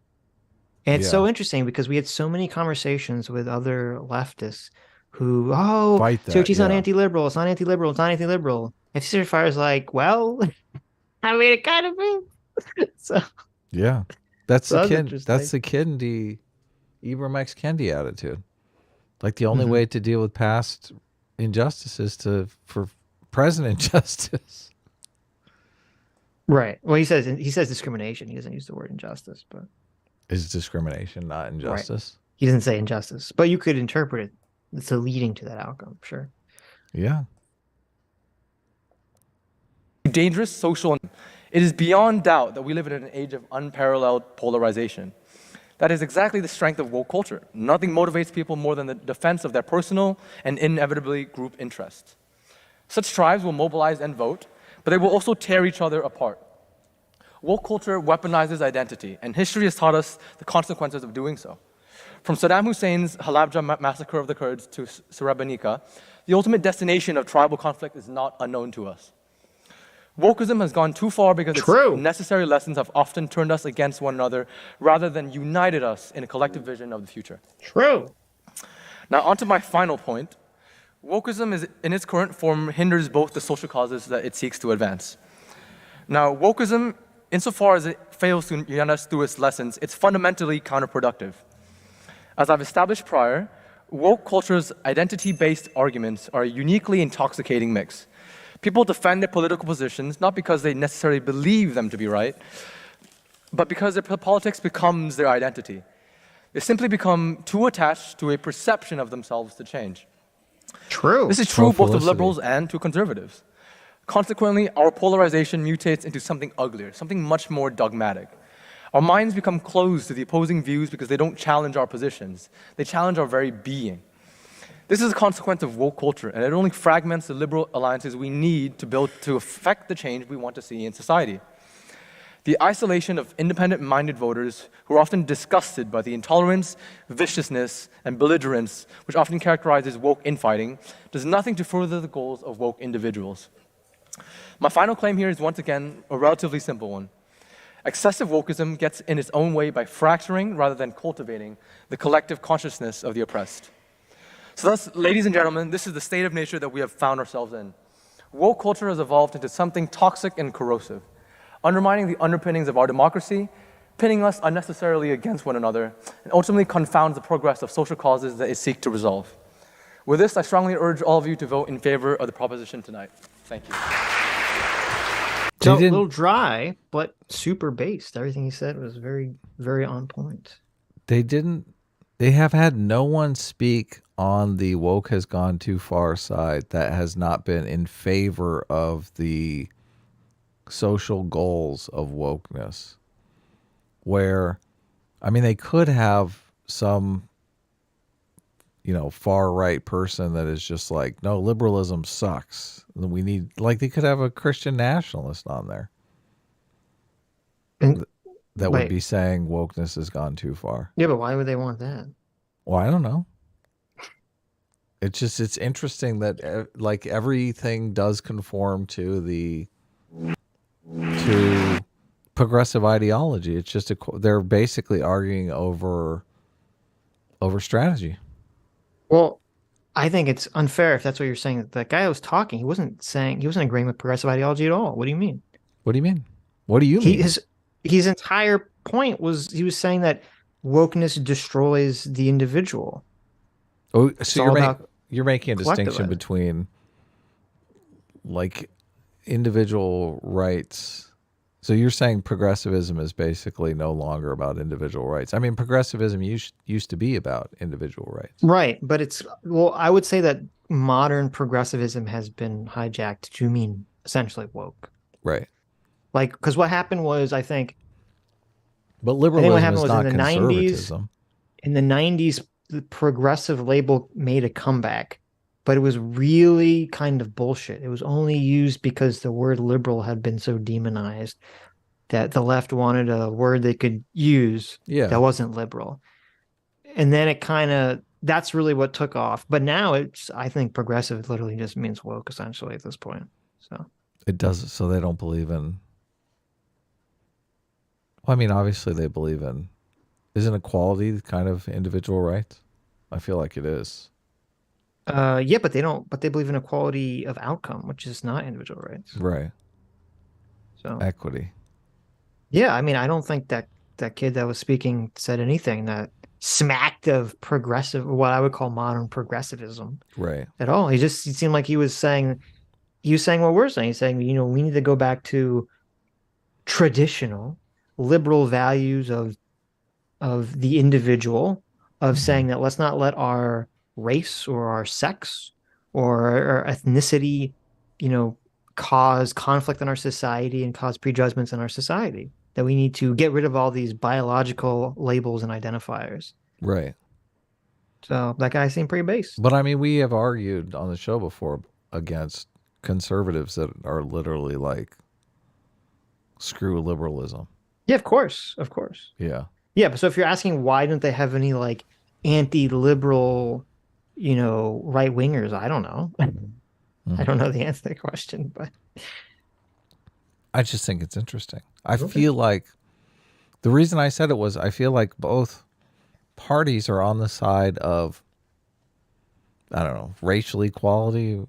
And it's so interesting because we had so many conversations with other leftists who, CRT's not anti-liberal, it's not anti-liberal, it's not anti-liberal. And Signifier is like, well, I mean, it kind of is. So yeah, that's the Kendi, Ibram X Kendi attitude. Like the only way to deal with past injustices for present injustice. Right. Well, he says discrimination. He doesn't use the word injustice, but is discrimination not injustice? Right. He doesn't say injustice, but you could interpret it. It's leading to that outcome, sure. Yeah. Dangerous social. It is beyond doubt that we live in an age of unparalleled polarization. That is exactly the strength of woke culture. Nothing motivates people more than the defense of their personal and inevitably group interests. Such tribes will mobilize and vote, but they will also tear each other apart. Woke culture weaponizes identity, and history has taught us the consequences of doing so. From Saddam Hussein's Halabja massacre of the Kurds to Srebrenica, the ultimate destination of tribal conflict is not unknown to us. Wokeism has gone too far because its necessary lessons have often turned us against one another rather than united us in a collective vision of the future. True. Now, on to my final point. Wokeism is, in its current form, hinders both the social causes that it seeks to advance. Now, wokeism, insofar as it fails to unite us through its lessons, it's fundamentally counterproductive. As I've established prior, woke culture's identity-based arguments are a uniquely intoxicating mix. People defend their political positions not because they necessarily believe them to be right, but because their politics becomes their identity. They simply become too attached to a perception of themselves to change. True. This is true both of liberals and to conservatives. Consequently, our polarization mutates into something uglier, something much more dogmatic. Our minds become closed to the opposing views because they don't challenge our positions. They challenge our very being. This is a consequence of woke culture, and it only fragments the liberal alliances we need to build to affect the change we want to see in society. The isolation of independent-minded voters who are often disgusted by the intolerance, viciousness, and belligerence which often characterizes woke infighting does nothing to further the goals of woke individuals. My final claim here is once again a relatively simple one. Excessive wokeism gets in its own way by fracturing rather than cultivating the collective consciousness of the oppressed. So thus, ladies and gentlemen, this is the state of nature that we have found ourselves in. Woke culture has evolved into something toxic and corrosive, undermining the underpinnings of our democracy, pitting us unnecessarily against one another, and ultimately confounds the progress of social causes that it seeks to resolve. With this, I strongly urge all of you to vote in favor of the proposition tonight. Thank you. So a little dry, but super based. Everything he said was very, very on point. They have had no one speak on the woke has gone too far side that has not been in favor of the social goals of wokeness. Where, I mean, they could have some, far right person that is just like, no, liberalism sucks. We need, like, they could have a Christian nationalist on there that would be saying wokeness has gone too far. Yeah, but why would they want that? Well, I don't know. It's interesting that like everything does conform to progressive ideology. It's just they're basically arguing over strategy. Well, I think it's unfair if that's what you're saying. The guy who was talking, he wasn't agreeing with progressive ideology at all. What do you mean? What do you mean? What do you mean? His entire point was he was saying that wokeness destroys the individual. Oh, so you're making a distinction between like individual rights. So you're saying progressivism is basically no longer about individual rights. I mean, progressivism used to be about individual rights. Right, but I would say that modern progressivism has been hijacked to mean essentially woke. Right. Like, because what happened was, I think... But liberalism is not conservatism. In the 90s, the progressive label made a comeback, but it was really kind of bullshit. It was only used because the word liberal had been so demonized that the left wanted a word they could use that wasn't liberal. And then that's really what took off. But now I think progressive literally just means woke essentially at this point. So it does. So they don't believe in... Well, I mean, obviously they believe in... Isn't equality kind of individual rights? I feel like it is. Yeah, but they believe in equality of outcome, which is not individual rights. Right. So equity. Yeah, I mean, I don't think that kid that was speaking said anything that smacked of progressive, what I would call modern progressivism. Right. At all. He seemed like he was saying what we're saying. He's saying, we need to go back to traditional liberal values of the individual, of saying that let's not let our race or our sex or our ethnicity, cause conflict in our society and cause prejudgments in our society. That we need to get rid of all these biological labels and identifiers. Right. So that guy seemed pretty base. But I mean, we have argued on the show before against conservatives that are literally like, screw liberalism. Yeah, of course. Yeah. Yeah, but so if you're asking why didn't they have any like anti-liberal, right wingers, I don't know. I don't know the answer to the question, but I just think it's interesting. I feel like the reason I said it was I feel like both parties are on the side of, I don't know, racial equality.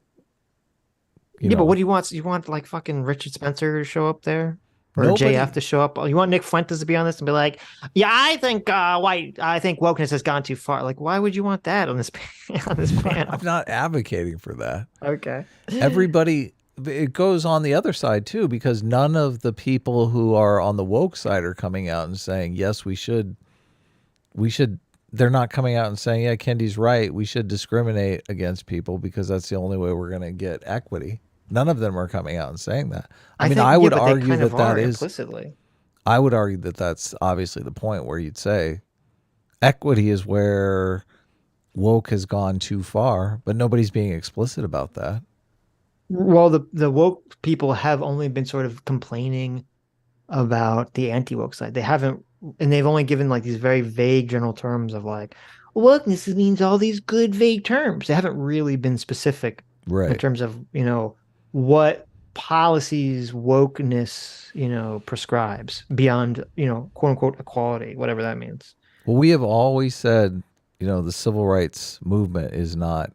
But what do you want? You want like fucking Richard Spencer to show up there? Or JF to show up? You want Nick Fuentes to be on this and be like, yeah, I think wokeness has gone too far. Like, why would you want that on this panel? I'm not advocating for that. Okay. Everybody, it goes on the other side too, because none of the people who are on the woke side are coming out and saying, yes, we should. They're not coming out and saying, yeah, Kendi's right. We should discriminate against people because that's the only way we're going to get equity. None of them are coming out and saying that. I would argue that is implicitly. I would argue that that's obviously the point where you'd say equity is where woke has gone too far, but nobody's being explicit about that. Well, the woke people have only been sort of complaining about the anti-woke side. They haven't, and they've only given like these very vague general terms of like, wokeness means all these good vague terms. They haven't really been specific in terms of, what policies wokeness, prescribes beyond, quote unquote equality, whatever that means. Well, we have always said the civil rights movement is not,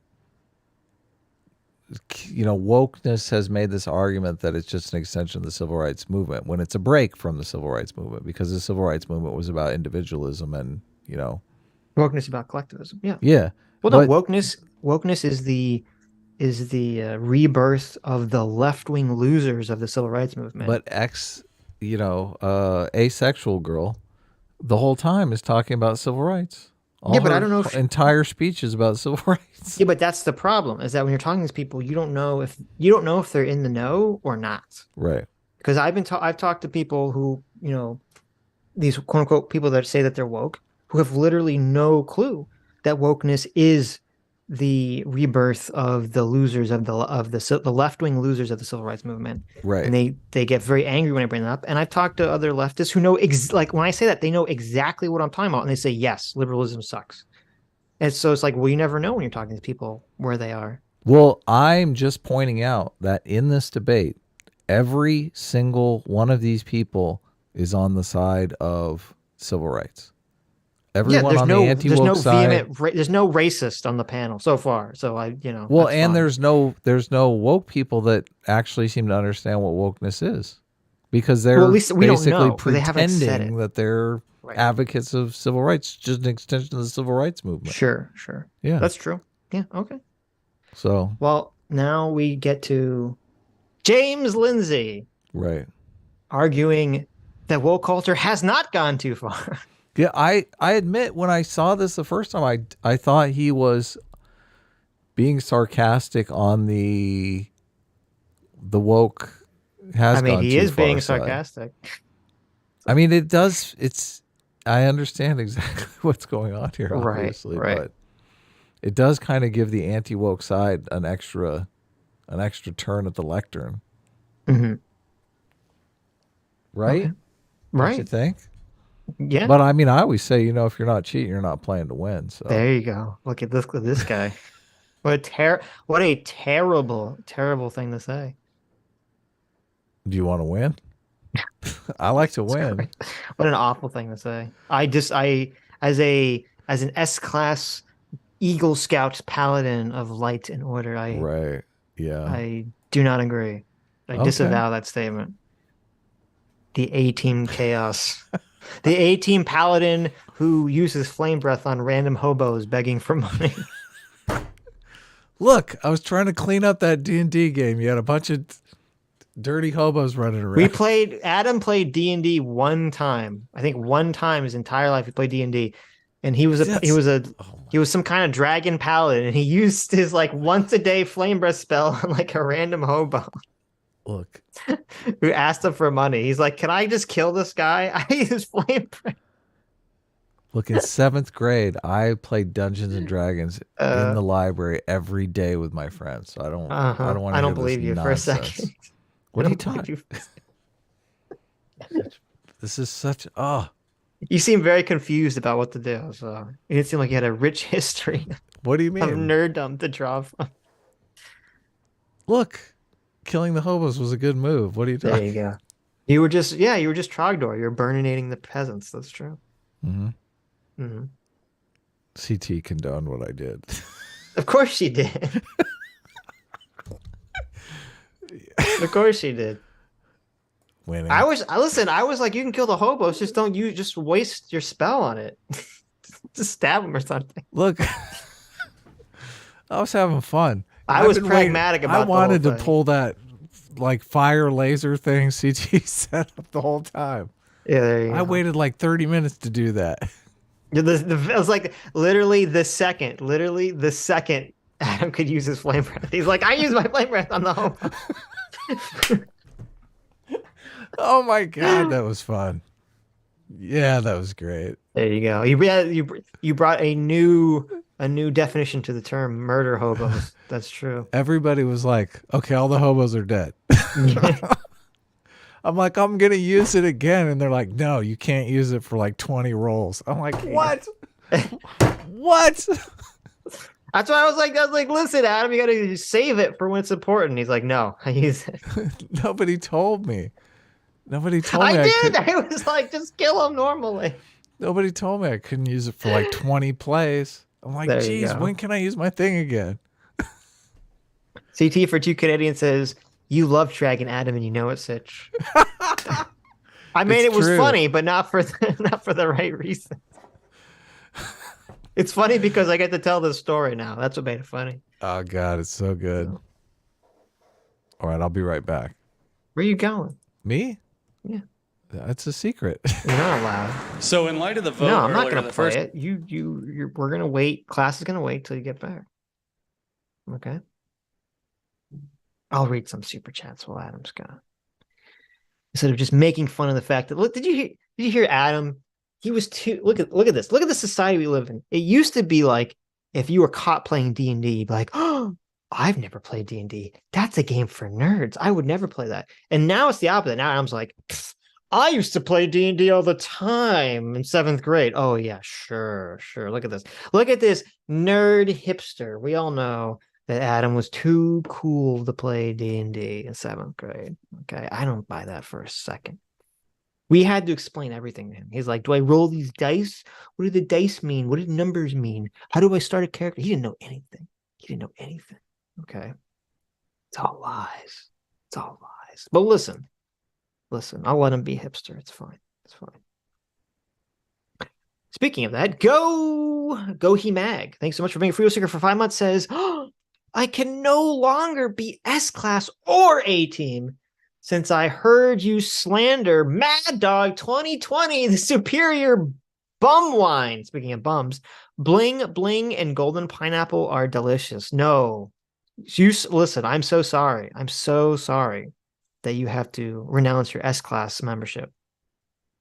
wokeness has made this argument that it's just an extension of the civil rights movement when it's a break from the civil rights movement, because the civil rights movement was about individualism and, Wokeness about collectivism. Yeah. yeah. Well, no, But wokeness is the rebirth of the left-wing losers of the civil rights movement. But asexual girl, the whole time is talking about civil rights. All but I her don't know if entire speech is about civil rights. Yeah, but that's the problem, is that when you're talking to these people, you don't know if they're in the know or not. Right. Because I've talked to people who, these quote unquote people that say that they're woke, who have literally no clue that wokeness is the rebirth of the losers of the left-wing losers of the civil rights movement. Right. And they get very angry when I bring that up. And I've talked to other leftists who know like when I say that, they know exactly what I'm talking about, and they say, yes, liberalism sucks. And so it's like, well, you never know when you're talking to people where they are. Well, I'm just pointing out that in this debate, every single one of these people is on the side of civil rights. Everyone on the anti-woke side. There's no racist on the panel so far. So Well, and there's no woke people that actually seem to understand what wokeness is, because they're at least we basically don't know, they haven't said pretending it. that they're advocates of civil rights, just an extension of the civil rights movement. Sure. Yeah. That's true. Yeah. Okay. So. Well, now we get to James Lindsay. Right. Arguing that woke culture has not gone too far. Yeah, I admit when I saw this the first time, I thought he was being sarcastic on the woke has gone too far. I mean, he is being sarcastic. I mean, I understand exactly what's going on here, obviously, right. But it does kind of give the anti-woke side an extra turn at the lectern. Mm-hmm. Right? Okay. Right. Don't you think? Yeah. But I mean, I always say, if you're not cheating, you're not playing to win. So there you go. Look at this guy. What a terrible thing to say. Do you want to win? I like to win. What an awful thing to say. As an S-class Eagle Scout paladin of light and order, right. Yeah. I do not agree. I disavow that statement. The A-team chaos. The A-team paladin who uses flame breath on random hobos begging for money. Look, I was trying to clean up that D&D game. You had a bunch of dirty hobos running around. Adam played D&D one time. I think one time his entire life he played D&D. And he was some kind of dragon paladin, and he used his once a day flame breath spell on a random hobo. Look, who asked him for money. He's like, "Can I just kill this guy? I use flame breath." Look, in 7th grade, I played Dungeons and Dragons in the library every day with my friends. So I don't want to. I don't believe you nonsense. For a second. What are you talking? This is such. You seem very confused about what to do. So it didn't seem like you had a rich history. What do you mean? Of nerddom to draw from. Look. Killing the hobos was a good move. What are you talking? There you go. You were just Trogdor. You're burninating the peasants. That's true. Mm-hmm. Mm-hmm. CT condoned what I did. Of course she did. Of course she did. Winning. I was like, you can kill the hobos, just waste your spell on it. Just stab them or something. Look, I was having fun. I was pragmatic about it. I wanted to pull that fire laser thing CT set up the whole time. Yeah, there you go. I waited 30 minutes to do that. It was literally the second Adam could use his flame breath. He's like, I use my flame breath on the hobo. Oh my God, that was fun. Yeah, that was great. There you go. You brought a new definition to the term murder hobos. That's true. Everybody was like, okay, all the hobos are dead. I'm like, I'm going to use it again. And they're like, no, you can't use it for 20 rolls. I'm like, what? What? That's why I was like, listen, Adam, you got to save it for when it's important. He's like, no, I use it. Nobody told me. I did. I was like, just kill him normally. Nobody told me I couldn't use it for 20 plays. I'm like, There you geez, go. when can I use my thing again? CT for 2 Canadians says, you love dragging Adam and you know it, Sitch. I mean, It's it was true. funny, but not for the right reason. It's funny because I get to tell this story now. That's what made it funny. Oh God, it's so good. So, All right, I'll be right back. where are you going? Me? Yeah. That's a secret. You're not allowed. So in light of the vote No, I'm not earlier, going to the play first it. We're going to wait. Class is going to wait till you get back. Okay. I'll read some super chats while Adam's gone. Instead of just making fun of the fact that, look, did you hear Adam? He was too, look at this. Look at the society we live in. It used to be like, if you were caught playing D&D, you'd be like, oh, I've never played D&D. That's a game for nerds. I would never play that. And now it's the opposite. Now Adam's like, I used to play D&D all the time in 7th grade. Oh yeah, sure. Look at this. Look at this nerd hipster. We all know that Adam was too cool to play D&D in 7th grade. Okay, I don't buy that for a second. We had to explain everything to him. He's like, do I roll these dice? What do the dice mean? What do numbers mean? How do I start a character? He didn't know anything. Okay. It's all lies. But listen, I'll let him be hipster. It's fine. Speaking of that, go he mag. Thanks so much for being a free sticker for 5 months. Says, oh, I can no longer be S class or A team since I heard you slander Mad Dog 2020, the superior bum wine. Speaking of bums, bling bling and golden pineapple are delicious. No, listen. I'm so sorry that you have to renounce your S class membership,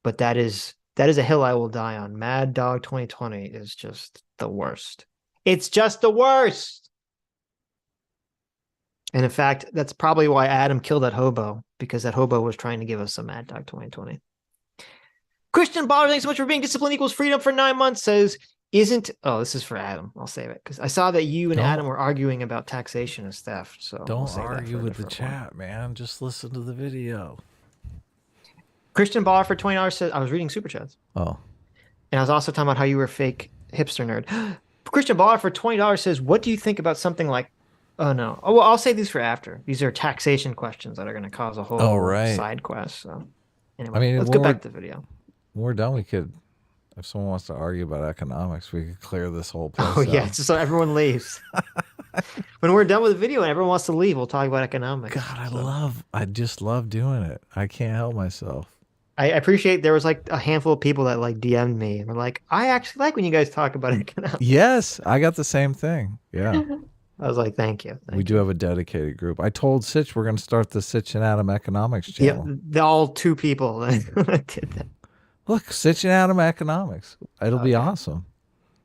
but that is a hill I will die on. Mad Dog 2020 is just the worst. It's just the worst. And in fact, that's probably why Adam killed that hobo, because that hobo was trying to give us some Mad Dog 2020. Christian Baller, thanks so much for being discipline equals freedom for 9 months. Says, this is for Adam. I'll save it because I saw that you and Adam were arguing about taxation and stuff. So don't argue with the chat, man. Just listen to the video. Christian Baller for $20 says, I was reading super chats. Oh. And I was also talking about how you were a fake hipster nerd. Christian Baller for $20 says, what do you think about something like, oh no. Oh, well, I'll save these for after. These are taxation questions that are going to cause a whole side quest. So anyway, I mean, let's get back to the video. When we're done, we could, if someone wants to argue about economics, we could clear this whole place Oh out. yeah, just so everyone leaves. When we're done with the video and everyone wants to leave, we'll talk about economics. God, I just love doing it. I can't help myself. I appreciate there was like a handful of people that like DM'd me and were like, I actually like when you guys talk about economics. Yes, I got the same thing. Yeah. I was like, thank you. We do have a dedicated group. I told Sitch we're going to start the Sitch and Adam Economics channel. Yeah, all 2 people that did that. Look, Sitch and Adam Economics. It'll be awesome.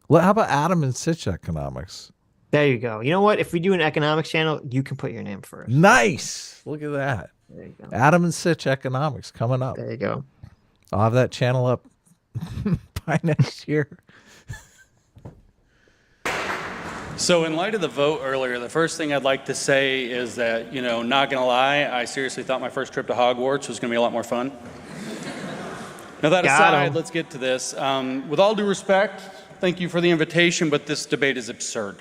Well, how about Adam and Sitch Economics? There you go. You know what? If we do an economics channel, you can put your name first. Nice. Look at that. There you go. Adam and Sitch Economics coming up. There you go. I'll have that channel up by next year. So in light of the vote earlier, the first thing I'd like to say is that, not going to lie, I seriously thought my first trip to Hogwarts was going to be a lot more fun. Now that aside, let's get to this. With all due respect, thank you for the invitation, but this debate is absurd.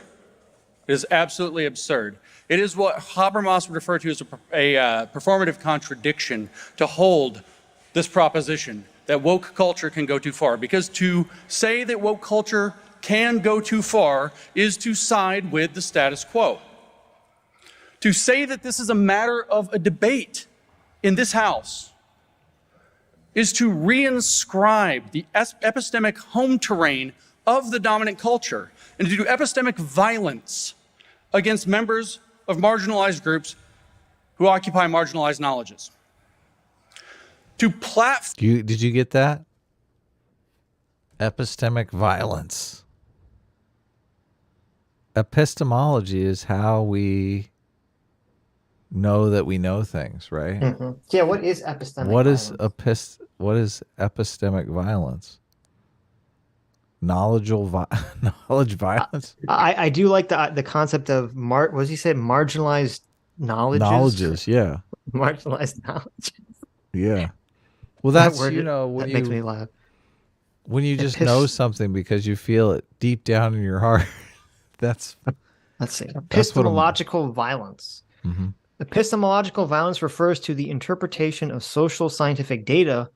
It is absolutely absurd. It is what Habermas would refer to as a performative contradiction to hold this proposition that woke culture can go too far. Because to say that woke culture can go too far is to side with the status quo. To say that this is a matter of a debate in this House is to reinscribe the epistemic home terrain of the dominant culture and to do epistemic violence against members of marginalized groups who occupy marginalized knowledges. Did you get that? Epistemic violence. Epistemology is how we know that we know things, right? Mm-hmm. Yeah, what is epistemic violence? What is epistemic violence? Knowledge violence? I do like the concept of what does he say? Marginalized knowledges? Knowledges, yeah. Marginalized knowledge. Yeah. Well, that's, that makes me laugh. When you just know something because you feel it deep down in your heart. Let's see. Epistemological violence. Mm-hmm. Epistemological violence refers to the interpretation of social scientific data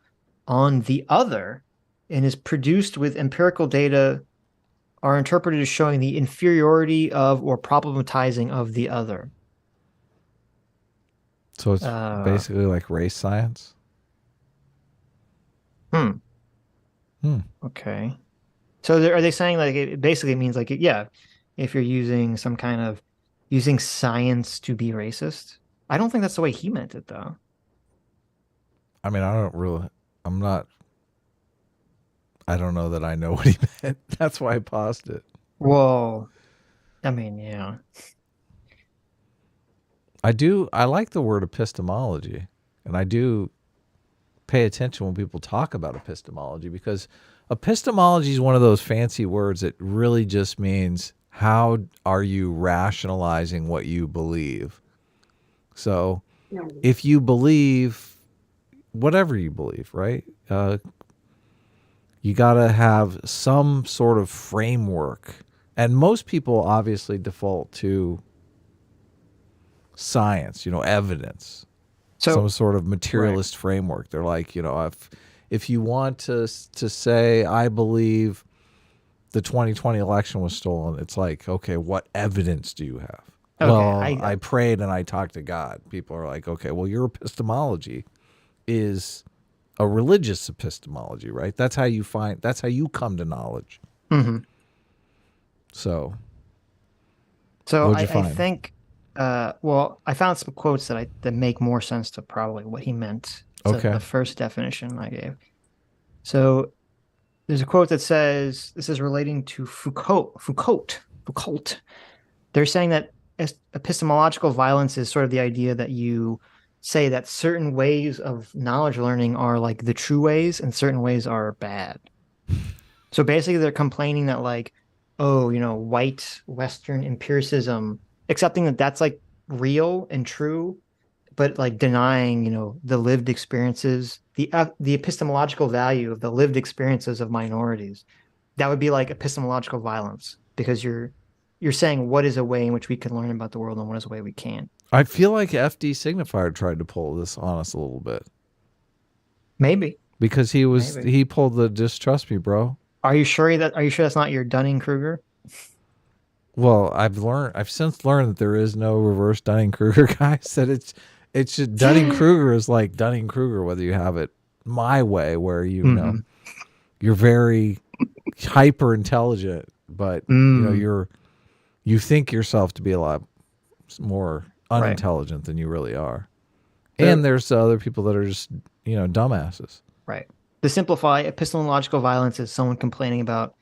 on the other and is produced with empirical data are interpreted as showing the inferiority of or problematizing of the other. So it's basically like race science? Okay. So are they saying like it basically means like, yeah, if you're using some kind of using science to be racist? I don't think that's the way he meant it, though. I mean, I don't know that I know what he meant. That's why I paused it. Well, I mean, yeah. I like the word epistemology, and I do pay attention when people talk about epistemology, because epistemology is one of those fancy words that really just means how are you rationalizing what you believe. So if you believe whatever you believe, right? You got to have some sort of framework. And most people obviously default to science, evidence, some sort of materialist framework. They're like, if you want to say, I believe the 2020 election was stolen, it's like, okay, what evidence do you have? Okay, well, I prayed and I talked to God. People are like, okay, well, your epistemology is a religious epistemology, right? That's how you come to knowledge. Mm-hmm. So I think, I found some quotes that make more sense to probably what he meant. Okay. The first definition I gave. So there's a quote that says, this is relating to Foucault. They're saying that epistemological violence is sort of the idea that you say that certain ways of knowledge learning are like the true ways and certain ways are bad. So basically they're complaining that like, white Western empiricism, accepting that that's like real and true, but like denying, the lived experiences, the epistemological value of the lived experiences of minorities. That would be like epistemological violence, because you're saying what is a way in which we can learn about the world and what is a way we can't. I feel like FD Signifier tried to pull this on us a little bit. Maybe. Because he pulled the distrust me, bro. Are you sure that's not your Dunning-Kruger? Well, I've since learned that there is no reverse Dunning-Kruger, guys. That it's just Dunning-Kruger is like Dunning-Kruger, whether you have it my way, where you're very hyper intelligent, but you think yourself to be a lot more unintelligent than you really are. And there's other people that are just, dumbasses. Right. To simplify, epistemological violence is someone complaining about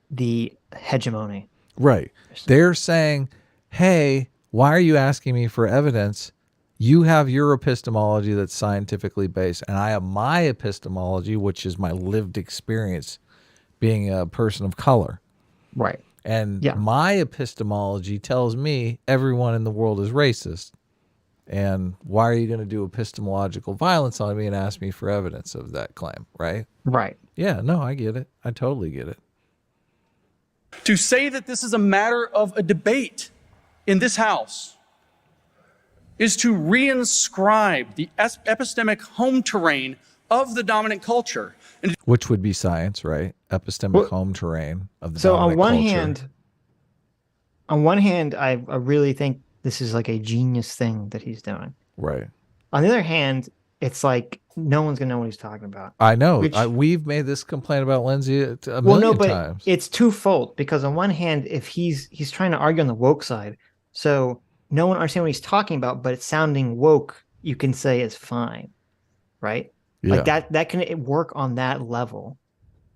the hegemony. Right. They're saying, hey, why are you asking me for evidence? You have your epistemology that's scientifically based, and I have my epistemology, which is my lived experience being a person of color. Right. And my epistemology tells me everyone in the world is racist. And why are you going to do epistemological violence on me and ask me for evidence of that claim, right? Right. Yeah, no, I get it. I totally get it. To say that this is a matter of a debate in this House is to reinscribe the epistemic home terrain of the dominant culture. Which would be science, right? Epistemic home terrain of the dominant culture. On one hand, I really think this is like a genius thing that he's doing. Right. On the other hand, it's like no one's gonna know what he's talking about. I know. We've made this complaint about Lindsay a million times. It's twofold, because on one hand, if he's trying to argue on the woke side, so no one understands what he's talking about, but it's sounding woke, you can say is fine, right? Yeah. Like that can work on that level,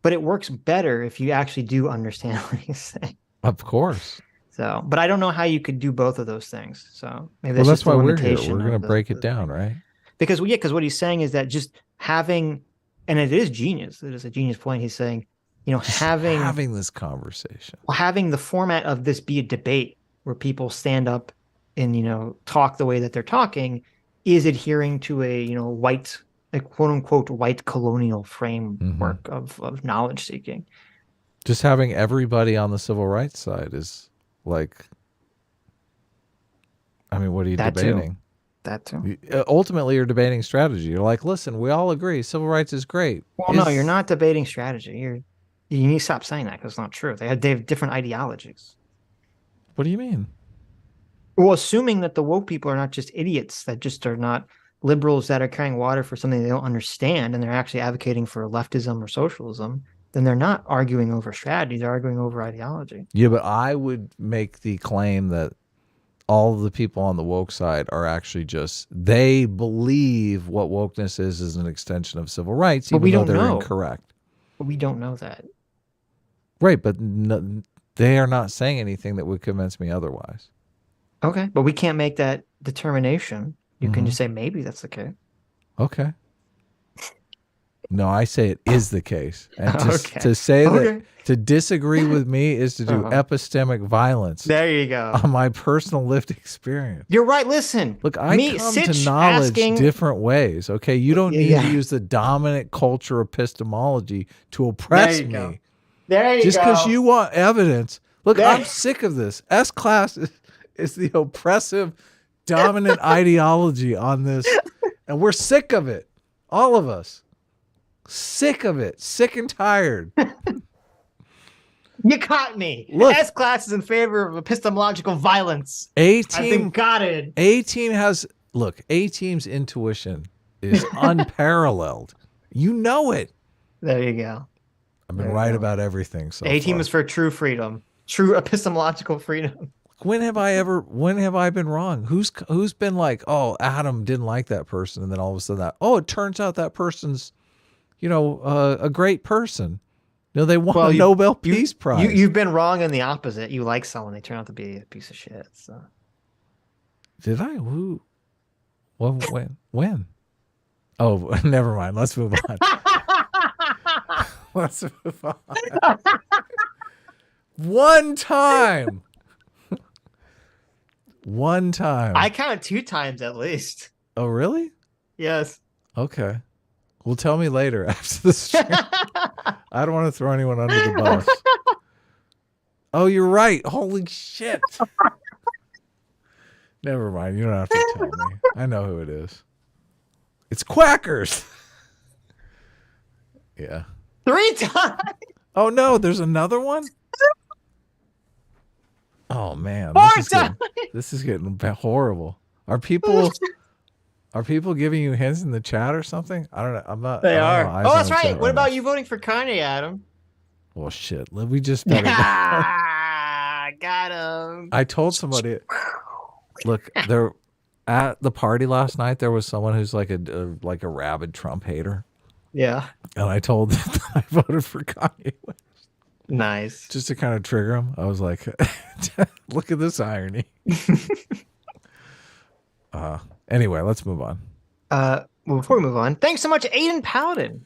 but it works better if you actually do understand what he's saying. Of course. So, but I don't know how you could do both of those things. So maybe that's why we're here. We're going to break it down, right? Because what he's saying is that just having, and it is genius. It is a genius point. He's saying, having this conversation, having the format of this be a debate where people stand up and talk the way that they're talking is adhering to a white a quote unquote white colonial framework of knowledge seeking. Just having everybody on the civil rights side is like, I mean, what are you debating? That too. Ultimately, you're debating strategy. You're like, listen, we all agree civil rights is great. Well, no, you're not debating strategy. You need to stop saying that because it's not true. They have different ideologies. What do you mean? Well, assuming that the woke people are not just idiots, that just are not liberals that are carrying water for something they don't understand, and they're actually advocating for leftism or socialism, then they're not arguing over strategy. They're arguing over ideology. Yeah, but I would make the claim that all of the people on the woke side are actually just, they believe what wokeness is an extension of civil rights, even though they're incorrect. But we don't know that. Right, but they are not saying anything that would convince me otherwise. Okay, but we can't make that determination. You can just say maybe that's the case. Okay. No, I say it is the case. And to say that, to disagree with me is to do epistemic violence. There you go. On my personal lived experience. You're right. Listen. Look, I come to knowledge different ways, okay? You don't need to use the dominant culture epistemology to oppress me. There you go. Just because you want evidence. Look, I'm sick of this. S-class is the oppressive, dominant ideology on this. And we're sick of it. All of us. Sick of it. Sick and tired. You caught me. Look, S-class is in favor of epistemological violence. A-team got it. A-team has, look, A-team's intuition is unparalleled. You know it. There you go. I've been right about everything. So A-team is for true freedom. True epistemological freedom. When have I been wrong? Who's been like, oh, Adam didn't like that person, and then all of a sudden it turns out that person's, a great person. They won a Nobel Peace Prize. You've been wrong in the opposite. You like someone, they turn out to be a piece of shit. So. Did I? Who? Well, when? Oh, never mind. Let's move on. Let's move on. One time. One time. I counted 2 times at least. Oh, really? Yes. Okay. Well, tell me later after the stream. I don't want to throw anyone under the bus. Oh, you're right. Holy shit. Never mind. You don't have to tell me. I know who it is. It's Quackers. Yeah. 3 times. Oh, no. There's another one? Oh, man. This is getting horrible. Are people giving you hints in the chat or something? I don't know. I'm not. They are. Oh, that's right. What about you voting for Kanye, Adam? Well, shit. We just better. Got him. I told somebody. Look, there at the party last night, there was someone who's like a rabid Trump hater. Yeah. And I told them that I voted for Kanye West. Nice. Just to kind of trigger him. I was like, look at this irony. Anyway, let's move on. Well, before we move on, thanks so much, Aiden Paladin.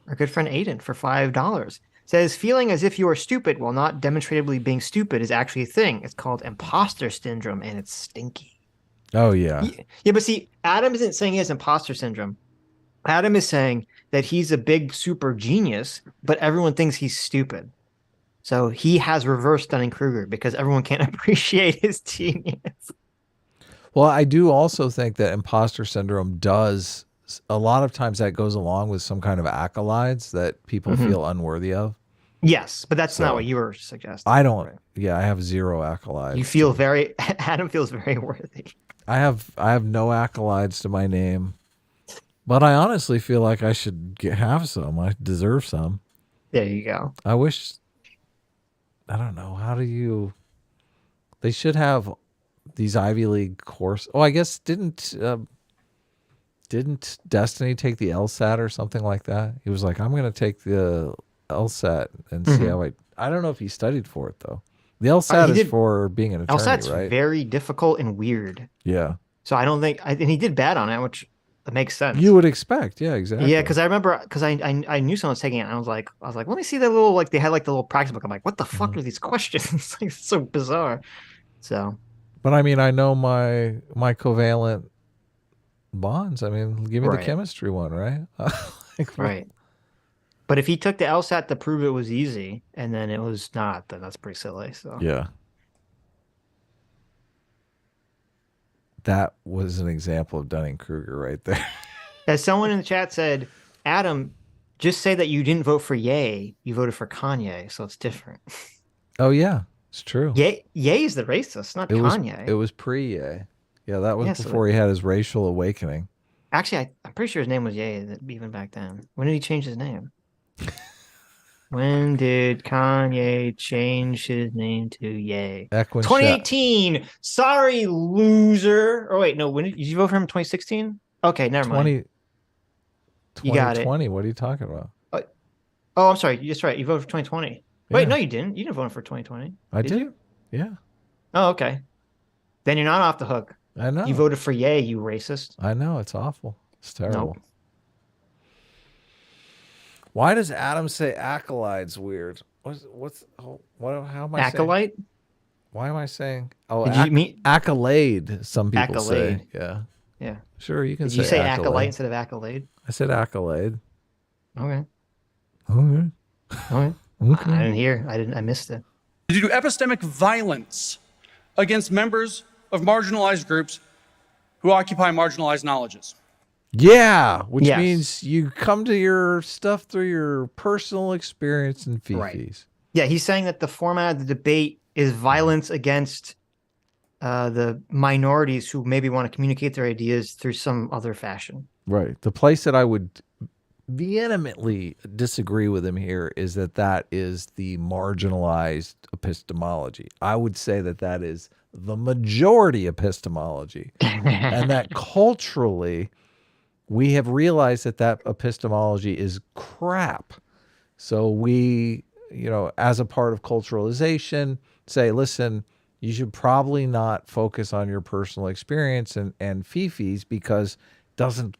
Our good friend Aiden for $5. Says, feeling as if you are stupid while not demonstrably being stupid is actually a thing. It's called imposter syndrome, and it's stinky. Oh, yeah. Yeah, but see, Adam isn't saying he has imposter syndrome. Adam is saying that he's a big super genius, but everyone thinks he's stupid. So he has reverse Dunning-Kruger because everyone can't appreciate his genius. Well, I do also think that imposter syndrome does, a lot of times that goes along with some kind of accolades that people feel unworthy of. Yes, but that's not what you were suggesting. I don't, I have 0 accolades. You feel Adam feels very worthy. I have no accolades to my name, but I honestly feel like I should have some. I deserve some. There you go. I wish, I don't know, they should have these Ivy League course. Oh, I guess didn't Destiny take the LSAT or something like that? He was like, I'm going to take the LSAT and see how I don't know if he studied for it though. The LSAT is for being an attorney, LSAT's right? very difficult and weird. Yeah. So I don't think, and he did bad on it, which makes sense. You would expect, yeah, exactly. Yeah, because I remember, because I knew someone was taking it, and I was like, let me see that little, like they had like the little practice book. I'm like, what the fuck are these questions? It's like so bizarre. So. But I mean, I know my covalent bonds. I mean, give me the chemistry one, right? Right. But if he took the LSAT to prove it was easy and then it was not, then that's pretty silly. So yeah. That was an example of Dunning-Kruger right there. As someone in the chat said, Adam, just say that you didn't vote for Ye, you voted for Kanye, so it's different. Oh yeah, it's true. Ye is the racist, not Kanye. It was pre-Ye. Yeah, that was before he had his racial awakening. Actually, I'm pretty sure his name was Ye even back then. When did he change his name? When did Kanye change his name to Ye? 2018. Sorry, loser. Oh wait, no. When did you vote for him? 2016. Okay, never mind. You got it. 2020. What are you talking about? Oh, I'm sorry. That's right. You voted for 2020. Wait, no, you didn't. You didn't vote for 2020. I did. You? Yeah. Oh, okay. Then you're not off the hook. I know. You voted for Ye, you racist. I know. It's awful. It's terrible. Nope. Why does Adam say acolyte's weird? How am I Acolyte? saying? Why am I saying? Oh, Did you mean accolade? Some people accolade. say. Yeah. Yeah. Sure, you can Did say you say accolade instead of accolade? I said accolade. Okay. Okay. Okay. Okay. I didn't hear. I missed it. Did you do epistemic violence against members of marginalized groups who occupy marginalized knowledges? Yeah, which means you come to your stuff through your personal experience and fifis. Right. Yeah, he's saying that the format of the debate is violence against the minorities who maybe want to communicate their ideas through some other fashion. Right. The place that I would vehemently disagree with him here is that is the marginalized epistemology. I would say that is the majority epistemology. And that culturally, we have realized that epistemology is crap. So we, as a part of culturalization, say, listen, you should probably not focus on your personal experience and fifis because it doesn't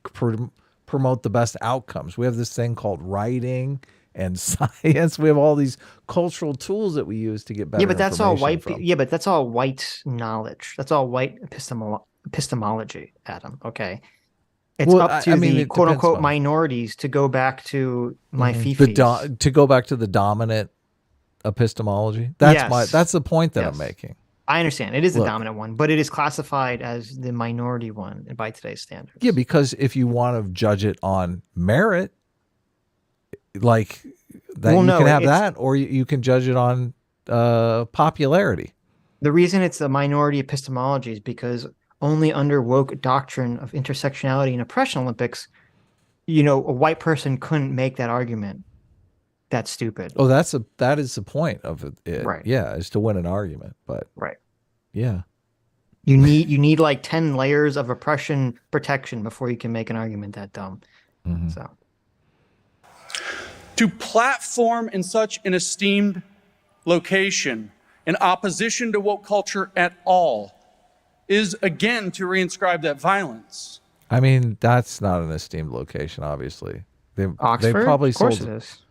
promote the best outcomes. We have this thing called writing and science. We have all these cultural tools that we use to get better. Yeah, but that's all white. From. Yeah, but that's all white knowledge. That's all white epistemology, Adam. Okay. It's up to the quote unquote minorities to go back to my fifis. To go back to the dominant epistemology. That's the point that I'm making. I understand. It is the dominant one, but it is classified as the minority one by today's standards. Yeah, because if you want to judge it on merit, like that, you can have that, or you can judge it on popularity. The reason it's a minority epistemology is because only under woke doctrine of intersectionality and oppression Olympics, a white person couldn't make that argument. That's stupid. Oh, that is the point of it. Right. Yeah, is to win an argument. But right. Yeah. You need like 10 layers of oppression protection before you can make an argument that dumb. Mm-hmm. So to platform in such an esteemed location in opposition to woke culture at all is again to reinscribe that violence. I mean, that's not an esteemed location, obviously. Oxford? They probably of course sold it is.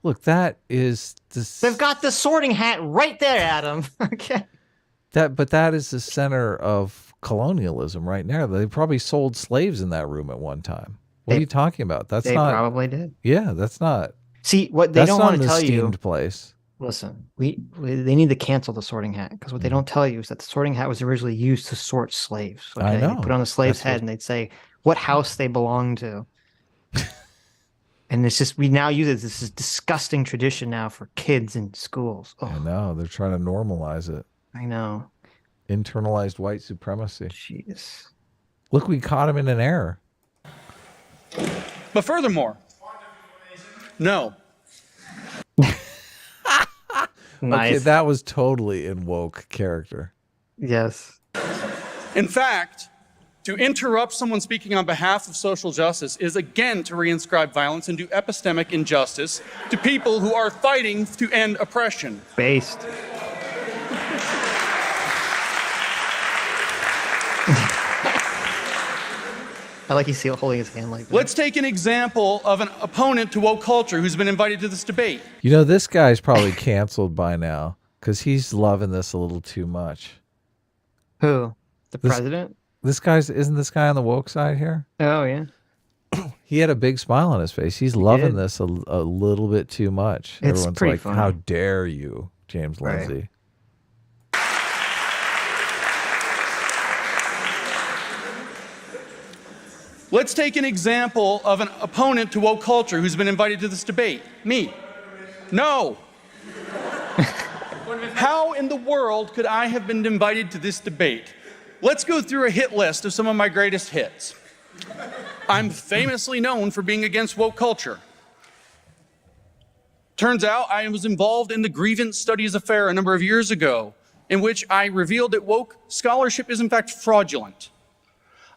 Look, that is They've got the sorting hat right there, Adam. Okay. But that is the center of colonialism right now. They probably sold slaves in that room at one time. What are you talking about? They probably did. Yeah, that's not. See, what they don't want to tell you. Place. Listen, they need to cancel the sorting hat because what they don't tell you is that the sorting hat was originally used to sort slaves. Okay? I know. They put on a slave's head and they'd say what house they belong to. And it's just, we now use it. This is disgusting tradition now for kids in schools. Oh. I know. They're trying to normalize it. I know. Internalized white supremacy. Jeez. Look, we caught him in an error. But furthermore, no. Nice. Okay, that was totally in woke character. Yes. In fact, to interrupt someone speaking on behalf of social justice is again to reinscribe violence and do epistemic injustice to people who are fighting to end oppression. Based. I like he's holding his hand like that. Let's take an example of an opponent to woke culture who's been invited to this debate. This guy's probably canceled by now because he's loving this a little too much. Who? The president? isn't this guy on the woke side here? Oh yeah. He had a big smile on his face. He's loving this a little bit too much. It's Everyone's pretty like, funny. how dare you, James Right. Lindsay? Let's take an example of an opponent to woke culture who's been invited to this debate. Me. No. How in the world could I have been invited to this debate? Let's go through a hit list of some of my greatest hits. I'm famously known for being against woke culture. Turns out I was involved in the grievance studies affair a number of years ago, in which I revealed that woke scholarship is in fact fraudulent.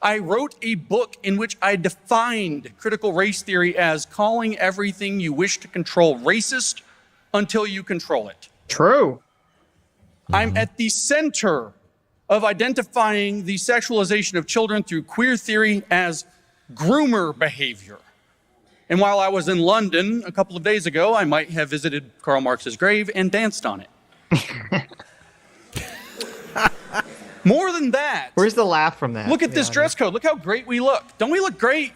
I wrote a book in which I defined critical race theory as calling everything you wish to control racist until you control it. True. I'm at the center of identifying the sexualization of children through queer theory as groomer behavior. And while I was in London a couple of days ago, I might have visited Karl Marx's grave and danced on it. More than that. Where's the laugh from that? Look at this dress code. Look how great we look. Don't we look great?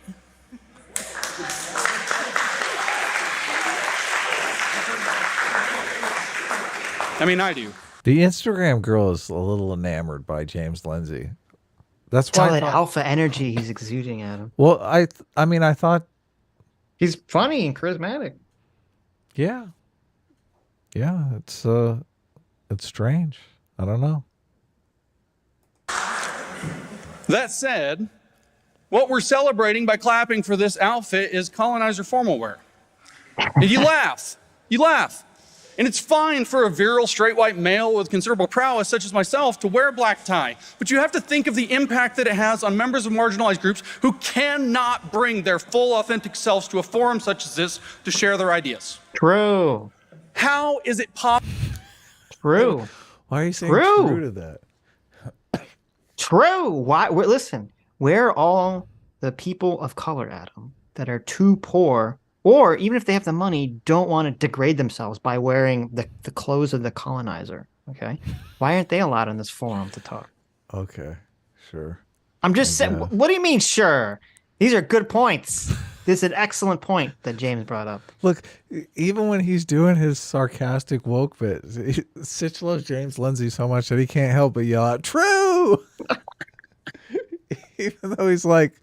I mean, I do. The Instagram girl is a little enamored by James Lindsay. That's It's all why that alpha energy he's exuding at him. Well, I mean, I thought he's funny and charismatic. Yeah. Yeah, it's strange. I don't know. That said, what we're celebrating by clapping for this outfit is colonizer formal wear. And you laugh. You laugh. And it's fine for a virile, straight white male with considerable prowess, such as myself, to wear a black tie. But you have to think of the impact that it has on members of marginalized groups who cannot bring their full, authentic selves to a forum such as this to share their ideas. True. How is it possible? True. Why are you saying true to that? True. Why? Listen, where are all the people of color, Adam, that are too poor, or even if they have the money, don't want to degrade themselves by wearing the clothes of the colonizer? Okay. Why aren't they allowed in this forum to talk? Okay, sure. I'm just saying. What do you mean, sure? These are good points. This is an excellent point that James brought up. Look, even when he's doing his sarcastic woke bit, Sitch loves James Lindsay so much that he can't help but yell out, "True!" Even though he's like,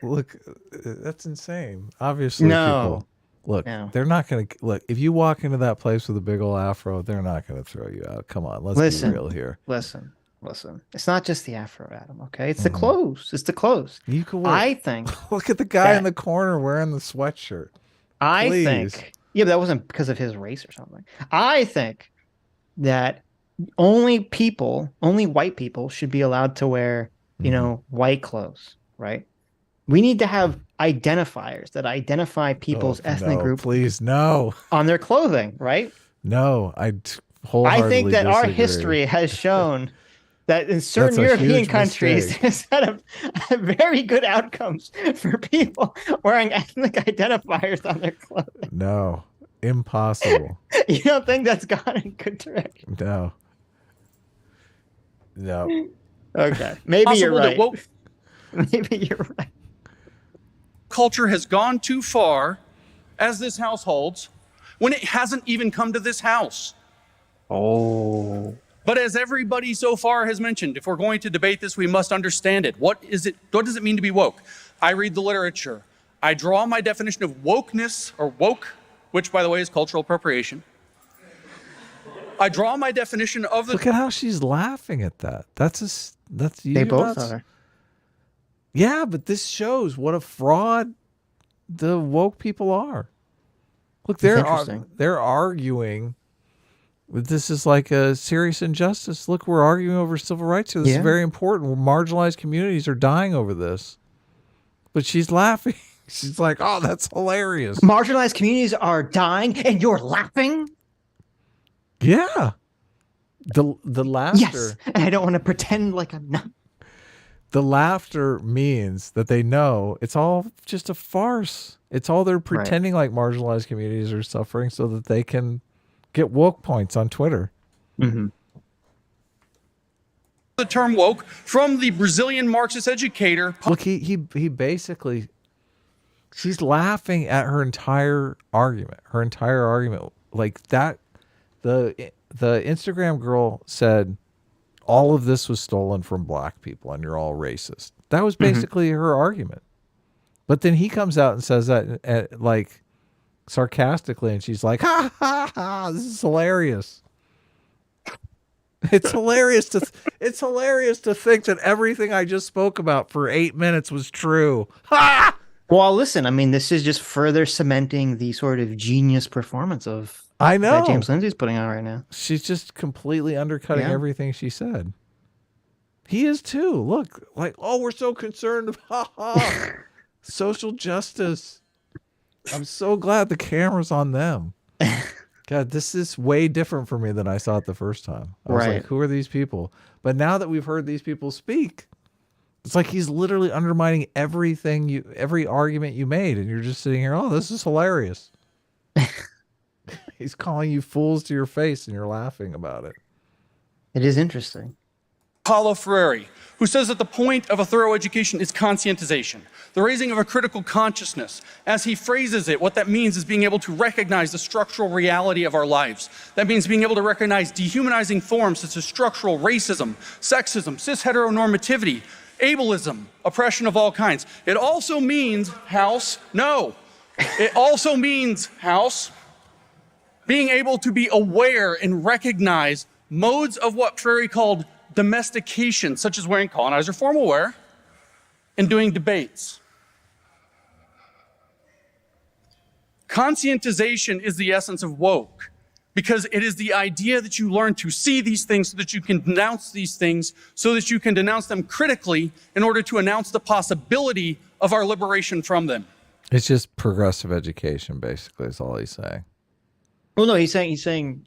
look, that's insane. Obviously, people, look, they're not going to, look, if you walk into that place with a big old afro, they're not going to throw you out. Come on, let's be real here. Listen. It's not just the afro, Adam, okay? It's the clothes. It's the clothes. You can wear, I think. Look at the guy in the corner wearing the sweatshirt. I think. Yeah, but that wasn't because of his race or something. I think that only white people should be allowed to wear, white clothes, right? We need to have identifiers that identify people's ethnic group. Please, no. On their clothing, right? No, I think that disagree. Our history has shown that in certain European countries, there's had a very good outcomes for people wearing ethnic identifiers on their clothing. No, impossible. You don't think that's gone in good direction? No. Okay, maybe you're right. Maybe you're right. Culture has gone too far, as this house holds, when it hasn't even come to this house. Oh. But as everybody so far has mentioned, if we're going to debate this, we must understand it. What does it mean to be woke? I read the literature. I draw my definition of wokeness, or woke, which, by the way, is cultural appropriation. I draw my definition of the... Look at how she's laughing at that. That's they both are. Yeah, but this shows what a fraud the woke people are. Look, they're arguing... This is like a serious injustice. Look, we're arguing over civil rights here. This is very important. Marginalized communities are dying over this. But she's laughing. She's like, oh, that's hilarious. Marginalized communities are dying and you're laughing? Yeah. The laughter. Yes, and I don't want to pretend like I'm not. The laughter means that they know it's all just a farce. It's all they're pretending like marginalized communities are suffering so that they can get woke points on Twitter. Mm-hmm. the term woke from the Brazilian Marxist educator. Look, he basically, she's laughing at her entire argument. Like that, the Instagram girl said, all of this was stolen from black people and you're all racist. That was basically her argument. But then he comes out and says that like sarcastically, and she's like, ha ha ha, this is hilarious. It's hilarious to think that everything I just spoke about for 8 minutes was true. Ha! Well, listen, I mean, this is just further cementing the sort of genius performance of that James Lindsay's putting on right now. She's just completely undercutting everything she said. He is too. Look, like, oh, we're so concerned about social justice. I'm so glad the camera's on them. God, this is way different for me than I saw it the first time. I was like, who are these people? But now that we've heard these people speak, it's like he's literally undermining every argument you made. And you're just sitting here, oh, this is hilarious. He's calling you fools to your face and you're laughing about it. It is interesting. Paulo Freire, who says that the point of a thorough education is conscientization, the raising of a critical consciousness. As he phrases it, what that means is being able to recognize the structural reality of our lives. That means being able to recognize dehumanizing forms such as structural racism, sexism, cis-heteronormativity, ableism, oppression of all kinds. It also means, being able to be aware and recognize modes of what Freire called domestication, such as wearing colonizer formal wear and doing debates. Conscientization is the essence of woke, because it is the idea that you learn to see these things so that you can denounce these things, so that you can denounce them critically in order to announce the possibility of our liberation from them. It's just progressive education, basically, is all he's saying. Well, no, he's saying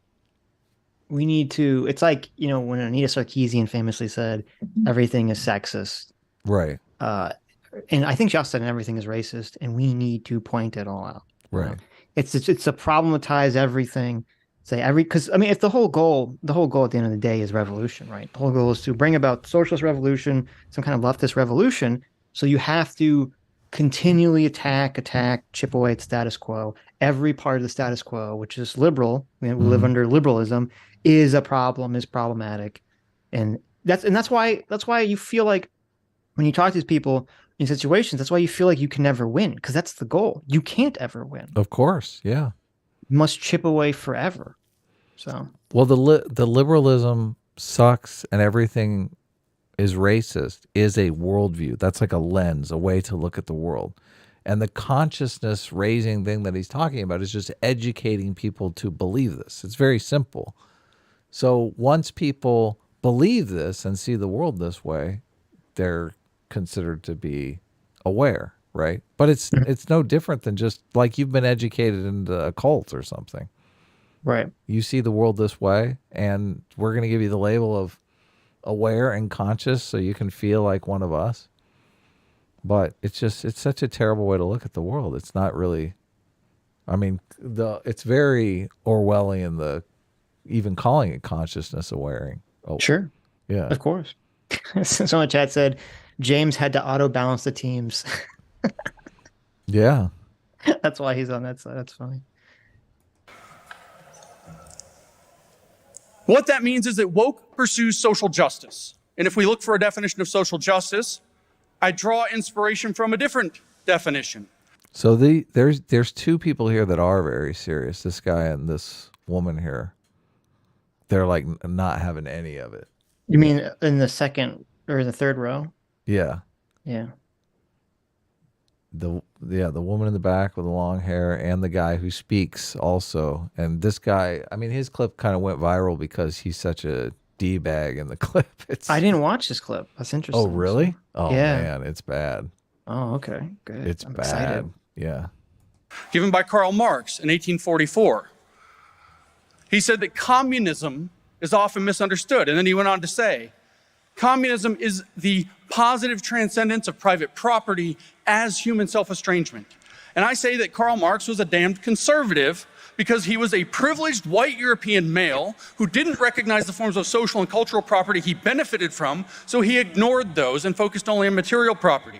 we need to, it's like, you know, when Anita Sarkeesian famously said, everything is sexist. Right. And I think she also said everything is racist, and we need to point it all out. Right. You know? It's to problematize everything. Because I mean, if the whole goal at the end of the day is revolution, right? The whole goal is to bring about socialist revolution, some kind of leftist revolution. So you have to continually attack, chip away at status quo. Every part of the status quo, which is liberal, we live under liberalism, is a problem, is problematic. And that's why you feel like when you talk to these people in situations, that's why you feel like you can never win, because that's the goal. You can't ever win. Of course, yeah. You must chip away forever. So, well, the liberalism sucks and everything is racist is a worldview. That's like a lens, a way to look at the world. And the consciousness raising thing that he's talking about is just educating people to believe this. It's very simple. So once people believe this and see the world this way, they're considered to be aware, right? But it's no different than just like you've been educated into a cult or something. Right. You see the world this way, and we're going to give you the label of aware and conscious so you can feel like one of us. But it's such a terrible way to look at the world. It's not really, I mean, it's very Orwellian, even calling it consciousness awareing. Oh, sure. Yeah. Of course. Someone in the chat said James had to auto balance the teams. Yeah. That's why he's on that side. That's funny. What that means is that woke pursues social justice. And if we look for a definition of social justice, I draw inspiration from a different definition. So there's two people here that are very serious. This guy and this woman here. They're like not having any of it. You mean in the second or the third row? Yeah. Yeah. The woman in the back with the long hair and the guy who speaks also. And this guy, I mean, his clip kind of went viral because he's such a D-bag in the clip. I didn't watch this clip. That's interesting. Oh, really? Oh, yeah. Man, it's bad. Oh, okay. Good. It's I'm bad. excited. Yeah. Given by Karl Marx in 1844. He said that communism is often misunderstood. And then he went on to say, communism is the positive transcendence of private property as human self-estrangement. And I say that Karl Marx was a damned conservative, because he was a privileged white European male who didn't recognize the forms of social and cultural property he benefited from, so he ignored those and focused only on material property.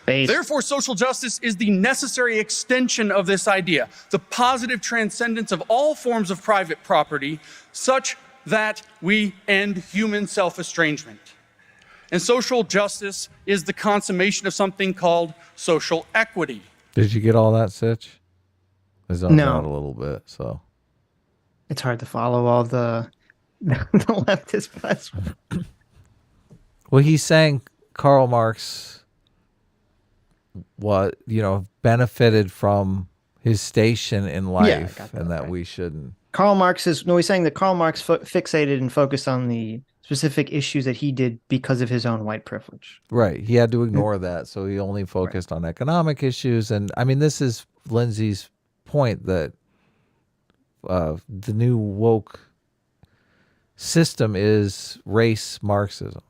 Therefore, social justice is the necessary extension of this idea, the positive transcendence of all forms of private property, such that we end human self-estrangement. And social justice is the consummation of something called social equity. Did you get all that, Sitch? I zoned out a little bit, so. It's hard to follow all the leftist buzz. Well, he's saying Karl Marx benefited from his station in life, and that we shouldn't. Karl Marx he's saying that Karl Marx fixated and focused on the specific issues that he did because of his own white privilege. Right. He had to ignore that, so he only focused on economic issues. And I mean, this is Lindsay's point that the new woke system is race Marxism.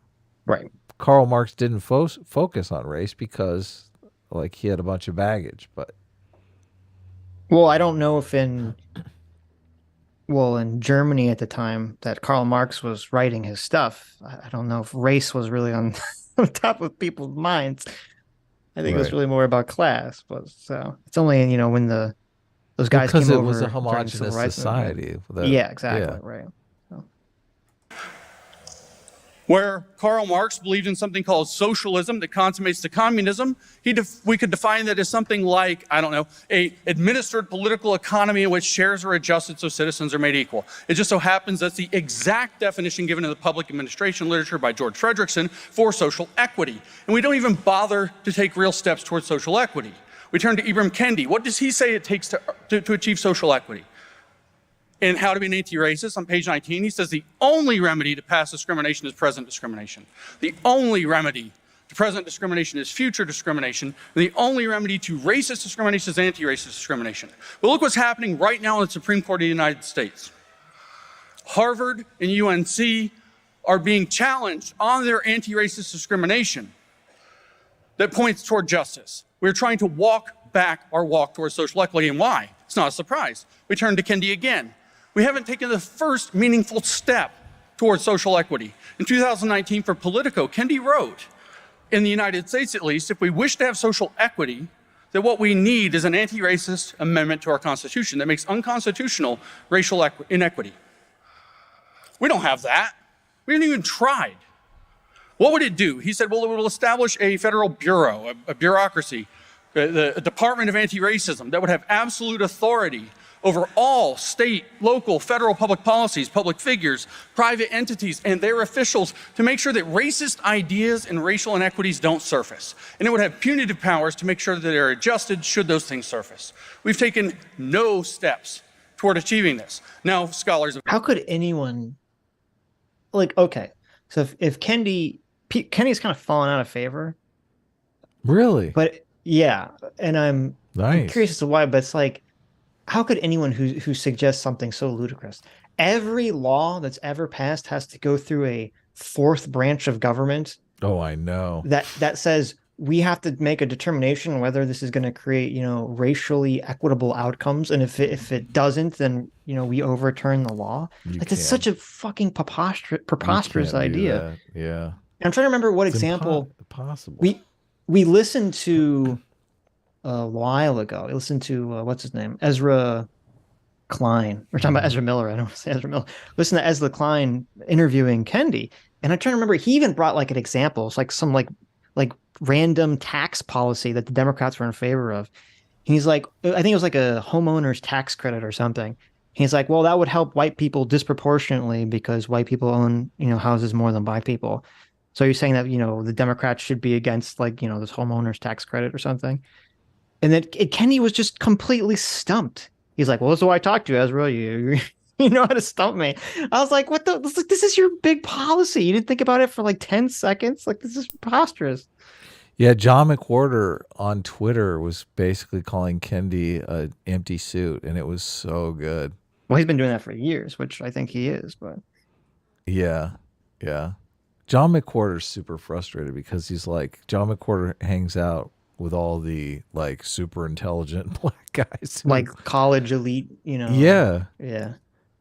Right. Karl Marx didn't focus on race because he had a bunch of baggage, but. Well, I don't know if in Germany at the time that Karl Marx was writing his stuff, I don't know if race was really on top of people's minds. I think it was really more about class. But so it's only when those guys came over, because it was a homogenous society. Yeah, exactly. Right. Where Karl Marx believed in something called socialism that consummates to communism, we could define that as something like, I don't know, a administered political economy in which shares are adjusted so citizens are made equal. It just so happens that's the exact definition given in the public administration literature by George Fredrickson for social equity. And we don't even bother to take real steps towards social equity. We turn to Ibram Kendi. What does he say it takes to achieve social equity? In How to Be an Anti-Racist, on page 19, he says the only remedy to past discrimination is present discrimination. The only remedy to present discrimination is future discrimination. And the only remedy to racist discrimination is anti-racist discrimination. But look what's happening right now in the Supreme Court of the United States. Harvard and UNC are being challenged on their anti-racist discrimination that points toward justice. We're trying to walk back our walk towards social equity. And why? It's not a surprise. We turn to Kendi again. We haven't taken the first meaningful step towards social equity. In 2019, for Politico, Kendi wrote, in the United States at least, if we wish to have social equity, that what we need is an anti-racist amendment to our Constitution that makes unconstitutional racial inequity. We don't have that. We haven't even tried. What would it do? He said, well, it will establish a federal bureau, a bureaucracy, the Department of Anti-Racism that would have absolute authority over all state, local, federal public policies, public figures, private entities, and their officials to make sure that racist ideas and racial inequities don't surface. And it would have punitive powers to make sure that they're adjusted should those things surface. We've taken no steps toward achieving this. Now, scholars... How could anyone... okay, so if Kendi's kind of fallen out of favor. Really? But, yeah, and I'm curious as to why, but it's how could anyone who suggests something so ludicrous? Every law that's ever passed has to go through a fourth branch of government. Oh, I know. That says we have to make a determination whether this is going to create, racially equitable outcomes. And if it doesn't, then, we overturn the law. It's such a fucking preposterous idea. Yeah. And I'm trying to remember what example possible. We listened to a while ago. I listened to what's his name, Ezra Klein. We're talking about Ezra Miller. I don't want to say Ezra Miller. Listen to Ezra Klein interviewing Kendi, and I'm trying to remember. He even brought an example. It's some random tax policy that the Democrats were in favor of. He's I think it was a homeowner's tax credit or something. He's well, that would help white people disproportionately because white people own houses more than black people. So you're saying that the Democrats should be against this homeowner's tax credit or something? And then Kendi was just completely stumped. He's well, that's why I talked to you, Ezra. You know how to stump me. I was what the? This is your big policy. You didn't think about it for 10 seconds? This is preposterous. Yeah, John McWhorter on Twitter was basically calling Kendi an empty suit, and it was so good. Well, he's been doing that for years, which I think he is. But yeah. John McWhorter's super frustrated because he's John McWhorter hangs out with all the like super intelligent black guys. Like college elite, you know. Yeah. Yeah.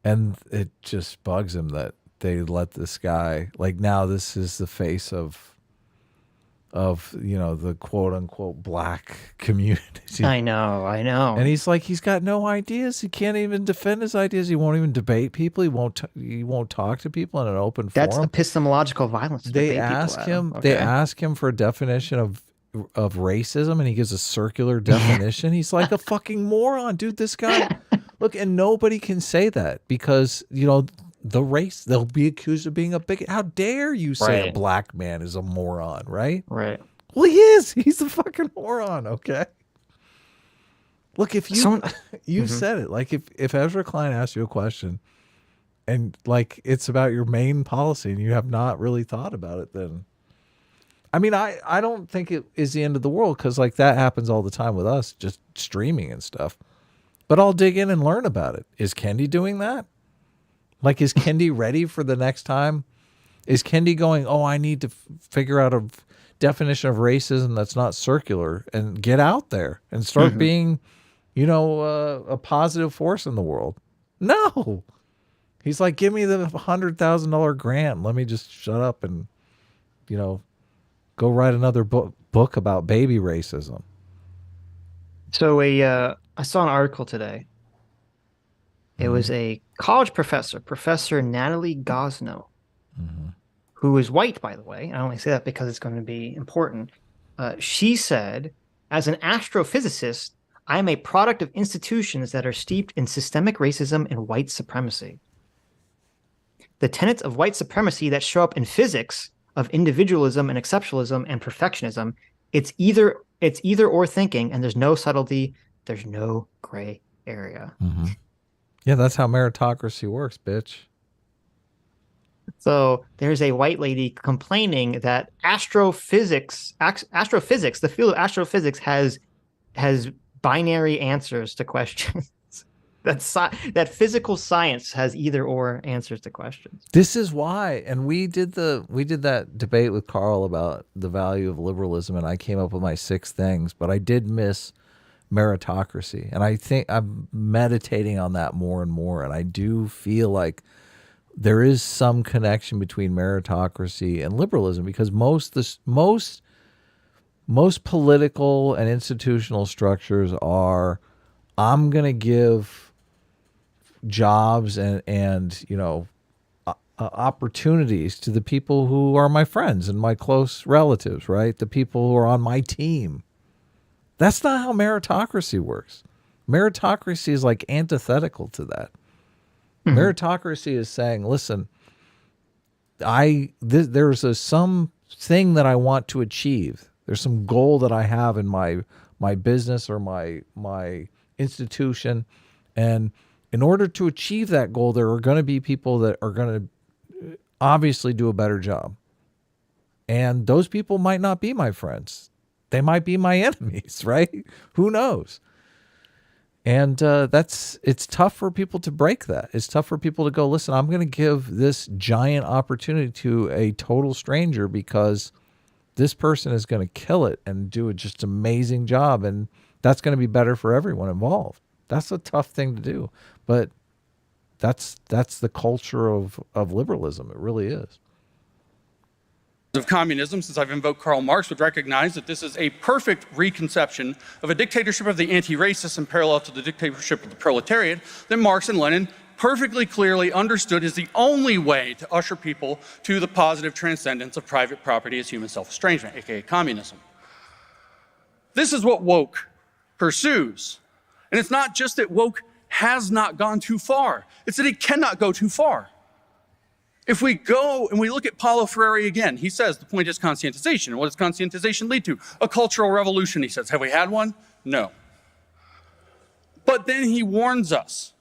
And it just bugs him that they let this guy, like, now this is the face of the quote unquote black community. I know. And he's like, he's got no ideas. He can't even defend his ideas. He won't even debate people. He won't talk to people in an open That's forum. epistemological violence. They ask him. Okay. They ask him for a definition of racism, and he gives a circular definition. He's like a fucking moron, dude. This guy. Look, and nobody can say that because the race. They'll be accused of being a bigot. How dare you say a black man is a moron? Right. Right. Well, he is. He's a fucking moron. Okay. Look, if you said it, like if Ezra Klein asked you a question and like it's about your main policy and you have not really thought about it, then I mean, I don't think it is the end of the world, because like that happens all the time with us, just streaming and stuff. But I'll dig in and learn about it. Is Kendi doing that? Like, is Kendi ready for the next time? Is Kendi going, oh, I need to figure out a definition of racism that's not circular, and get out there and start being, a positive force in the world? No. He's like, give me the $100,000 grant. Let me just shut up and, go write another book about baby racism. So I saw an article today. It was a college professor, Professor Natalie Gosno, who is white, by the way. I only say that because it's going to be important. She said, as an astrophysicist, I am a product of institutions that are steeped in systemic racism and white supremacy. The tenets of white supremacy that show up in physics of individualism and exceptionalism and perfectionism, it's either or thinking, and there's no subtlety, there's no gray area. Yeah, that's how meritocracy works, bitch. So there's a white lady complaining that astrophysics, the field of astrophysics has binary answers to questions. That physical science has either or answers to questions. This is why, and we did that debate with Carl about the value of liberalism, and I came up with my 6 things, but I did miss meritocracy, and I think I'm meditating on that more and more, and I do feel like there is some connection between meritocracy and liberalism, because most political and institutional structures are, I'm going to give jobs and opportunities to the people who are my friends and my close relatives, right? The people who are on my team. That's not how meritocracy works. Meritocracy is like antithetical to that. Meritocracy is saying, listen, there's something that I want to achieve. There's some goal that I have in my business or my institution, and in order to achieve that goal, there are going to be people that are going to obviously do a better job, and those people might not be my friends. They might be my enemies, right? Who knows? And it's tough for people to break that. It's tough for people to go, listen, I'm going to give this giant opportunity to a total stranger because this person is going to kill it and do a just amazing job, and that's going to be better for everyone involved. That's a tough thing to do, but that's the culture of liberalism. It really is. Of communism, since I've invoked Karl Marx, would recognize that this is a perfect reconception of a dictatorship of the anti-racists in parallel to the dictatorship of the proletariat that Marx and Lenin perfectly clearly understood is the only way to usher people to the positive transcendence of private property as human self-estrangement, aka communism. This is what woke pursues. And it's not just that woke has not gone too far, it's that it cannot go too far. If we go and we look at Paulo Freire again, he says the point is conscientization. And what does conscientization lead to? A cultural revolution, he says. Have we had one? No. But then he warns us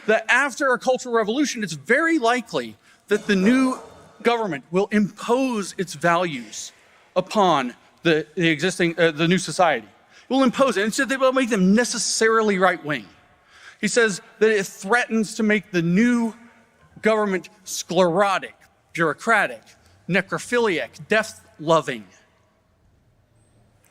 that after a cultural revolution, it's very likely that the new government will impose its values upon the new society. It will impose it, and they will make them necessarily right-wing. He says that it threatens to make the new government sclerotic, bureaucratic, necrophiliac, death-loving.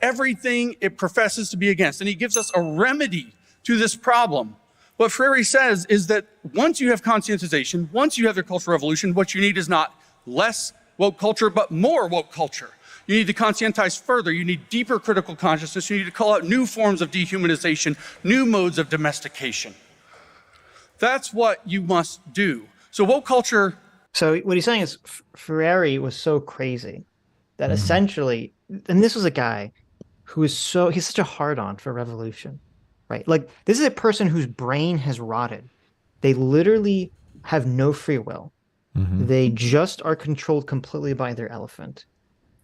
everything it professes to be against. And he gives us a remedy to this problem. What Freire says is that once you have conscientization, once you have the Cultural Revolution, what you need is not less woke culture, but more woke culture. You need to conscientize further. You need deeper critical consciousness. You need to call out new forms of dehumanization, new modes of domestication. That's what you must do. So woke culture... So what he's saying is Freire was so crazy that essentially, and this was a guy who is he's such a hard-on for revolution, right? Like, this is a person whose brain has rotted. They literally have no free will. They just are controlled completely by their elephant.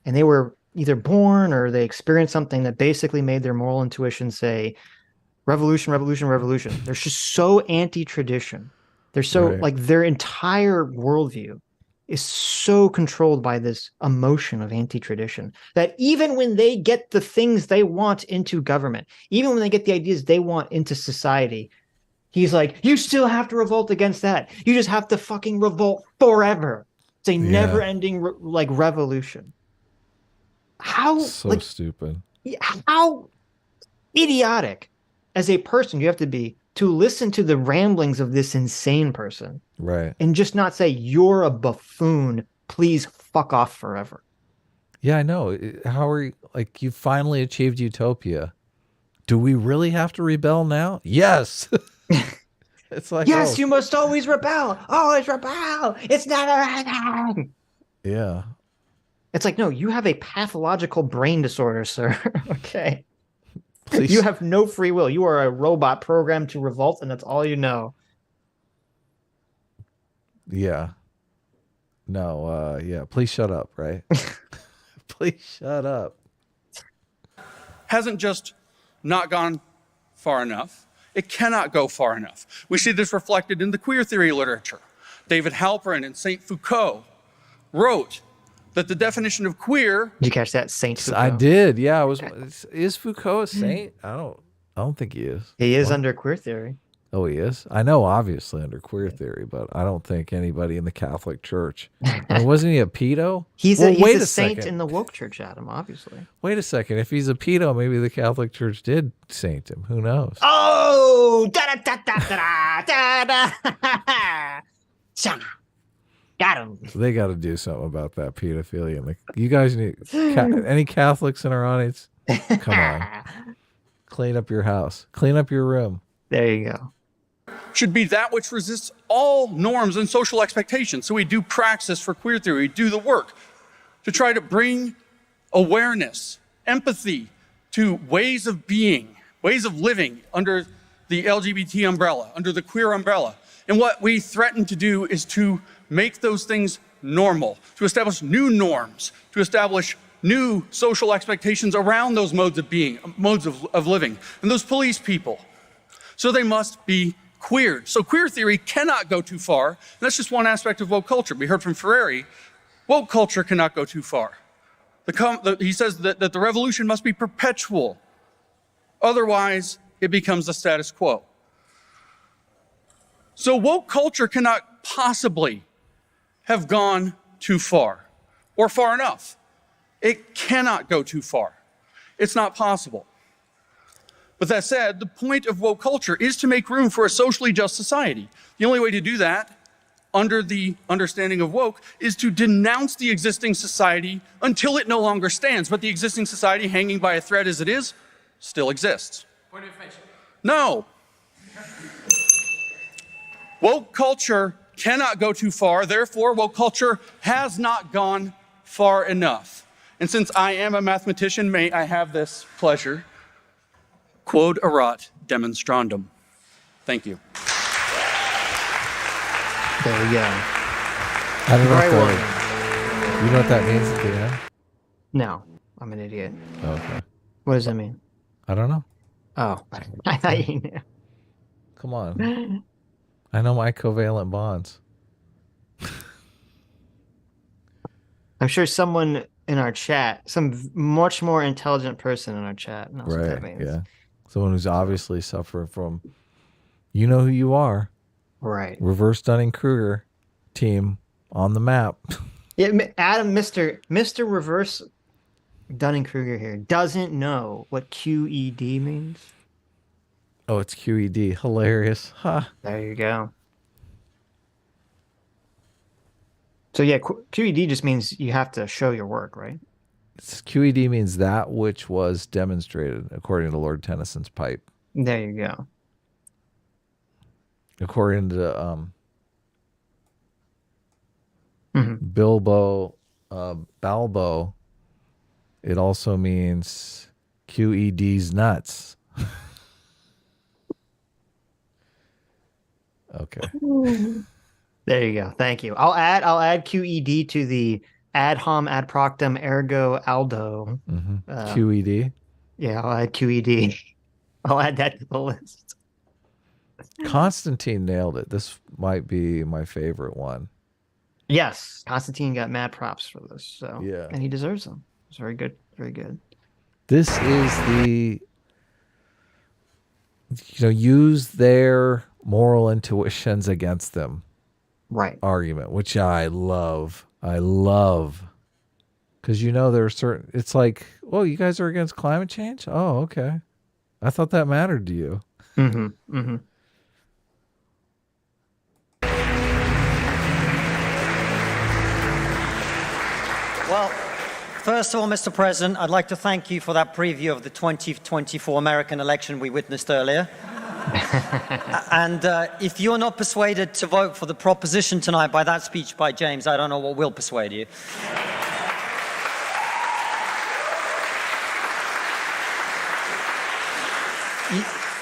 And they were either born or they experienced something that basically made their moral intuition say, revolution, revolution, revolution. They're just so anti-tradition. They're so, like, their entire worldview is so controlled by this emotion of anti-tradition that even when they get the things they want into government, even when they get the ideas they want into society, he's like, you still have to revolt against that. You just have to fucking revolt forever. It's a never-ending revolution. How stupid. How idiotic as a person you have to be to listen to the ramblings of this insane person. Right. And just not say, you're a buffoon. Please fuck off forever. Yeah, I know. How are you, like, you finally achieved utopia. Do we really have to rebel now? Yes. It's like, yes, you must always rebel. Always rebel. It's never ending. Yeah. It's like, no, you have a pathological brain disorder, sir. Okay. Please. You have no free will. You are a robot programmed to revolt, and that's all you know. Yeah. No, yeah. Please shut up, right? Please shut up. Hasn't just not gone far enough. It cannot go far enough. We see this reflected in the queer theory literature. David Halperin and Saint Foucault wrote that the definition of queer... Did you catch that, Saint Foucault? I did, yeah. Is Foucault a saint? I don't think he is. He is under queer theory. Oh, he is? I know, obviously, under queer theory, but I don't think anybody in the Catholic Church. And wasn't he a pedo? He's a saint in the woke church, Adam, obviously. Wait a second. If he's a pedo, maybe the Catholic Church did saint him. Who knows? Oh! Da-da-da-da-da-da! Got him. They got to do something about that pedophilia. You guys need... any Catholics in our audience? Come on. Clean up your house. Clean up your room. There you go. Should be that which resists all norms and social expectations. So we do praxis for queer theory. We do the work to try to bring awareness, empathy to ways of being, ways of living under the LGBT umbrella, under the queer umbrella. And what we threaten to do is to make those things normal, to establish new norms, to establish new social expectations around those modes of being, modes of living. And those police people, so they must be queered. So queer theory cannot go too far. And that's just one aspect of woke culture. We heard from Freire, woke culture cannot go too far. He says that the revolution must be perpetual. Otherwise, it becomes the status quo. So woke culture cannot possibly have gone too far or far enough. It cannot go too far. It's not possible. But that said, the point of woke culture is to make room for a socially just society. The only way to do that, under the understanding of woke, is to denounce the existing society until it no longer stands. But the existing society, hanging by a thread as it is, still exists. Point of information. No. Woke culture cannot go too far. Therefore, woke culture has not gone far enough. And since I am a mathematician, may I have this pleasure? Quod erat demonstrandum. Thank you. There we go. I don't know you know what that means at the end? No, I'm an idiot. Oh, okay. What does that mean? I don't know. Oh, I thought you knew. Come on. I know my covalent bonds. I'm sure someone in our chat, some much more intelligent person in our chat knows what that means. Yeah. Someone who's obviously suffering from, you know who you are. Right. Reverse Dunning-Kruger team on the map. Yeah, Adam, Mr. Reverse Dunning-Kruger here doesn't know what QED means. Oh, it's QED. Hilarious. Huh. There you go. So yeah, QED just means you have to show your work, right? QED means that which was demonstrated, according to Lord Tennyson's pipe. There you go. According to Balbo, it also means QED's nuts. Okay. There you go. Thank you. I'll add QED to the ad hom ad proctem ergo aldo. QED. Yeah, I'll add QED. I'll add that to the list. Constantine nailed it. This might be my favorite one. Yes, Constantine got mad props for this. So yeah, and he deserves them. It's very good. Very good. This is the use their moral intuitions against them. Right. Argument, which I love. Because there are certain. It's like, oh, you guys are against climate change? Oh, okay. I thought that mattered to you. Mm-hmm. Mm-hmm. Well, first of all, Mr. President, I'd like to thank you for that preview of the 2024 American election we witnessed earlier. And if you're not persuaded to vote for the proposition tonight by that speech by James, I don't know what will persuade you.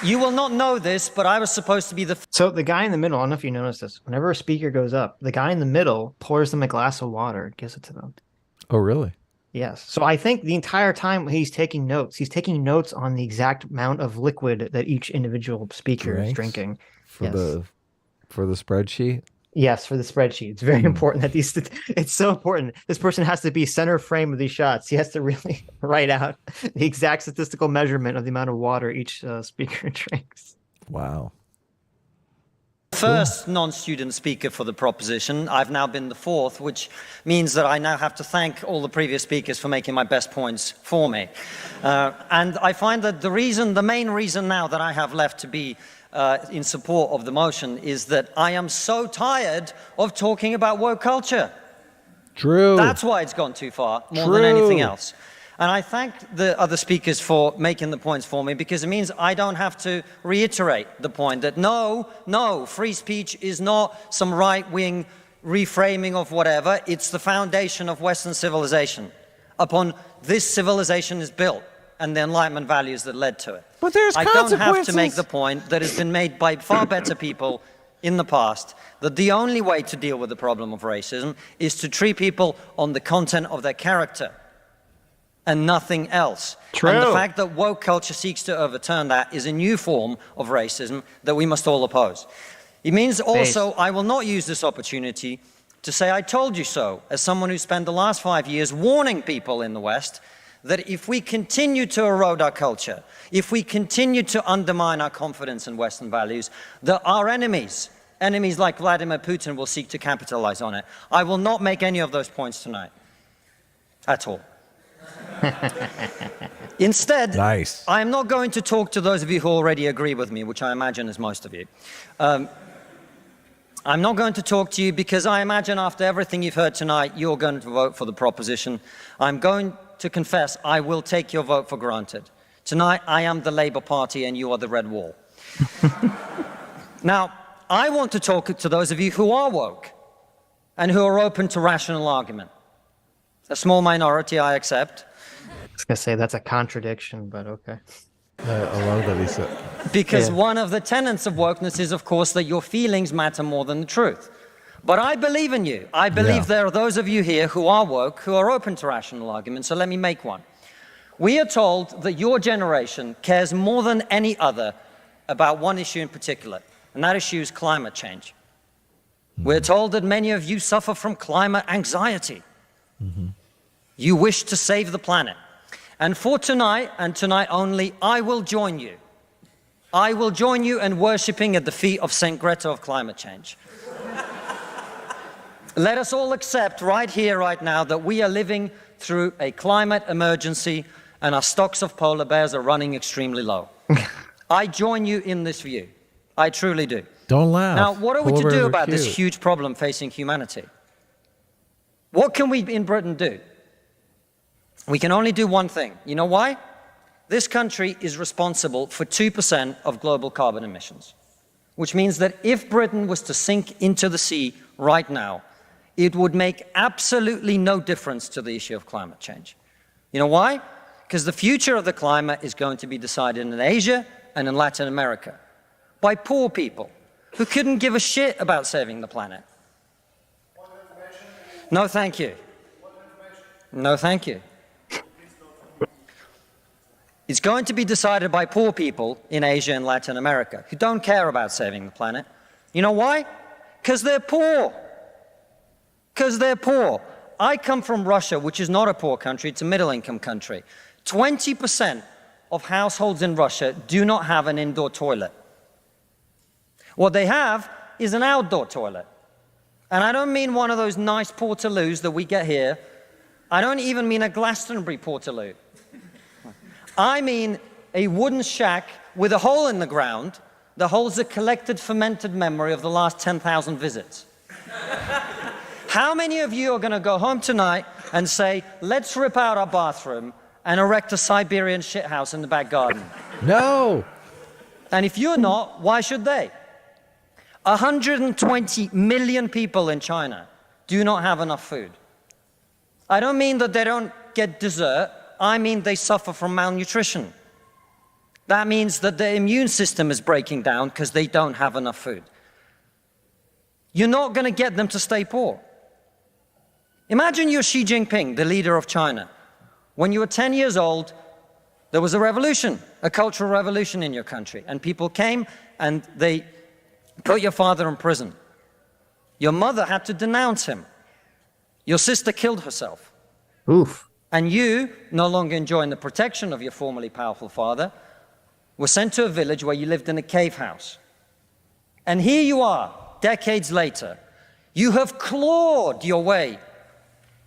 You will not know this, but I was supposed to be the... So the guy in the middle, I don't know if you noticed this, whenever a speaker goes up, the guy in the middle pours them a glass of water and gives it to them. Oh, really? Yes. So I think the entire time he's taking notes on the exact amount of liquid that each individual speaker is drinking. For the spreadsheet? Yes, for the spreadsheet. It's very important that it's so important. This person has to be center frame of these shots. He has to really write out the exact statistical measurement of the amount of water each speaker drinks. Wow. First non-student speaker for the proposition. I've now been the fourth, which means that I now have to thank all the previous speakers for making my best points for me. And I find that the main reason now that I have left to be in support of the motion is that I am so tired of talking about woke culture. True. That's why it's gone too far, more than anything else. And I thank the other speakers for making the points for me, because it means I don't have to reiterate the point that no, free speech is not some right-wing reframing of whatever. It's the foundation of Western civilization. Upon this civilization is built, and the Enlightenment values that led to it. But there's consequences. I don't have to make the point that has been made by far better people in the past, that the only way to deal with the problem of racism is to treat people on the content of their character and nothing else. True. And the fact that woke culture seeks to overturn that is a new form of racism that we must all oppose. It means also I will not use this opportunity to say I told you so, as someone who spent the last 5 years warning people in the West that if we continue to erode our culture, if we continue to undermine our confidence in Western values, that our enemies like Vladimir Putin will seek to capitalize on it. I will not make any of those points tonight, at all. Instead, I am not going to talk to those of you who already agree with me, which I imagine is most of you. I'm not going to talk to you because I imagine after everything you've heard tonight, you're going to vote for the proposition. I'm going to confess I will take your vote for granted. Tonight, I am the Labour Party and you are the Red Wall. Now, I want to talk to those of you who are woke and who are open to rational argument. A small minority, I accept. I was going to say that's a contradiction, but okay. I love that he said. Because one of the tenets of wokeness is, of course, that your feelings matter more than the truth. But I believe in you. I believe there are those of you here who are woke, who are open to rational argument, so let me make one. We are told that your generation cares more than any other about one issue in particular, and that issue is climate change. We're told that many of you suffer from climate anxiety. You wish to save the planet. And for tonight, and tonight only, I will join you. I will join you in worshipping at the feet of St. Greta of climate change. Let us all accept right here, right now, that we are living through a climate emergency and our stocks of polar bears are running extremely low. I join you in this view. I truly do. Don't laugh. Now, what are we Polar to bears do are about this cute. huge problem facing humanity? What can we in Britain do? We can only do one thing. You know why? This country is responsible for 2% of global carbon emissions, which means that if Britain was to sink into the sea right now, it would make absolutely no difference to the issue of climate change. You know why? Because the future of the climate is going to be decided in Asia and in Latin America by poor people who couldn't give a shit about saving the planet. No, thank you. No, thank you. It's going to be decided by poor people in Asia and Latin America who don't care about saving the planet. You know why? Because they're poor. Because they're poor. I come from Russia, which is not a poor country, it's a middle-income country. 20% of households in Russia do not have an indoor toilet. What they have is an outdoor toilet. And I don't mean one of those nice portaloos that we get here. I don't even mean a Glastonbury portaloo. I mean a wooden shack with a hole in the ground that holds a collected fermented memory of the last 10,000 visits. How many of you are going to go home tonight and say, let's rip out our bathroom and erect a Siberian shithouse in the back garden? No. And if you're not, why should they? 120 million people in China do not have enough food. I don't mean that they don't get dessert. I mean they suffer from malnutrition. That means that their immune system is breaking down because they don't have enough food. You're not going to get them to stay poor. Imagine you're Xi Jinping, the leader of China. When you were 10 years old, there was a revolution, a cultural revolution in your country, and people came and they put your father in prison. Your mother had to denounce him. Your sister killed herself. Oof. And you, no longer enjoying the protection of your formerly powerful father, were sent to a village where you lived in a cave house. And here you are, decades later. You have clawed your way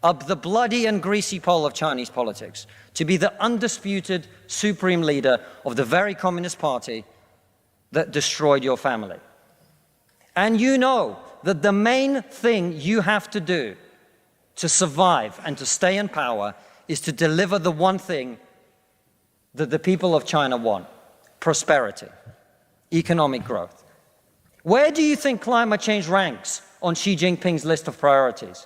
up the bloody and greasy pole of Chinese politics to be the undisputed supreme leader of the very Communist Party that destroyed your family. And you know that the main thing you have to do to survive and to stay in power is to deliver the one thing that the people of China want: prosperity, economic growth. Where do you think climate change ranks on Xi Jinping's list of priorities?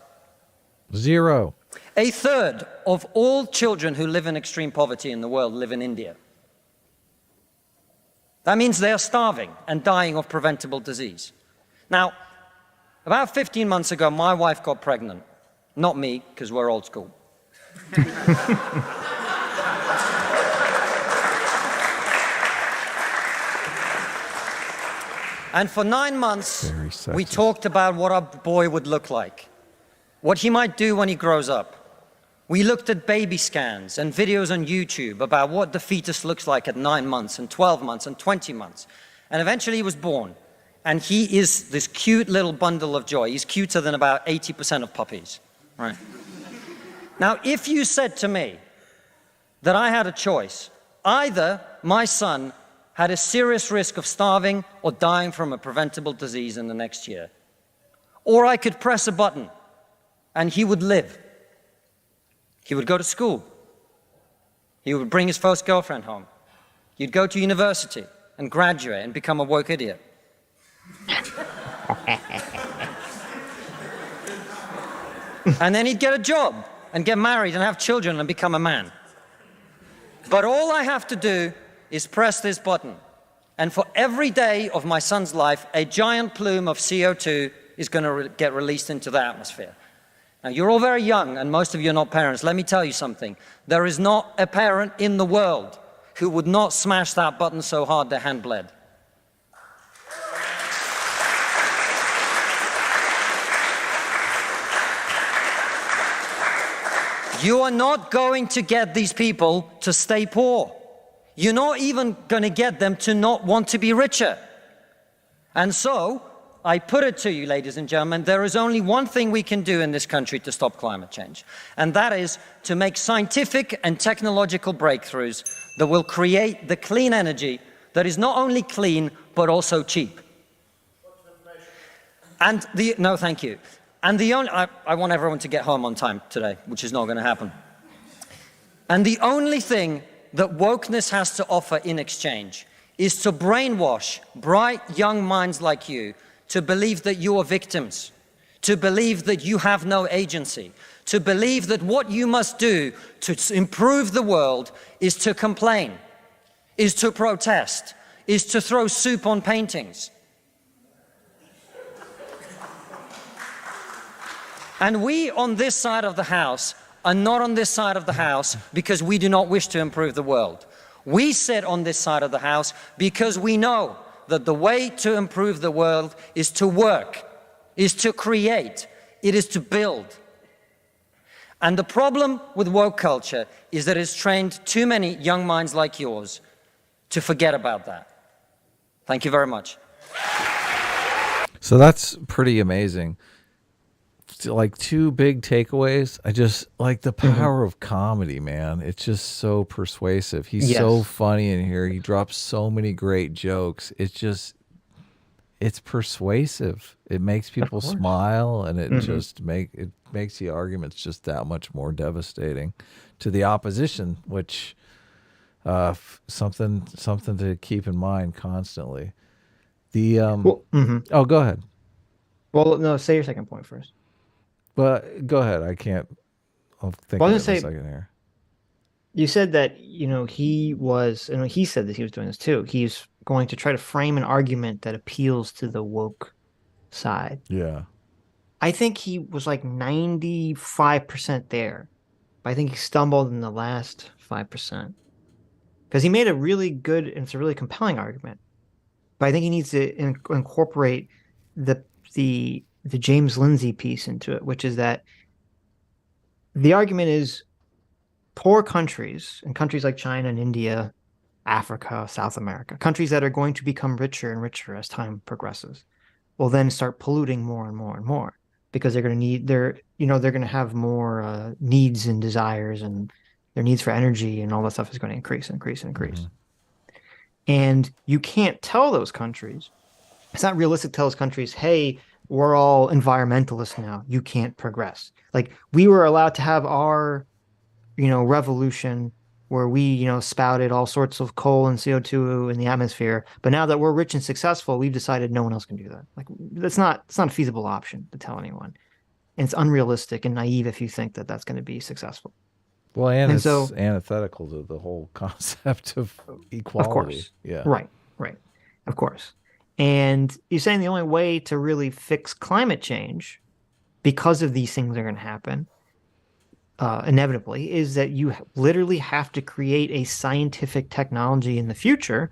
0. A third of all children who live in extreme poverty in the world live in India. That means they are starving and dying of preventable disease. Now, about 15 months ago, my wife got pregnant. Not me, because we're old school. And for 9 months, we talked about what our boy would look like, what he might do when he grows up. We looked at baby scans and videos on YouTube about what the fetus looks like at 9 months and 12 months and 20 months. And eventually he was born. And he is this cute little bundle of joy. He's cuter than about 80% of puppies. Right. Now, if you said to me that I had a choice, either my son had a serious risk of starving or dying from a preventable disease in the next year, or I could press a button and he would live. He would go to school. He would bring his first girlfriend home. He'd go to university and graduate and become a woke idiot. And then he'd get a job and get married and have children and become a man. But all I have to do is press this button. And for every day of my son's life, a giant plume of CO2 is going to get released into the atmosphere. Now, you're all very young, and most of you are not parents. Let me tell you something. There is not a parent in the world who would not smash that button so hard their hand bled. You are not going to get these people to stay poor. You're not even going to get them to not want to be richer. And so, I put it to you, ladies and gentlemen, there is only one thing we can do in this country to stop climate change, and that is to make scientific and technological breakthroughs that will create the clean energy that is not only clean, but also cheap. And no, thank you. And I want everyone to get home on time today, which is not going to happen. And the only thing that wokeness has to offer in exchange is to brainwash bright young minds like you to believe that you are victims, to believe that you have no agency, to believe that what you must do to improve the world is to complain, is to protest, is to throw soup on paintings. And we on this side of the house are not on this side of the house because we do not wish to improve the world. We sit on this side of the house because we know that the way to improve the world is to work, is to create, it is to build. And the problem with woke culture is that it's trained too many young minds like yours to forget about that. Thank you very much. So that's pretty amazing. Like two big takeaways. I just like the power of comedy, man. It's just so persuasive. He's so funny in here. He drops so many great jokes. It's persuasive. It makes people smile, and it just makes the arguments just that much more devastating to the opposition, which something to keep in mind constantly. The oh, go ahead. Well, no, say your second point first. But go ahead. I can't. I'll think of it in a second here. You said that, he said that he was doing this too. He's going to try to frame an argument that appeals to the woke side. Yeah. I think he was like 95% there, but I think he stumbled in the last 5%. Because he made a really good, and it's a really compelling argument. But I think he needs to incorporate the James Lindsay piece into it, which is that the argument is poor countries, and countries like China and India, Africa, South America, countries that are going to become richer and richer as time progresses, will then start polluting more and more and more because they're going to have more needs and desires, and their needs for energy and all that stuff is going to increase and increase and increase. Mm-hmm. And you can't tell those countries, it's not realistic to tell those countries, hey, we're all environmentalists now, you can't progress. Like, we were allowed to have our, revolution where we, spouted all sorts of coal and CO2 in the atmosphere. But now that we're rich and successful, we've decided no one else can do that. Like, it's not a feasible option to tell anyone. And it's unrealistic and naive if you think that that's going to be successful. Well, and it's so antithetical to the whole concept of equality. Of course. Yeah. Right. Of course. And you're saying the only way to really fix climate change, because of these things that are going to happen, inevitably, is that you literally have to create a scientific technology in the future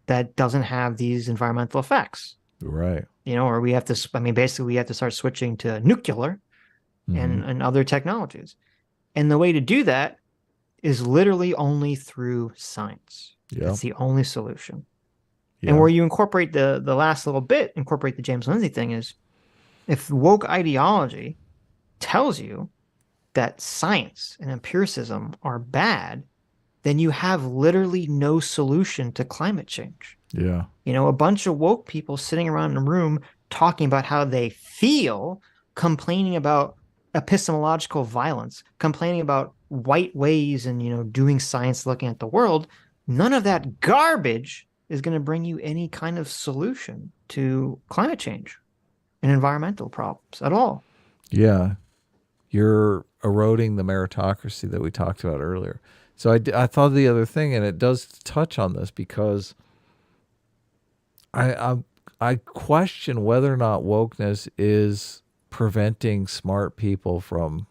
that doesn't have these environmental effects. Right. Or we have to, basically we have to start switching to nuclear and other technologies. And the way to do that is literally only through science. Yep. That's the only solution. Yeah. And where you incorporate the last little bit, incorporate the James Lindsay thing, is if woke ideology tells you that science and empiricism are bad, then you have literally no solution to climate change. Yeah. A bunch of woke people sitting around in a room talking about how they feel, complaining about epistemological violence, complaining about white ways and, doing science, looking at the world. None of that garbage is going to bring you any kind of solution to climate change and environmental problems at all. Yeah. You're eroding the meritocracy that we talked about earlier. So I thought the other thing, and it does touch on this, because I question whether or not wokeness is preventing smart people from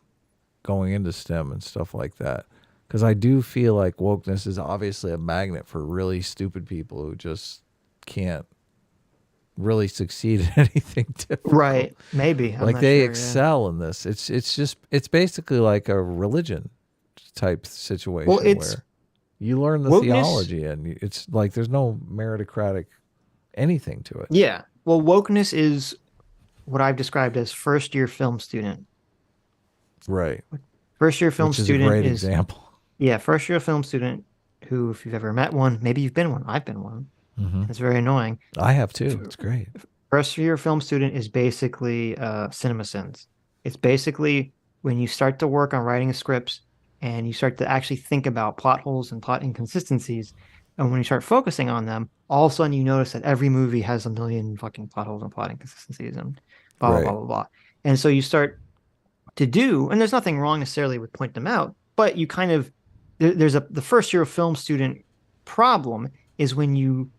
going into STEM and stuff like that. Because I do feel like wokeness is obviously a magnet for really stupid people who just can't really succeed at anything different. Right. Maybe. Like, they excel in this. It's basically like a religion type situation where you learn the theology, and it's like there's no meritocratic anything to it. Yeah. Well, wokeness is what I've described as first year film student. Right. First year film Which is a student great is example. yeah, first year film student who, if you've ever met one, maybe you've been one. I've been one. It's very annoying. I have too. It's great. First year film student is basically cinema sins. It's basically when you start to work on writing scripts and you start to actually think about plot holes and plot inconsistencies. And when you start focusing on them, all of a sudden you notice that every movie has a million fucking plot holes and plot inconsistencies and blah, blah, Right. blah, blah, blah. And so you start to do, and there's nothing wrong necessarily with pointing them out, but you kind of, there's the first year of film student problem is when you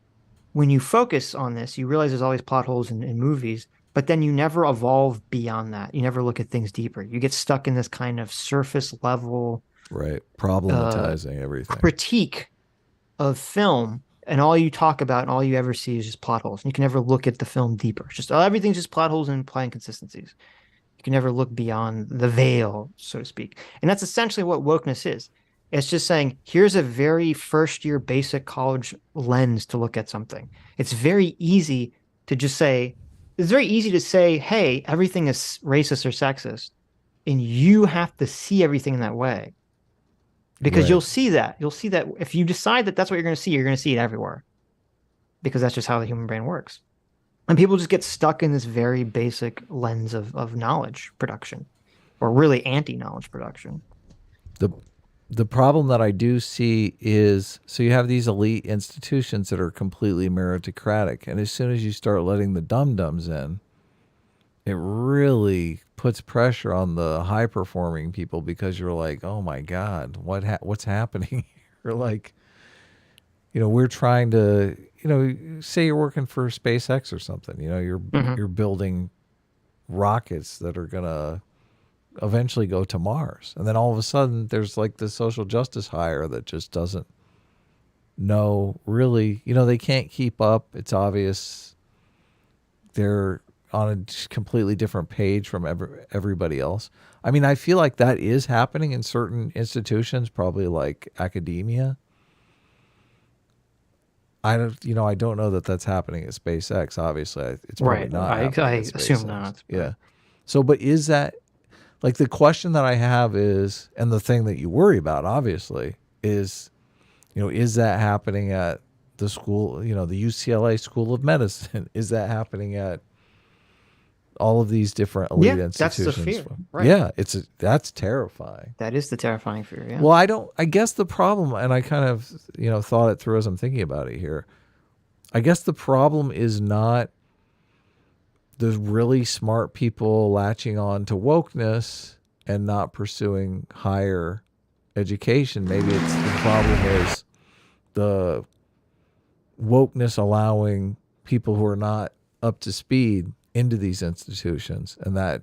focus on this, you realize there's always plot holes in movies, but then you never evolve beyond that. You never look at things deeper. You get stuck in this kind of surface level Right. Problematizing everything. critique of film, and all you talk about and all you ever see is just plot holes. And you can never look at the film deeper. It's just everything's just plot holes and plot inconsistencies. You can never look beyond the veil, so to speak. And that's essentially what wokeness is. It's just saying, here's a very first year basic college lens to look at something. It's very easy to just say, it's very easy to say, hey, everything is racist or sexist. And you have to see everything in that way. Because Right. you'll see that. You'll see that if you decide that that's what you're going to see it everywhere. Because that's just how the human brain works. And people just get stuck in this very basic lens of knowledge production, or really anti-knowledge production. The problem that I do see is, so you have these elite institutions that are completely meritocratic, and as soon as you start letting the dum-dums in, it really puts pressure on the high-performing people, because you're like, oh my God, what's happening here? Like, we're trying to, say you're working for SpaceX or something, you're building rockets that are gonna eventually go to Mars. And then all of a sudden there's like this social justice hire that just doesn't know really, they can't keep up. It's obvious they're on a completely different page from everybody else. I mean, I feel like that is happening in certain institutions, probably like academia. I don't know that that's happening at SpaceX. Obviously, it's probably Right. not. I happening at assume SpaceX. not. Yeah. So, but is that, like, the question that I have is, and the thing that you worry about, obviously, is, is that happening at the school, the UCLA School of Medicine? Is that happening at all of these different elite Yeah, that's the institutions? fear, right. Yeah, that's terrifying. That is the terrifying fear, yeah. Well, I guess the problem, and I kind of, thought it through as I'm thinking about it here. I guess the problem is not the really smart people latching on to wokeness and not pursuing higher education. Maybe the problem is the wokeness allowing people who are not up to speed into these institutions, and that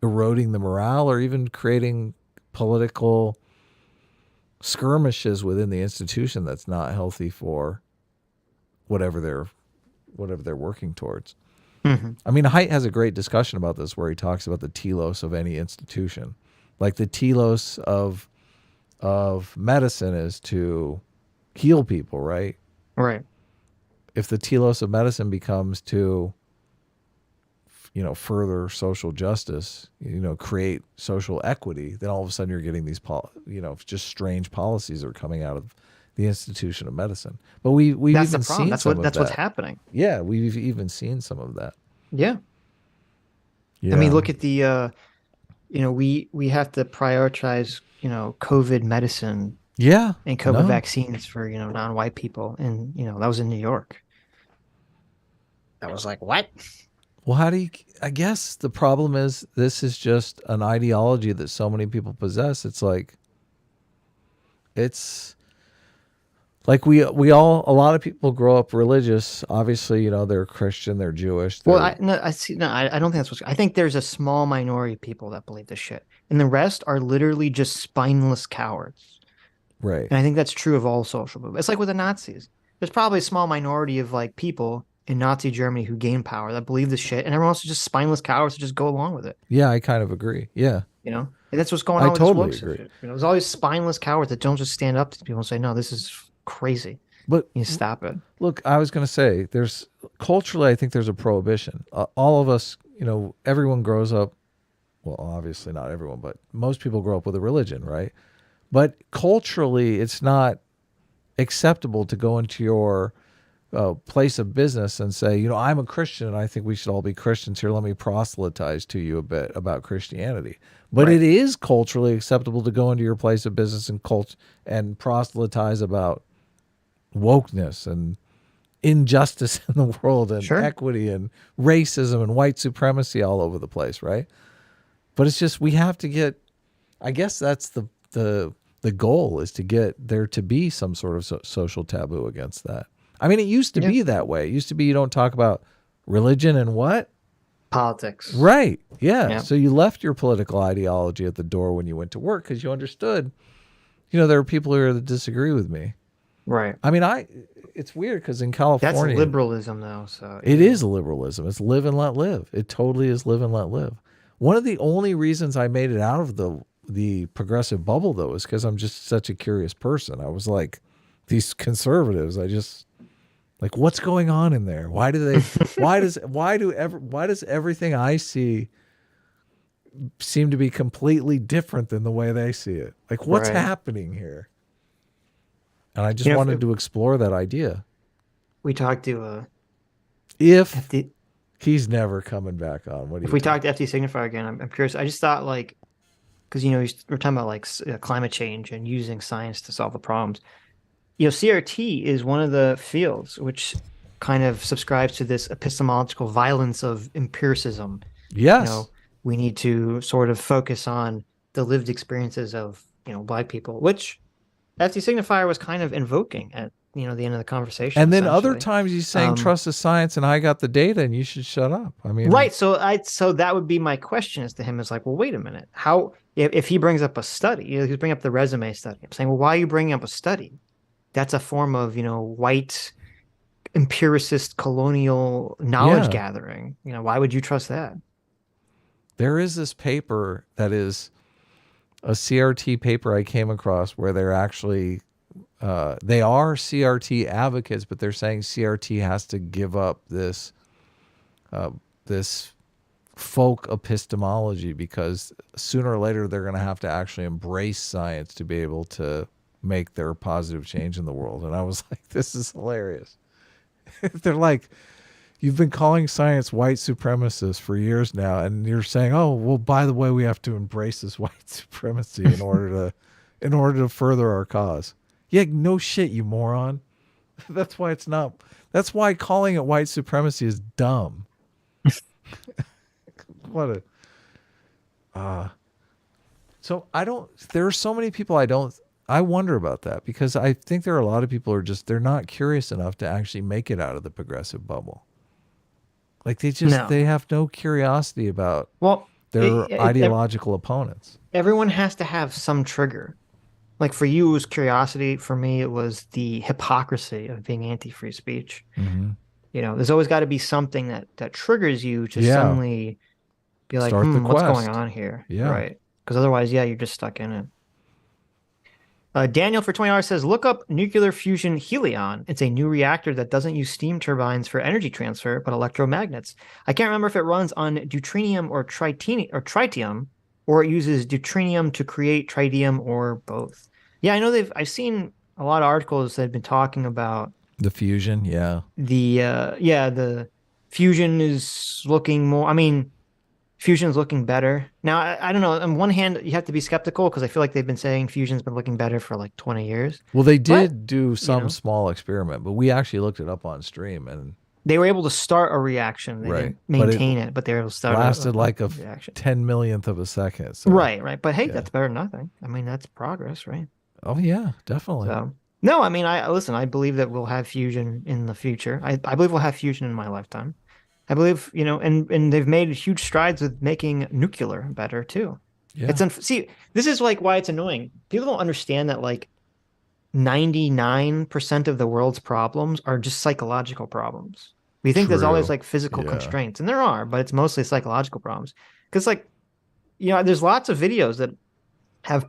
eroding the morale or even creating political skirmishes within the institution that's not healthy for whatever they're working towards. Mm-hmm. I mean, Haidt has a great discussion about this where he talks about the telos of any institution. Like, the telos of medicine is to heal people, right? Right. If the telos of medicine becomes to, further social justice, create social equity, then all of a sudden you're getting these, just strange policies are coming out of the institution of medicine. But we've That's even the problem. seen That's some of what's that. happening. Yeah, we've even seen some of that. Yeah. Yeah. I mean, look at the we have to prioritize, COVID medicine Yeah. and COVID No. vaccines for, non-white people. And, that was in New York. I was like, what? Well, I guess the problem is this is just an ideology that so many people possess. It's like we all, a lot of people grow up religious. Obviously, they're Christian, they're Jewish. Well, I don't think that's what's, I think there's a small minority of people that believe this shit. And the rest are literally just spineless cowards. Right. And I think that's true of all social movements. It's like with the Nazis. There's probably a small minority of like people in Nazi Germany who gain power that believe this shit, and everyone else is just spineless cowards to just go along with it. Yeah, I kind of agree. Yeah. And that's what's going I on with totally this woke agree. shit. There's always spineless cowards that don't just stand up to people and say, no, this is crazy. But you stop it. Look, I was going to say, there's culturally, I think there's a prohibition. All of us, everyone grows up. Well, obviously not everyone, but most people grow up with a religion, right? But culturally, it's not acceptable to go into your place of business and say, I'm a Christian and I think we should all be Christians here. Let me proselytize to you a bit about Christianity. But it is culturally acceptable to go into your place of business and proselytize about wokeness and injustice in the world and equity and racism and white supremacy all over the place, right? But it's just, we have to get, I guess that's the goal, is to get there to be some sort of social taboo against that. I mean, it used to be that way. It used to be you don't talk about religion and what? Politics. Right. Yeah. So you left your political ideology at the door when you went to work because you understood, there are people here that disagree with me. Right. I mean, it's weird because in California. That's liberalism, though. So it is liberalism. It's live and let live. It totally is live and let live. One of the only reasons I made it out of the progressive bubble, though, is because I'm just such a curious person. I was like, these conservatives, like, what's going on in there? Why does everything I see seem to be completely different than the way they see it? Like, what's happening here? And I just wanted to explore that idea. We talked to he's never coming back on. If we talk to FT Signifier again, I'm curious. I just thought, like, because we're talking about like climate change and using science to solve the problems. CRT is one of the fields which kind of subscribes to this epistemological violence of empiricism. Yes. We need to sort of focus on the lived experiences of Black people, which FT Signifier was kind of invoking at the end of the conversation. And then other times he's saying trust the science and I got the data and you should shut up. I mean, right. So that would be my question is to him is like, well, wait a minute. How if he brings up a study, he's bringing up the resume study. I'm saying, well, why are you bringing up a study? That's a form of white empiricist colonial knowledge gathering. Why would you trust that? There is this paper that is a CRT paper I came across where they're actually they are CRT advocates, but they're saying CRT has to give up this folk epistemology because sooner or later they're going to have to actually embrace science to be able to make their positive change in the world. And I was like, this is hilarious. They're like, you've been calling science white supremacist for years now, and you're saying, oh, well, by the way, we have to embrace this white supremacy in order to further our cause. Yeah, no shit, you moron. That's why calling it white supremacy is dumb. So there are so many people I wonder about that because I think there are a lot of people who they're not curious enough to actually make it out of the progressive bubble. Like they have no curiosity about their ideological opponents. Everyone has to have some trigger. Like for you, it was curiosity. For me, it was the hypocrisy of being anti-free speech. Mm-hmm. There's always got to be something that triggers you to suddenly be like, what's going on here? Yeah. Right. Because otherwise, you're just stuck in it. Daniel for $20 says, look up nuclear fusion helion. It's a new reactor that doesn't use steam turbines for energy transfer, but electromagnets. I can't remember if it runs on deuterium or tritium, or it uses deuterium to create tritium or both. Yeah, I know I've seen a lot of articles that have been talking about the fusion. Yeah. The fusion is looking more, fusion's looking better. Now, I don't know. On one hand, you have to be skeptical because I feel like they've been saying fusion's been looking better for like 20 years. Well, they did do some small experiment, but we actually looked it up on stream and they were able to start a reaction. They didn't maintain it, but they were able to start lasted like a reaction. 10 millionth of a second. So. Right. But hey, that's better than nothing. That's progress, right? Oh yeah, definitely. So, no, I believe that we'll have fusion in the future. I believe we'll have fusion in my lifetime. I believe, and they've made huge strides with making nuclear better too. Yeah. See, this is like why it's annoying. People don't understand that like 99% of the world's problems are just psychological problems. We think there's always like physical constraints, and there are, but it's mostly psychological problems. Because like, there's lots of videos that have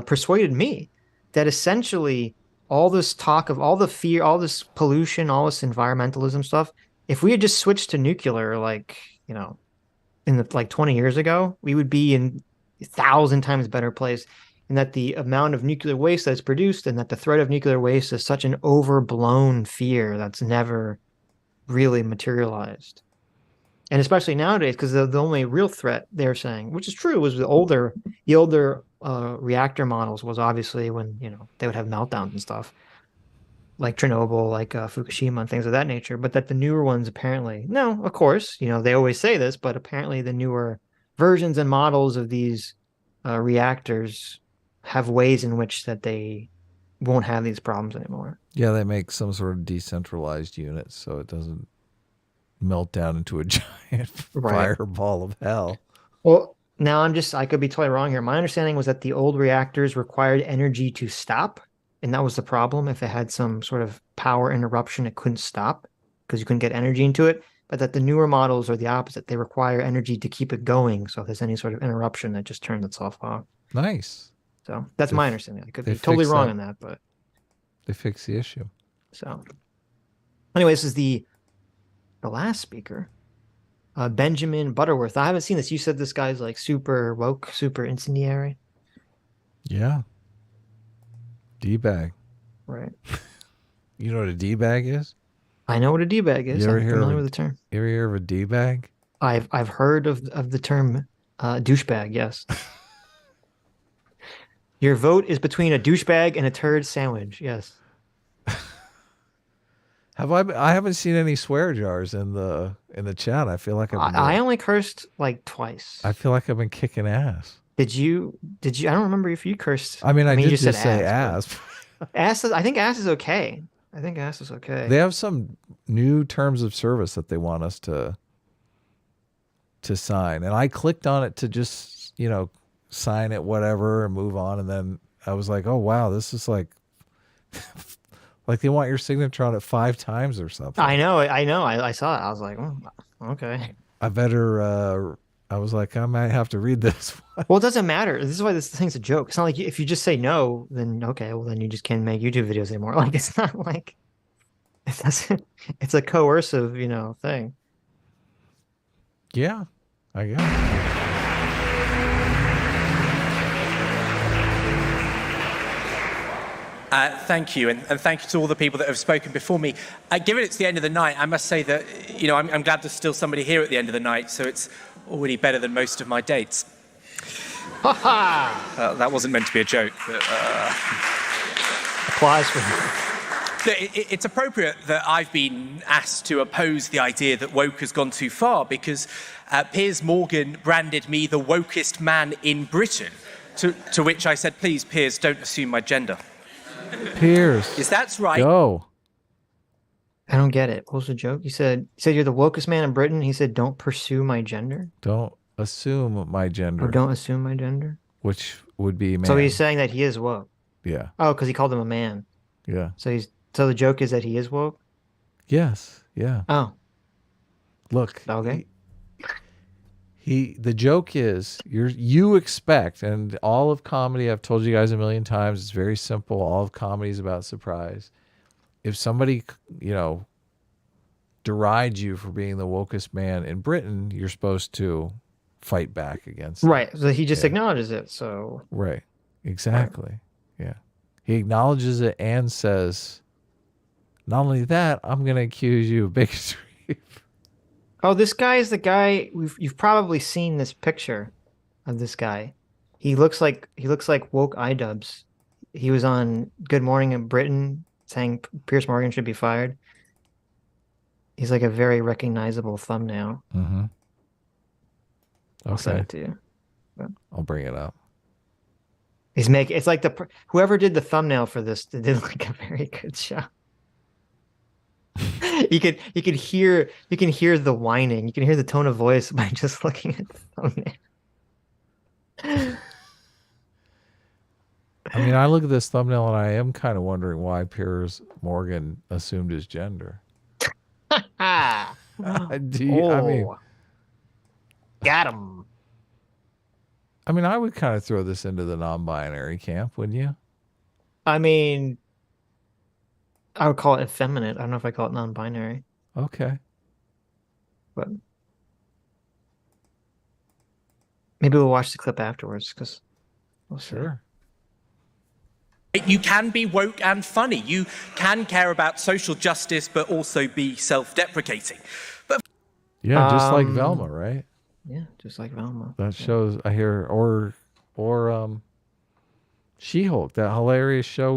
persuaded me that essentially all this talk of all the fear, all this pollution, all this environmentalism stuff, if we had just switched to nuclear, like, in the like 20 years ago, we would be in 1,000 times better place. And that the amount of nuclear waste that's produced and that the threat of nuclear waste is such an overblown fear that's never really materialized. And especially nowadays, because the only real threat they're saying, which is true, was the older reactor models was obviously when, they would have meltdowns and stuff, like Chernobyl, like Fukushima and things of that nature. But that the newer ones apparently, no, of course, they always say this, but apparently the newer versions and models of these reactors have ways in which that they won't have these problems anymore. Yeah, they make some sort of decentralized unit so it doesn't melt down into a giant fireball of hell. Well, now I could be totally wrong here. My understanding was that the old reactors required energy to stop, and that was the problem. If it had some sort of power interruption, it couldn't stop because you couldn't get energy into it. But that the newer models are the opposite. They require energy to keep it going. So if there's any sort of interruption, it just turns itself off. Nice. So that's my understanding. I could be totally wrong on that, but they fix the issue. So anyway, this is the last speaker, Benjamin Butterworth. I haven't seen this. You said this guy's like super woke, super incendiary. Yeah. D-bag. Right. You know what a D-bag is? I know what a D-bag is. I'm familiar with the term. You ever hear of a D-bag? I've heard of the term douchebag, yes. Your vote is between a douchebag and a turd sandwich, yes. I haven't seen any swear jars in the chat. I feel like I only cursed like twice. I feel like I've been kicking ass. Did you? I don't remember if you cursed. I mean, I did you just say ass. Ass I think ass is okay. I think ass is okay. They have some new terms of service that they want us to sign. And I clicked on it to just, sign it, whatever, and move on. And then I was like, oh, wow, this is like they want your signature on it 5 times or something. I know. I saw it. I was like, okay. I better, I was like, I might have to read this one. Well, it doesn't matter. This is why this thing's a joke. It's not like if you just say no, then okay, well, then you just can't make YouTube videos anymore. Like, it's not like, it's a coercive, thing. Yeah, I guess. Thank you, and thank you to all the people that have spoken before me. Given it's the end of the night, I must say that, I'm glad there's still somebody here at the end of the night, so it's already better than most of my dates. Ha ha! That wasn't meant to be a joke, but... Applause for you. It's appropriate that I've been asked to oppose the idea that woke has gone too far because Piers Morgan branded me the wokest man in Britain, to which I said, please, Piers, don't assume my gender. Piers. Yes, that's right. Go. I don't get it. What was the joke? You said you're the wokest man in Britain. He said, don't pursue my gender. Don't assume my gender. Or don't assume my gender. Which would be man. So he's saying that he is woke. Yeah. Oh, because he called him a man. Yeah. So the joke is that he is woke? Yes. Yeah. Oh. Look. Okay. The joke is you expect, and all of comedy, I've told you guys a million times, it's very simple. All of comedy is about surprise. If somebody, derides you for being the wokest man in Britain, you're supposed to fight back against it. Right. So he just acknowledges it. So right. Exactly. Right. Yeah. He acknowledges it and says, not only that, I'm going to accuse you of bigotry. Oh, this guy is the guy you've probably seen this picture of this guy. He looks like woke iDubbbz. He was on Good Morning in Britain saying Piers Morgan should be fired. He's like a very recognizable thumbnail. Mm-hmm. Okay. I'll send it to you. But I'll bring it up. It's like whoever did the thumbnail for this did like a very good job. You can hear the whining. You can hear the tone of voice by just looking at the thumbnail. I mean, I look at this thumbnail and I am kind of wondering why Piers Morgan assumed his gender. I mean, got him. I mean, I would kind of throw this into the non-binary camp, wouldn't you? I mean, I would call it effeminate. I don't know if I call it non-binary, Okay. but maybe we'll watch the clip afterwards because we'll see. Sure. You can be woke and funny. You can care about social justice, but also be self-deprecating. But Yeah, just like Velma, right? Yeah, just like Velma. That shows I hear or She-Hulk, that hilarious show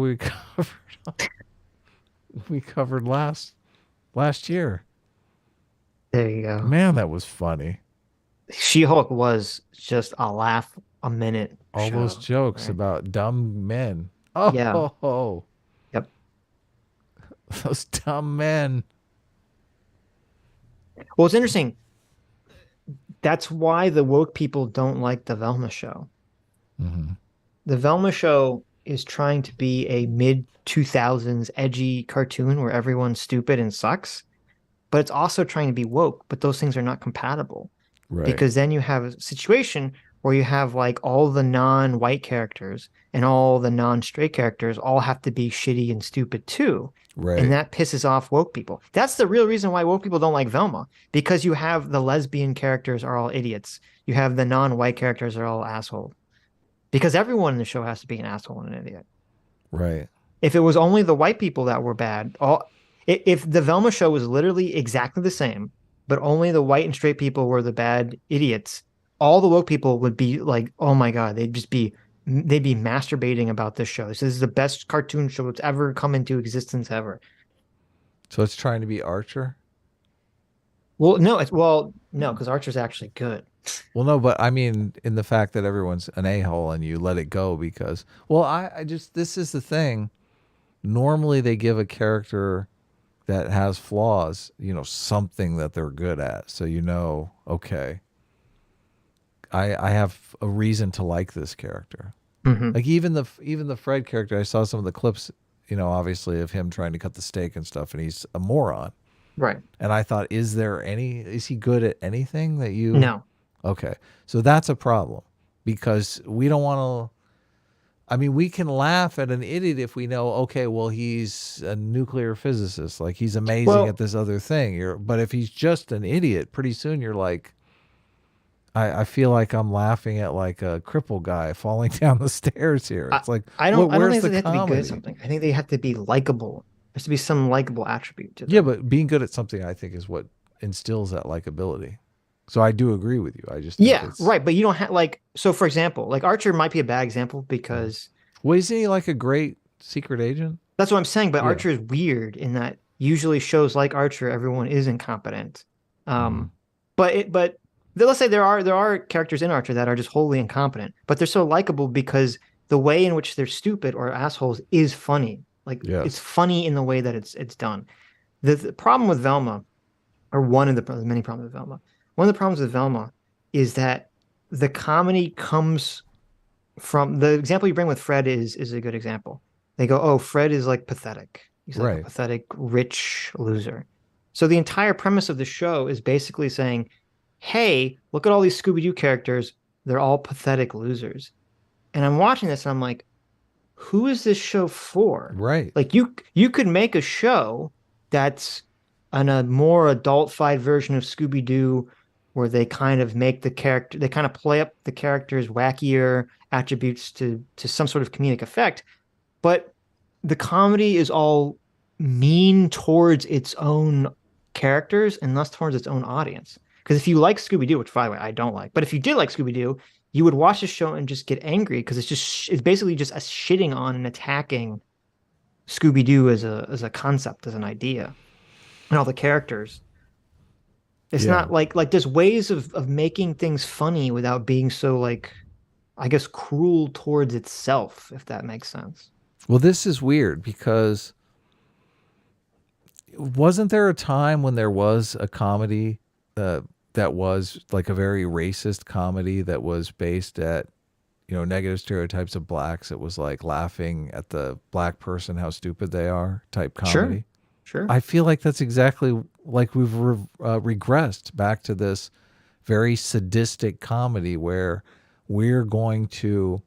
we covered last year. There you go. Man, that was funny. She-Hulk was just a laugh a minute. All show, those jokes right? about dumb men. Oh, Yeah. Yep. Those dumb men. Well, it's interesting. That's why the woke people don't like the Velma show. Mm-hmm. The Velma show is trying to be a mid 2000s edgy cartoon where everyone's stupid and sucks, but it's also trying to be woke, but those things are not compatible. Right. Because then you have a situation where you have like all the non-white characters and all the non-straight characters all have to be shitty and stupid too. Right. And that pisses off woke people. That's the real reason why woke people don't like Velma, because you have the lesbian characters are all idiots. You have the non-white characters are all assholes. Because everyone in the show has to be an asshole and an idiot. Right. If it was only the white people that were bad, if the Velma show was literally exactly the same, but only the white and straight people were the bad idiots, all the woke people would be like, oh my God, they'd be masturbating about this show. This is the best cartoon show that's ever come into existence ever. So it's trying to be Archer? Well, no, because Archer's actually good. Well, no, but I mean, in the fact that everyone's an a-hole and you let it go because, well, I just, this is the thing. Normally they give a character that has flaws, something that they're good at. So, okay, I have a reason to like this character. Mm-hmm. Like even the Fred character, I saw some of the clips, obviously of him trying to cut the steak and stuff, and he's a moron. Right. And I thought, is he good at anything that you? No. Okay. So that's a problem because we don't want to, we can laugh at an idiot if we know, okay, well, he's a nuclear physicist. Like he's amazing at this other thing. But if he's just an idiot, pretty soon you're like, I feel like I'm laughing at like a crippled guy falling down the stairs here. It's like, I don't where's think the they have to be good comedy? at something. I think they have to be likable. There's to be some likable attribute to them. Yeah, but being good at something, I think, is what instills that likability. So I do agree with you. I just think right. But you don't have so for example, like Archer might be a bad example because isn't he like a great secret agent? That's what I'm saying. But Archer is weird in that usually shows like Archer, everyone is incompetent. But let's say there are characters in Archer that are just wholly incompetent, but they're so likable because the way in which they're stupid or assholes is funny. It's funny in the way that it's done. The problem with Velma, or one of the many problems with Velma, one of the problems with Velma is that the comedy comes from the example you bring with Fred is a good example. They go, oh, Fred is like pathetic. He's like a pathetic, rich loser. So the entire premise of the show is basically saying, hey, look at all these Scooby-Doo characters. They're all pathetic losers. And I'm watching this and I'm like, who is this show for? Right. Like you could make a show that's a more adult-fied version of Scooby-Doo where they kind of make they kind of play up the character's wackier attributes to some sort of comedic effect. But the comedy is all mean towards its own characters and thus towards its own audience. Because if you like Scooby-Doo, which by the way, I don't like, but if you did like Scooby-Doo, you would watch the show and just get angry because it's basically just a shitting on and attacking Scooby-Doo as a concept, as an idea, and all the characters. It's not like there's ways of making things funny without being so I guess cruel towards itself, if that makes sense. Well, this is weird because wasn't there a time when there was a comedy that was like a very racist comedy that was based at, negative stereotypes of blacks? It was like laughing at the black person, how stupid they are type comedy. Sure. I feel like that's exactly like we've regressed back to this very sadistic comedy where we're going to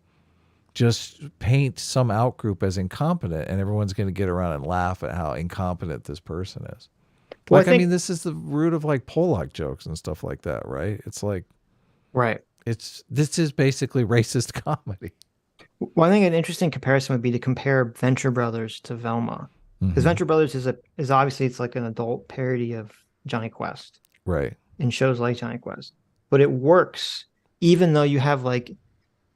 just paint some outgroup as incompetent, and everyone's going to get around and laugh at how incompetent this person is. Well, Like, I mean, this is the root of like Pollock jokes and stuff like that, right? It's like, right. This is basically racist comedy. Well, I think an interesting comparison would be to compare Venture Brothers to Velma, because Venture Brothers is obviously it's like an adult parody of Johnny Quest, right? And shows like Johnny Quest, but it works even though you have like.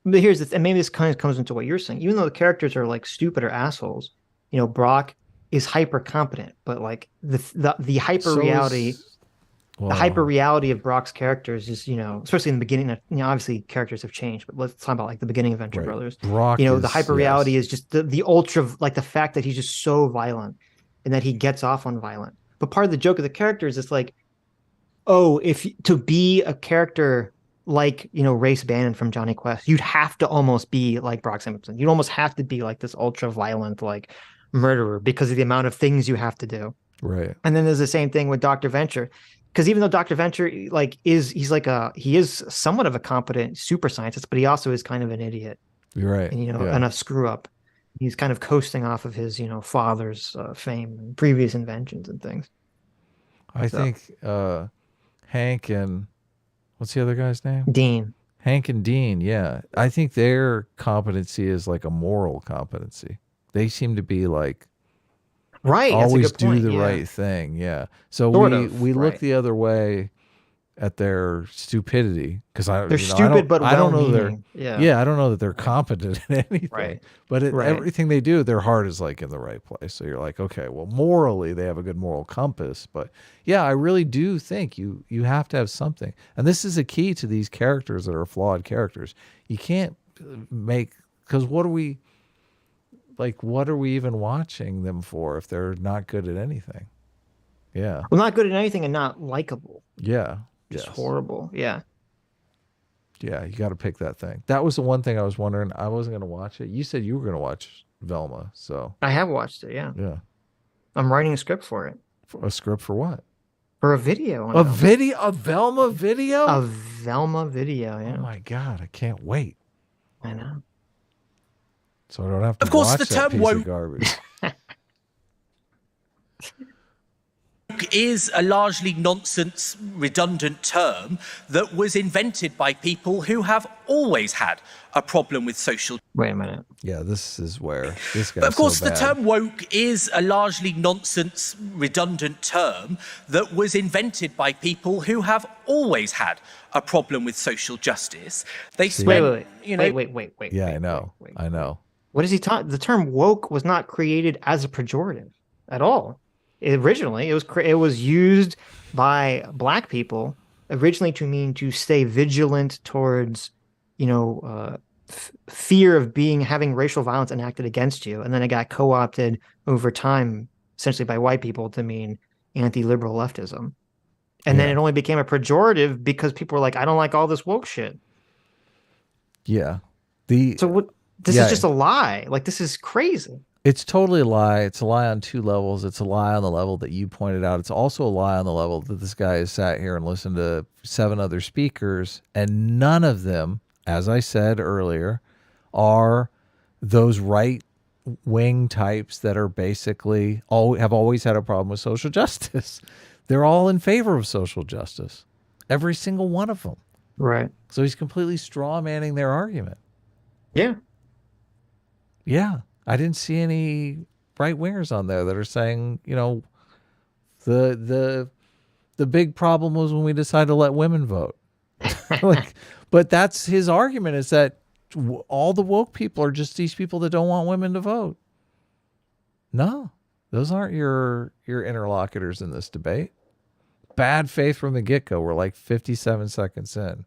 But here's the and maybe this kind of comes into what you're saying. Even though the characters are like stupid or assholes, you know, Brock is hyper competent, but like the hyper reality. The hyper reality of Brock's characters is, you know, especially in the beginning, you know, obviously characters have changed, but let's talk about like the beginning of Venture Brothers. Brock, you know, the hyper reality is just the ultra, like the fact that he's just so violent and that he gets off on violent. But part of the joke of the characters is like, oh, if to be a character like, you know, Race Bannon from Johnny Quest, you'd have to almost be like Brock Simpson. You'd almost have to be like this ultra violent, like murderer because of the amount of things you have to do. Right. And then there's the same thing with Dr. Venture. Because even though Dr. Venture he is somewhat of a competent super scientist, but he also is kind of an idiot. You're right. And, you know, and a screw up. He's kind of coasting off of his, you know, father's fame and previous inventions and things. I think Hank and what's the other guy's name? Dean. Hank and Dean. Yeah. I think their competency is like a moral competency. They seem to be like, right, always do the right thing. Yeah. So we look the other way at their stupidity because they're stupid, but I don't know I don't know that they're competent in anything. Right. But everything they do, their heart is like in the right place. So you're like, okay, well, morally they have a good moral compass. But yeah, I really do think you have to have something, and this is a key to these characters that are flawed characters. You can't make because what are we even watching them for if they're not good at anything? Yeah. Well, not good at anything and not likable. Yeah. Just horrible. Yeah. Yeah, you got to pick that thing. That was the one thing I was wondering. I wasn't going to watch it. You said you were going to watch Velma, so. I have watched it, yeah. Yeah. I'm writing a script for it. A script for what? For a video. A video? A Velma video? A Velma video, yeah. Oh my God, I can't wait. I know. So I don't have to of course, watch the that term piece of garbage. Is a largely nonsense, redundant term that was invented by people who have always had a problem with social. Wait a minute. Yeah, this is where this guy's But of course, so the bad. term woke is a largely nonsense, redundant term that was invented by people who have always had a problem with social justice. They spent, wait. Yeah, I know. I know. What is he talking? The term woke was not created as a pejorative at all. Originally, it was used by Black people originally to mean to stay vigilant towards, you know, fear of having racial violence enacted against you, and then it got co-opted over time, essentially by white people, to mean anti-liberal leftism, and then it only became a pejorative because people were like, "I don't like all this woke shit." Yeah. This is just a lie. Like, this is crazy. It's totally a lie. It's a lie on two levels. It's a lie on the level that you pointed out. It's also a lie on the level that this guy has sat here and listened to 7 other speakers, and none of them, as I said earlier, are those right-wing types that are basically have always had a problem with social justice. They're all in favor of social justice. Every single one of them. Right. So he's completely straw-manning their argument. Yeah. Yeah. I didn't see any right wingers on there that are saying, you know, the big problem was when we decided to let women vote. But that's his argument, is that all the woke people are just these people that don't want women to vote. No, those aren't your interlocutors in this debate. Bad faith from the get-go. We're like 57 seconds in,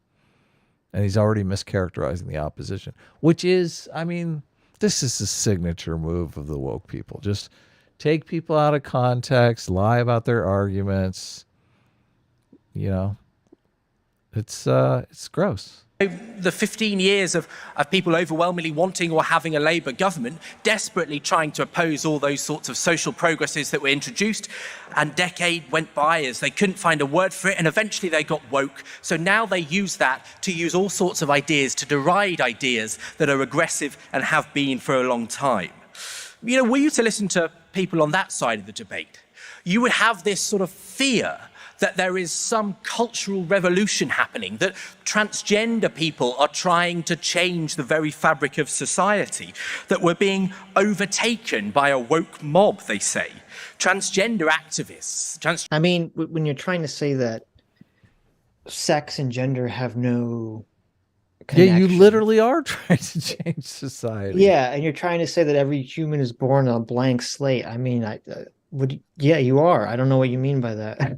and he's already mischaracterizing the opposition, which is, I mean, this is a signature move of the woke people. Just take people out of context, lie about their arguments. You know, it's gross. The 15 years of people overwhelmingly wanting or having a Labour government, desperately trying to oppose all those sorts of social progresses that were introduced, and decade went by as they couldn't find a word for it, and eventually they got woke. So now they use that to use all sorts of ideas to deride ideas that are aggressive and have been for a long time. You know, were you to listen to people on that side of the debate, you would have this sort of fear that there is some cultural revolution happening, that transgender people are trying to change the very fabric of society, that we're being overtaken by a woke mob, they say. Transgender activists. I mean, when you're trying to say that sex and gender have no connection. Yeah, you literally are trying to change society. Yeah, and you're trying to say that every human is born on a blank slate. I mean, yeah, you are. I don't know what you mean by that.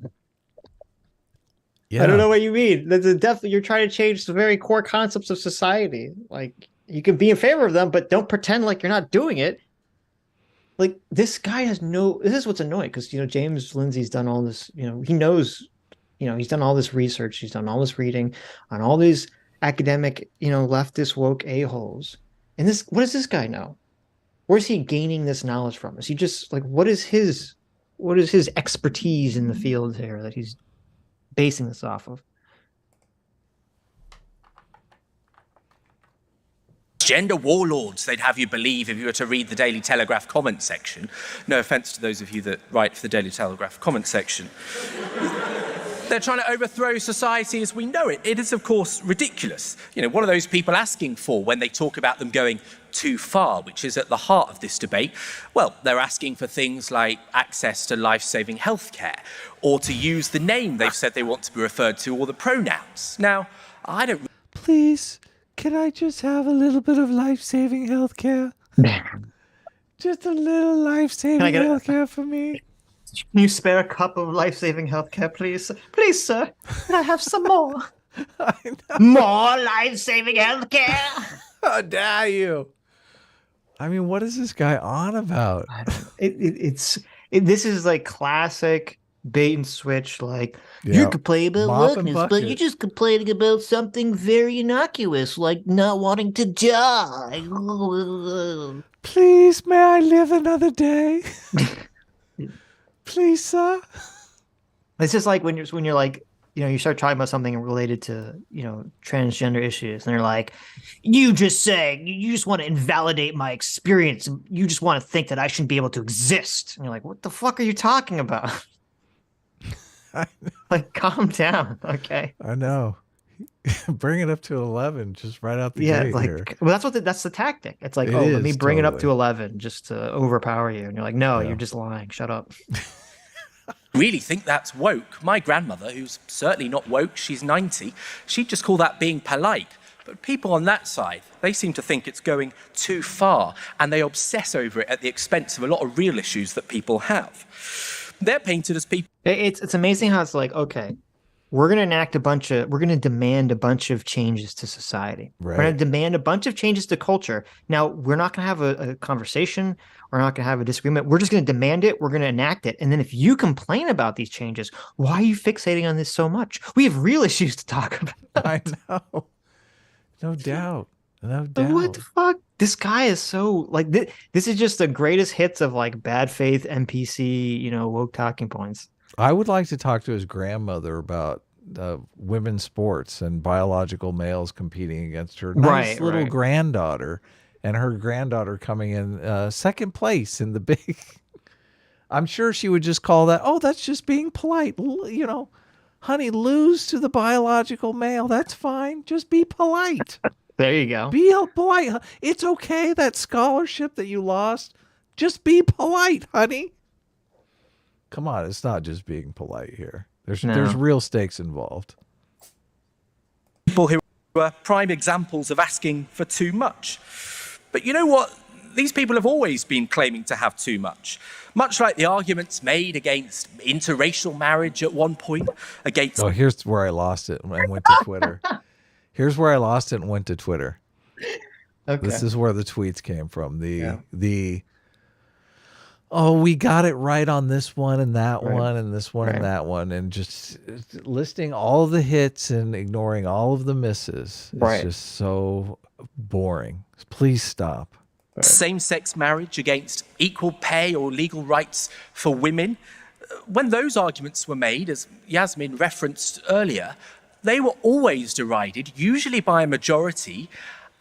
Yeah. I don't know what you mean. Definitely, you're trying to change the very core concepts of society. Like, you can be in favor of them, but don't pretend like you're not doing it. Like, this guy has no. This is what's annoying, because James Lindsay's done all this. He knows. He's done all this research. He's done all this reading on all these academic, leftist woke a-holes. And what does this guy know? Where's he gaining this knowledge from? Is he just like, what is his expertise in the field here that he's basing this off of? Gender warlords, they'd have you believe if you were to read the Daily Telegraph comment section. No offence to those of you that write for the Daily Telegraph comment section. They're trying to overthrow society as we know it. It is, of course, ridiculous. What are those people asking for when they talk about them going too far, which is at the heart of this debate? Well, they're asking for things like access to life-saving healthcare, or to use the name they've said they want to be referred to, or the pronouns. Now, I don't... Please, can I just have a little bit of life-saving healthcare? Just a little life-saving healthcare for me. Can you spare a cup of life-saving healthcare, please? Please, sir. Can I have some more? More life-saving healthcare? How dare you? I mean, what is this guy on about? This is like classic bait and switch. Like, Yeah. you complain about Mop and wokeness, but bucket. you're just complaining about something very innocuous, like not wanting to die. Please, may I live another day? Please, sir. It's just like when you're like, you start talking about something related to, transgender issues, and they're like, you just want to invalidate my experience. You just want to think that I shouldn't be able to exist. And you're like, what the fuck are you talking about? Like, calm down. Okay. I know. Bring it up to 11, just right out the gate here. Well, that's the tactic. It's like, let me bring it up to 11 just to overpower you. And you're like, no, you're just lying. Shut up. really think that's woke. My grandmother, who's certainly not woke, she's 90, she'd just call that being polite. But people on that side, they seem to think it's going too far, and they obsess over it at the expense of a lot of real issues that people have. They're painted as people. It's amazing how it's like, okay, we're going to demand a bunch of changes to society. Right. We're going to demand a bunch of changes to culture. Now, we're not going to have a conversation. We're not going to have a disagreement. We're just going to demand it. We're going to enact it. And then if you complain about these changes, why are you fixating on this so much? We have real issues to talk about. I know. No doubt. No doubt. What the fuck? This guy is so like this is just the greatest hits of like bad faith NPC, woke talking points. I would like to talk to his grandmother about women's sports and biological males competing against her nice little granddaughter, and her granddaughter coming in second place in the big. I'm sure she would just call that, oh, that's just being polite. Honey, lose to the biological male. That's fine. Just be polite. There you go. Be polite. It's okay, that scholarship that you lost. Just be polite, honey. Come on, it's not just being polite here. There's real stakes involved. People who are prime examples of asking for too much. But you know what? These people have always been claiming to have too much. Much like the arguments made against interracial marriage at one point, against... Oh, here's where I lost it and went to Twitter. Here's where I lost it and went to Twitter. Okay. This is where the tweets came from. oh, we got it right on this one and that Right. one and this one Right. and that one, and just listing all the hits and ignoring all of the misses. It's Right. just so boring. Please stop. Same-sex marriage against equal pay or legal rights for women. When those arguments were made, as Yasmin referenced earlier, they were always derided, usually by a majority,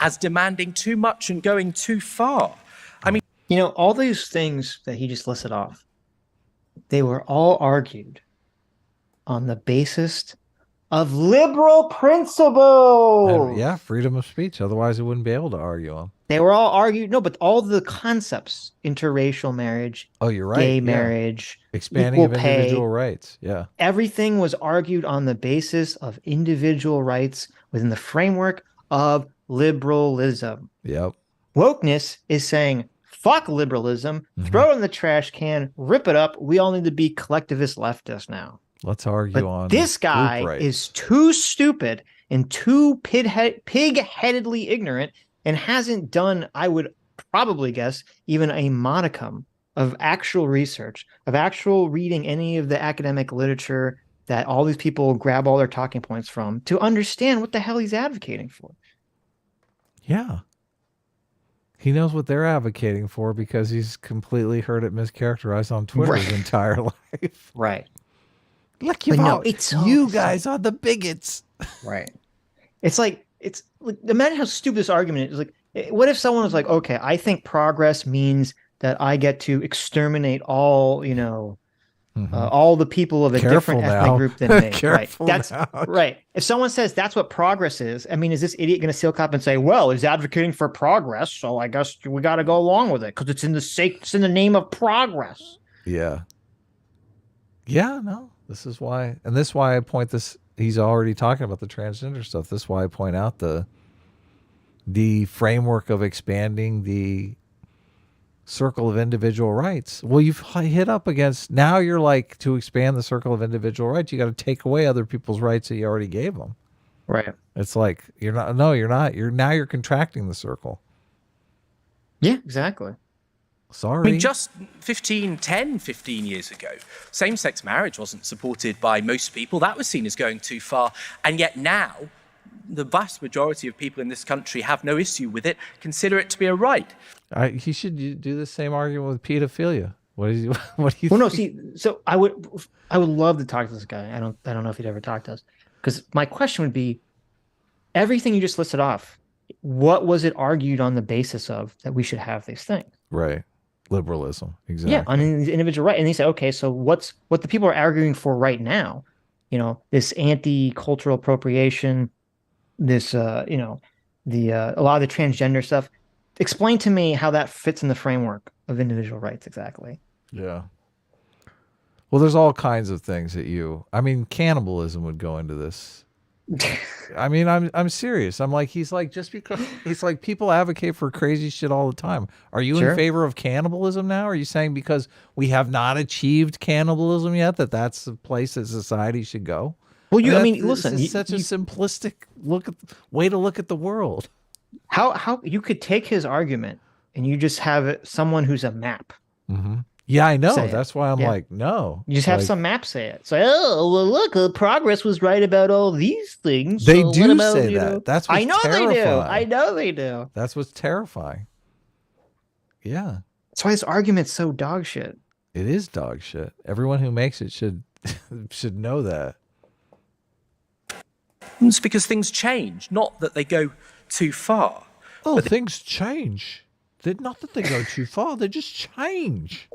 as demanding too much and going too far. I mean, You know, all these things that he just listed off, they were all argued on the basis of liberal principles. Yeah, freedom of speech. Otherwise, we wouldn't be able to argue them. They were all argued. No, but all the concepts, interracial marriage, Oh, you're right. gay yeah. marriage, Expanding equal of pay, individual rights. Yeah. everything was argued on the basis of individual rights within the framework of liberalism. Yep. Wokeness is saying, fuck liberalism, throw it in the trash can, rip it up. We all need to be collectivist leftists now. Let's argue But on this guy group rights. is too stupid and too pig-headedly ignorant and hasn't done, I would probably guess, even a modicum of actual research, of actual reading any of the academic literature that all these people grab all their talking points from to understand what the hell he's advocating for. Yeah. He knows what they're advocating for because he's completely heard it mischaracterized on Twitter his entire life. Right. Look, But no, it's so- you guys are the bigots. Right. It's like imagine how stupid this argument is. Like, what if someone was like, okay, I think progress means that I get to exterminate all, all the people of a Careful different now. ethnic group than me. Careful right. That's now. right. If someone says that's what progress is, I mean, is this idiot going to silk up and say, well, he's advocating for progress, so I guess we got to go along with it because it's in the name of progress. Yeah. Yeah, no. This is why I point this. He's already talking about the transgender stuff. This is why I point out the framework of expanding the circle of individual rights. Well, you've hit up against, now you're like, to expand the circle of individual rights, you got to take away other people's rights that you already gave them. Right. It's like, you're not. You're contracting the circle. Yeah, exactly. Sorry. I mean, just 15 years ago, same-sex marriage wasn't supported by most people. That was seen as going too far. And yet now, the vast majority of people in this country have no issue with it, consider it to be a right. He should do the same argument with pedophilia. What do you Well, think? no, see, so I would love to talk to this guy. I don't know if he'd ever talk to us. Because my question would be, everything you just listed off, what was it argued on the basis of that we should have these things? Right. Liberalism. Exactly. Yeah, on an individual right. And they say, okay, so what the people are arguing for right now, this anti-cultural appropriation, this, a lot of the transgender stuff. Explain to me how that fits in the framework of individual rights exactly. Yeah. Well, there's all kinds of things cannibalism would go into this. I mean, I'm serious. I'm like, he's like, just because it's like people advocate for crazy shit all the time. Are you Sure. in favor of cannibalism now? Are you saying because we have not achieved cannibalism yet that's the place that society should go? Well, This listen, is such a simplistic way to look at the world. how you could take his argument and you just have someone who's a map. Mm-hmm. Yeah, I know. Say it. That's why I'm Yeah. like, no. You just have Like, some map say it. So, oh, well, look, progress was right about all these things. They so do what about, say that. That's what's I know they do. terrifying. I know they do. That's what's terrifying. Yeah. That's why this argument's so dog shit. It is dog shit. Everyone who makes it should know that. It's because things change, not that they go too far. Oh, things change. Not that they go too far. They just change.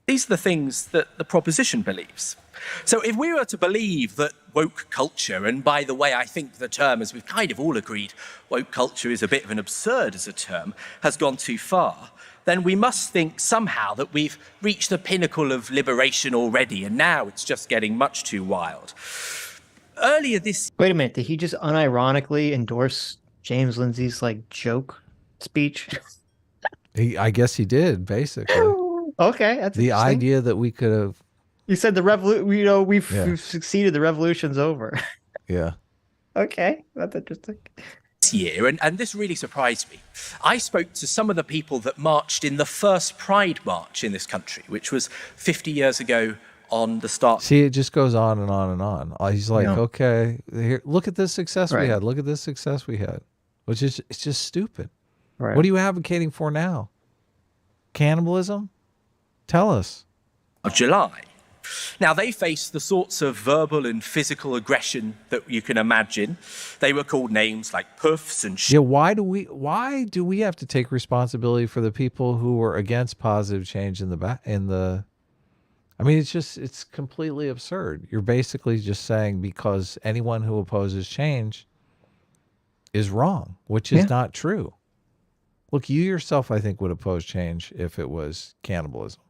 These are the things that the proposition believes. So if we were to believe that woke culture, and by the way, I think the term, as we've kind of all agreed, woke culture is a bit of an absurd as a term, has gone too far, then we must think somehow that we've reached the pinnacle of liberation already, and now it's just getting much too wild. Earlier this... Wait a minute. Did he just unironically endorse James Lindsay's joke speech? I guess he did, basically. Okay, that's The interesting. idea that we could have... You said the revolution, we've Yeah. succeeded, the revolution's over. Yeah. Okay, that's interesting. that year, and this really surprised me, I spoke to some of the people that marched in the first Pride March in this country, which was 50 years ago on the start. See, it just goes on and on and on. He's like, okay, here, look at this success we had. Look at this success we had, which is, it's just stupid. Right. What are you advocating for now? Cannibalism? Tell us. Of July. Now, they faced the sorts of verbal and physical aggression that you can imagine. They were called names like puffs and Yeah, why do we have to take responsibility for the people who were against positive change in the I mean, it's completely absurd. You're basically just saying because anyone who opposes change is wrong, which is not true. Look, you yourself, I think, would oppose change if it was cannibalism.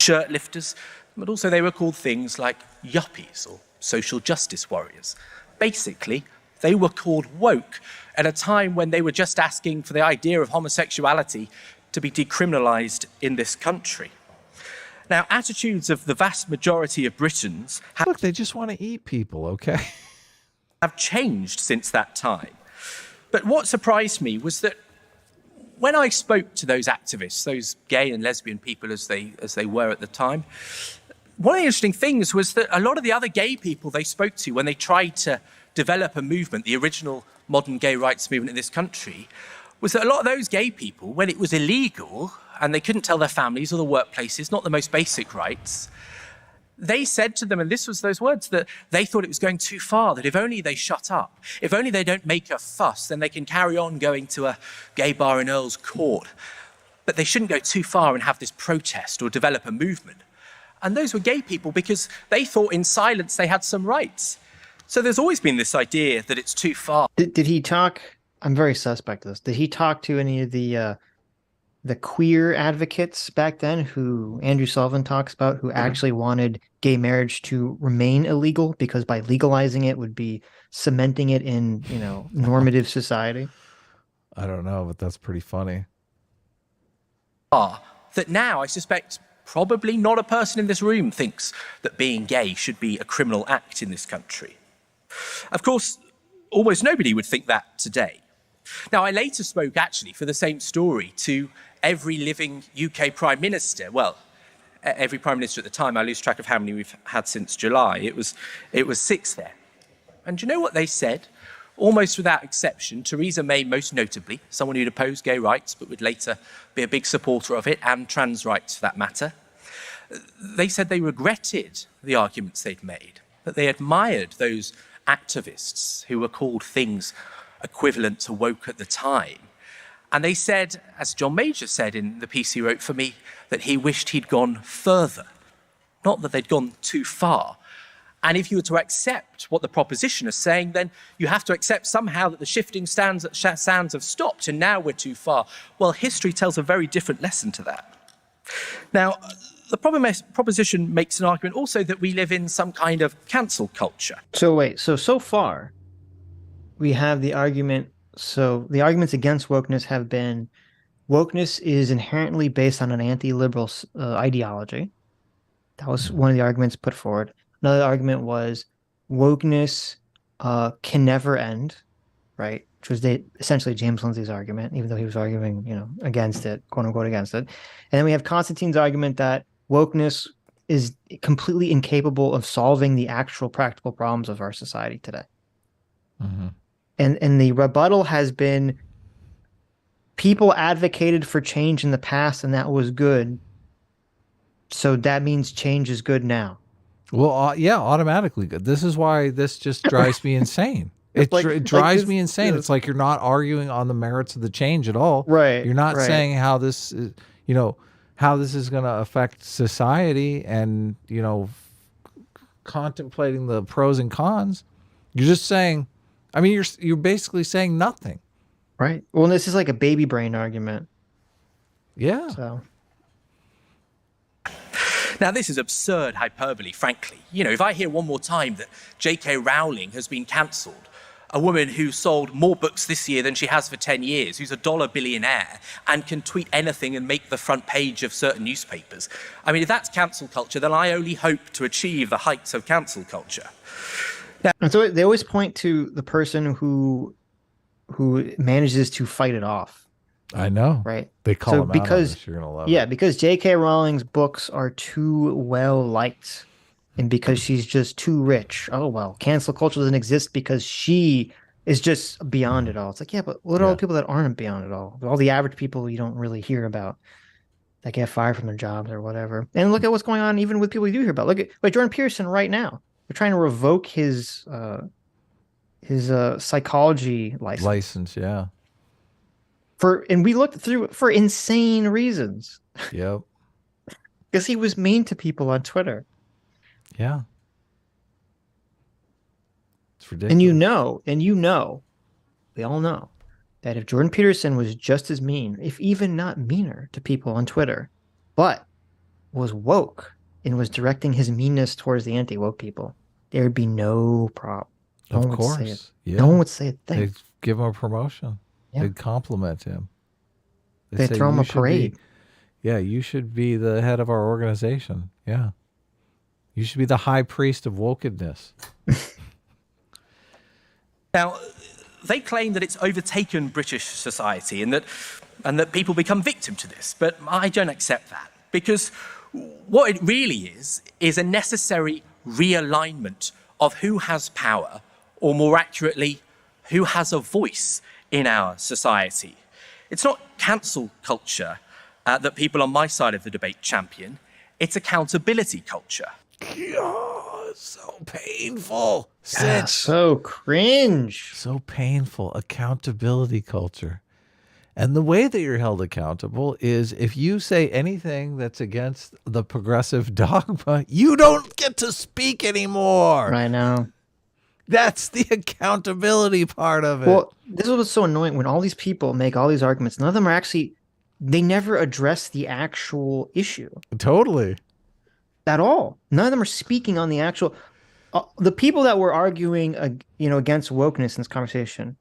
Shirt lifters, but also they were called things like yuppies or social justice warriors. Basically, they were called woke at a time when they were just asking for the idea of homosexuality to be decriminalized in this country. Now, attitudes of the vast majority of Britons Look, they just want to eat people, okay? have changed since that time. But what surprised me was that when I spoke to those activists, those gay and lesbian people as they were at the time, one of the interesting things was that a lot of the other gay people they spoke to when they tried to develop a movement, the original modern gay rights movement in this country, was that a lot of those gay people, when it was illegal and they couldn't tell their families or the workplaces, not the most basic rights, they said to them, and this was those words, that they thought it was going too far, that if only they shut up, if only they don't make a fuss, then they can carry on going to a gay bar in Earl's Court. But they shouldn't go too far and have this protest or develop a movement. And those were gay people because they thought in silence they had some rights. So there's always been this idea that it's too far. Did he talk? I'm very suspect of this. Did he talk to any of the queer advocates back then who Andrew Sullivan talks about, who actually wanted gay marriage to remain illegal because by legalizing it would be cementing it in, normative society? I don't know, but that's pretty funny. That now, I suspect, probably not a person in this room thinks that being gay should be a criminal act in this country. Of course, almost nobody would think that today. Now, I later spoke, actually, for the same story to every living UK Prime Minister. Well, every Prime Minister at the time. I lose track of how many we've had since July. It was 6 there. And do you know what they said? Almost without exception, Theresa May most notably, someone who'd opposed gay rights but would later be a big supporter of it, and trans rights for that matter. They said they regretted the arguments they'd made, that they admired those activists who were called things equivalent to woke at the time. And they said, as John Major said in the piece he wrote for me, that he wished he'd gone further, not that they'd gone too far. And if you were to accept what the proposition is saying, then you have to accept somehow that the shifting sands have stopped and now we're too far. Well, history tells a very different lesson to that. Now, the proposition makes an argument also that we live in some kind of cancel culture. So wait, so far we have the argument. So the arguments against wokeness have been wokeness is inherently based on an anti-liberal ideology. That was one of the arguments put forward. Another argument was wokeness can never end, right? Which was essentially James Lindsay's argument, even though he was arguing, against it, quote unquote, against it. And then we have Constantine's argument that wokeness is completely incapable of solving the actual practical problems of our society today. Mm-hmm. And the rebuttal has been people advocated for change in the past and that was good. So that means change is good now. Well, yeah, automatically good. This is why this just drives me insane. It drives me insane. It's like you're not arguing on the merits of the change at all. Right. You're not saying how this is, how this is going to affect society and, contemplating the pros and cons. You're just saying, you're basically saying nothing. Right. Well, this is like a baby brain argument. Yeah. So. Now, this is absurd hyperbole, frankly. If I hear one more time that J.K. Rowling has been cancelled, a woman who sold more books this year than she has for 10 years, who's a dollar billionaire and can tweet anything and make the front page of certain newspapers. If that's cancel culture, then I only hope to achieve the heights of cancel culture. And so they always point to the person who who manages to fight it off. I know. Right. They call so him because, out on this. You're gonna love yeah, it. because J.K. Rowling's books are too well liked, and because she's just too rich. Oh well, cancel culture doesn't exist because she is just beyond it all. It's like, yeah, but what are all the people that aren't beyond it all? All the average people you don't really hear about that get fired from their jobs or whatever. And look at what's going on even with people you do hear about. Look at Jordan Peterson right now. They're trying to revoke his psychology license. Yeah. And we looked through for insane reasons. Yep. Because he was mean to people on Twitter. Yeah. It's ridiculous. And you know, we all know that if Jordan Peterson was just as mean, if even not meaner to people on Twitter, but was woke and was directing his meanness towards the anti-woke people, there would be no problem. Of course. Yeah. No one would say a thing. They'd give him a promotion. Yeah. They'd compliment him. They'd throw him a parade. You should be the head of our organization. Yeah. You should be the high priest of wokeness. Now, they claim that it's overtaken British society and that people become victim to this, but I don't accept that, because what it really is a necessary realignment of who has power, or more accurately, who has a voice in our society. It's not cancel culture that people on my side of the debate champion. It's accountability culture. God, so painful. God, so cringe. So painful. Accountability culture. And the way that you're held accountable is if you say anything that's against the progressive dogma, you don't get to speak anymore. I know. That's the accountability part of it. Well, this is what's so annoying when all these people make all these arguments. None of them are actually, they never address the actual issue. Totally. At all. None of them are speaking on the actual, the people that were arguing, against wokeness in this conversation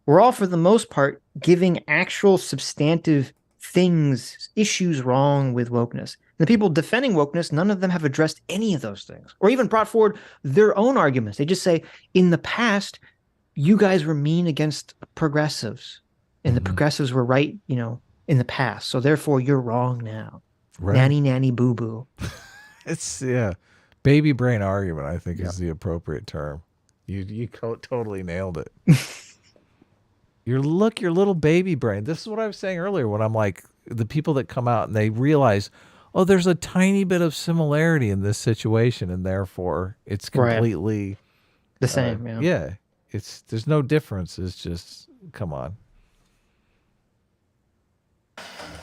were all, for the most part, giving actual substantive issues wrong with wokeness. And the people defending wokeness, none of them have addressed any of those things or even brought forward their own arguments. They just say, in the past, you guys were mean against progressives and the progressives were right, in the past. So therefore you're wrong now. Right. Nanny, nanny, boo, boo. It's, baby brain argument, I think, is the appropriate term. You totally nailed it. Your little baby brain. This is what I was saying earlier when I'm like, the people that come out and they realize, oh, there's a tiny bit of similarity in this situation, and therefore it's completely the same. Yeah. There's no difference. It's just, come on.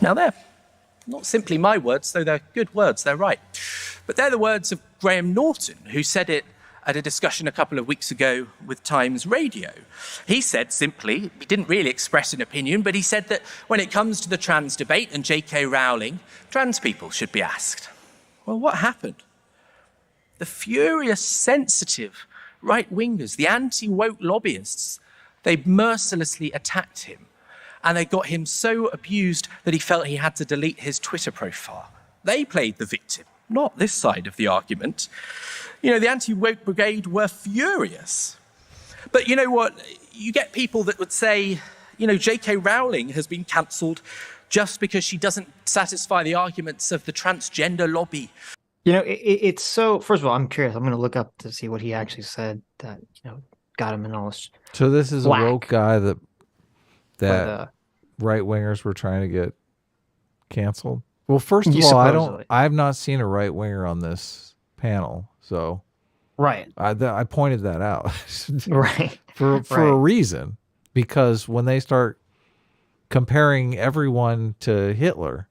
Now they're not simply my words, though they're good words, they're right. But they're the words of Graham Norton, who said it at a discussion a couple of weeks ago with Times Radio. He said simply, he didn't really express an opinion, but he said that when it comes to the trans debate and J.K. Rowling, trans people should be asked. Well, what happened? The furious, sensitive right-wingers, the anti-woke lobbyists, they mercilessly attacked him. And they got him so abused that he felt he had to delete his Twitter profile. They played the victim, not this side of the argument. The anti-woke brigade were furious. But you know what? You get people that would say, J.K. Rowling has been cancelled just because she doesn't satisfy the arguments of the transgender lobby. It's so, first of all, I'm curious. I'm going to look up to see what he actually said that, got him in all this. So this is whack. A woke guy that right-wingers were trying to get canceled. Well, first of all, I've not seen a right-winger on this panel. So right. I pointed that out. Right. For a reason. Because when they start comparing everyone to Hitler,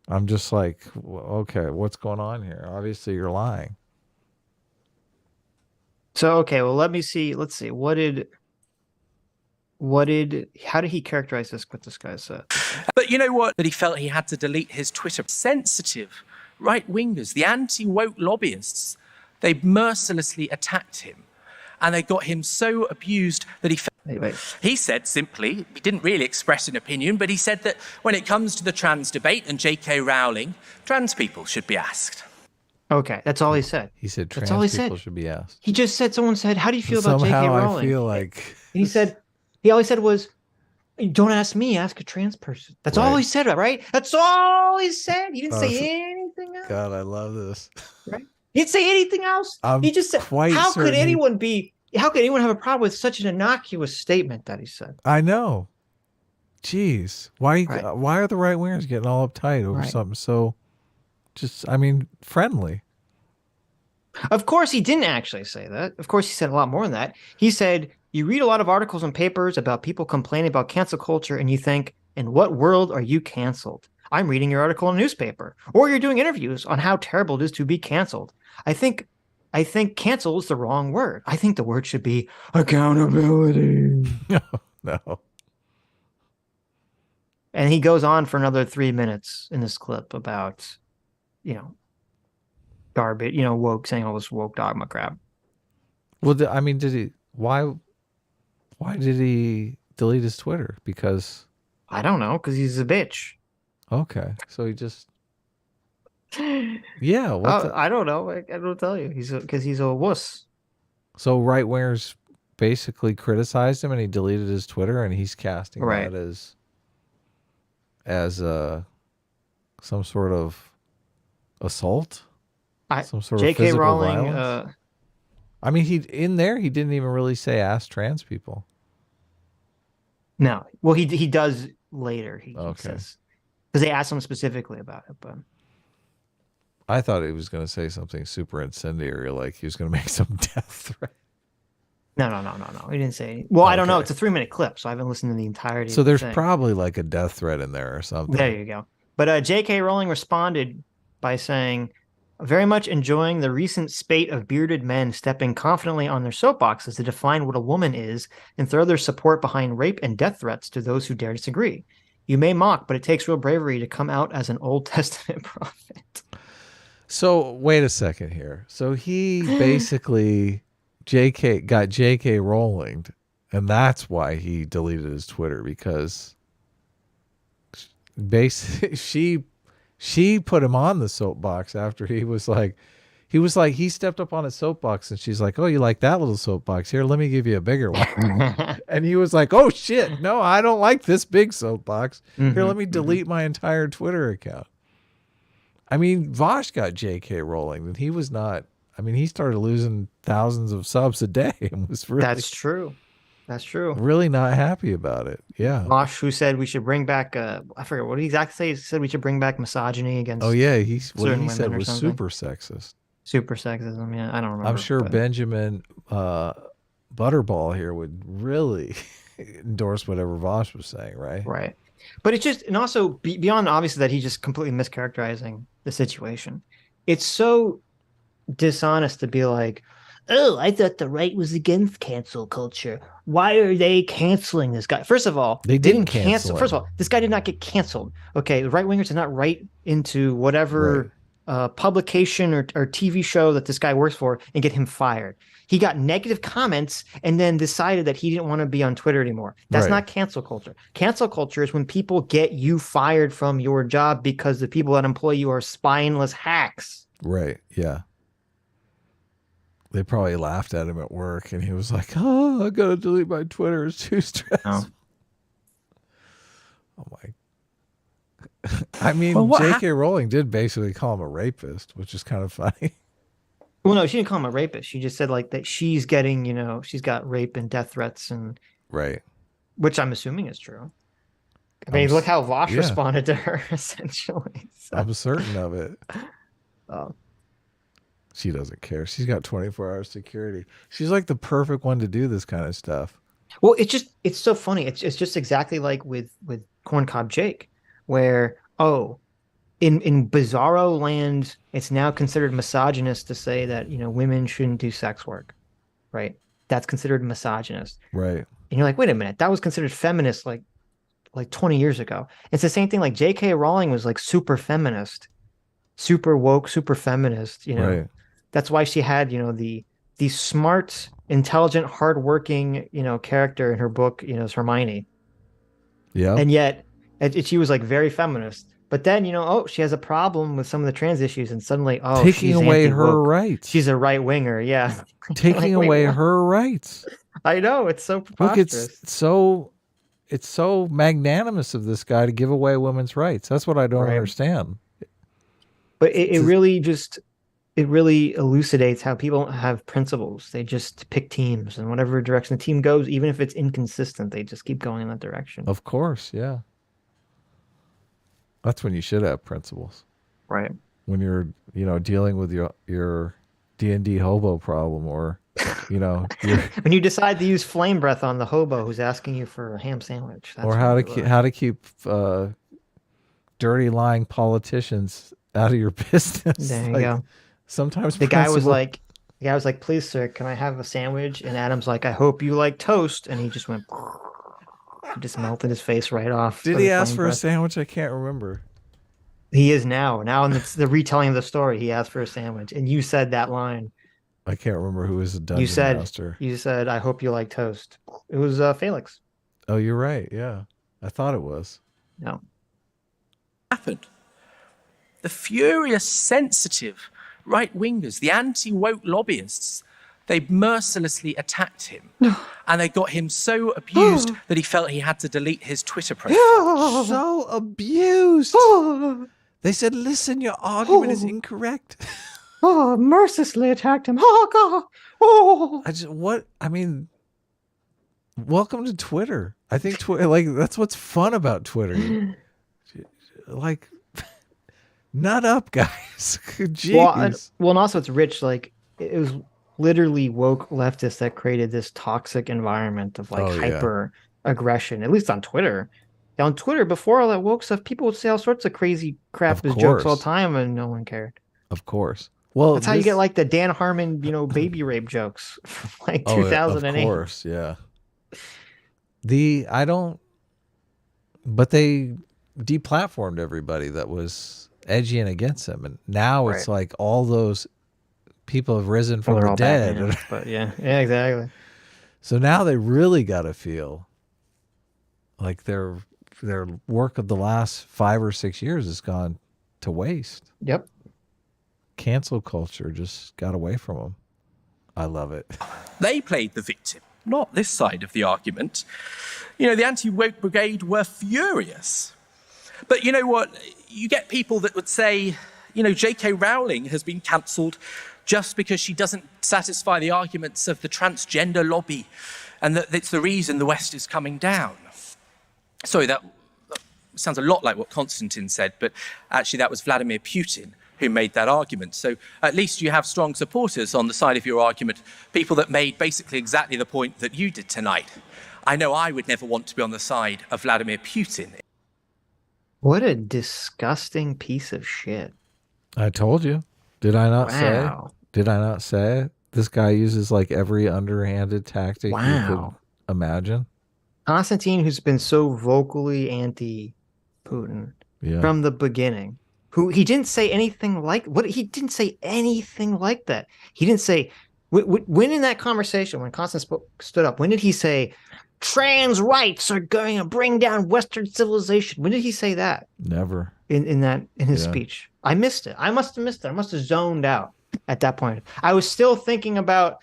I'm just like, okay, what's going on here? Obviously you're lying. So, okay, well, let's see. How did he characterize what this guy said? But you know what? That he felt he had to delete his Twitter. Sensitive right-wingers, the anti-woke lobbyists, they mercilessly attacked him. And they got him so abused that he felt... He said simply, he didn't really express an opinion, but he said that when it comes to the trans debate and J.K. Rowling, trans people should be asked. Okay, that's all he said. He said trans people should be asked. He just said, someone said, how do you feel about J.K. Rowling? I feel like... And he said... All he said was, Don't ask me, ask a trans person. That's Right. all he said, right? That's all he said. He didn't say anything else. God, I love this. Right? He didn't say anything else. He just said, how could anyone have a problem with such an innocuous statement that he said? I know. Jeez. Why are the right wingers getting all uptight over something so friendly? Of course, he didn't actually say that. Of course, he said a lot more than that. He said, you read a lot of articles and papers about people complaining about cancel culture, and you think, in what world are you canceled? I'm reading your article in a newspaper, or you're doing interviews on how terrible it is to be canceled. I think cancel is the wrong word. I think the word should be accountability. No. And he goes on for another 3 minutes in this clip about, garbage, woke, saying all this woke dogma crap. Well, did he? Why did he delete his Twitter? Because I don't know, because he's a bitch. Okay, so he just yeah. I don't know. I don't tell you. Because he's a wuss. So right wingers basically criticized him, and he deleted his Twitter, and he's casting that as some sort of assault, some sort of J.K. physical Rowling. violence. He didn't even really say ask trans people. No, well, he does later. He says, because they asked him specifically about it, but I thought he was going to say something super incendiary, like he was going to make some death threat. No. He didn't say anything. Well, I don't know. It's a 3-minute clip, so I haven't listened to the entirety. So there's probably like a death threat in there or something. There you go. But J.K. Rowling responded by saying, very much enjoying the recent spate of bearded men stepping confidently on their soapboxes to define what a woman is and throw their support behind rape and death threats to those who dare disagree. You may mock, but it takes real bravery to come out as an Old Testament prophet. So wait a second here. So he basically got J.K. Rowling, and that's why he deleted his Twitter, because basically she put him on the soapbox after he stepped up on a soapbox, and she's like, oh, you like that little soapbox? Here, let me give you a bigger one. And he was like, oh shit, no, I don't like this big soapbox. Here, let me delete my entire Twitter account. Vosh got J.K. Rowling, and he was not. He started losing thousands of subs a day and was really. That's true. Really not happy about it. Yeah. Vosh, who said we should bring back, I forget what he exactly said. He said we should bring back misogyny against. Oh yeah, what he said was something. super sexist. Super sexism. Yeah, I don't remember. I'm sure Benjamin Butterball here would really endorse whatever Vosh was saying, right? Right. But it's just, and also beyond obviously that he's just completely mischaracterizing the situation. It's so dishonest to be like, oh, I thought the right was against cancel culture. Why are they canceling this guy? First of all, they didn't cancel. First of all, this guy did not get canceled. Okay, the right wingers did not write into whatever publication or TV show that this guy works for and get him fired. He got negative comments and then decided that he didn't want to be on Twitter anymore. That's not cancel culture. Cancel culture is when people get you fired from your job because the people that employ you are spineless hacks. Right. Yeah. They probably laughed at him at work, and he was like, oh, I got to delete my Twitter. It's too stressful. Oh my. J.K. Rowling did basically call him a rapist, which is kind of funny. Well, no, she didn't call him a rapist. She just said like that she's getting, she's got rape and death threats, and which I'm assuming is true. Look how Vosh responded to her, essentially. So. I'm certain of it. She doesn't care. She's got 24-hour security. She's like the perfect one to do this kind of stuff. Well, it's so funny. It's just exactly like with Corncob Jake, where in bizarro land, it's now considered misogynist to say that women shouldn't do sex work, right? That's considered misogynist, right? And you're like, wait a minute, that was considered feminist like 20 years ago. It's the same thing. Like J.K. Rowling was like super feminist, super woke, super feminist. Right. That's why she had the smart, intelligent, hardworking character in her book. Is Hermione. Yeah. And yet she was like very feminist. But then, she has a problem with some of the trans issues, and suddenly, taking away her rights. She's a right winger, yeah. Taking away her rights. I know, it's so preposterous. Look, it's so magnanimous of this guy to give away women's rights. That's what I don't understand. But it really elucidates how people have principles. They just pick teams, and whatever direction the team goes, even if it's inconsistent, they just keep going in that direction. Of course, yeah. That's when you should have principles. Right. When you're, dealing with your D&D hobo problem, or, when you decide to use flame breath on the hobo who's asking you for a ham sandwich. Or how to keep dirty lying politicians out of your business. There you go. Sometimes the guy was like, "Please, sir, can I have a sandwich?" And Adam's like, "I hope you like toast." And he just went, he just melted his face right off. Did he ask for a sandwich? I can't remember. He is now. Now in the retelling of the story, he asked for a sandwich, and you said that line. I can't remember who was the dungeon master. You said, "I hope you like toast." It was Felix. Oh, you're right. Yeah, I thought it was. No. Happened. The furious, sensitive right-wingers, the anti-woke lobbyists, they mercilessly attacked him. And they got him so abused that he felt he had to delete his Twitter profile. So abused. They said, "Listen, your argument is incorrect." Mercilessly attacked him. Welcome to Twitter. I think that's what's fun about Twitter. Nut up, guys. Well, and also it's rich. Like, it was literally woke leftists that created this toxic environment of hyper aggression, at least on Twitter. On Twitter, before all that woke stuff, people would say all sorts of crazy crap as jokes all the time, and no one cared. Of course. Well, that's how you get like the Dan Harmon, baby rape jokes from like 2008. Of course, yeah. But they deplatformed everybody that was edgy and against him, and now it's like all those people have risen from the dead. But yeah, exactly. So now they really got to feel like their work of the last 5 or 6 years has gone to waste. Yep. Cancel culture just got away from them. I love it. They played the victim, not this side of the argument. The anti-woke brigade were furious. But you know what? You get people that would say, J.K. Rowling has been cancelled just because she doesn't satisfy the arguments of the transgender lobby, and that it's the reason the West is coming down. Sorry, that sounds a lot like what Konstantin said, but actually that was Vladimir Putin who made that argument. So at least you have strong supporters on the side of your argument, people that made basically exactly the point that you did tonight. I know I would never want to be on the side of Vladimir Putin. What a disgusting piece of shit. I told you. Did I not say? Did I not say it? This guy uses like every underhanded tactic you could imagine. Constantine, who's been so vocally anti-Putin from the beginning, who he didn't say anything like he didn't say anything like that. He didn't say when in that conversation when Constantine stood up. When did he say trans rights are going to bring down Western civilization? When did he say that? Never. In his speech. I missed it. I must have missed it. I must have zoned out at that point. I was still thinking about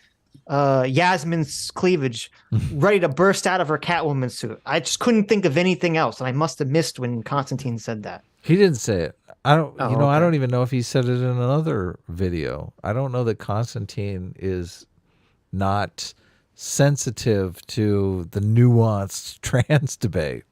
Yasmin's cleavage ready to burst out of her Catwoman suit. I just couldn't think of anything else, and I must have missed when Constantine said that. He didn't say it. I don't I don't even know if he said it in another video. I don't know that Constantine is not sensitive to the nuanced trans debate.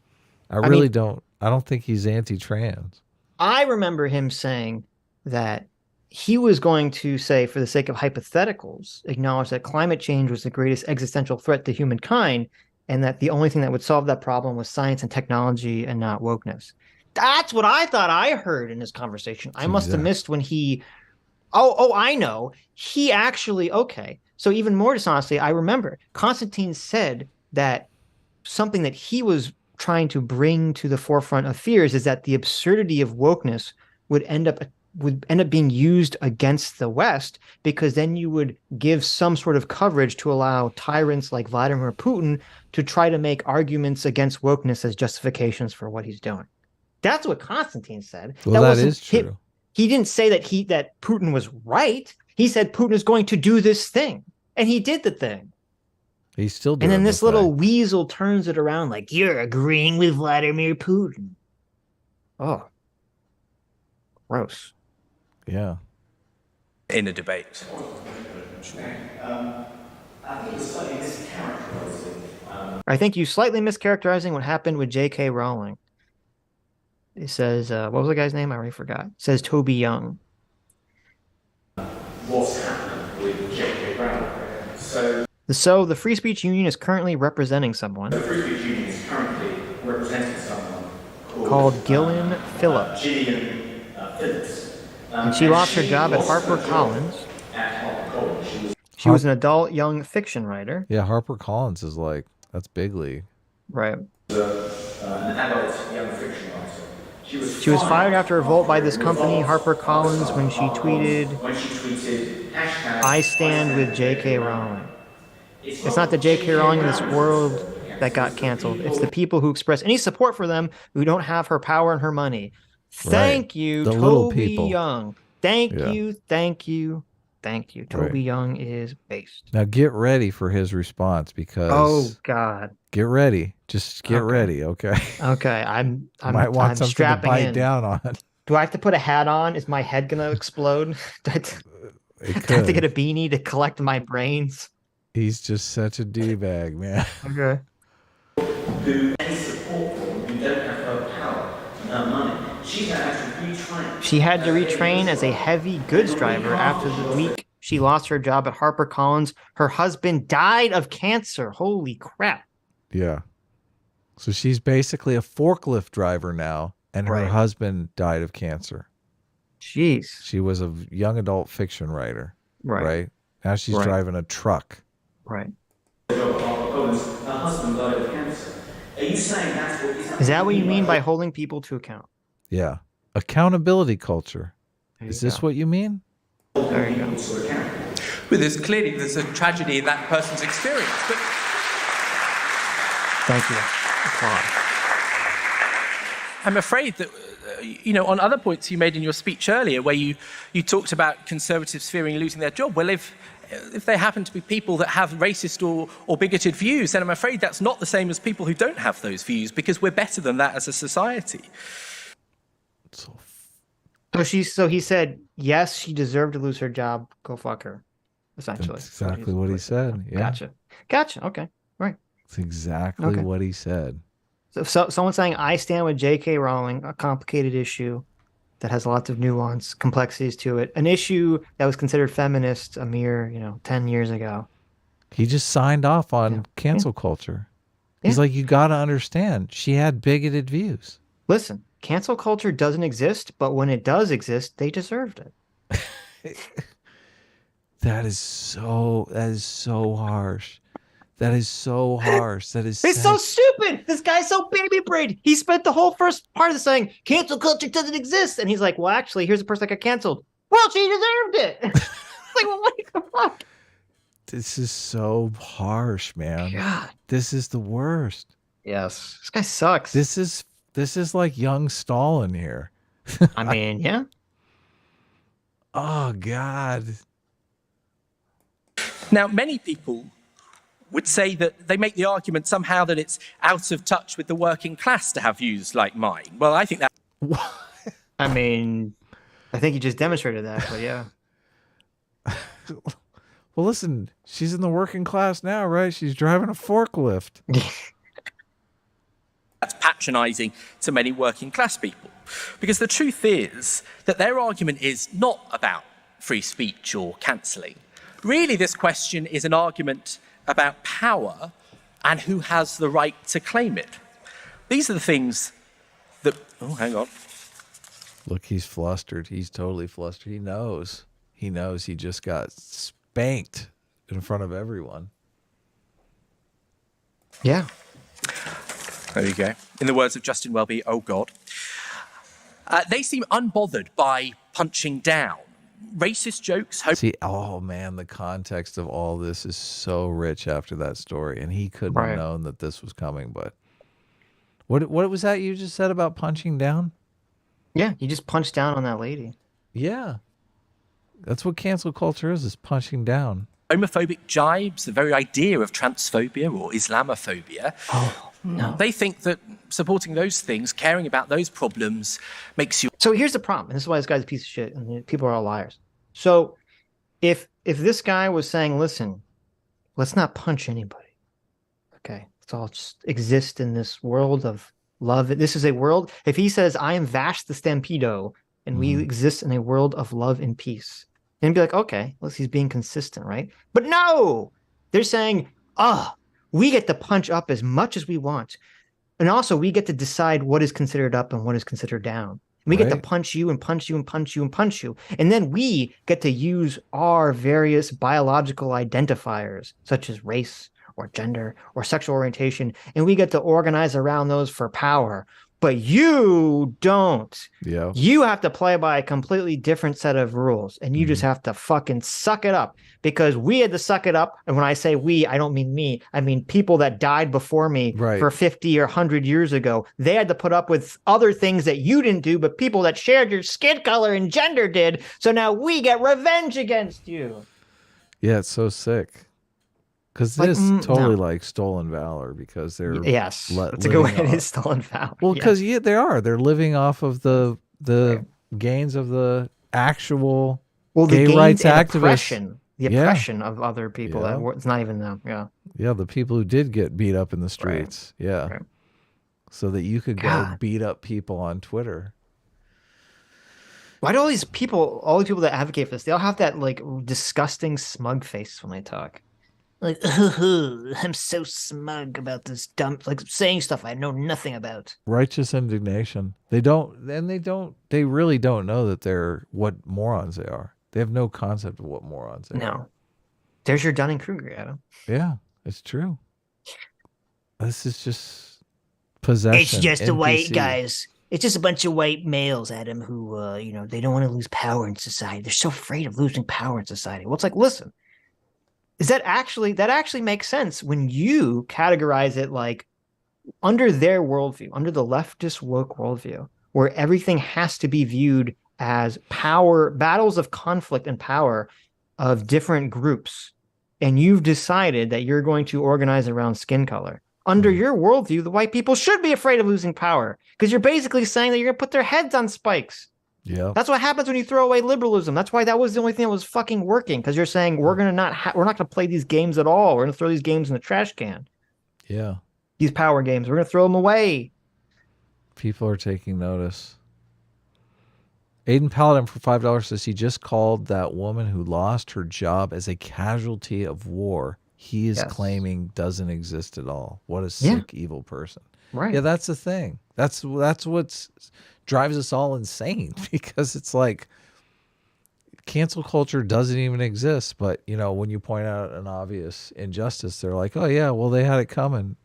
I don't think he's anti-trans. I remember him saying that he was going to say, for the sake of hypotheticals, acknowledge that climate change was the greatest existential threat to humankind, and that the only thing that would solve that problem was science and technology and not wokeness. That's what I thought I heard in this conversation. I must have missed when he... I know. He actually... Okay. So even more dishonestly, I remember Constantine said that something that he was trying to bring to the forefront of fears is that the absurdity of wokeness would end up being used against the West, because then you would give some sort of coverage to allow tyrants like Vladimir Putin to try to make arguments against wokeness as justifications for what he's doing. That's what Constantine said. Well, that is true. He didn't say that Putin was right. He said Putin is going to do this thing, and he did the thing. He's still doing And then the this little thing. weasel turns it around like, you're agreeing with Vladimir Putin. Oh. Gross. Yeah. In a debate. I think you slightly mischaracterizing what happened with J.K. Rowling. It says, what was the guy's name? I already forgot. It says Toby Young. What's happened with J.K. Rowling? So the Free Speech Union is currently representing someone. The Free Speech Union is currently representing someone called Gillian Phillips. Gillian Phillips. And she lost her job at HarperCollins. She was an adult young fiction writer. Yeah, HarperCollins is like, that's big league. Right. An adult young fiction writer. She was fired after a revolt by this company, HarperCollins, when she tweeted, I stand with J.K. Rowling. It's not the J.K. Rowling in this world that got canceled. It's the people who express any support for them who don't have her power and her money. Thank you, the little Toby people. Young. Thank you. Toby Young is based. Now get ready for his response because Oh God. Get ready. Just get ready, okay? Okay. I'm might want I'm something to strapping bite in. down on. Do I have to put a hat on? Is my head gonna explode? Do I have to could. get a beanie to collect my brains? He's just such a D-bag, man. Okay. Who any support for them, who don't have her power and her money. She had to retrain. She had to retrain as a heavy goods driver after the week she lost her job at HarperCollins. Her husband died of cancer. Holy crap. Yeah. So she's basically a forklift driver now, and her husband died of cancer. Jeez. She was a young adult fiction writer. Right. Now she's driving a truck. Right. Her husband died of cancer. Are you saying that's what Is that what you mean by holding people to account? Yeah. Accountability culture. There Is you this go. what you mean? There you go. Well, there's a tragedy in that person's experience. But Thank you. Applause. I'm afraid that, on other points you made in your speech earlier, where you talked about conservatives fearing losing their job, well, if they happen to be people that have racist or bigoted views, then I'm afraid that's not the same as people who don't have those views, because we're better than that as a society. So he said, yes, she deserved to lose her job. Go fuck her. Essentially. That's exactly what he said. Yeah. Gotcha. Okay. Right. That's exactly what he said. So someone saying I stand with J.K. Rowling, a complicated issue that has lots of nuance, complexities to it, an issue that was considered feminist a mere 10 years ago. He just signed off on cancel culture. He's like, you got to understand, she had bigoted views. Listen, cancel culture doesn't exist, but when it does exist, they deserved it. That is so harsh. That is so harsh. That is It's so stupid. This guy's so baby brained. He spent the whole first part of this saying cancel culture doesn't exist, and he's like, "Well, actually, here's a person that got canceled. Well, she deserved it." It's like, well, what the fuck? This is so harsh, man. God. This is the worst. Yes, this guy sucks. This is like young Stalin here. I mean, yeah. Oh God. Now, many people would say that they make the argument somehow that it's out of touch with the working class to have views like mine. Well, I think that... I mean, I think you just demonstrated that, but yeah. Well, listen, she's in the working class now, right? She's driving a forklift. That's patronizing to many working class people. Because the truth is that their argument is not about free speech or cancelling. Really, this question is an argument about power and who has the right to claim it. These are the things that... Oh, hang on. Look, he's flustered. He's totally flustered. He knows. He knows he just got spanked in front of everyone. Yeah. There you go. In the words of Justin Welby, oh God. They seem unbothered by punching down. Racist jokes. See, oh man, the context of all this is so rich after that story, and he couldn't have known that this was coming. But what was that you just said about punching down? Yeah, you just punched down on that lady. Yeah, that's what cancel culture is punching down. homophobic jibes, the very idea of transphobia or Islamophobia. Oh, no. They think that supporting those things, caring about those problems, makes you... So here's the problem. And this is why this guy's a piece of shit and people are all liars. So if this guy was saying, listen, let's not punch anybody. Okay. Let's all just exist in this world of love. This is a world. If he says, I am Vash the Stampedo, and we exist in a world of love and peace, and be like, okay, well, he's being consistent, right? But no, they're saying, we get to punch up as much as we want. And also we get to decide what is considered up and what is considered down. We get to punch you and punch you and punch you and punch you. And then we get to use our various biological identifiers, such as race or gender or sexual orientation, and we get to organize around those for power. But you don't. Yeah. You have to play by a completely different set of rules, and you just have to fucking suck it up, because we had to suck it up. And when I say we, I don't mean me. I mean people that died before me for 50 or 100 years ago. They had to put up with other things that you didn't do, but people that shared your skin color and gender did. So now we get revenge against you. Yeah, it's so sick. Because this totally like stolen valor, because they're that's a good way. It is stolen valor. Well, because they are. They're living off of the gains of the actual gay rights activists. The oppression of other people. It's not even them. Yeah. Yeah, the people who did get beat up in the streets. Right. Yeah. Right. So that you could go beat up people on Twitter. Why do all these people that advocate for this, they all have that like disgusting smug face when they talk? Like, I'm so smug about this dumb, like saying stuff I know nothing about. Righteous indignation. They really don't know that they're what morons they are. They have no concept of what morons they are. No. There's your Dunning-Kruger, Adam. Yeah, it's true. This is just possession. It's just NPC. the white guys. It's just a bunch of white males, Adam, who, they don't want to lose power in society. They're so afraid of losing power in society. Well, it's like, listen. That actually makes sense when you categorize it like under their worldview, under the leftist woke worldview, where everything has to be viewed as power, battles of conflict and power of different groups. And you've decided that you're going to organize around skin color. Under your worldview, the white people should be afraid of losing power, because you're basically saying that you're going to put their heads on spikes. Yeah, that's what happens when you throw away liberalism. That's why that was the only thing that was fucking working. Because you're saying we're not going to play these games at all. We're going to throw these games in the trash can. Yeah, these power games. We're going to throw them away. People are taking notice. Aiden Paladin for $5 says he just called that woman who lost her job as a casualty of war. He is claiming doesn't exist at all. What a sick, evil person. Right. Yeah, that's the thing. That's what's drives us all insane, because it's like cancel culture doesn't even exist. But, when you point out an obvious injustice, they're like, oh, yeah, well, they had it coming.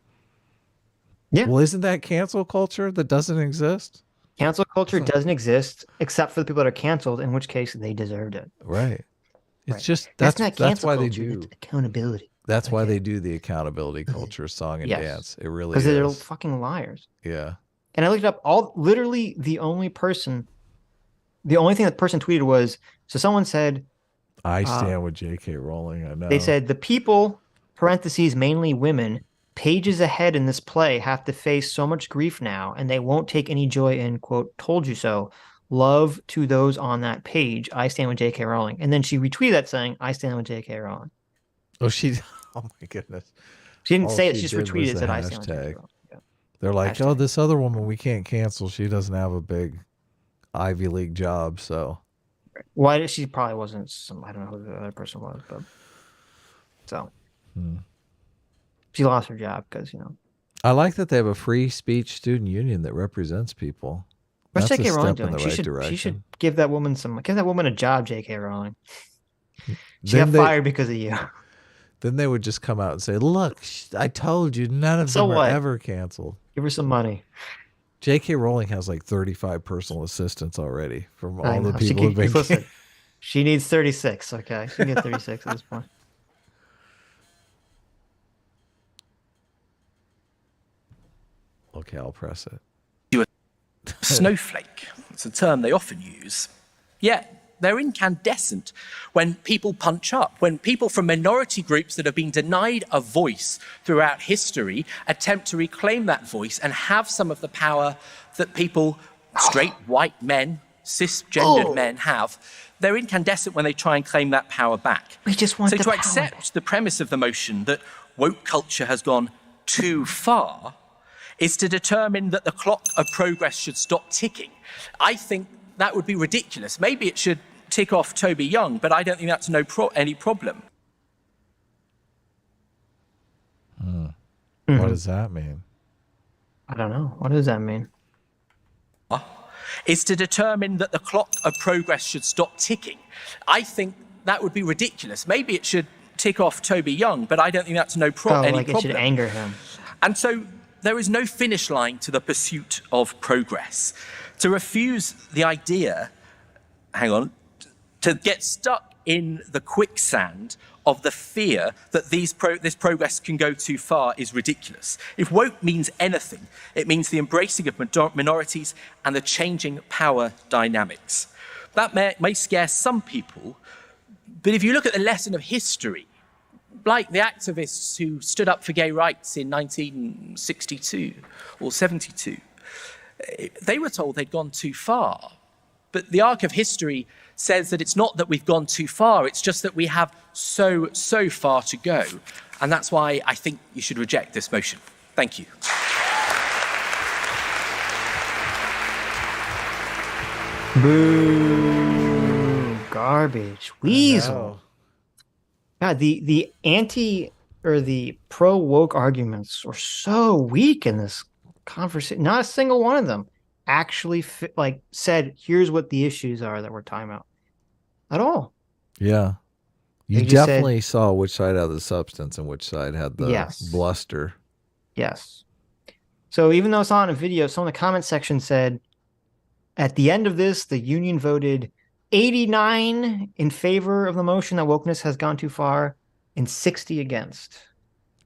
Yeah. Well, isn't that cancel culture that doesn't exist? Cancel culture doesn't exist except for the people that are canceled, in which case they deserved it. Right. It's just that's why culture, they do accountability. That's why they do the accountability culture song and dance. It really is. Because they're fucking liars. Yeah. And I looked up literally the only thing that person tweeted was, so someone said, I stand with J.K. Rowling. I know. They said the people, parentheses, mainly women, pages ahead in this play have to face so much grief now, and they won't take any joy in, quote, told you so. Love to those on that page. I stand with J.K. Rowling. And then she retweeted that saying, I stand with J.K. Rowling. Oh, oh my goodness. She didn't say it. She just retweeted it, said, I stand with J.K. Rowling. They're like, oh, this other woman we can't cancel. She doesn't have a big Ivy League job, so. Why? She probably wasn't I don't know who the other person was, but. So. She lost her job because, I like that they have a free speech student union that represents people. What's That's J.K. Rowling step in doing? the right direction. She should give that woman a job, J.K. Rowling. She got fired because of you. Then they would just come out and say, look, I told you, none of them are ever canceled. Give her some money. J.K. Rowling has like 35 personal assistants already from all the people who've been. Listen, she needs 36. Okay, she can get 36 at this point. Okay, I'll press it. Snowflake. It's a term they often use. Yet, they're incandescent when people punch up, when people from minority groups that have been denied a voice throughout history attempt to reclaim that voice and have some of the power that people, straight white men, cisgendered men have. They're incandescent when they try and claim that power back. We just want so the to power accept the premise of the motion that woke culture has gone too far is to determine that the clock of progress should stop ticking. I think that would be ridiculous. Maybe it should tick off Toby Young, but I don't think that's any problem. What does that mean? I don't know. What does that mean? Is to determine that the clock of progress should stop ticking. I think that would be ridiculous. Maybe it should tick off Toby Young, but I don't think that's any problem. It should anger him. And so there is no finish line to the pursuit of progress. To refuse the idea, to get stuck in the quicksand of the fear that this progress can go too far is ridiculous. If woke means anything, it means the embracing of minorities and the changing power dynamics. That may scare some people, but if you look at the lesson of history, like the activists who stood up for gay rights in 1962 or 72, they were told they'd gone too far. But the arc of history says that it's not that we've gone too far, it's just that we have so far to go. And that's why I think you should reject this motion. Thank you. Boo. Garbage. Weasel. God, the anti or the pro woke arguments are so weak in this conversation. Not a single one of them actually said, here's what the issues are that we're talking about at all. Yeah. You definitely saw which side had the substance and which side had the bluster. Yes. So even though it's not on a video, someone in the comment section said, at the end of this, the union voted 89 in favor of the motion that wokeness has gone too far and 60 against.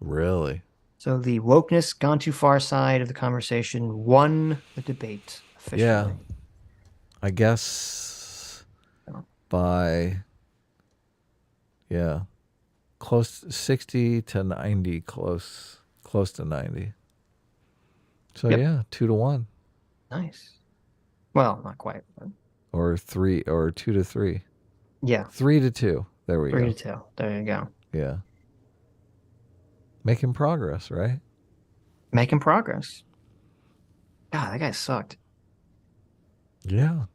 Really? So the wokeness gone too far side of the conversation won the debate officially. Yeah. I guess by, close 60 to 90, close to 90. So 2-1. Nice. Well, not quite. But... Or 2-3. Yeah. 3-2. There we go. 3-2. There you go. Yeah. Making progress, right? Making progress. God, that guy sucked. Yeah.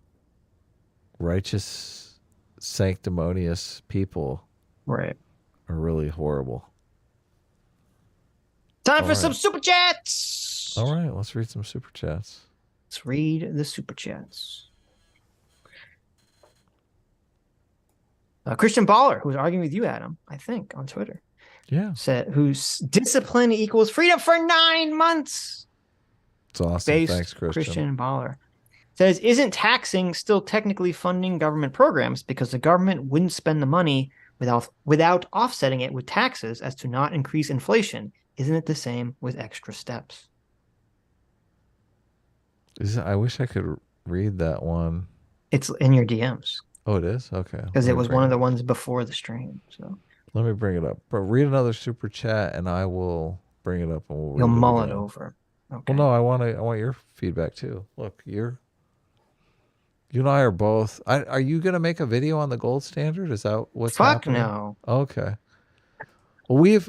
Righteous, sanctimonious people are really horrible. Time for some super chats. All right, let's read some super chats. Let's read the super chats. Christian Baller, who was arguing with you, Adam, I think, on Twitter. Yeah. Said, whose discipline equals freedom for 9 months. It's awesome. Thanks, Christian Baller. Says, isn't taxing still technically funding government programs because the government wouldn't spend the money without offsetting it with taxes as to not increase inflation? Isn't it the same with extra steps? I wish I could read that one. It's in your DMs. Oh, it is? Okay. Because it was one of the ones before the stream. So let me bring it up. But read another super chat and I will bring it up and we'll You'll mull it over. Okay. Well, no, I want your feedback too. Look, you and I are both. Are you going to make a video on the gold standard? Is that what's happening? Fuck no. Okay. Well,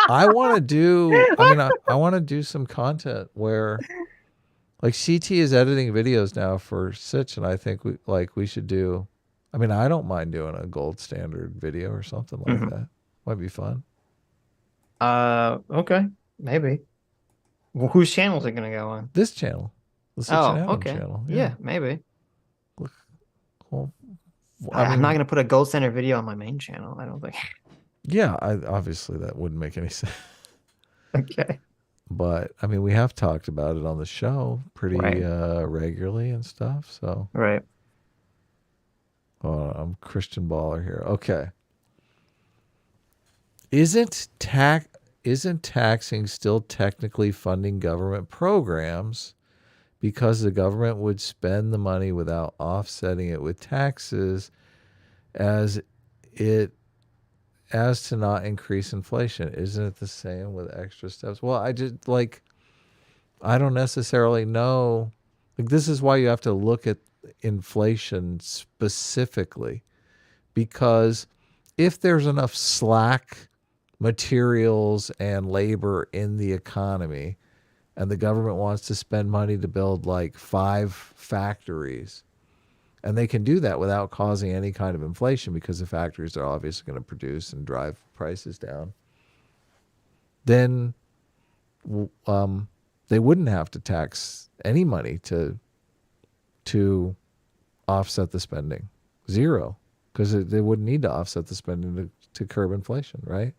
I want to do. I want to do some content where, like, CT is editing videos now for Sitch, and I think we should do. I don't mind doing a gold standard video or something like that. Might be fun. Okay, maybe. Well, whose channel is it going to go on? This channel. The Sitch and Adam channel. Yeah, maybe. Well, I'm not going to put a gold standard video on my main channel, I don't think. Yeah, obviously that wouldn't make any sense. Okay. But we have talked about it on the show pretty regularly and stuff. So right. Oh, I'm Christian Baller here. Okay. Isn't taxing still technically funding government programs because the government would spend the money without offsetting it with taxes as to not increase inflation. Isn't it the same with extra steps? Well, I don't necessarily know. Like, this is why you have to look at inflation specifically, because if there's enough slack materials and labor in the economy and the government wants to spend money to build like 5 factories, and they can do that without causing any kind of inflation because the factories are obviously going to produce and drive prices down, then they wouldn't have to tax any money to offset the spending. Zero. Because they wouldn't need to offset the spending to curb inflation, right?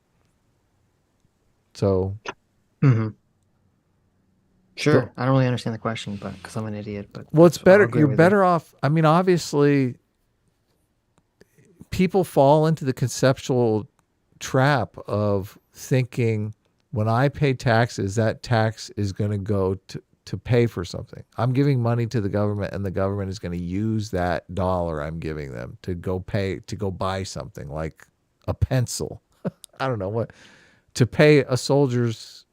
So. Mm-hmm. Sure. I don't really understand the question, but because I'm an idiot. But well, it's better. You're better off. I mean, obviously, people fall into the conceptual trap of thinking, when I pay taxes, that tax is going to go to pay for something. I'm giving money to the government, and the government is going to use that dollar I'm giving them to go buy something like a pencil. I don't know what, to pay a soldier's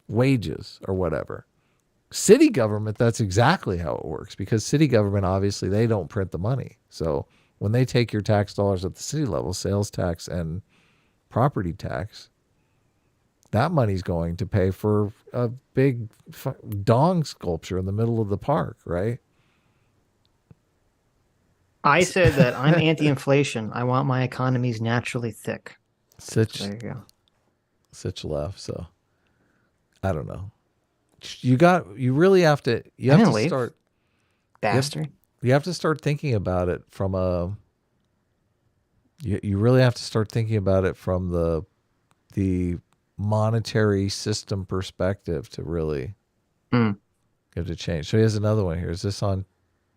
wages or whatever. City government, that's exactly how it works, because city government, obviously, they don't print the money. So when they take your tax dollars at the city level, sales tax and property tax, that money's going to pay for a big dong sculpture in the middle of the park, right? I said that I'm anti-inflation. I want my economies naturally thick. Sitch, there you go. Sitch left, so I don't know. You really have to. You have to start. Bastard. You have to start thinking about it from a. You really have to start thinking about it from the monetary system perspective to really get to change. So he has another one here. Is this on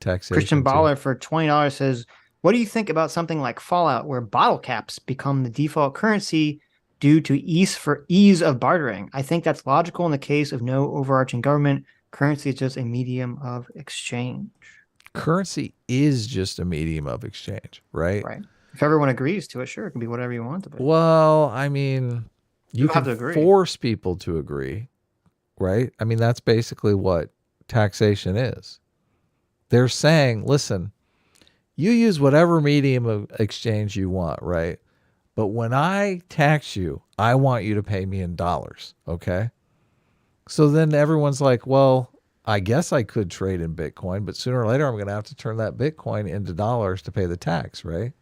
taxation? Christian Baller for $20 says, what do you think about something like Fallout, where bottle caps become the default currency due to ease of bartering? I think that's logical in the case of no overarching government. Currency is just a medium of exchange. Currency is just a medium of exchange, right? Right. If everyone agrees to it, sure, it can be whatever you want to be. Well, I mean, you have can to agree. force people to agree, right? I mean, that's basically what taxation is. They're saying, listen, you use whatever medium of exchange you want, right? But when I tax you, I want you to pay me in dollars, okay? So then everyone's like, well, I guess I could trade in Bitcoin, but sooner or later I'm going to have to turn that Bitcoin into dollars to pay the tax, right?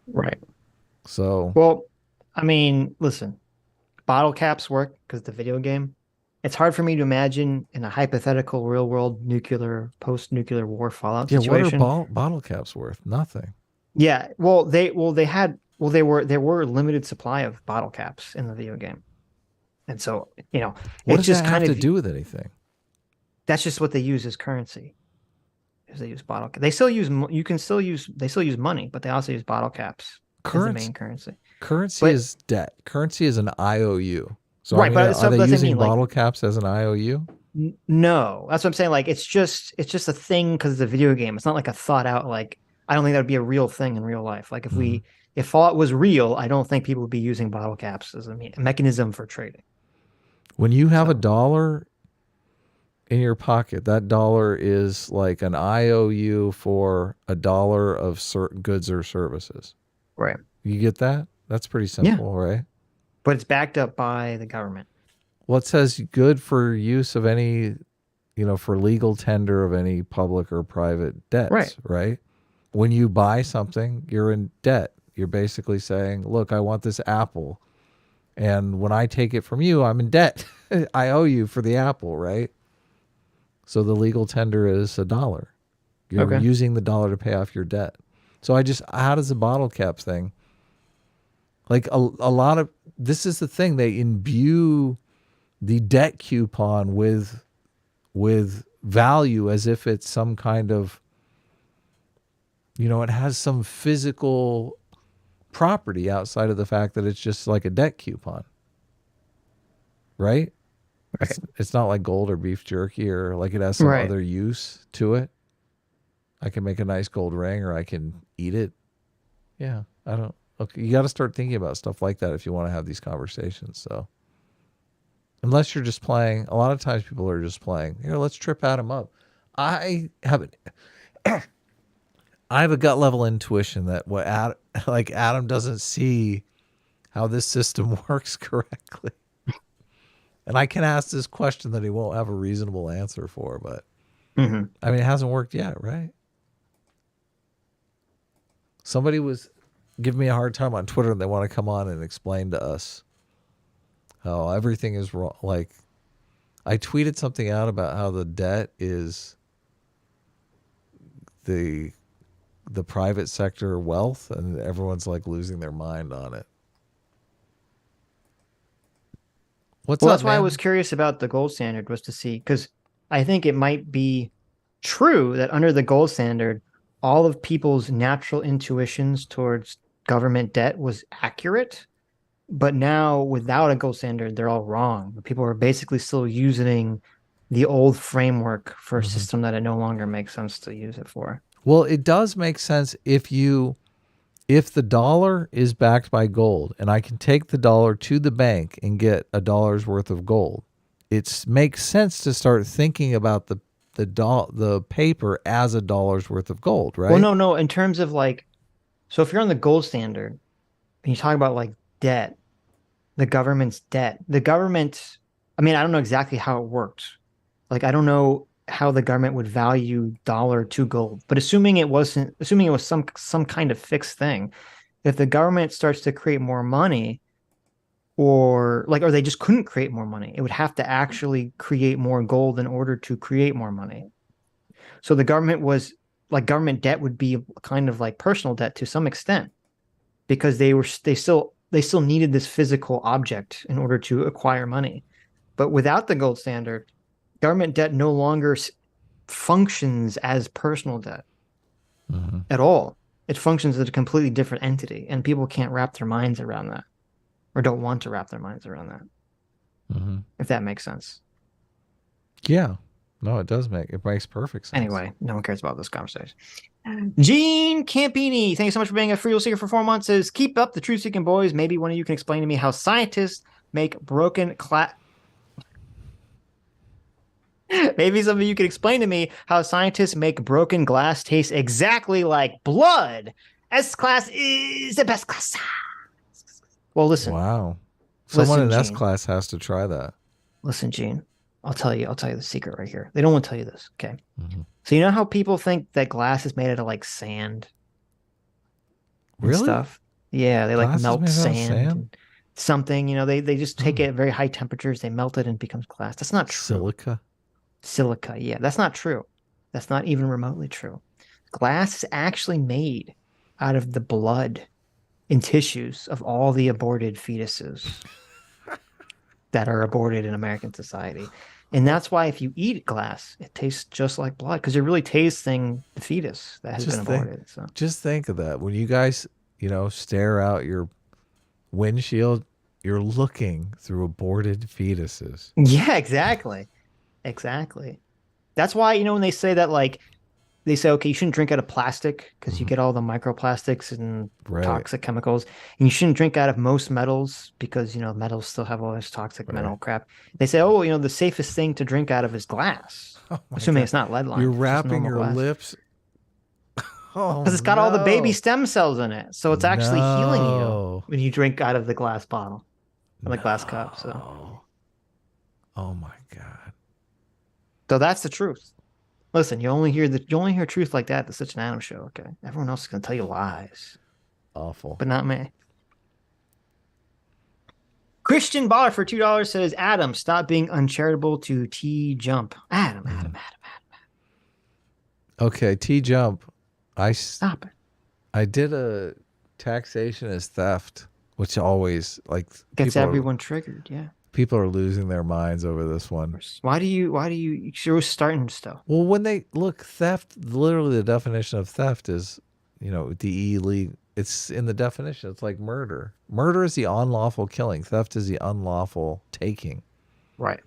Right. So. Well, I mean, listen, bottle caps work because the video game. It's hard for me to imagine in a hypothetical real world post-nuclear war Fallout situation. What are bottle caps worth? Nothing. Yeah. There were limited supply of bottle caps in the video game. And so, what does that have to do with anything? That's just what they use as currency. Is they use bottle caps. They still use money, but they also use bottle caps as the main currency. Currency is debt. Currency is an IOU. So right, but are they using bottle caps as an IOU? No, that's what I'm saying. Like, it's just a thing because it's a video game. It's not like a thought out. Like, I don't think that would be a real thing in real life. Like, if Fallout was real, I don't think people would be using bottle caps as a mechanism for trading. When you have a dollar in your pocket, that dollar is like an IOU for a dollar of certain goods or services. Right. You get that? That's pretty simple, right? But it's backed up by the government. Well, it says good for use of any, for legal tender of any public or private debts, right? When you buy something, you're in debt. You're basically saying, look, I want this apple. And when I take it from you, I'm in debt. I owe you for the apple, right? So the legal tender is $1. You're using the dollar to pay off your debt. So how does the bottle cap thing? Like a lot of, this is the thing, they imbue the debt coupon with value as if it's some kind of, it has some physical property outside of the fact that it's just like a debt coupon. Right? It's not like gold or beef jerky, or like it has some Right. other use to it. I can make a nice gold ring, or I can eat it. Yeah, I don't. Okay, you got to start thinking about stuff like that if you want to have these conversations. So, unless you're just playing, a lot of times people are just playing. Here, let's trip Adam up. I have I have a gut level intuition that Adam doesn't see how this system works correctly. And I can ask this question that he won't have a reasonable answer for, but I mean, it hasn't worked yet, right? Somebody was giving me a hard time on Twitter, and they want to come on and explain to us how everything is wrong. Like, I tweeted something out about how the debt is the private sector wealth, and everyone's like losing their mind on it. What's Well, up, that's why I man? was curious about the gold standard, was to see, because I think it might be true that under the gold standard, all of people's natural intuitions towards government debt was accurate. But now, without a gold standard, they're all wrong. People are basically still using the old framework for a system that it no longer makes sense to use it for. Well, it does make sense if the dollar is backed by gold, and I can take the dollar to the bank and get $1 worth of gold. It makes sense to start thinking about the paper as $1 worth of gold, right? Well, no. In terms of like, so if you're on the gold standard and you talk about like debt, the government's debt, the government, I mean, I don't know exactly how it works. Like, I don't know how the government would value dollar to gold, but assuming it was some kind of fixed thing, if the government starts to create more money, or they just couldn't create more money, it would have to actually create more gold in order to create more money. So the government debt would be kind of like personal debt to some extent, because they still needed this physical object in order to acquire money. But without the gold standard, government debt no longer functions as personal debt at all. It functions as a completely different entity, and people can't wrap their minds around that, or don't want to wrap their minds around that. If that makes sense. Yeah. No, it makes perfect sense. Anyway, no one cares about this conversation. Gene Campini, thank you so much for being a free seeker for 4 months. Says, keep up the truth seeking, boys. Maybe one of you can explain to me how scientists make Maybe some of you can explain to me how scientists make broken glass taste exactly like blood. S class is the best class. Well, listen. Wow. Someone in S Gene. class has to try that. Listen, Gene. I'll tell you the secret right here. They don't want to tell you this, okay? So you know how people think that glass is made out of like sand? And Really? stuff? Yeah, they like Glass is melt made out of sand. sand? And something, they just take it at very high temperatures, they melt it and it becomes glass. That's not true. Silica, yeah. That's not true. That's not even remotely true. Glass is actually made out of the blood and tissues of all the aborted fetuses that are aborted in American society. And that's why if you eat glass, it tastes just like blood, because you're really tasting the fetus that has been aborted. So just think of that. When you guys, stare out your windshield, you're looking through aborted fetuses. yeah, exactly. That's why, when they say that, like, they say, okay, you shouldn't drink out of plastic because you get all the microplastics and toxic chemicals. And you shouldn't drink out of most metals because, metals still have all this toxic metal crap. They say, the safest thing to drink out of is glass, assuming it's not lead lined. You're wrapping your lips. Because it's got all the baby stem cells in it. So it's actually healing you when you drink out of the glass bottle or the glass cup. So. Oh my God. So that's the truth. Listen, you only hear truth like that at the Sitch and Adam show, okay? Everyone else is gonna tell you lies. Awful. But not me. Christian Baller for $2 says, Adam, stop being uncharitable to T Jump. Adam. Okay, T Jump. Stop it. I did a taxation as theft, which always gets everyone triggered, yeah. People are losing their minds over this one. Why do you you're starting stuff? Well, when they look, theft, literally the definition of theft is, the illegal. It's in the definition. It's like murder. Murder is the unlawful killing. Theft is the unlawful taking. Right.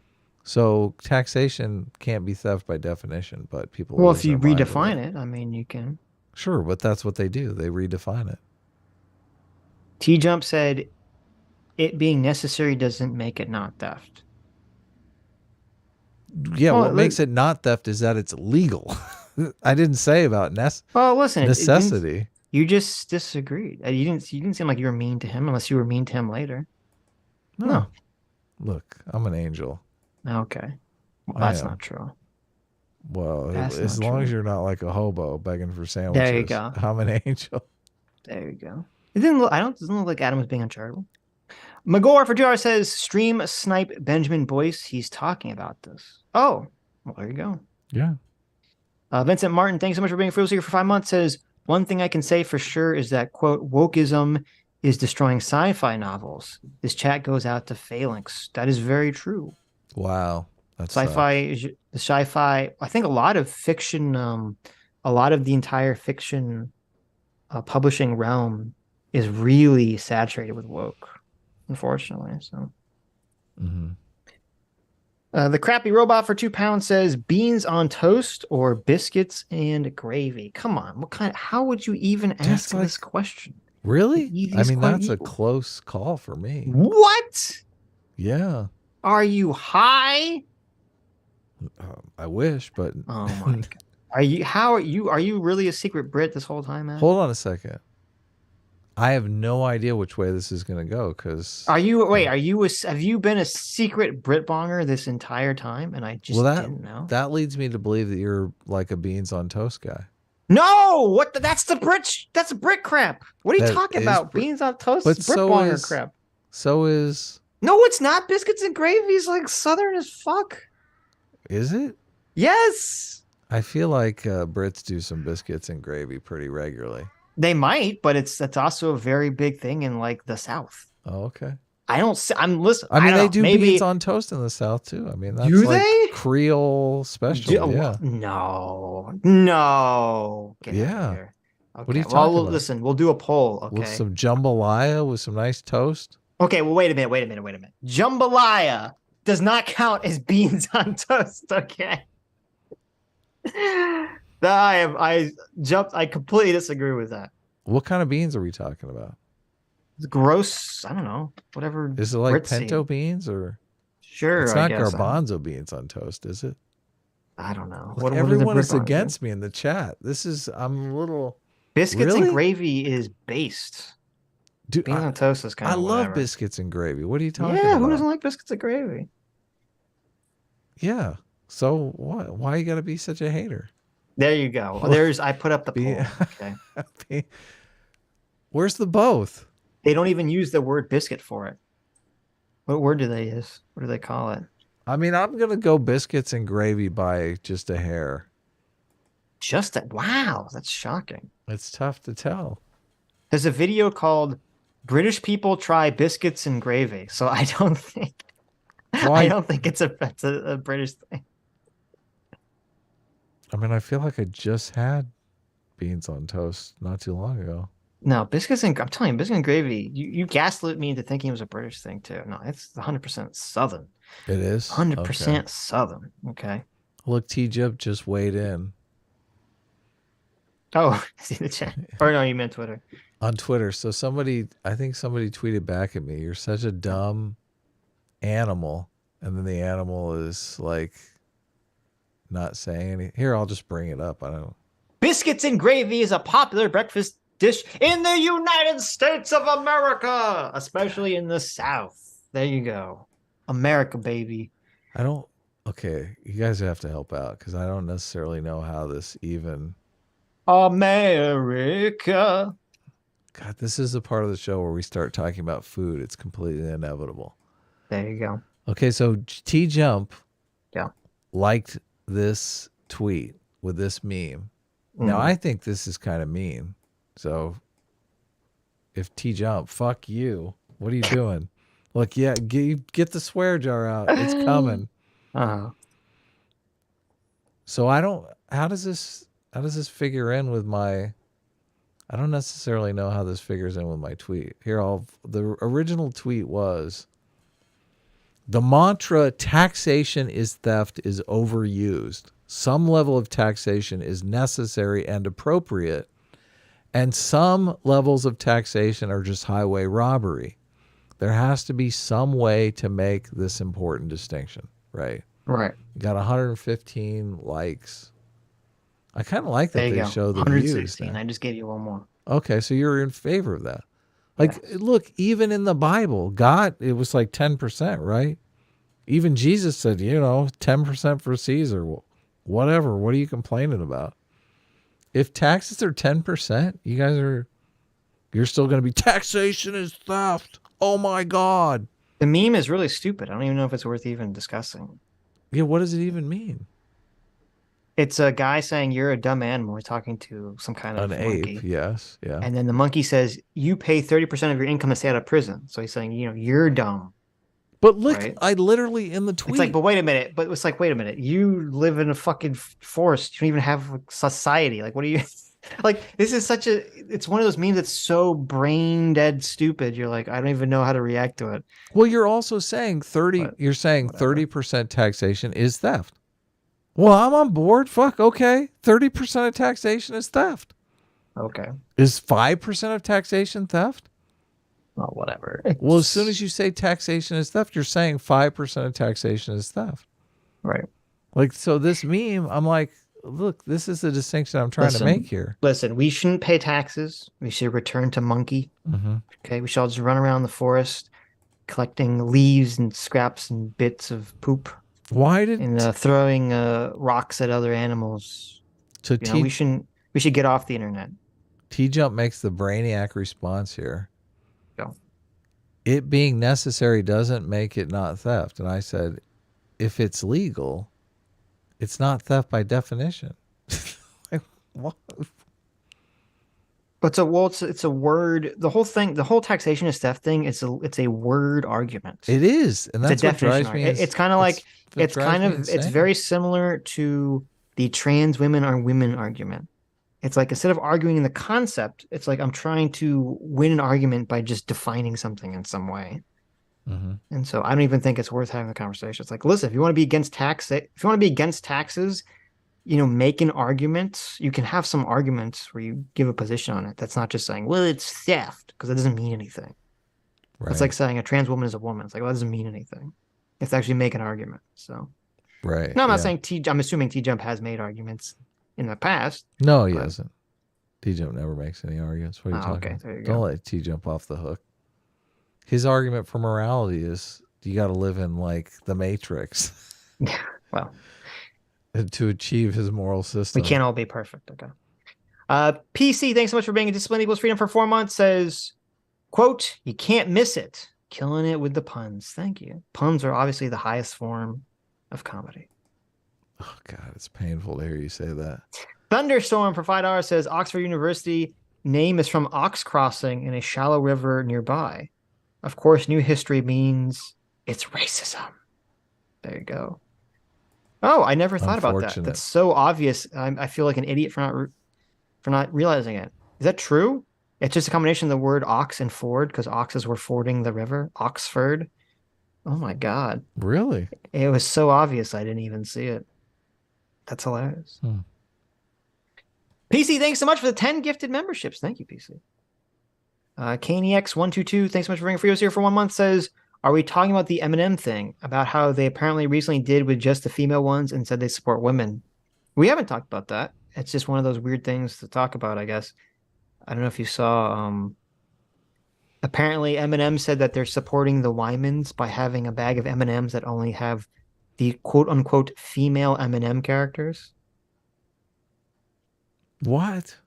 So taxation can't be theft by definition, but people Well, lose if you their mind with redefine it, I mean, you can. Sure, but that's what they do. They redefine it. T Jump said, "It being necessary doesn't make it not theft." Yeah, Well, what makes it not theft is that it's legal. I didn't say about well, listen, necessity. You just disagreed. You didn't seem like you were mean to him, unless you were mean to him later. No. Look, I'm an angel. Okay. Well, that's not true. Well, That's as not long as true. you're not like a hobo begging for sandwiches. There you go. I'm an angel. There you go. It didn't look. Doesn't look like Adam was being uncharitable. Magor for 2 hours says, "Stream snipe Benjamin Boyce. He's talking about this." Oh, well, there you go. Yeah. Vincent Martin, thanks so much for being a Frugal Seeker for 5 months. Says, "One thing I can say for sure is that, quote, wokeism is destroying sci-fi novels. This chat goes out to Phalanx." That is very true. Wow. That's The sci-fi, I think a lot of fiction, a lot of the entire fiction publishing realm is really saturated with woke, unfortunately. So. The crappy robot for £2 says, "Beans on toast or biscuits and gravy?" Come on, how would you even ask this question? Really? I mean, that's a close call for me. What? Yeah. Are you high? I wish, but oh my god. Are you really a secret Brit this whole time, man? Hold on a second. I have no idea which way this is going to go because have you been a secret Brit bonger this entire time and I just didn't know? That leads me to believe that you're like a beans on toast guy. No, that's Brit crap. What are you talking about? Beans on toast is Brit bonger crap. So is No, it's not. Biscuits and gravy is like Southern as fuck. Is it? Yes. I feel like Brits do some biscuits and gravy pretty regularly. They might, but that's also a very big thing in like the South. Oh, okay. Listen. I mean, they do beans on toast in the South too. I mean, that's like Creole special. Yeah. No. Get yeah. out of here. Okay. What are you talking about? Listen, we'll do a poll. Okay. With some jambalaya with some nice toast. Okay. Well, wait a minute. Jambalaya does not count as beans on toast. Okay. I completely disagree with that. What kind of beans are we talking about? It's gross. I don't know. Whatever. Is it like pinto beans or? Sure. It's not garbanzo beans on toast, is it? I don't know. Look, everyone is against me in the chat. I'm a little. Biscuits and gravy is based. Dude, beans on toast is kind of. I love biscuits and gravy. What are you talking about? Yeah, who doesn't like biscuits and gravy? Yeah. So what? Why you gotta be such a hater? There you go. I put up the poll. Okay. Where's the both? They don't even use the word biscuit for it. What word do they use? What do they call it? I mean, I'm gonna go biscuits and gravy by just a hair. Wow, that's shocking. It's tough to tell. There's a video called "British People Try Biscuits and Gravy," so I don't think it's a British thing. I mean, I feel like I just had beans on toast not too long ago. No, I'm telling you, biscuits and gravy, you gaslit me into thinking it was a British thing too. No, it's 100% Southern. It is? 100% Southern. Okay. Look, T-Jib just weighed in. Oh, see the chat. Or no, you meant Twitter. On Twitter. So I think somebody tweeted back at me, "You're such a dumb animal." And then the animal is like not saying anything. Here, I'll just bring it up. I don't know. Biscuits and gravy is a popular breakfast dish in the United States of America, especially in the South. There you go. America, baby. Okay, you guys have to help out because I don't necessarily know how this even. America. God, this is the part of the show where we start talking about food. It's completely inevitable. There you go. Okay, so T-Jump liked this tweet with this meme. Now, I think this is kind of mean. So if T-Jump, fuck you. What are you doing? Look, yeah, get the swear jar out. It's coming. So how does this figure in with my, I don't necessarily know how this figures in with my tweet. Here, the original tweet was, The mantra taxation is theft is overused. Some level of taxation is necessary and appropriate, and some levels of taxation are just highway robbery. There has to be some way to make this important distinction, right? Right. You got 115 likes. I kind of like that There you they go. show the 116. views. I just gave you one more. Okay, so you're in favor of that. Like, look, even in the Bible, God, it was like 10%, right? Even Jesus said, 10% for Caesar. Well, whatever. What are you complaining about? If taxes are 10%, you're still going to be taxation is theft. Oh my God. The meme is really stupid. I don't even know if it's worth even discussing. Yeah, what does it even mean? It's a guy saying you're a dumb animal. He's talking to some kind of An monkey. ape, yes, yeah. And then the monkey says, you pay 30% of your income to stay out of prison. So he's saying, you're dumb. But look, right? I literally in the tweet. It's like, but wait a minute. But it's like, wait a minute. You live in a fucking forest. You don't even have a society. Like, what are you... Like, this is it's one of those memes that's so brain dead stupid. You're like, I don't even know how to react to it. Well, you're also saying 30% taxation is theft. Well, I'm on board. Fuck, okay. 30% of taxation is theft. Okay. Is 5% of taxation theft? Well, whatever. Well, as soon as you say taxation is theft, you're saying 5% of taxation is theft. Right. Like, so this meme, I'm like, look, this is the distinction I'm trying to make here. Listen, we shouldn't pay taxes. We should return to monkey. Mm-hmm. Okay, we should all just run around the forest collecting leaves and scraps and bits of poop. Why did and throwing rocks at other animals? So we should get off the internet. T-Jump makes the brainiac response here. Go. It being necessary doesn't make it not theft. And I said, if it's legal, it's not theft by definition. Like, what? But it's a word. The whole taxation is theft thing. It's a word argument. It is, and that's what drives me. It's kind of like it's very similar to the trans women are women argument. It's like instead of arguing the concept, it's like I'm trying to win an argument by just defining something in some way. Mm-hmm. And so I don't even think it's worth having the conversation. It's like, listen, if you want to be against taxes, make an argument. You can have some arguments where you give a position on it. That's not just saying, well, it's theft, because that doesn't mean anything. Right. It's like saying a trans woman is a woman. It's like, well, that doesn't mean anything. You have to actually make an argument. So, right. No, I'm not saying I'm assuming T-Jump has made arguments in the past. No, he hasn't. T-Jump never makes any arguments. What are you talking about? There you Don't go. let T-Jump off the hook. His argument for morality is you got to live in like the Matrix. Yeah. Well, to achieve his moral system. We can't all be perfect. Okay. PC, thanks so much for being a Discipline Equals Freedom for 4 months. Says, quote, you can't miss it. Killing it with the puns. Thank you. Puns are obviously the highest form of comedy. Oh, God, it's painful to hear you say that. Thunderstorm for $5 says, Oxford University name is from ox crossing in a shallow river nearby. Of course, new history means it's racism. There you go. Oh, I never thought about that. That's so obvious. I feel like an idiot for not realizing it. Is that true? It's just a combination of the word ox and ford because oxes were fording the river. Oxford. Oh my God. Really? It was so obvious I didn't even see it. That's hilarious. PC, thanks so much for the 10 gifted memberships. Thank you, PC. KNEX122, thanks so much for bringing Frios here for 1 month, says, are we talking about the Eminem thing, about how they apparently recently did with just the female ones and said they support women? We haven't talked about that. It's just one of those weird things to talk about, I guess. I don't know if you saw, apparently Eminem said that they're supporting the Wymans by having a bag of M&Ms that only have the quote-unquote female Eminem characters. What?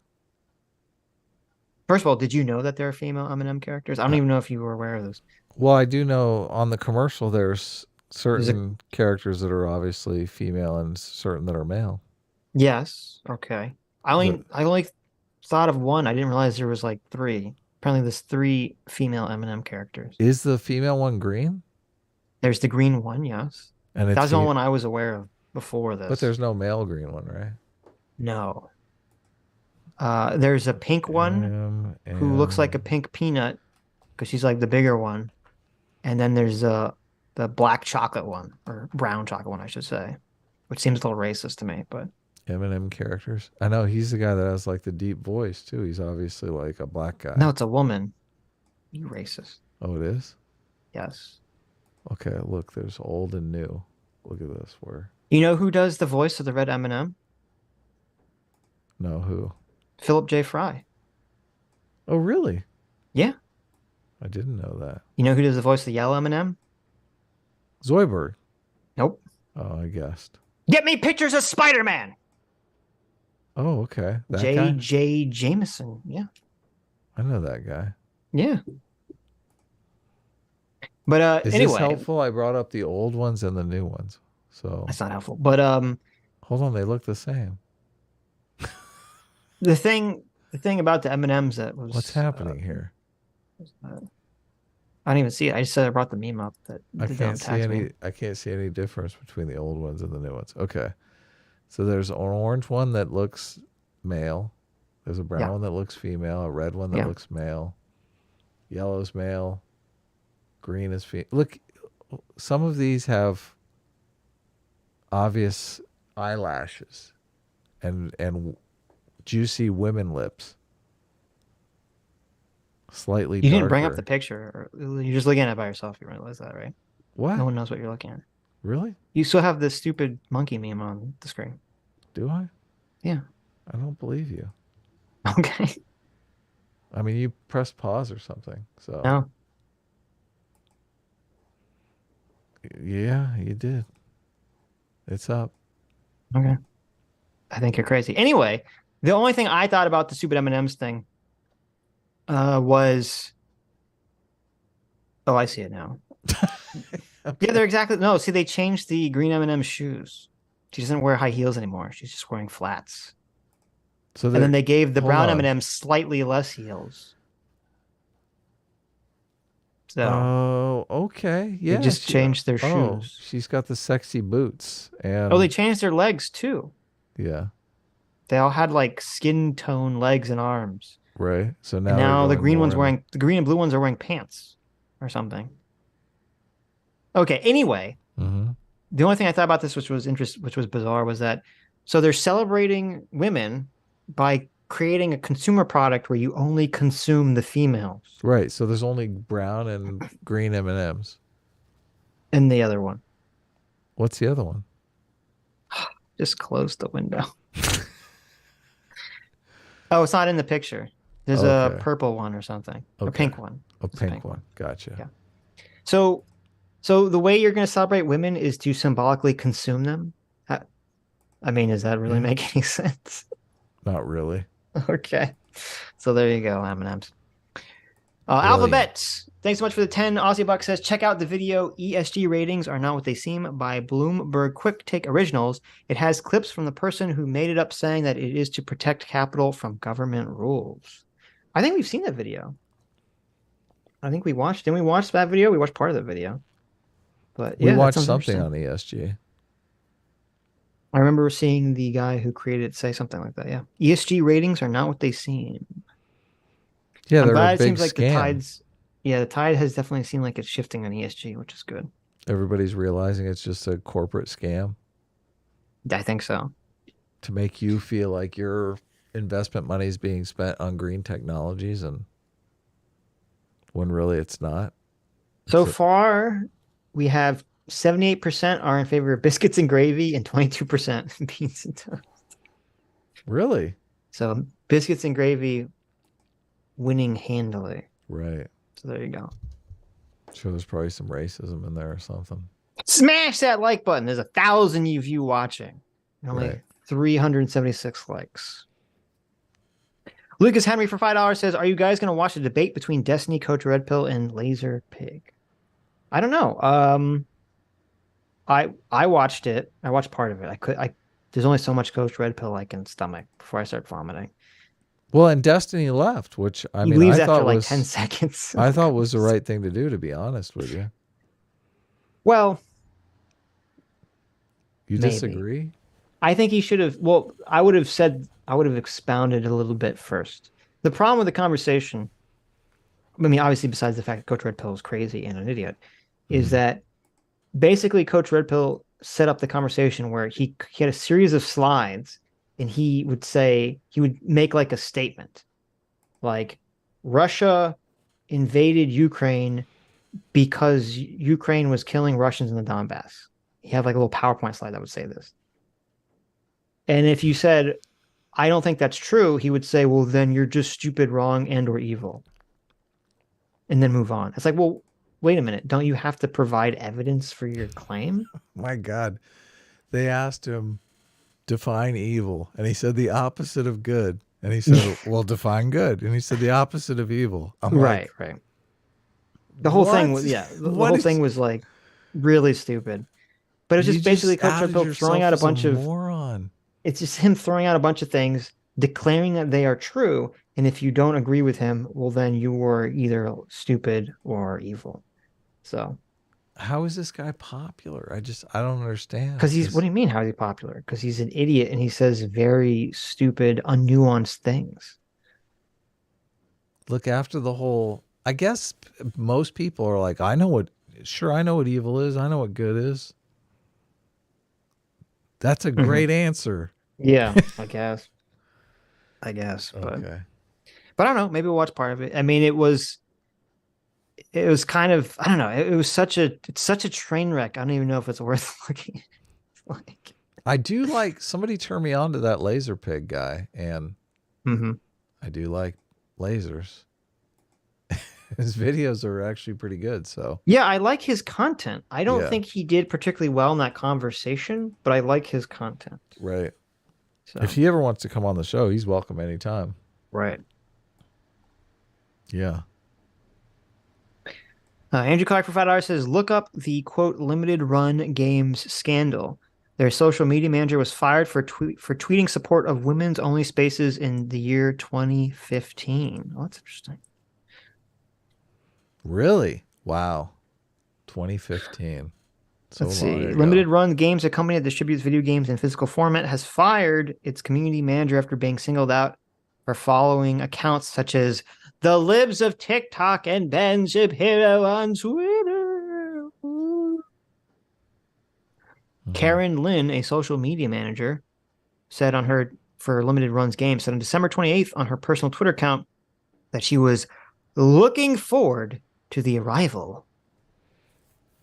First of all, did you know that there are female M&M characters? I don't even know if you were aware of this. Well, I do know on the commercial there's certain characters that are obviously female and certain that are male. Yes. Okay. I only thought of one. I didn't realize there was like 3. Apparently there's 3 female M&M characters. Is the female one green? There's the green one, yes. And that was the only one I was aware of before this. But there's no male green one, right? No. There's a pink one who looks like a pink peanut because she's like the bigger one. And then there's a the black chocolate one, or brown chocolate one, I should say, which seems a little racist to me, but Eminem characters. I know he's the guy that has like the deep voice too. He's obviously like a black guy. no, it's a woman. You racist. Oh, it is? Yes. Okay, look, there's old and new. Look at this. Where? You know who does the voice of the red M&M? No, who? Philip J. Fry. Oh, really? Yeah. I didn't know that. You know who does the voice of the yellow M&M? Zoidberg. Nope. Oh, I guessed. Get me pictures of Spider-Man. Oh, okay. That guy? J.J. Jameson. Yeah. I know that guy. Yeah. But Is anyway, this helpful? I brought up the old ones and the new ones. So that's not helpful. But hold on, they look the same. the thing about the M&Ms that was What's happening here? I don't even see it. I just said I brought the meme up that I they can't don't see tax any. me. I can't see any difference between the old ones and the new ones. Okay, so there's an orange one that looks male. There's a brown one that looks female. A red one that looks male. Yellow's male. Green is female. Look, some of these have obvious eyelashes and juicy women lips. Slightly You didn't bring up darker. the picture. You're just looking at it by yourself. You realize that, right? What? No one knows what you're looking at. Really? You still have this stupid monkey meme on the screen. Do I? Yeah. I don't believe you. Okay. I mean, you pressed pause or something. So No. yeah, you did. It's up. Okay. I think you're crazy. Anyway, the only thing I thought about the stupid M&Ms thing was, oh, I see it now. Yeah, they're exactly no. See, they changed the green M&M shoes. She doesn't wear high heels anymore. She's just wearing flats. So and then they gave the brown on. M&M slightly less heels. So Oh, okay. Yeah. they just changed their Oh, shoes. she's got the sexy boots. And Oh, they changed their legs too. yeah. They all had like skin tone legs and arms. Right. So And now now they're the green going one's more in- wearing the green and blue ones are wearing pants or something. Okay, anyway, the only thing I thought about this which was bizarre was that so they're celebrating women by creating a consumer product where you only consume the females. Right. So there's only brown and green M&Ms. And the other one. What's the other one? Just close the window. Oh, it's not in the picture. There's a purple one or something. A pink one. A It's pink one. Gotcha. Yeah. So the way you're going to celebrate women is to symbolically consume them. I mean, does that really make any sense? Not really. Okay. So there you go, M&Ms. Alphabet. Thanks so much for the 10. Aussie Buck says, check out the video ESG ratings are not what they seem by Bloomberg Quick Take Originals. It has clips from the person who made it up saying that it is to protect capital from government rules. I think we've seen that video. I think we watched. Didn't we watch that video? We watched part of the video. But yeah, We watched that sounds something interesting. on ESG. I remember seeing the guy who created it say something like that. Yeah. ESG ratings are not what they seem. Yeah, I'm they're glad a it big seems like the scam. tides. Yeah, the tide has definitely seemed like it's shifting on ESG, which is good. Everybody's realizing it's just a corporate scam I think so. to make you feel like your investment money is being spent on green technologies, and when really it's not. So far, we have 78% are in favor of biscuits and gravy and 22% beans and toast. Really? So biscuits and gravy winning handily. Right. So there you go. Sure, there's probably some racism in there or something. Smash that like button. There's 1,000 of you watching. And only Right. 376 likes. Lucas Henry for $5 says, are you guys going to watch a debate between Destiny, Coach Red Pill, and Laser Pig? I don't know. I watched it. I watched part of it. There's only so much Coach Red Pill I can stomach before I start vomiting. Well, and Destiny left, which I He mean, leaves I after thought like was 10 seconds. I thought was the right thing to do, to be honest with you. Well, You maybe. disagree? I think he should have. Well, I would have expounded a little bit first. The problem with the conversation, I mean, obviously, besides the fact that Coach Red Pill is crazy and an idiot, is that basically Coach Red Pill set up the conversation where he had a series of slides, and he would make like a statement, like Russia invaded Ukraine because Ukraine was killing Russians in the Donbass. He had like a little PowerPoint slide that would say this. And if you said, I don't think that's true, he would say, well, then you're just stupid, wrong, and or evil. And then move on. It's like, well, wait a minute. Don't you have to provide evidence for your claim? My God. They asked him, define evil. And he said the opposite of good. And he said, well, define good. And he said the opposite of evil. I'm right. The whole thing was, the whole thing was like really stupid. But it's just basically Coach Red Pill throwing out a bunch of moron. It's just him throwing out a bunch of things, declaring that they are true. And if you don't agree with him, well, then you were either stupid or evil. So how is this guy popular? I don't understand. Because what do you mean, how is he popular? Because he's an idiot and he says very stupid, unnuanced things. Look, after the whole, I guess most people are like, I know what evil is. I know what good is. That's a great answer. Yeah, I guess. But I don't know. Maybe we'll watch part of it. I mean, it was kind of, I don't know. It's such a train wreck. I don't even know if it's worth looking. Like, I do like, somebody turned me on to that laser pig guy, and I do like lasers. His videos are actually pretty good. So yeah, I like his content. I don't think he did particularly well in that conversation, but I like his content. Right. So if he ever wants to come on the show, he's welcome anytime. Right. Yeah. Andrew Clark for $5 says, look up the quote limited run games scandal. Their social media manager was fired for tweeting support of women's only spaces in the year 2015. Oh, that's interesting. Really? Wow. 2015. So let's see. Limited Run Games, a company that distributes video games in physical format, has fired its community manager after being singled out for following accounts such as the Libs of TikTok and Ben Shapiro on Twitter. Karen Lynn, a social media manager, said on her for Limited Runs Games, said on December 28th on her personal Twitter account that she was looking forward to the arrival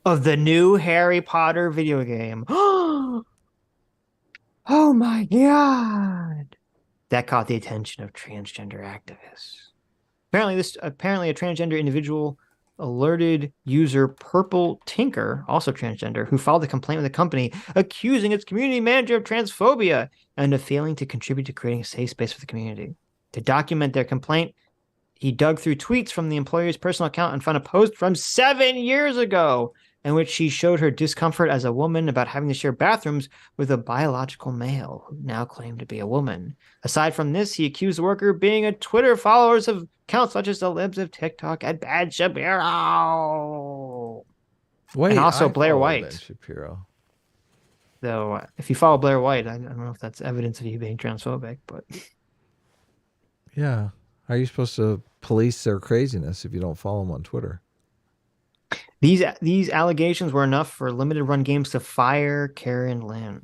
of the new Harry Potter video game. Oh my God. That caught the attention of transgender activists. Apparently a transgender individual alerted user Purple Tinker, also transgender, who filed a complaint with the company accusing its community manager of transphobia and of failing to contribute to creating a safe space for the community. To document their complaint, he dug through tweets from the employer's personal account and found a post from 7 years ago in which she showed her discomfort as a woman about having to share bathrooms with a biological male who now claimed to be a woman. Aside from this, he accused the worker of being a Twitter followers of accounts such as the Libs of TikTok and Ben Shapiro. Wait, and also I Blair follow White. Ben Shapiro. Though, if you follow Blair White, I don't know if that's evidence of you being transphobic, but yeah. How are you supposed to police their craziness if you don't follow them on Twitter? These allegations were enough for Limited Run Games to fire Karen Lynn.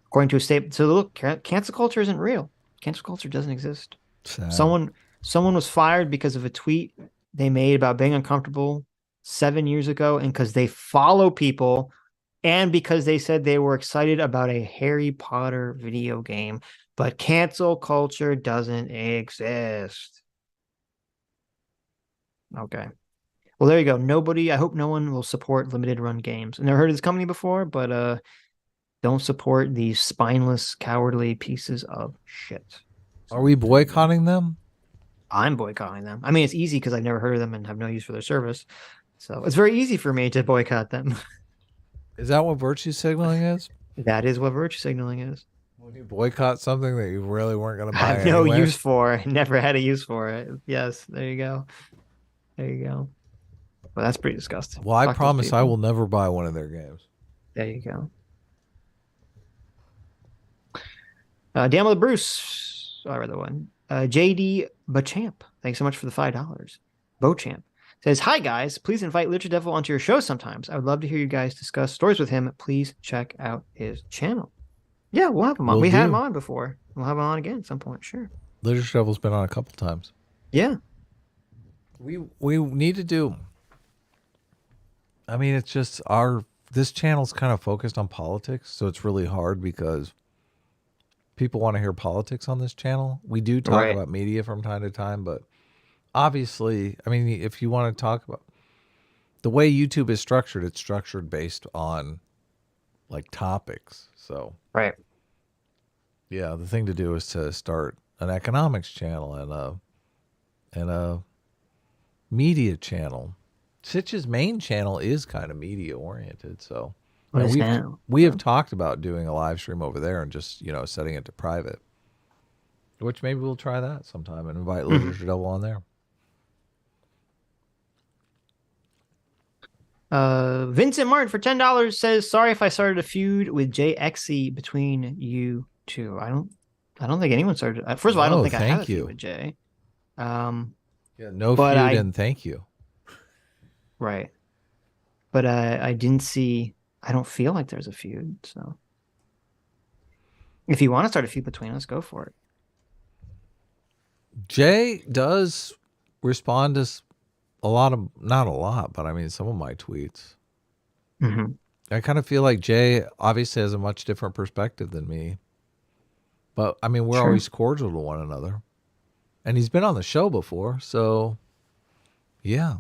According to a statement, so look, cancel culture isn't real. Cancel culture doesn't exist. Sad. Someone was fired because of a tweet they made about being uncomfortable 7 years ago, and because they follow people, and because they said they were excited about a Harry Potter video game. But cancel culture doesn't exist. Okay. Well, there you go. I hope no one will support Limited Run Games. I never heard of this company before, but don't support these spineless, cowardly pieces of shit. Are we boycotting them? I'm boycotting them. I mean, it's easy because I've never heard of them and have no use for their service. So it's very easy for me to boycott them. Is that what virtue signaling is? That is what virtue signaling is. When you boycott something that you really weren't going to buy I have no anyway? use for it. Never had a use for it. Yes, there you go. There you go. Well, that's pretty disgusting. Well, I Fuck those promise I people. will never buy one of their games. There you go. Dan with Bruce. I read that one. JD Bachamp. Thanks so much for the $5. Bochamp. Says, hi guys, please invite Literature Devil onto your show sometimes. I would love to hear you guys discuss stories with him. Please check out his channel. Yeah, we'll have him on. We had him on before. We'll have him on again at some point, sure. Literature Devil's been on a couple times. Yeah. We need to do, I mean, it's just this channel's kind of focused on politics, so it's really hard because people want to hear politics on this channel. We do talk about media from time to time, but obviously, I mean, if you want to talk about the way YouTube is structured, it's structured based on like topics. So, yeah, the thing to do is to start an economics channel and a media channel. Sitch's main channel is kind of media oriented, so we have talked about doing a live stream over there and just setting it to private, which maybe we'll try that sometime and invite Literature Devil on there. Vincent Martin for $10 says, sorry if I started a feud with JXE between you two. I don't think anyone started. First of all, I don't think I had a feud with Jay. Yeah, no feud and thank you. Right. But I don't feel like there's a feud. So if you want to start a feud between us, go for it. Jay does respond to not a lot, but I mean, some of my tweets. Mm-hmm. I kind of feel like Jay obviously has a much different perspective than me. But I mean, we're always cordial to one another. And he's been on the show before, so yeah.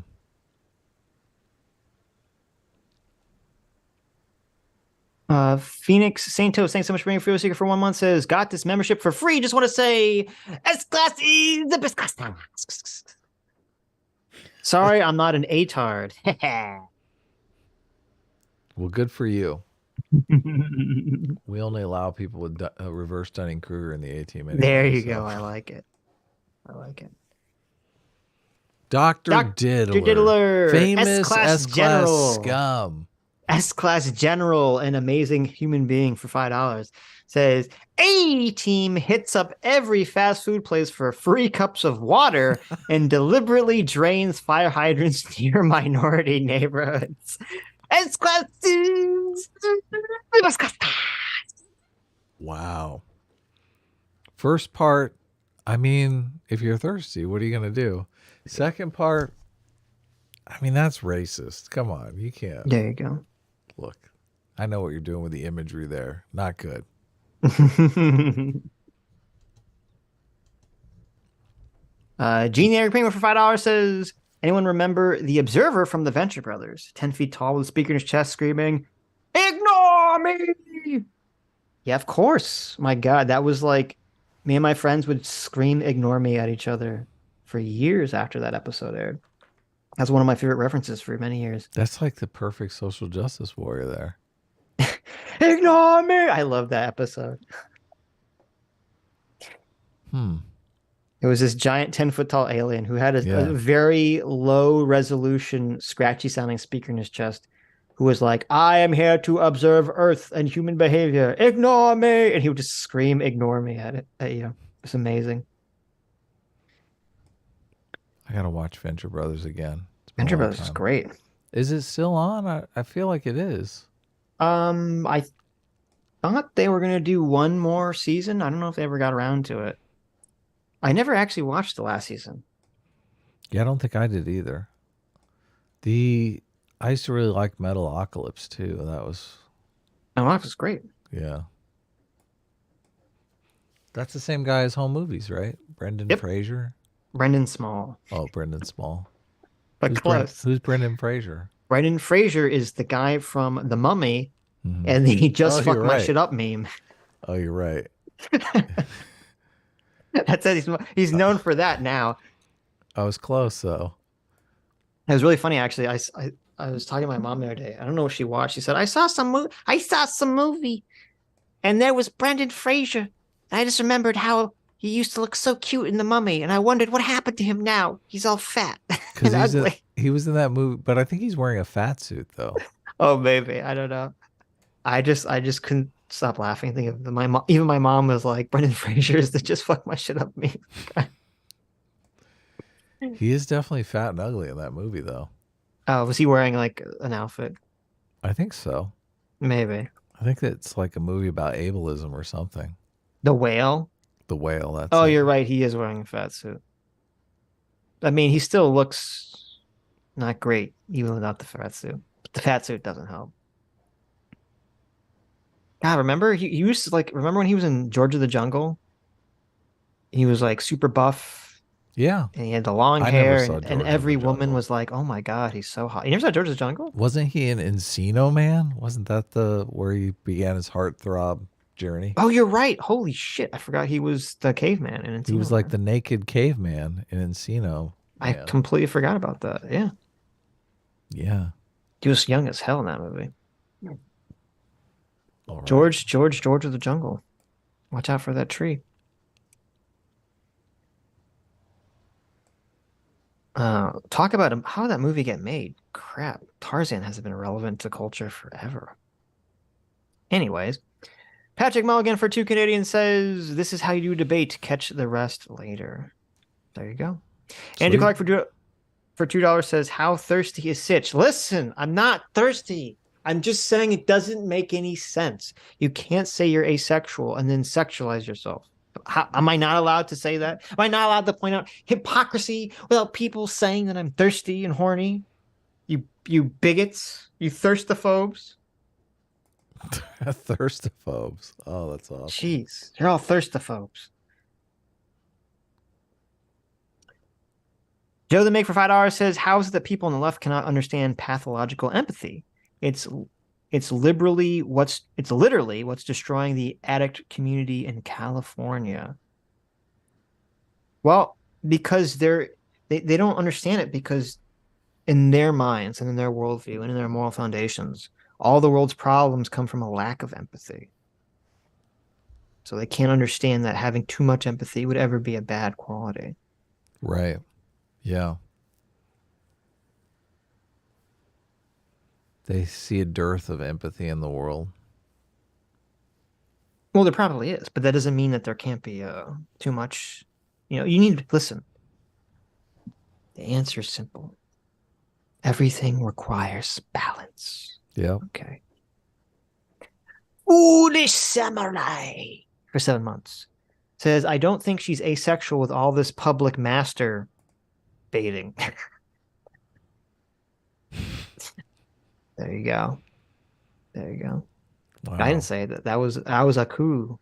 Phoenix Saintos, thanks so much for being a free seeker for 1 month, says, got this membership for free. Just want to say, S-Class is the best class. Sorry, I'm not an A-tard. Well, good for you. We only allow people with reverse Dunning-Kruger in the A-team anyway. There you go. I like it. Dr. Diddler. Famous S-Class General. Scum. S-Class General, an amazing human being for $5, says, A-team hits up every fast food place for free cups of water and deliberately drains fire hydrants near minority neighborhoods. S-Class. Wow. First part, I mean, if you're thirsty, what are you going to do? Second part, I mean, that's racist. Come on, you can't. There you go. Look, I know what you're doing with the imagery there. Not good. Gene Eric Penguin for $5 says, anyone remember the Observer from the Venture Brothers? 10 feet tall with a speaker in his chest screaming, ignore me! Yeah, of course. My God, that was like, me and my friends would scream ignore me at each other for years after that episode aired. That's one of my favorite references for many years. That's like the perfect social justice warrior there. Ignore me! I love that episode. It was this giant 10-foot tall alien who had a very low resolution, scratchy sounding speaker in his chest, who was like, I am here to observe Earth and human behavior. Ignore me! And he would just scream, ignore me at you. It's amazing. I gotta watch Venture Brothers again. Venture Brothers is great. Is it still on? I feel like it is. I thought they were gonna do one more season. I don't know if they ever got around to it. I never actually watched the last season. Yeah, I don't think I did either. I used to really like Metalocalypse too. Metalocalypse was great. Yeah. That's the same guy as Home Movies, right? Brendan Fraser. Brendan Small. Oh, Brendan Small. But close. Who's Brendan Fraser? Brendan Fraser is the guy from The Mummy and the just fuck my shit up meme. Oh, you're right. That's it. He's known for that now. I was close though. It was really funny actually. I was talking to my mom the other day. I don't know what she watched. She said, I saw some movie and there was Brendan Fraser. And I just remembered how he used to look so cute in The Mummy, and I wondered what happened to him now. He's all fat and ugly. He was in that movie, but I think he's wearing a fat suit though. Oh, maybe. I don't know. I just couldn't stop laughing. Think of even my mom was like, Brendan Fraser is the just fuck my shit up me. He is definitely fat and ugly in that movie, though. Was he wearing like an outfit? I think so. Maybe. I think it's like a movie about ableism or something. The Whale? The Whale, that's Oh, it. you're right. He is wearing a fat suit. I mean, he still looks not great, even without the fat suit. But the fat suit doesn't help. God, remember he used to like remember when he was in George of the Jungle? He was like super buff. Yeah. And he had the long I hair, never saw and George of every the woman Jungle. was like, "Oh my God, he's so hot." You never saw George of the Jungle? Wasn't he in Encino Man? Wasn't that the where he began his heartthrob journey? Oh, you're right. Holy shit. I forgot he was the caveman in Encino He was like Man. the naked caveman in Encino I Man. completely forgot about that. Yeah. Yeah. He was young as hell in that movie. All right. George of the Jungle. Watch out for that tree. Talk about him. How did that movie get made? Crap. Tarzan hasn't been relevant to culture forever. Anyways, Patrick Mulligan for 2 Canadians says, "This is how you do debate. Catch the rest later." There you go. Andrew Clark for $2 says, "How thirsty is Sitch?" Listen, I'm not thirsty. I'm just saying it doesn't make any sense. You can't say you're asexual and then sexualize yourself. Am I not allowed to say that? Am I not allowed to point out hypocrisy without people saying that I'm thirsty and horny? You bigots, you thirstophobes. Thirstophobes. Oh, that's awesome. Jeez, you're all thirstophobes. Joe the Make for $5 says, "How is it that people on the left cannot understand pathological empathy? It's literally what's destroying the addict community in California." Well, because they don't understand it, because in their minds and in their worldview and in their moral foundations, all the world's problems come from a lack of empathy. So they can't understand that having too much empathy would ever be a bad quality. Right. Yeah. They see a dearth of empathy in the world. Well, there probably is, but that doesn't mean that there can't be too much. You need to listen. The answer is simple. Everything requires balance. Yeah. Okay. Foolish Samurai for 7 months says, "I don't think she's asexual with all this public master baiting." There you go. There you go. Wow. I didn't say that. That was Aku,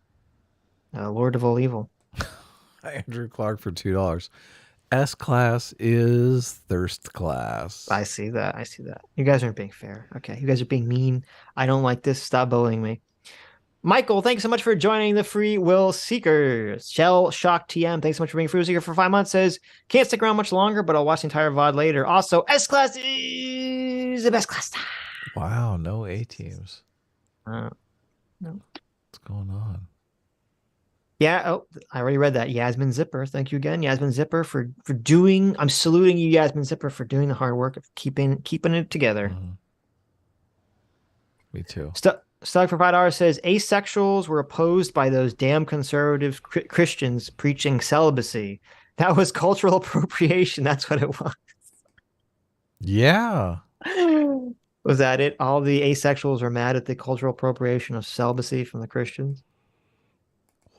Lord of all evil. Andrew Clark for $2. S class is thirst class. I see that. You guys aren't being fair. Okay. You guys are being mean. I don't like this. Stop bullying me. Michael, thanks so much for joining the Free Will Seekers. Shell Shock TM, thanks so much for being Free Will Seeker for 5 months. Says, "Can't stick around much longer, but I'll watch the entire VOD later." Also, S class is the best class. Wow, no A teams. No. What's going on? Yeah, oh, I already read that. Yasmin Zipper. Thank you again, Yasmin Zipper, for doing. I'm saluting you, Yasmin Zipper, for doing the hard work of keeping it together. Mm-hmm. Me too. Stuck for $5 says, "Asexuals were opposed by those damn conservative Christians preaching celibacy. That was cultural appropriation. That's what it was." Yeah. Was that it? All the asexuals were mad at the cultural appropriation of celibacy from the Christians?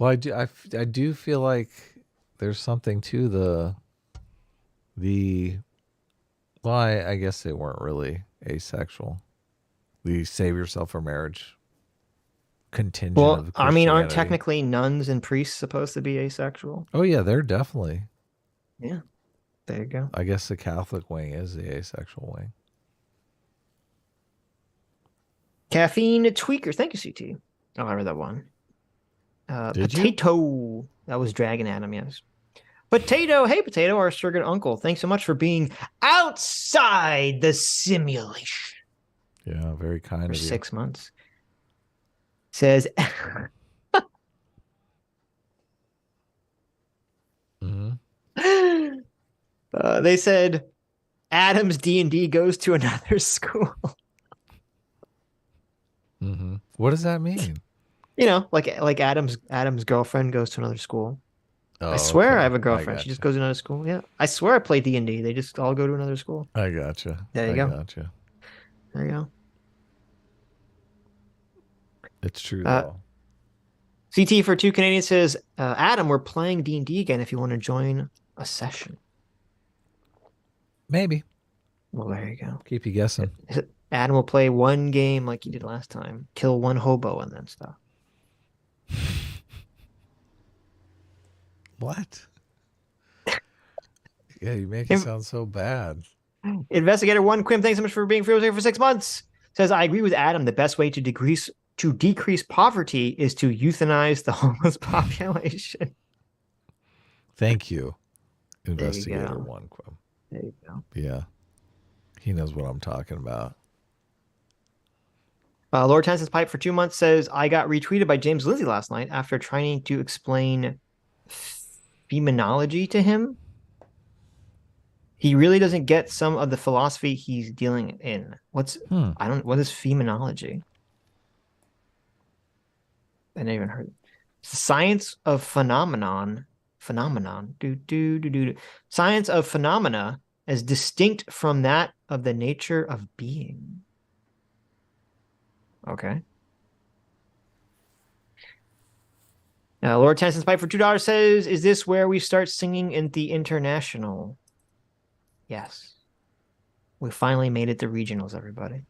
Well, I do feel like there's something to well, I guess they weren't really asexual. The save yourself for marriage contingent of Well, I mean, aren't Christianity. technically nuns and priests supposed to be asexual? Oh yeah, they're definitely. Yeah. There you go. I guess the Catholic wing is the asexual wing. Caffeine Tweaker. Thank you, CT. Oh, I read that one. Did you? Potato. That was Dragon Adam, yes. Potato. Hey, Potato, our surrogate uncle. Thanks so much for being outside the simulation Yeah, very kind for of you. 6 months. Says, Mm-hmm. They said Adam's D&D goes to another school. Mm-hmm. What does that mean? Like Adam's girlfriend goes to another school. I Oh, swear I okay. have a I girlfriend. She just gotcha. goes to another school. Yeah. I swear I play D&D. They just all go to another school. I gotcha. There you I go. gotcha. There you go. It's true though. CT for 2 Canadians says, Adam, we're playing D&D again if you want to join a session. Maybe. Well, there you go. Keep you guessing. Adam will play one game like he did last time. Kill one hobo and then stuff. What? Yeah, you make it sound so bad. Investigator 1 Quim, thanks so much for being free here for 6 months. Says, I agree with Adam. The best way to decrease poverty is to euthanize the homeless population. Thank you, Investigator 1 Quim. There you go. Yeah. He knows what I'm talking about. Lord Tennison's Pipe for 2 months says, I got retweeted by James Lindsay last night after trying to explain feminology to him. He really doesn't get some of the philosophy he's dealing in. What is feminology? I never even heard. It's the science of phenomenon. Science of phenomena as distinct from that of the nature of being. Okay. Lord Tennyson's Pipe for $2 says, is this where we start singing in the international? Yes. We finally made it to regionals, everybody.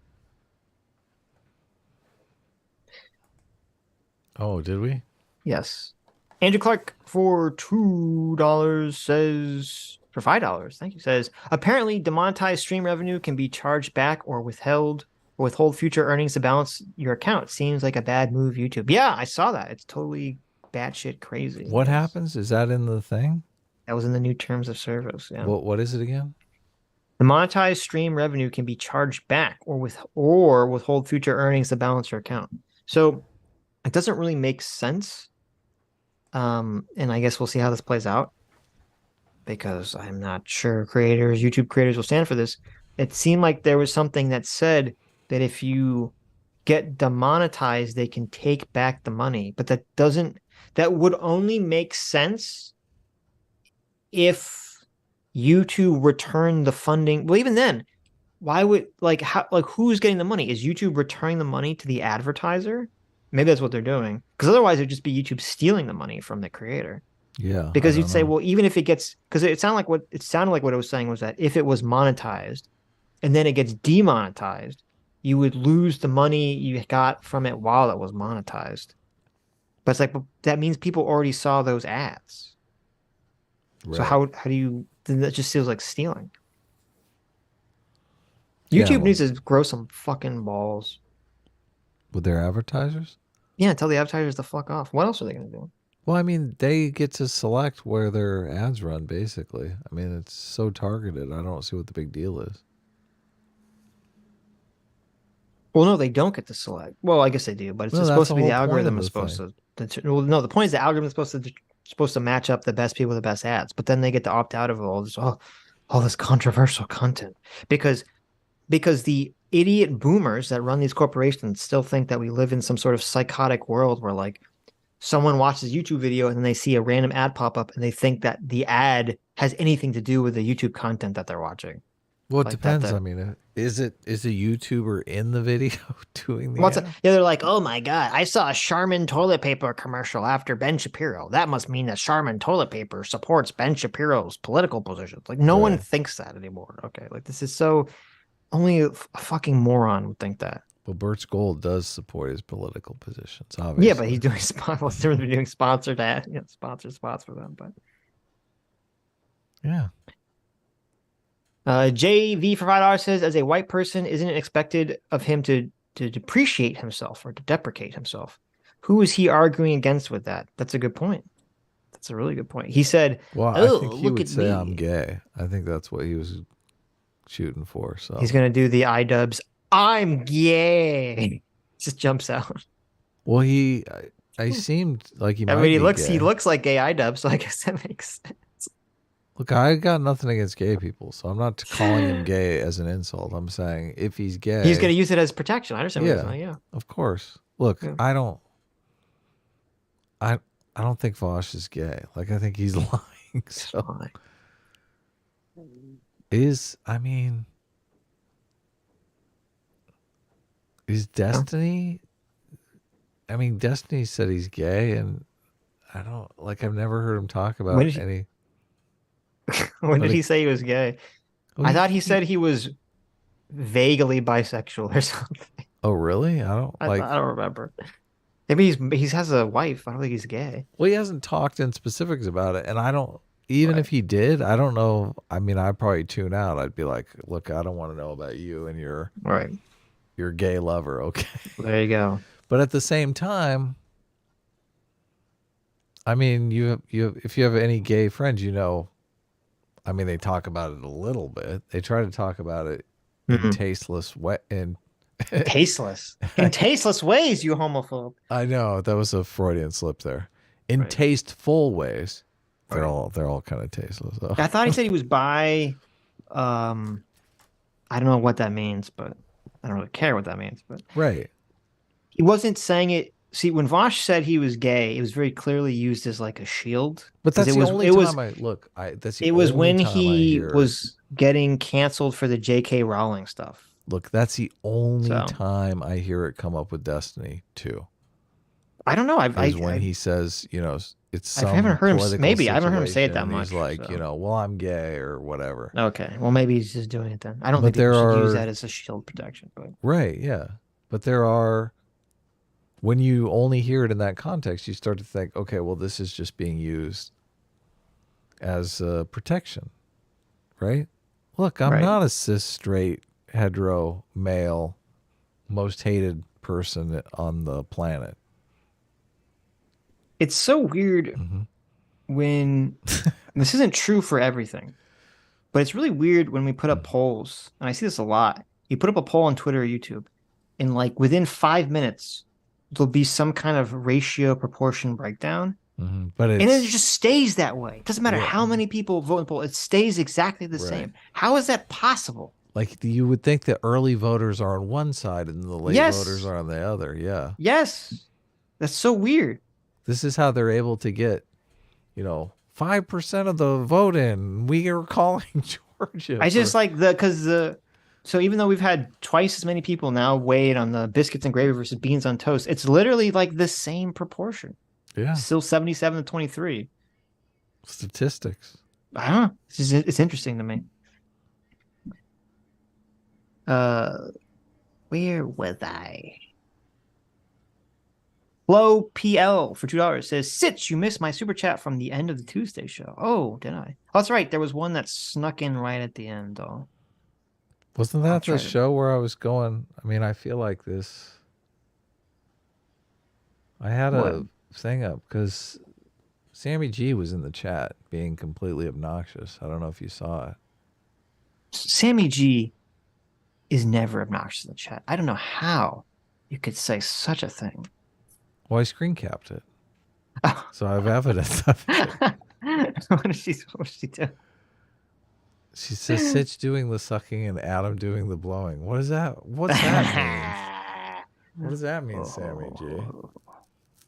Oh, did we? Yes. Andrew Clark for $2 says, for $5, thank you, says, apparently demonetized stream revenue can be charged back or withhold future earnings to balance your account. Seems like a bad move, YouTube. Yeah, I saw that. It's totally batshit crazy. What happens? Is that in the thing? That was in the new terms of service. Yeah. What is it again? The monetized stream revenue can be charged back or withhold future earnings to balance your account. So it doesn't really make sense. And I guess we'll see how this plays out, because I'm not sure YouTube creators will stand for this. It seemed like there was something that said that if you get demonetized, they can take back the money, but that would only make sense if YouTube returned the funding. Well, even then, why would who's getting the money? Is YouTube returning the money to the advertiser? Maybe that's what they're doing, because otherwise it would just be YouTube stealing the money from the creator. Yeah. Because you'd say, well, even if it gets, because it sounded like what it was saying was that if it was monetized and then it gets demonetized, you would lose the money you got from it while it was monetized. But it's like, well, that means people already saw those ads. Right. So how do you? Then that just feels like stealing. YouTube needs to grow some fucking balls with their advertisers. Yeah, tell the advertisers to fuck off. What else are they going to do? Well, I mean, they get to select where their ads run, basically. I mean, it's so targeted. I don't see what the big deal is. Well, no, they don't get to select. Well, I guess they do, but it's supposed to be the algorithm is supposed to. Well, no, the point is the algorithm is supposed to match up the best people with the best ads, but then they get to opt out of all this controversial content because the idiot boomers that run these corporations still think that we live in some sort of psychotic world where like someone watches a YouTube video and then they see a random ad pop up and they think that the ad has anything to do with the YouTube content that they're watching. Well, it depends. I mean, is a YouTuber in the video doing the ad? Yeah, they're like, oh my God, I saw a Charmin toilet paper commercial after Ben Shapiro. That must mean that Charmin toilet paper supports Ben Shapiro's political positions. Like no one thinks that anymore. Okay, like this is so, only a fucking moron would think that. Well, Birch Gold does support his political positions, obviously. Yeah, but he's doing what's the difference between doing sponsored ad, sponsored spots for them, but yeah. JV for $5 says, as a white person, isn't it expected of him to depreciate himself or to deprecate himself? Who is he arguing against with that? That's a good point. That's a really good point. He said, well, I think he would say I'm gay. I think that's what he was shooting for. So he's going to do the iDubbbz, I'm gay. Just jumps out. Well, I seemed like he might be gay. He looks like gay iDubbbz, so I guess that makes sense. Look, I got nothing against gay people, so I'm not calling him gay as an insult. I'm saying if he's gay, he's going to use it as protection. I understand what you're saying. Yeah, of course. Look, I don't think Vosh is gay. Like, I think he's lying. So is Destiny? I mean, Destiny said he's gay, and I don't like. I've never heard him talk about any. When did he say he was gay? I thought he said he was vaguely bisexual or something. Oh, really? I don't remember. Maybe he has a wife. I don't think he's gay. Well, he hasn't talked in specifics about it, and I don't. Even if he did, I don't know. I mean, I'd probably tune out. I'd be like, "Look, I don't want to know about you and your gay lover." Okay, there you go. But at the same time, I mean, if you have any gay friends, I mean, they talk about it a little bit. They try to talk about it in tasteless tasteless ways, you homophobe. I know that was a Freudian slip there. In tasteful ways, they're all kind of tasteless. Though. I thought he said he was bi. I don't know what that means, but I don't really care what that means. But he wasn't saying it. See, when Vosh said he was gay, it was very clearly used as like a shield. But that's the only time I look. It was when he was getting canceled for the J.K. Rowling stuff. Look, that's the only time I hear it come up with Destiny too. I don't know. When he says, it's some I haven't heard him. Maybe I haven't heard him say it that much. He's like, well, I'm gay or whatever. Okay, well, maybe he's just doing it then. I don't think people should use that as a shield protection. But yeah. But there are. When you only hear it in that context, you start to think, okay, well, this is just being used as protection, right? Look, I'm not a cis, straight, hetero, male, most hated person on the planet. It's so weird when this isn't true for everything, but it's really weird when we put up polls, and I see this a lot. You put up a poll on Twitter or YouTube, and like within 5 minutes, there'll be some kind of ratio proportion breakdown. But and it just stays that way. It doesn't matter how many people vote in the poll. It stays exactly the same. How is that possible? Like you would think the early voters are on one side and the late voters are on the other. Yeah. Yes. That's so weird. This is how they're able to get, 5% of the vote in. We are calling Georgia. I just like so even though we've had twice as many people now weighed on the biscuits and gravy versus beans on toast, it's literally like the same proportion. Yeah. Still 77 to 23. Statistics. I don't know. It's interesting to me. Where was I? Flo PL for $2 says, Sitch, you missed my super chat from the end of the Tuesday show. Oh, did I? Oh, that's right. There was one that snuck in right at the end. Oh. Wasn't that the show where I was going? I mean, I feel like this. I had a thing up because Sammy G was in the chat being completely obnoxious. I don't know if you saw it. Sammy G is never obnoxious in the chat. I don't know how you could say such a thing. Well, I screen capped it. So I have evidence of it. What does she do? She says Sitch doing the sucking and Adam doing the blowing. What is that? What's that mean? What does that mean, Sammy G?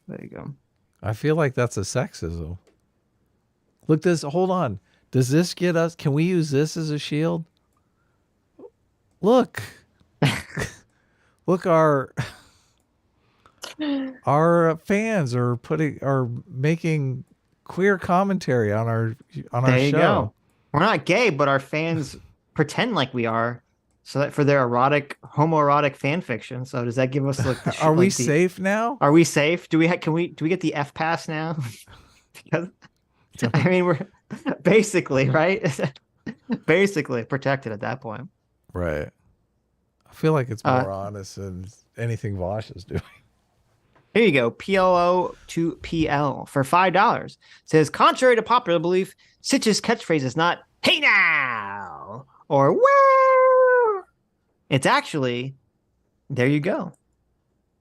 There you go. I feel like that's a sexism. Look, hold on. Does this get us? Can we use this as a shield? Look. Look, our fans are making queer commentary on our there you show. Go. We're not gay, but our fans pretend like we are, so that for their homoerotic fan fiction. So does that give us like? Are we safe now? Are we safe? Do we get the F pass now? Because I mean, we're basically right, basically protected at that point. Right. I feel like it's more honest than anything Vosh is doing. Here you go. PLO to PL for $5. It says, contrary to popular belief, Sitch's catchphrase is not, hey now, or where. It's actually, there you go.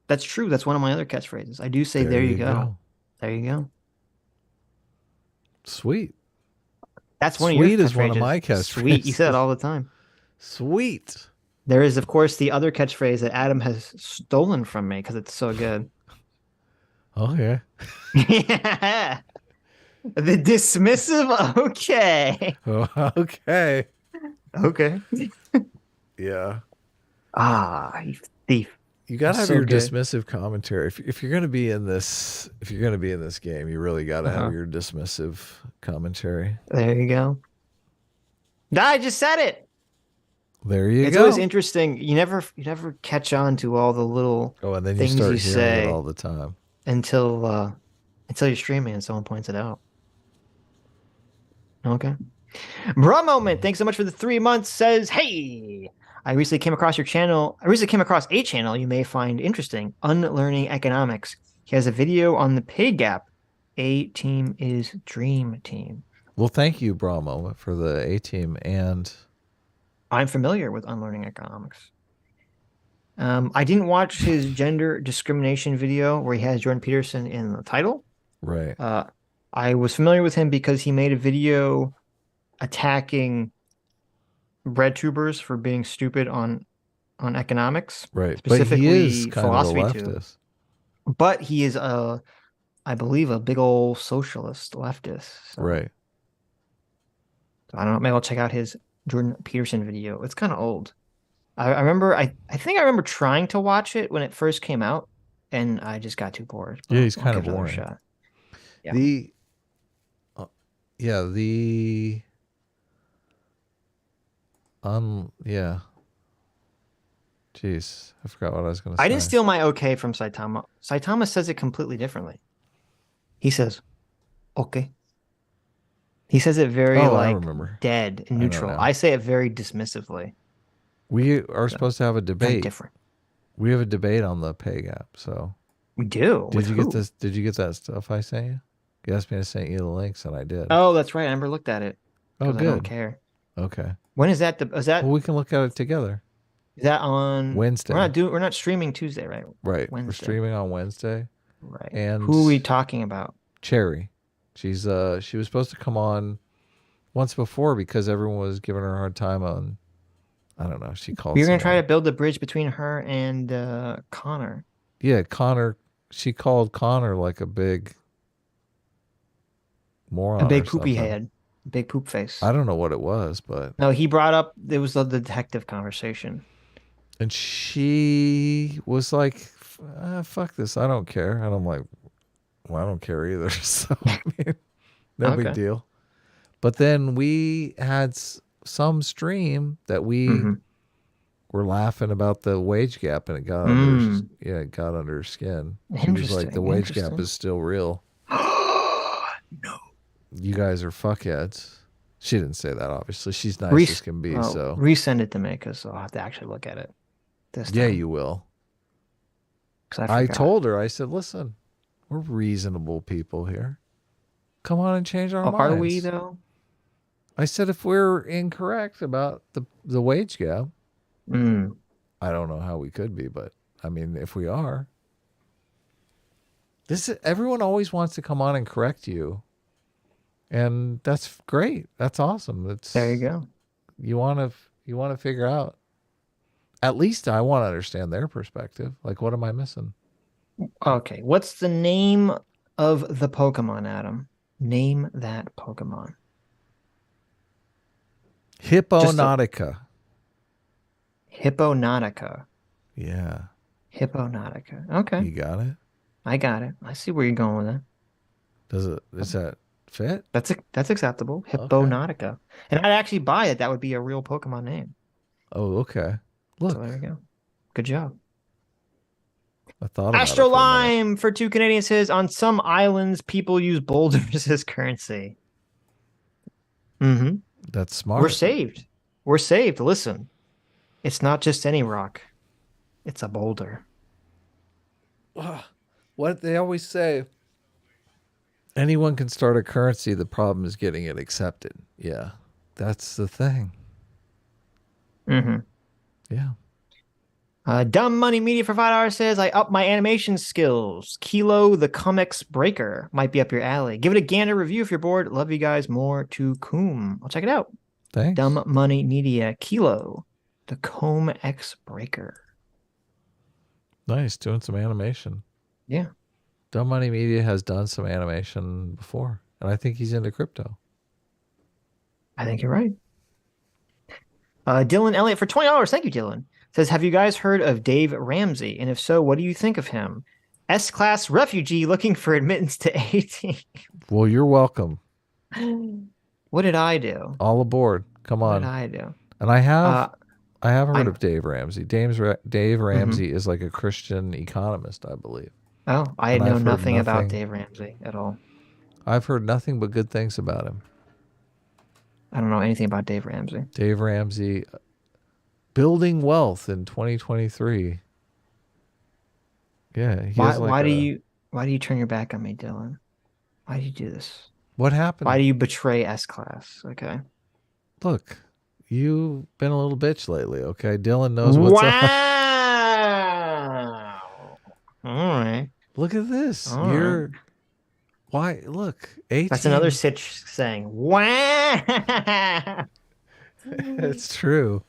That's true. That's one of my other catchphrases. I do say, there you go. There you go. Sweet. That's one of your catchphrases. Sweet is one of my catchphrases. Sweet. You say it all the time. Sweet. There is, of course, the other catchphrase that Adam has stolen from me because it's so good. Okay. Yeah. The dismissive. Okay. Okay. Okay. Yeah. Ah, you thief. You gotta have So your good. dismissive commentary. If you're gonna be in this, if you're gonna be in this game, you really gotta Uh-huh. have your dismissive commentary. There you go. I just said it. There you It's go. always interesting. You never catch on to all the little and then you things start you hearing say it all the time. until you're streaming and someone points it out. Okay. Bruh Moment, thanks so much for the 3 months. Says, hey, I recently came across your channel. I recently came across a channel you may find interesting, Unlearning Economics. He has a video on the pay gap. A team is dream team. Well, thank you, Brahmo, for the A team, and I'm familiar with Unlearning Economics. I didn't watch his gender discrimination video where he has Jordan Peterson in the title. Right. I was familiar with him because he made a video attacking bread tubers for being stupid on economics, Right. But he is kind philosophy of a too. leftist. But he is I believe a big old socialist leftist. So. Right. So I don't know. Maybe I'll check out his Jordan Peterson video. It's kind of old. I remember. I think I remember trying to watch it when it first came out, and I just got too bored. Yeah, he's I'll kind of give it another boring. shot. Yeah. Yeah. Jeez, I forgot what I was going to say. I didn't steal my okay from Saitama. Saitama says it completely differently. He says, okay. He says it very dead and neutral. I say it very dismissively. We are supposed to have a Very debate. different. We have a debate on the pay gap. So we do. Did you get this? Did you get that stuff I sent you? You asked me to send you the links, and I did. Oh, that's right. I never looked at it. Oh, good. I don't care. Okay. When is that? Is that? Well, we can look at it together. Is that on Wednesday? We're not streaming Tuesday, right? Right. Wednesday. We're streaming on Wednesday. Right. And who are we talking about? Cherry. She was supposed to come on once before because everyone was giving her a hard time on. I don't know. She called. You're gonna try to build the bridge between her and Connor. Yeah, Connor. She called Connor like a big moron. A big poopy head. Big poop face. I don't know what it was, but no, he brought up it was the detective conversation. And she was like, fuck this, I don't care. And I'm like, well, I don't care either. So, I mean, no big deal. But then we had some stream that we were laughing about the wage gap, and it got it got under her skin. She was like, the wage gap is still real. No. You guys are fuckheads. She didn't say that, obviously. She's nice as can be, so. Resend it to me, because I'll have to actually look at it this time. Yeah, you will. I told her, I said, listen, we're reasonable people here. Come on and change our minds. Are we, though? I said, if we're incorrect about the wage gap, I don't know how we could be, but, I mean, if we are. Everyone always wants to come on and correct you. And that's great. That's awesome. There you go. You want to figure out. At least I want to understand their perspective. Like, what am I missing? Okay. What's the name of the Pokemon, Adam? Name that Pokemon. Hipponautica. Hipponautica. Yeah. Hipponautica. Okay. You got it? I got it. I see where you're going with that. Does that fit? That's acceptable. Hipponautica. Okay. And I'd actually buy it. That would be a real Pokemon name. Oh, okay. Look. So there you go. Good job. I thought Astro Lime for 2 Canadian says, on some islands, people use boulders as currency. That's smart. We're saved. We're saved. Listen, it's not just any rock. It's a boulder. What they always say, anyone can start a currency. The problem is getting it accepted. Yeah, that's the thing. Yeah. Dumb Money Media for $5 says, I up my animation skills. Kilo the Comics Breaker might be up your alley. Give it a gander review if you're bored. Love you guys. More to Coom. I'll check it out. Thanks. Dumb Money Media. Kilo the Comics Breaker. Nice. Doing some animation. Yeah. Dumb Money Media has done some animation before, and I think he's into crypto. I think you're right. Dylan Elliott for $20. Thank you, Dylan. Says, have you guys heard of Dave Ramsey? And if so, what do you think of him? S-class refugee looking for admittance to 18. Well, you're welcome. What did I do? All aboard. Come on. What did I do? And I have heard of Dave Ramsey. Dave Ramsey is like a Christian economist, I believe. Oh, I know nothing about Dave Ramsey at all. I've heard nothing but good things about him. I don't know anything about Dave Ramsey. Dave Ramsey, building wealth in 2023. Yeah. Why do you turn your back on me, Dylan? Why do you do this? What happened? Why do you betray S-class? Okay. Look, you've been a little bitch lately, okay? Dylan knows what's up. Wow. All right. Look at this. All right. Why? Look, 18. That's another Sitch saying, wow. It's true.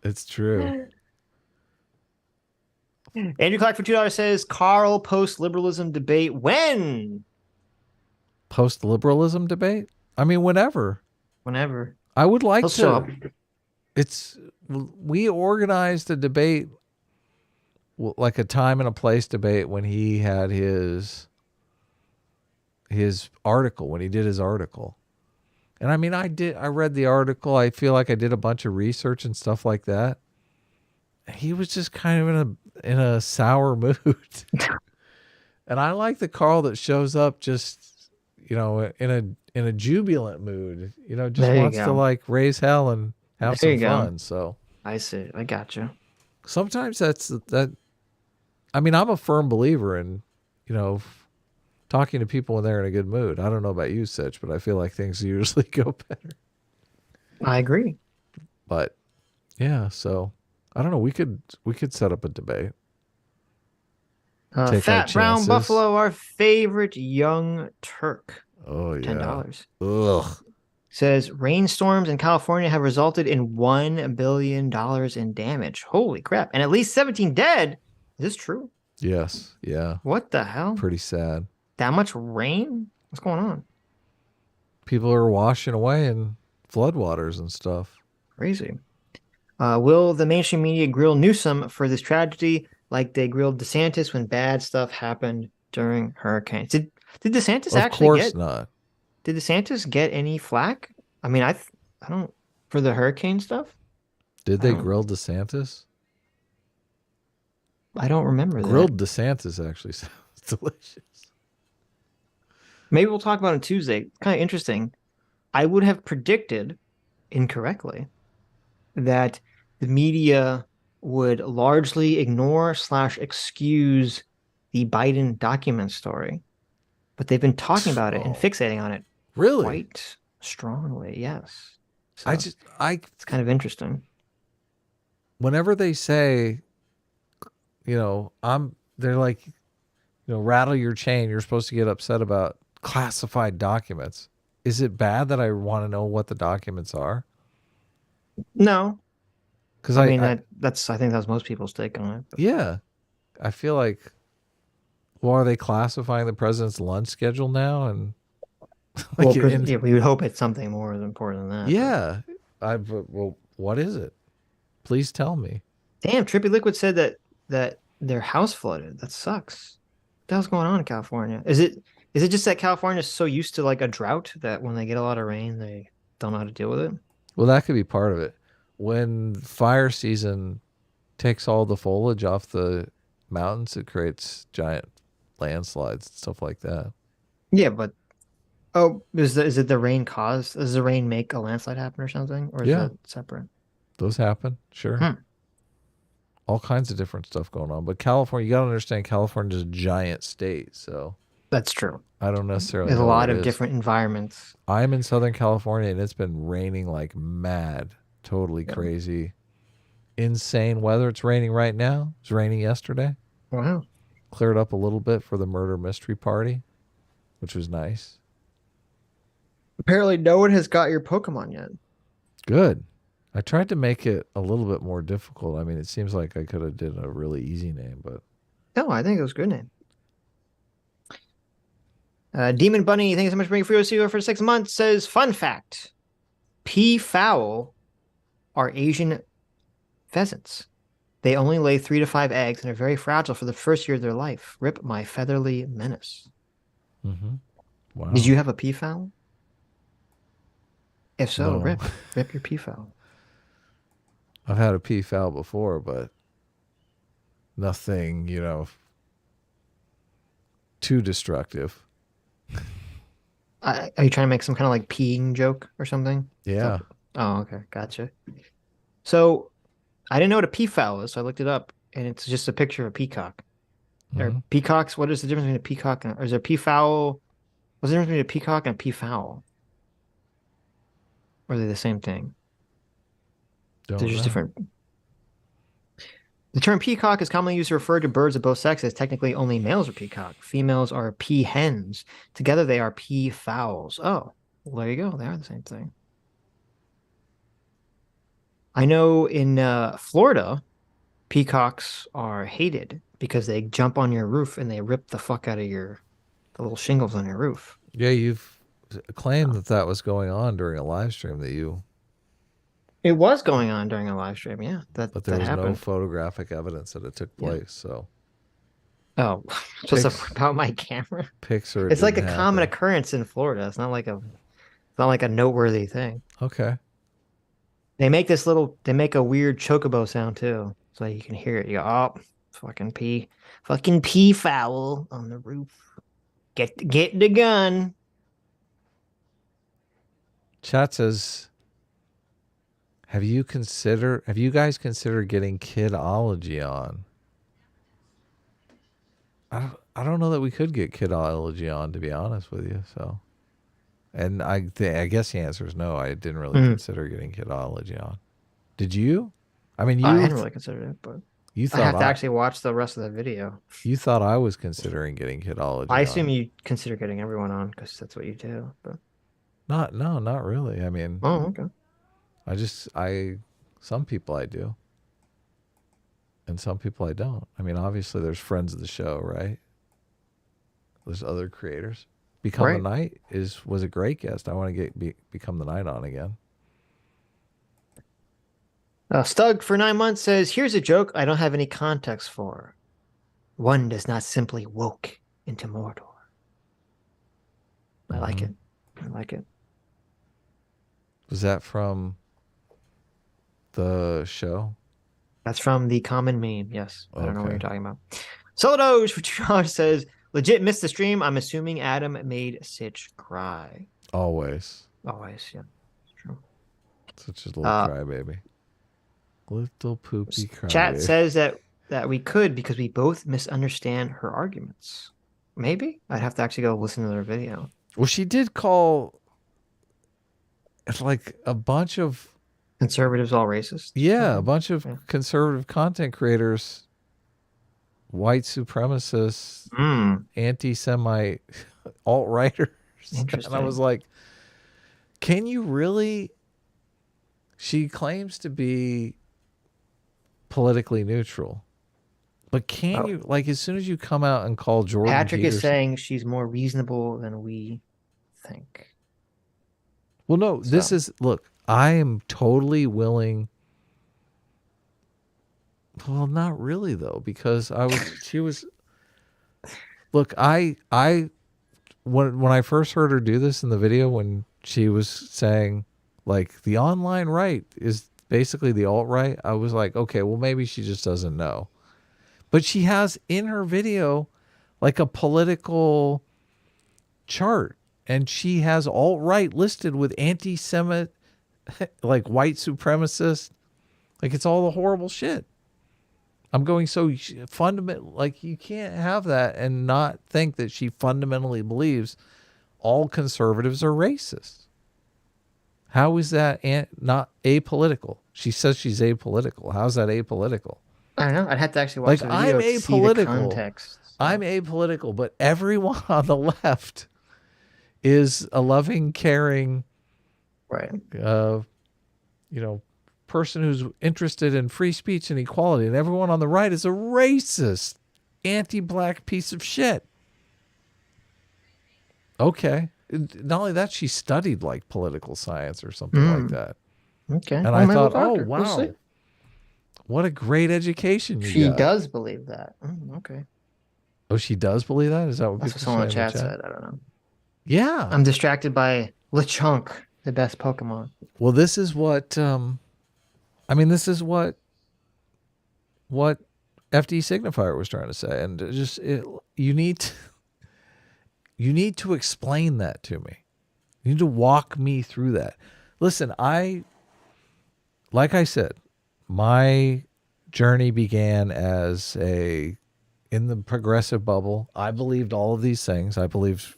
It's true. Andrew Clark for $2 says, Carl, post-liberalism debate when? Post-liberalism debate? I mean, whenever. Whenever. I would like He'll show up. We organized a debate, like a time and a place debate, when he had his article, when he did his article. And I mean, I read the article. I feel like I did a bunch of research and stuff like that. He was just kind of in a sour mood. And I like the Carl that shows up just, in a jubilant mood, just wants to like raise hell and have some fun. So I see. I got you. Sometimes that. I mean, I'm a firm believer in, talking to people when they're in a good mood. I don't know about you, Sitch, but I feel like things usually go better. I agree. But yeah, so I don't know. We could set up a debate. Fat Brown Buffalo, our favorite young Turk. Oh yeah. $10. Ugh. Says rainstorms in California have resulted in $1 billion in damage. Holy crap. And at least 17 dead. Is this true? Yes. Yeah. What the hell? Pretty sad. That much rain? What's going on? People are washing away in floodwaters and stuff. Crazy. Will the mainstream media grill Newsom for this tragedy like they grilled DeSantis when bad stuff happened during hurricanes? Did DeSantis actually get? Of course not. Did DeSantis get any flack? I mean, I don't for the hurricane stuff. Did they grill DeSantis? I don't remember that. Grilled DeSantis actually sounds delicious. Maybe we'll talk about it on Tuesday. Kind of interesting. I would have predicted incorrectly that the media would largely ignore / excuse the Biden document story, but they've been talking about it and fixating on it really quite strongly. Yes. So it's kind of interesting. Whenever they say, they're like, rattle your chain. You're supposed to get upset about classified documents. Is it bad that I want to know what the documents are? No, because I think that's most people's take on it. But. Yeah, I feel like, well, are they classifying the president's lunch schedule now? And we would hope it's something more important than that. Yeah, well, what is it? Please tell me. Damn, Trippy Liquid said that their house flooded. That sucks. What the hell's going on in California? Is it just that California is so used to like a drought that when they get a lot of rain, they don't know how to deal with it? Well, that could be part of it. When fire season takes all the foliage off the mountains, it creates giant landslides and stuff like that. Yeah, but is it the rain cause? Does the rain make a landslide happen or something? Or is that separate? Those happen, sure. All kinds of different stuff going on. But California, you got to understand, California is a giant state, so. That's true. I don't necessarily There's know a lot of different environments. I'm in Southern California, and it's been raining like mad. Totally crazy. Insane weather. It's raining right now. It was raining yesterday. Wow. Cleared up a little bit for the murder mystery party, which was nice. Apparently no one has got your Pokemon yet. Good. I tried to make it a little bit more difficult. I mean, it seems like I could have did a really easy name, but... No, I think it was a good name. Demon Bunny, thank you so much for being free for 6 months, says, fun fact, peafowl are Asian pheasants. They only lay 3 to 5 eggs and are very fragile for the first year of their life. Rip my featherly menace. Mm-hmm. Wow. Did you have a peafowl? If so, No. rip your peafowl. I've had a peafowl before, but nothing, too destructive. Are you trying to make some kind of like peeing joke or something? Yeah. Oh, okay. Gotcha. So I didn't know what a peafowl is, so I looked it up, and it's just a picture of a peacock. Or peacocks, what is the difference between a peacock or is there a peafowl? What's the difference between a peacock and a peafowl? Or are they the same thing? They're just different. The term peacock is commonly used to refer to birds of both sexes. Technically, only males are peacock. Females are peahens. Together, they are peafowls. Oh, well, there you go. They are the same thing. I know in Florida, peacocks are hated because they jump on your roof and they rip the fuck out of the little shingles on your roof. Yeah, you've claimed that was going on during a live stream that you... It was going on during a live stream, yeah. But there was happened. no photographic evidence that it took place, so... Oh, just about my camera? It's like a common occurrence in Florida. It's not like a noteworthy thing. Okay. They make a weird chocobo sound too. So you can hear it. You go, oh, fucking peafowl on the roof. Get the gun. Chat says, have you guys considered getting Kidology on? I don't know that we could get Kidology on, to be honest with you. So, and I guess the answer is no. I didn't really consider getting Kidology on. Did you? I mean, I hadn't really considered it, but you thought I have to actually watch the rest of the video. You thought I was considering getting Kidology I assume you consider getting everyone on because that's what you do. But not really. I mean, oh, okay. Some people I do. And some people I don't. I mean, obviously there's friends of the show, right? There's other creators. Become the Night was a great guest. I want to Become the Night on again. Stug for 9 months says, here's a joke I don't have any context for. One does not simply woke into Mordor. I like it. I like it. Was that from the show? That's from the common meme, yes. I don't know what you're talking about. Solodoge for $2 says, legit missed the stream. I'm assuming Adam made Sitch cry. Always. Always, yeah. It's true. Such a little crybaby. Little poopy crybaby. Chat says that we could because we both misunderstand her arguments. Maybe? I'd have to actually go listen to their video. Well, she did call like a bunch of conservatives all racist. Yeah, a bunch of conservative content creators, white supremacists, anti-Semite, alt-righters. And I was like, can you really? She claims to be politically neutral, but can you, like, as soon as you come out and call Jordan Patrick Peterson, is saying she's more reasonable than we think. Well, no, this is, look, I am totally willing. Well, not really though, because look, when I first heard her do this in the video, when she was saying like the online right is basically the alt-right, I was like, okay, well maybe she just doesn't know. But she has in her video like a political chart, and she has alt-right listed with anti-Semite, like white supremacist, like it's all the horrible shit. I'm going, so fundamental, like you can't have that and not think that she fundamentally believes all conservatives are racist. How is that not apolitical? She says she's apolitical. How's that apolitical? I don't know. I'd have to actually watch the video I'm to see the context. I'm apolitical, but everyone on the left is a loving, caring, right? Person who's interested in free speech and equality, and everyone on the right is a racist, anti-black piece of shit. Okay. Not only that, she studied like political science or something like that. Okay. And Well, I maybe thought, we'll oh, talk to her. We'll wow. see. What a great education you She got. does believe that. Okay. Oh, she does believe that? Is that what That's what people someone in say the in chat said. I don't know. Yeah. I'm distracted by Lechonk, the best Pokemon. Well, this is what this is what FD Signifier was trying to say, and you need to explain that to me. You need to walk me through that. Listen, like I said, my journey began as in the progressive bubble. I believed all of these things. I believed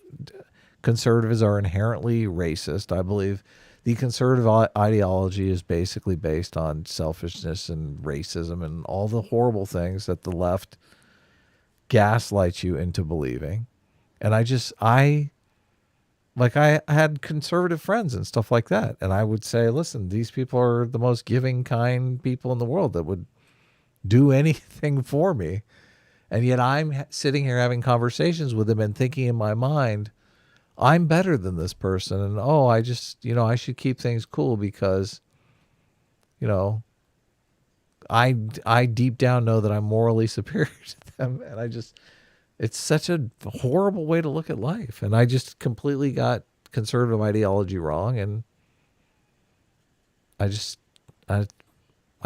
conservatives are inherently racist. I believe the conservative ideology is basically based on selfishness and racism and all the horrible things that the left gaslights you into believing. And I had conservative friends and stuff like that. And I would say, listen, these people are the most giving, kind people in the world that would do anything for me. And yet I'm sitting here having conversations with them and thinking in my mind, I'm better than this person. And, I should keep things cool because, I deep down know that I'm morally superior to them. And it's such a horrible way to look at life. And I just completely got conservative ideology wrong. And I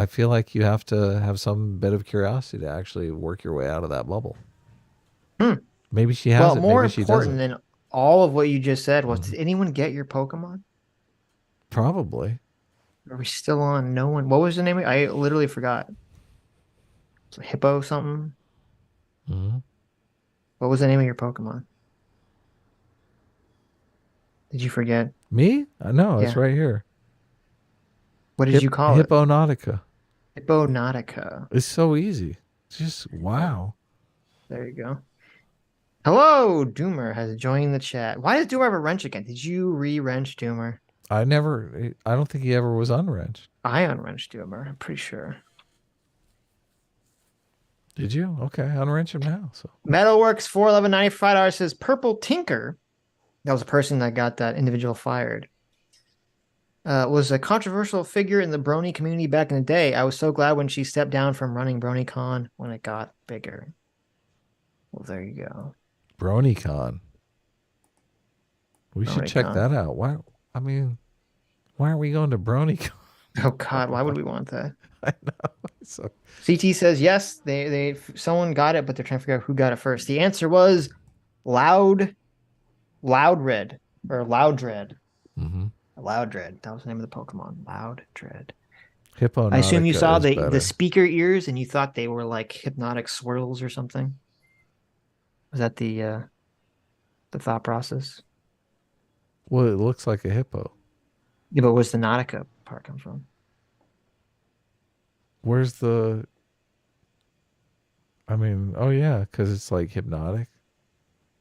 feel like you have to have some bit of curiosity to actually work your way out of that bubble. Maybe she has it. More Maybe she important doesn't. than all of what you just said was, did anyone get your Pokemon? Probably. Are we still on? No one. What was the name? I literally forgot. It's a Hippo something. Mm-hmm. What was the name of your Pokemon? Did you forget? Me? No, it's Yeah. right here. What did you call it? Hipponautica. Hipponautica. It's so easy. It's just wow. There you go. Hello, Doomer has joined the chat. Why does Doomer have a wrench again? Did you re-wrench Doomer? I don't think he ever was unwrenched. I unwrenched Doomer, I'm pretty sure. Did you? Okay, unwrench him now. So Metalworks $411.95 says Purple Tinker. That was a person that got that individual fired. Was a controversial figure in the Brony community back in the day. I was so glad when she stepped down from running BronyCon when it got bigger. Well, there you go. BronyCon. We should check that out. Why aren't we going to BronyCon? Oh God, why would we want that? I know. So CT says yes, someone got it, but they're trying to figure out who got it first. The answer was Loudred. Mm-hmm. Loudred. That was the name of the Pokemon. Loudred. Hipponautica. I assume you saw the speaker ears and you thought they were like hypnotic swirls or something. Was that the thought process? Well, it looks like a hippo. Yeah, but where's the Nautica part come from? Where's the? Oh yeah, because it's like hypnotic.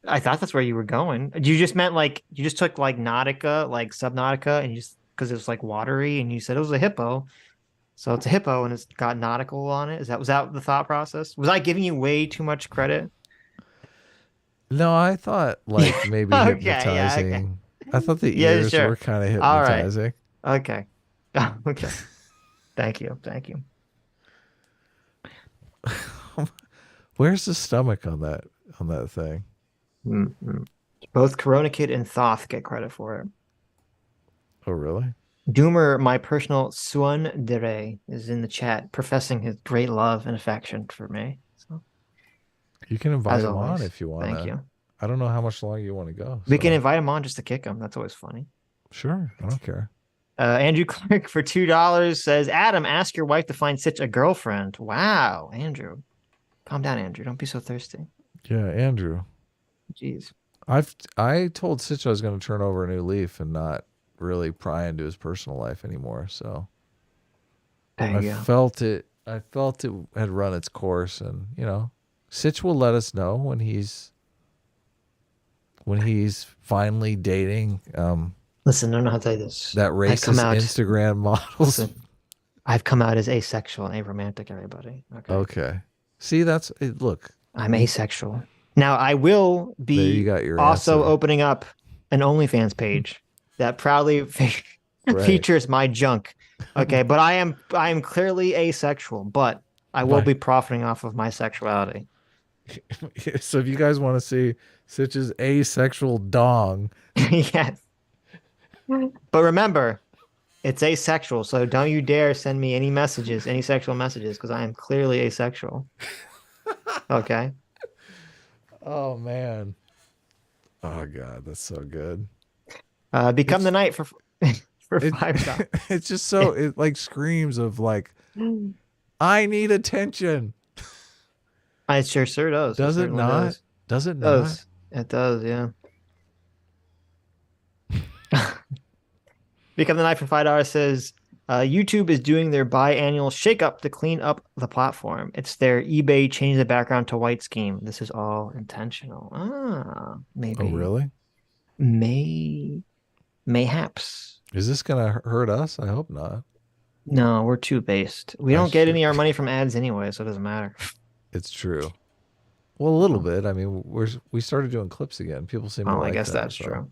I thought that's where you were going. You just meant like you just took like Nautica, like Subnautica, and you just because it was like watery, and you said it was a hippo, so it's a hippo and it's got nautical on it. Was that the thought process? Was I giving you way too much credit? No, I thought like maybe Okay, hypnotizing. yeah, okay. I thought the ears sure. were kind of All right. hypnotizing. Okay. Okay. Thank you. Where's the stomach on that thing? Mm-hmm. Both Corona Kid and Thoth get credit for it. Oh, really? Doomer, my personal tsundere, is in the chat, professing his great love and affection for me. So, you can invite him always, on if you want. Thank you. I don't know how much longer you want to go. We can invite him on just to kick him. That's always funny. Sure, I don't care. Andrew Clark for $2 says, Adam, ask your wife to find Sitch a girlfriend. Wow, Andrew. Calm down, Andrew. Don't be so thirsty. Yeah, Andrew. Jeez. I told Sitch I was going to turn over a new leaf and not really pry into his personal life anymore. So I felt it had run its course, and Sitch will let us know when he's finally dating. Listen, I don't know how to tell you this. That racist Instagram models. Listen, I've come out as asexual and aromantic, everybody. Okay. See, look. I'm asexual. Now, I will be there you got your also answer. opening up an OnlyFans page that proudly features my junk. Okay, but I am clearly asexual, but I will be profiting off of my sexuality. So if you guys want to see Sitch's asexual dong, yes. But remember, it's asexual, so don't you dare send me any messages, any sexual messages, because I am clearly asexual. Okay. Oh man. Oh god, that's so good. Become the knight for $5. It's just so it like screams of like, I need attention. It sure does. Does it not? Does it not? It does, yeah. Become the Knight for $5 says YouTube is doing their biannual shakeup to clean up the platform. It's their eBay change the background to white scheme. This is all intentional. Maybe. Oh, really? Mayhaps. Is this gonna hurt us? I hope not. No, we're too based. We don't get any of our money from ads anyway, so it doesn't matter. It's true. Well, a little bit. I mean, we started doing clips again. People seem to like I guess that, that's true.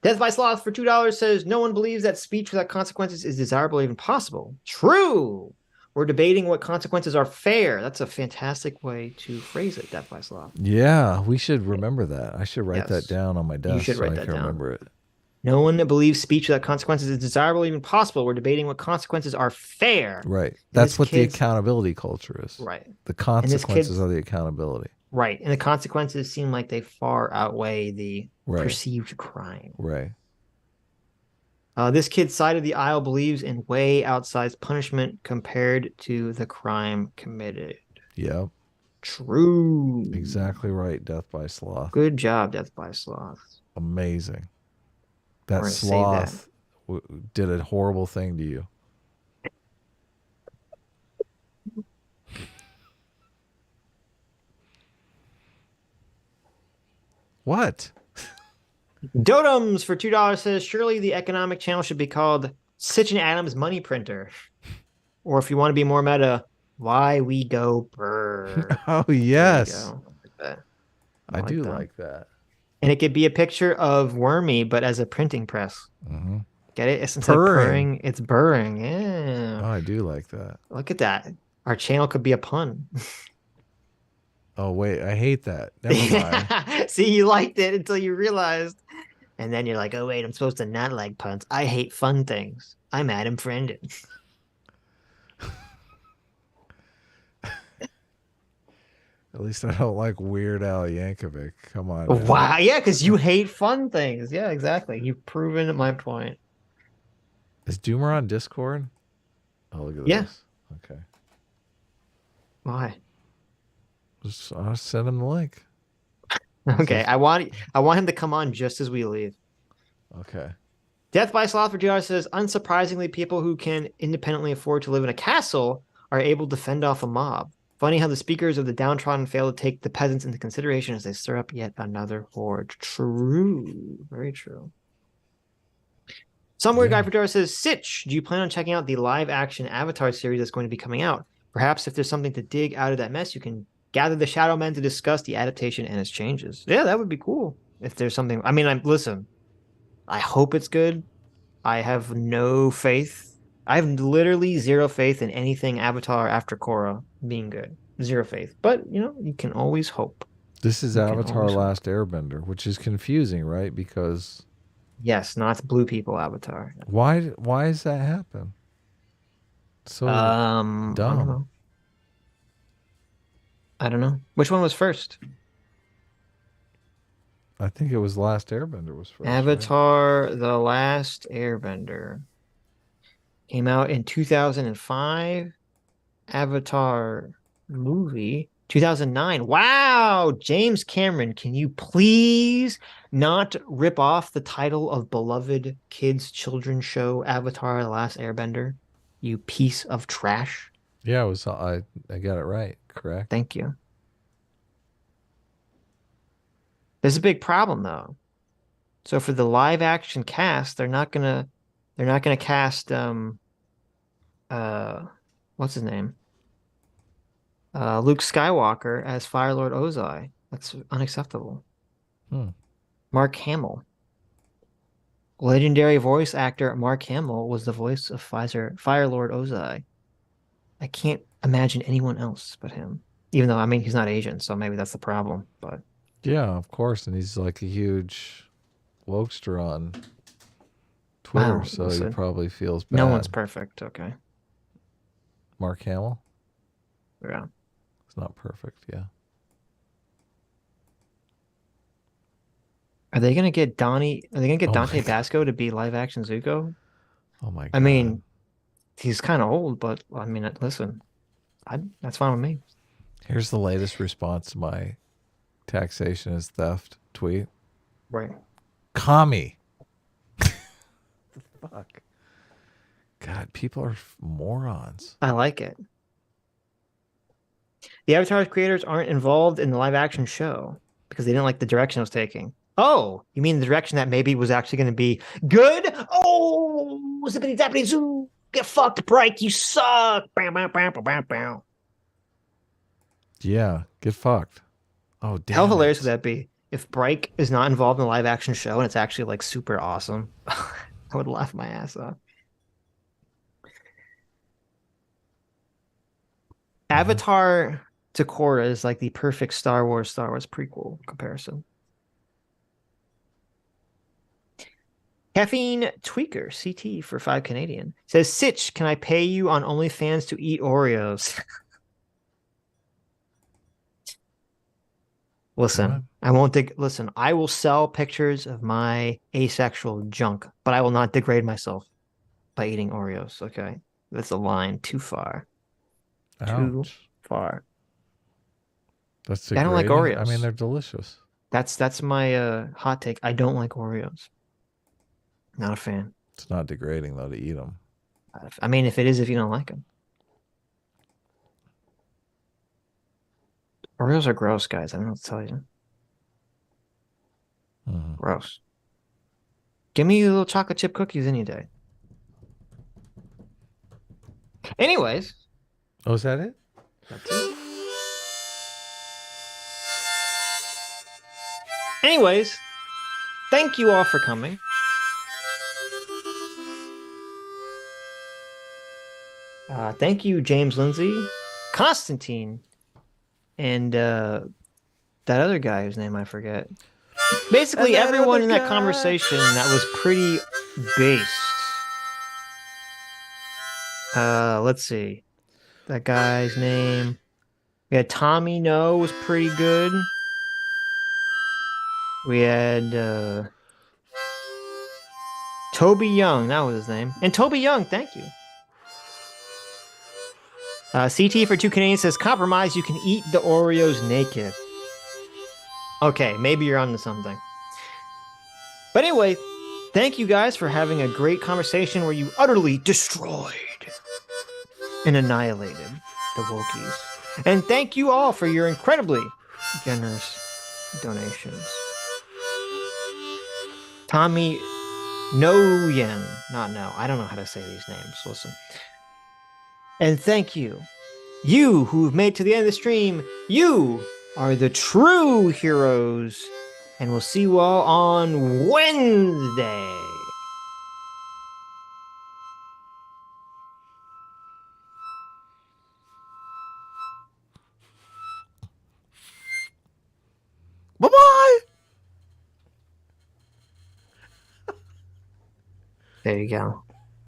Death by Sloth for $2 says, no one believes that speech without consequences is desirable or even possible. True. We're debating what consequences are fair. That's a fantastic way to phrase it, Death by Sloth. Yeah, we should remember that. I should write that down on my desk. You should write that down. Remember it. No one believes speech without consequences is desirable or even possible. We're debating what consequences are fair. Right. That's what the accountability culture is. Right. The consequences are the accountability. Right. And the consequences seem like they far outweigh the perceived crime. Right. This kid's side of the aisle believes in way outsized punishment compared to the crime committed. Yep. True. Exactly right, Death by Sloth. Good job, Death by Sloth. Amazing. That sloth did a horrible thing to you. What? Dotems for $2 says, surely the economic channel should be called Sitch and Adams Money Printer. Or if you want to be more meta, Why We Go Brr. Oh, yes. I do like that. And it could be a picture of Wormy, but as a printing press. Mm-hmm. Get it? It's instead of purring, it's burring. Yeah. Oh, I do like that. Look at that. Our channel could be a pun. Oh, wait. I hate that. Never mind. See, you liked it until you realized. And then you're like, oh, wait, I'm supposed to not like puns. I hate fun things. I'm Adam Friendon. At least I don't like Weird Al Yankovic. Come on. Man. Wow. Yeah, because you hate fun things. Yeah, exactly. You've proven my point. Is Doomer on Discord? Oh, look at this. Yeah. Okay. Why? I'll send him the link. Okay. I want him to come on just as we leave. Okay. Death by Sloth for $2 says, unsurprisingly, people who can independently afford to live in a castle are able to fend off a mob. Funny how the speakers of the downtrodden fail to take the peasants into consideration as they stir up yet another horde. True. Very true. Some weird guy for $2 says, Sitch, do you plan on checking out the live-action Avatar series that's going to be coming out? Perhaps if there's something to dig out of that mess, you can gather the Shadow Men to discuss the adaptation and its changes. Yeah, that would be cool. If there's something... I mean, listen, I hope it's good. I have no faith. I have literally zero faith in anything Avatar after Korra being good. Zero faith. But, you can always hope. This is Avatar Last Airbender, which is confusing, right? Because... Yes, not blue people Avatar. Why does that happen? So dumb. I don't know. Which one was first? I think it was Last Airbender was first. Avatar right? The Last Airbender came out in 2005. Avatar movie 2009. Wow, James Cameron, can you please not rip off the title of beloved kids children's show Avatar The Last Airbender? You piece of trash. Yeah, I got it right. Correct. Thank you. There's a big problem though. So for the live action cast, they're not gonna cast what's his name? Luke Skywalker as Fire Lord Ozai. That's unacceptable. Mark Hamill. Legendary voice actor Mark Hamill was the voice of Fire Lord Ozai. I can't imagine anyone else but him. Even though, I mean, he's not Asian, so maybe that's the problem. But Yeah, of course. And he's like a huge wokester on Twitter, wow, so he probably feels bad. No one's perfect. Okay. Mark Hamill? Yeah. It's not perfect, yeah. Are they gonna get Dante Basco to be live action Zuko? Oh my god. I mean, he's kind of old, but I mean, listen, that's fine with me. Here's the latest response to my taxation is theft tweet. Right. Commie. Fuck. God, people are morons. I like it. The Avatar's creators aren't involved in the live action show because they didn't like the direction it was taking. Oh, you mean the direction that maybe was actually going to be good? Oh, zippity zappity zoo. Get fucked, Bright. You suck. Bam, bam, bam, bam, bam. Yeah, get fucked. Oh, damn. How hilarious would that be if Bright is not involved in the live action show and it's actually like super awesome? I would laugh my ass off. Avatar to Korra is like the perfect Star Wars prequel comparison. Caffeine Tweaker CT for 5 Canadian says, Sitch, can I pay you on OnlyFans to eat Oreos? Listen, listen, I will sell pictures of my asexual junk, but I will not degrade myself by eating Oreos, okay? That's a line too far. Ouch. Too far. That's I don't like degrading. Oreos. I mean, they're delicious. That's my hot take. I don't like Oreos. Not a fan. It's not degrading, though, to eat them. I mean, if it is, if you don't like them. Oreos are gross, guys. I don't know what to tell you. Gross. Give me little chocolate chip cookies any day. Anyways. Oh, is that it? That's it. Anyways, thank you all for coming. Thank you, James Lindsay, Constantine, and that other guy whose name I forget. Basically, everyone in that conversation that was pretty based. Let's see. That guy's name. We had Tommy No was pretty good. We had Toby Young, that was his name. And Toby Young, thank you. CT for 2 Canadians says, compromise, you can eat the Oreos naked. Okay, maybe you're onto something. But anyway, thank you guys for having a great conversation where you utterly destroyed and annihilated the Wokies. And thank you all for your incredibly generous donations. Tommy Noyen, not no, I don't know how to say these names, listen. And thank you. You who've made to the end of the stream, you are the true heroes. And we'll see you all on Wednesday. Bye-bye. There you go.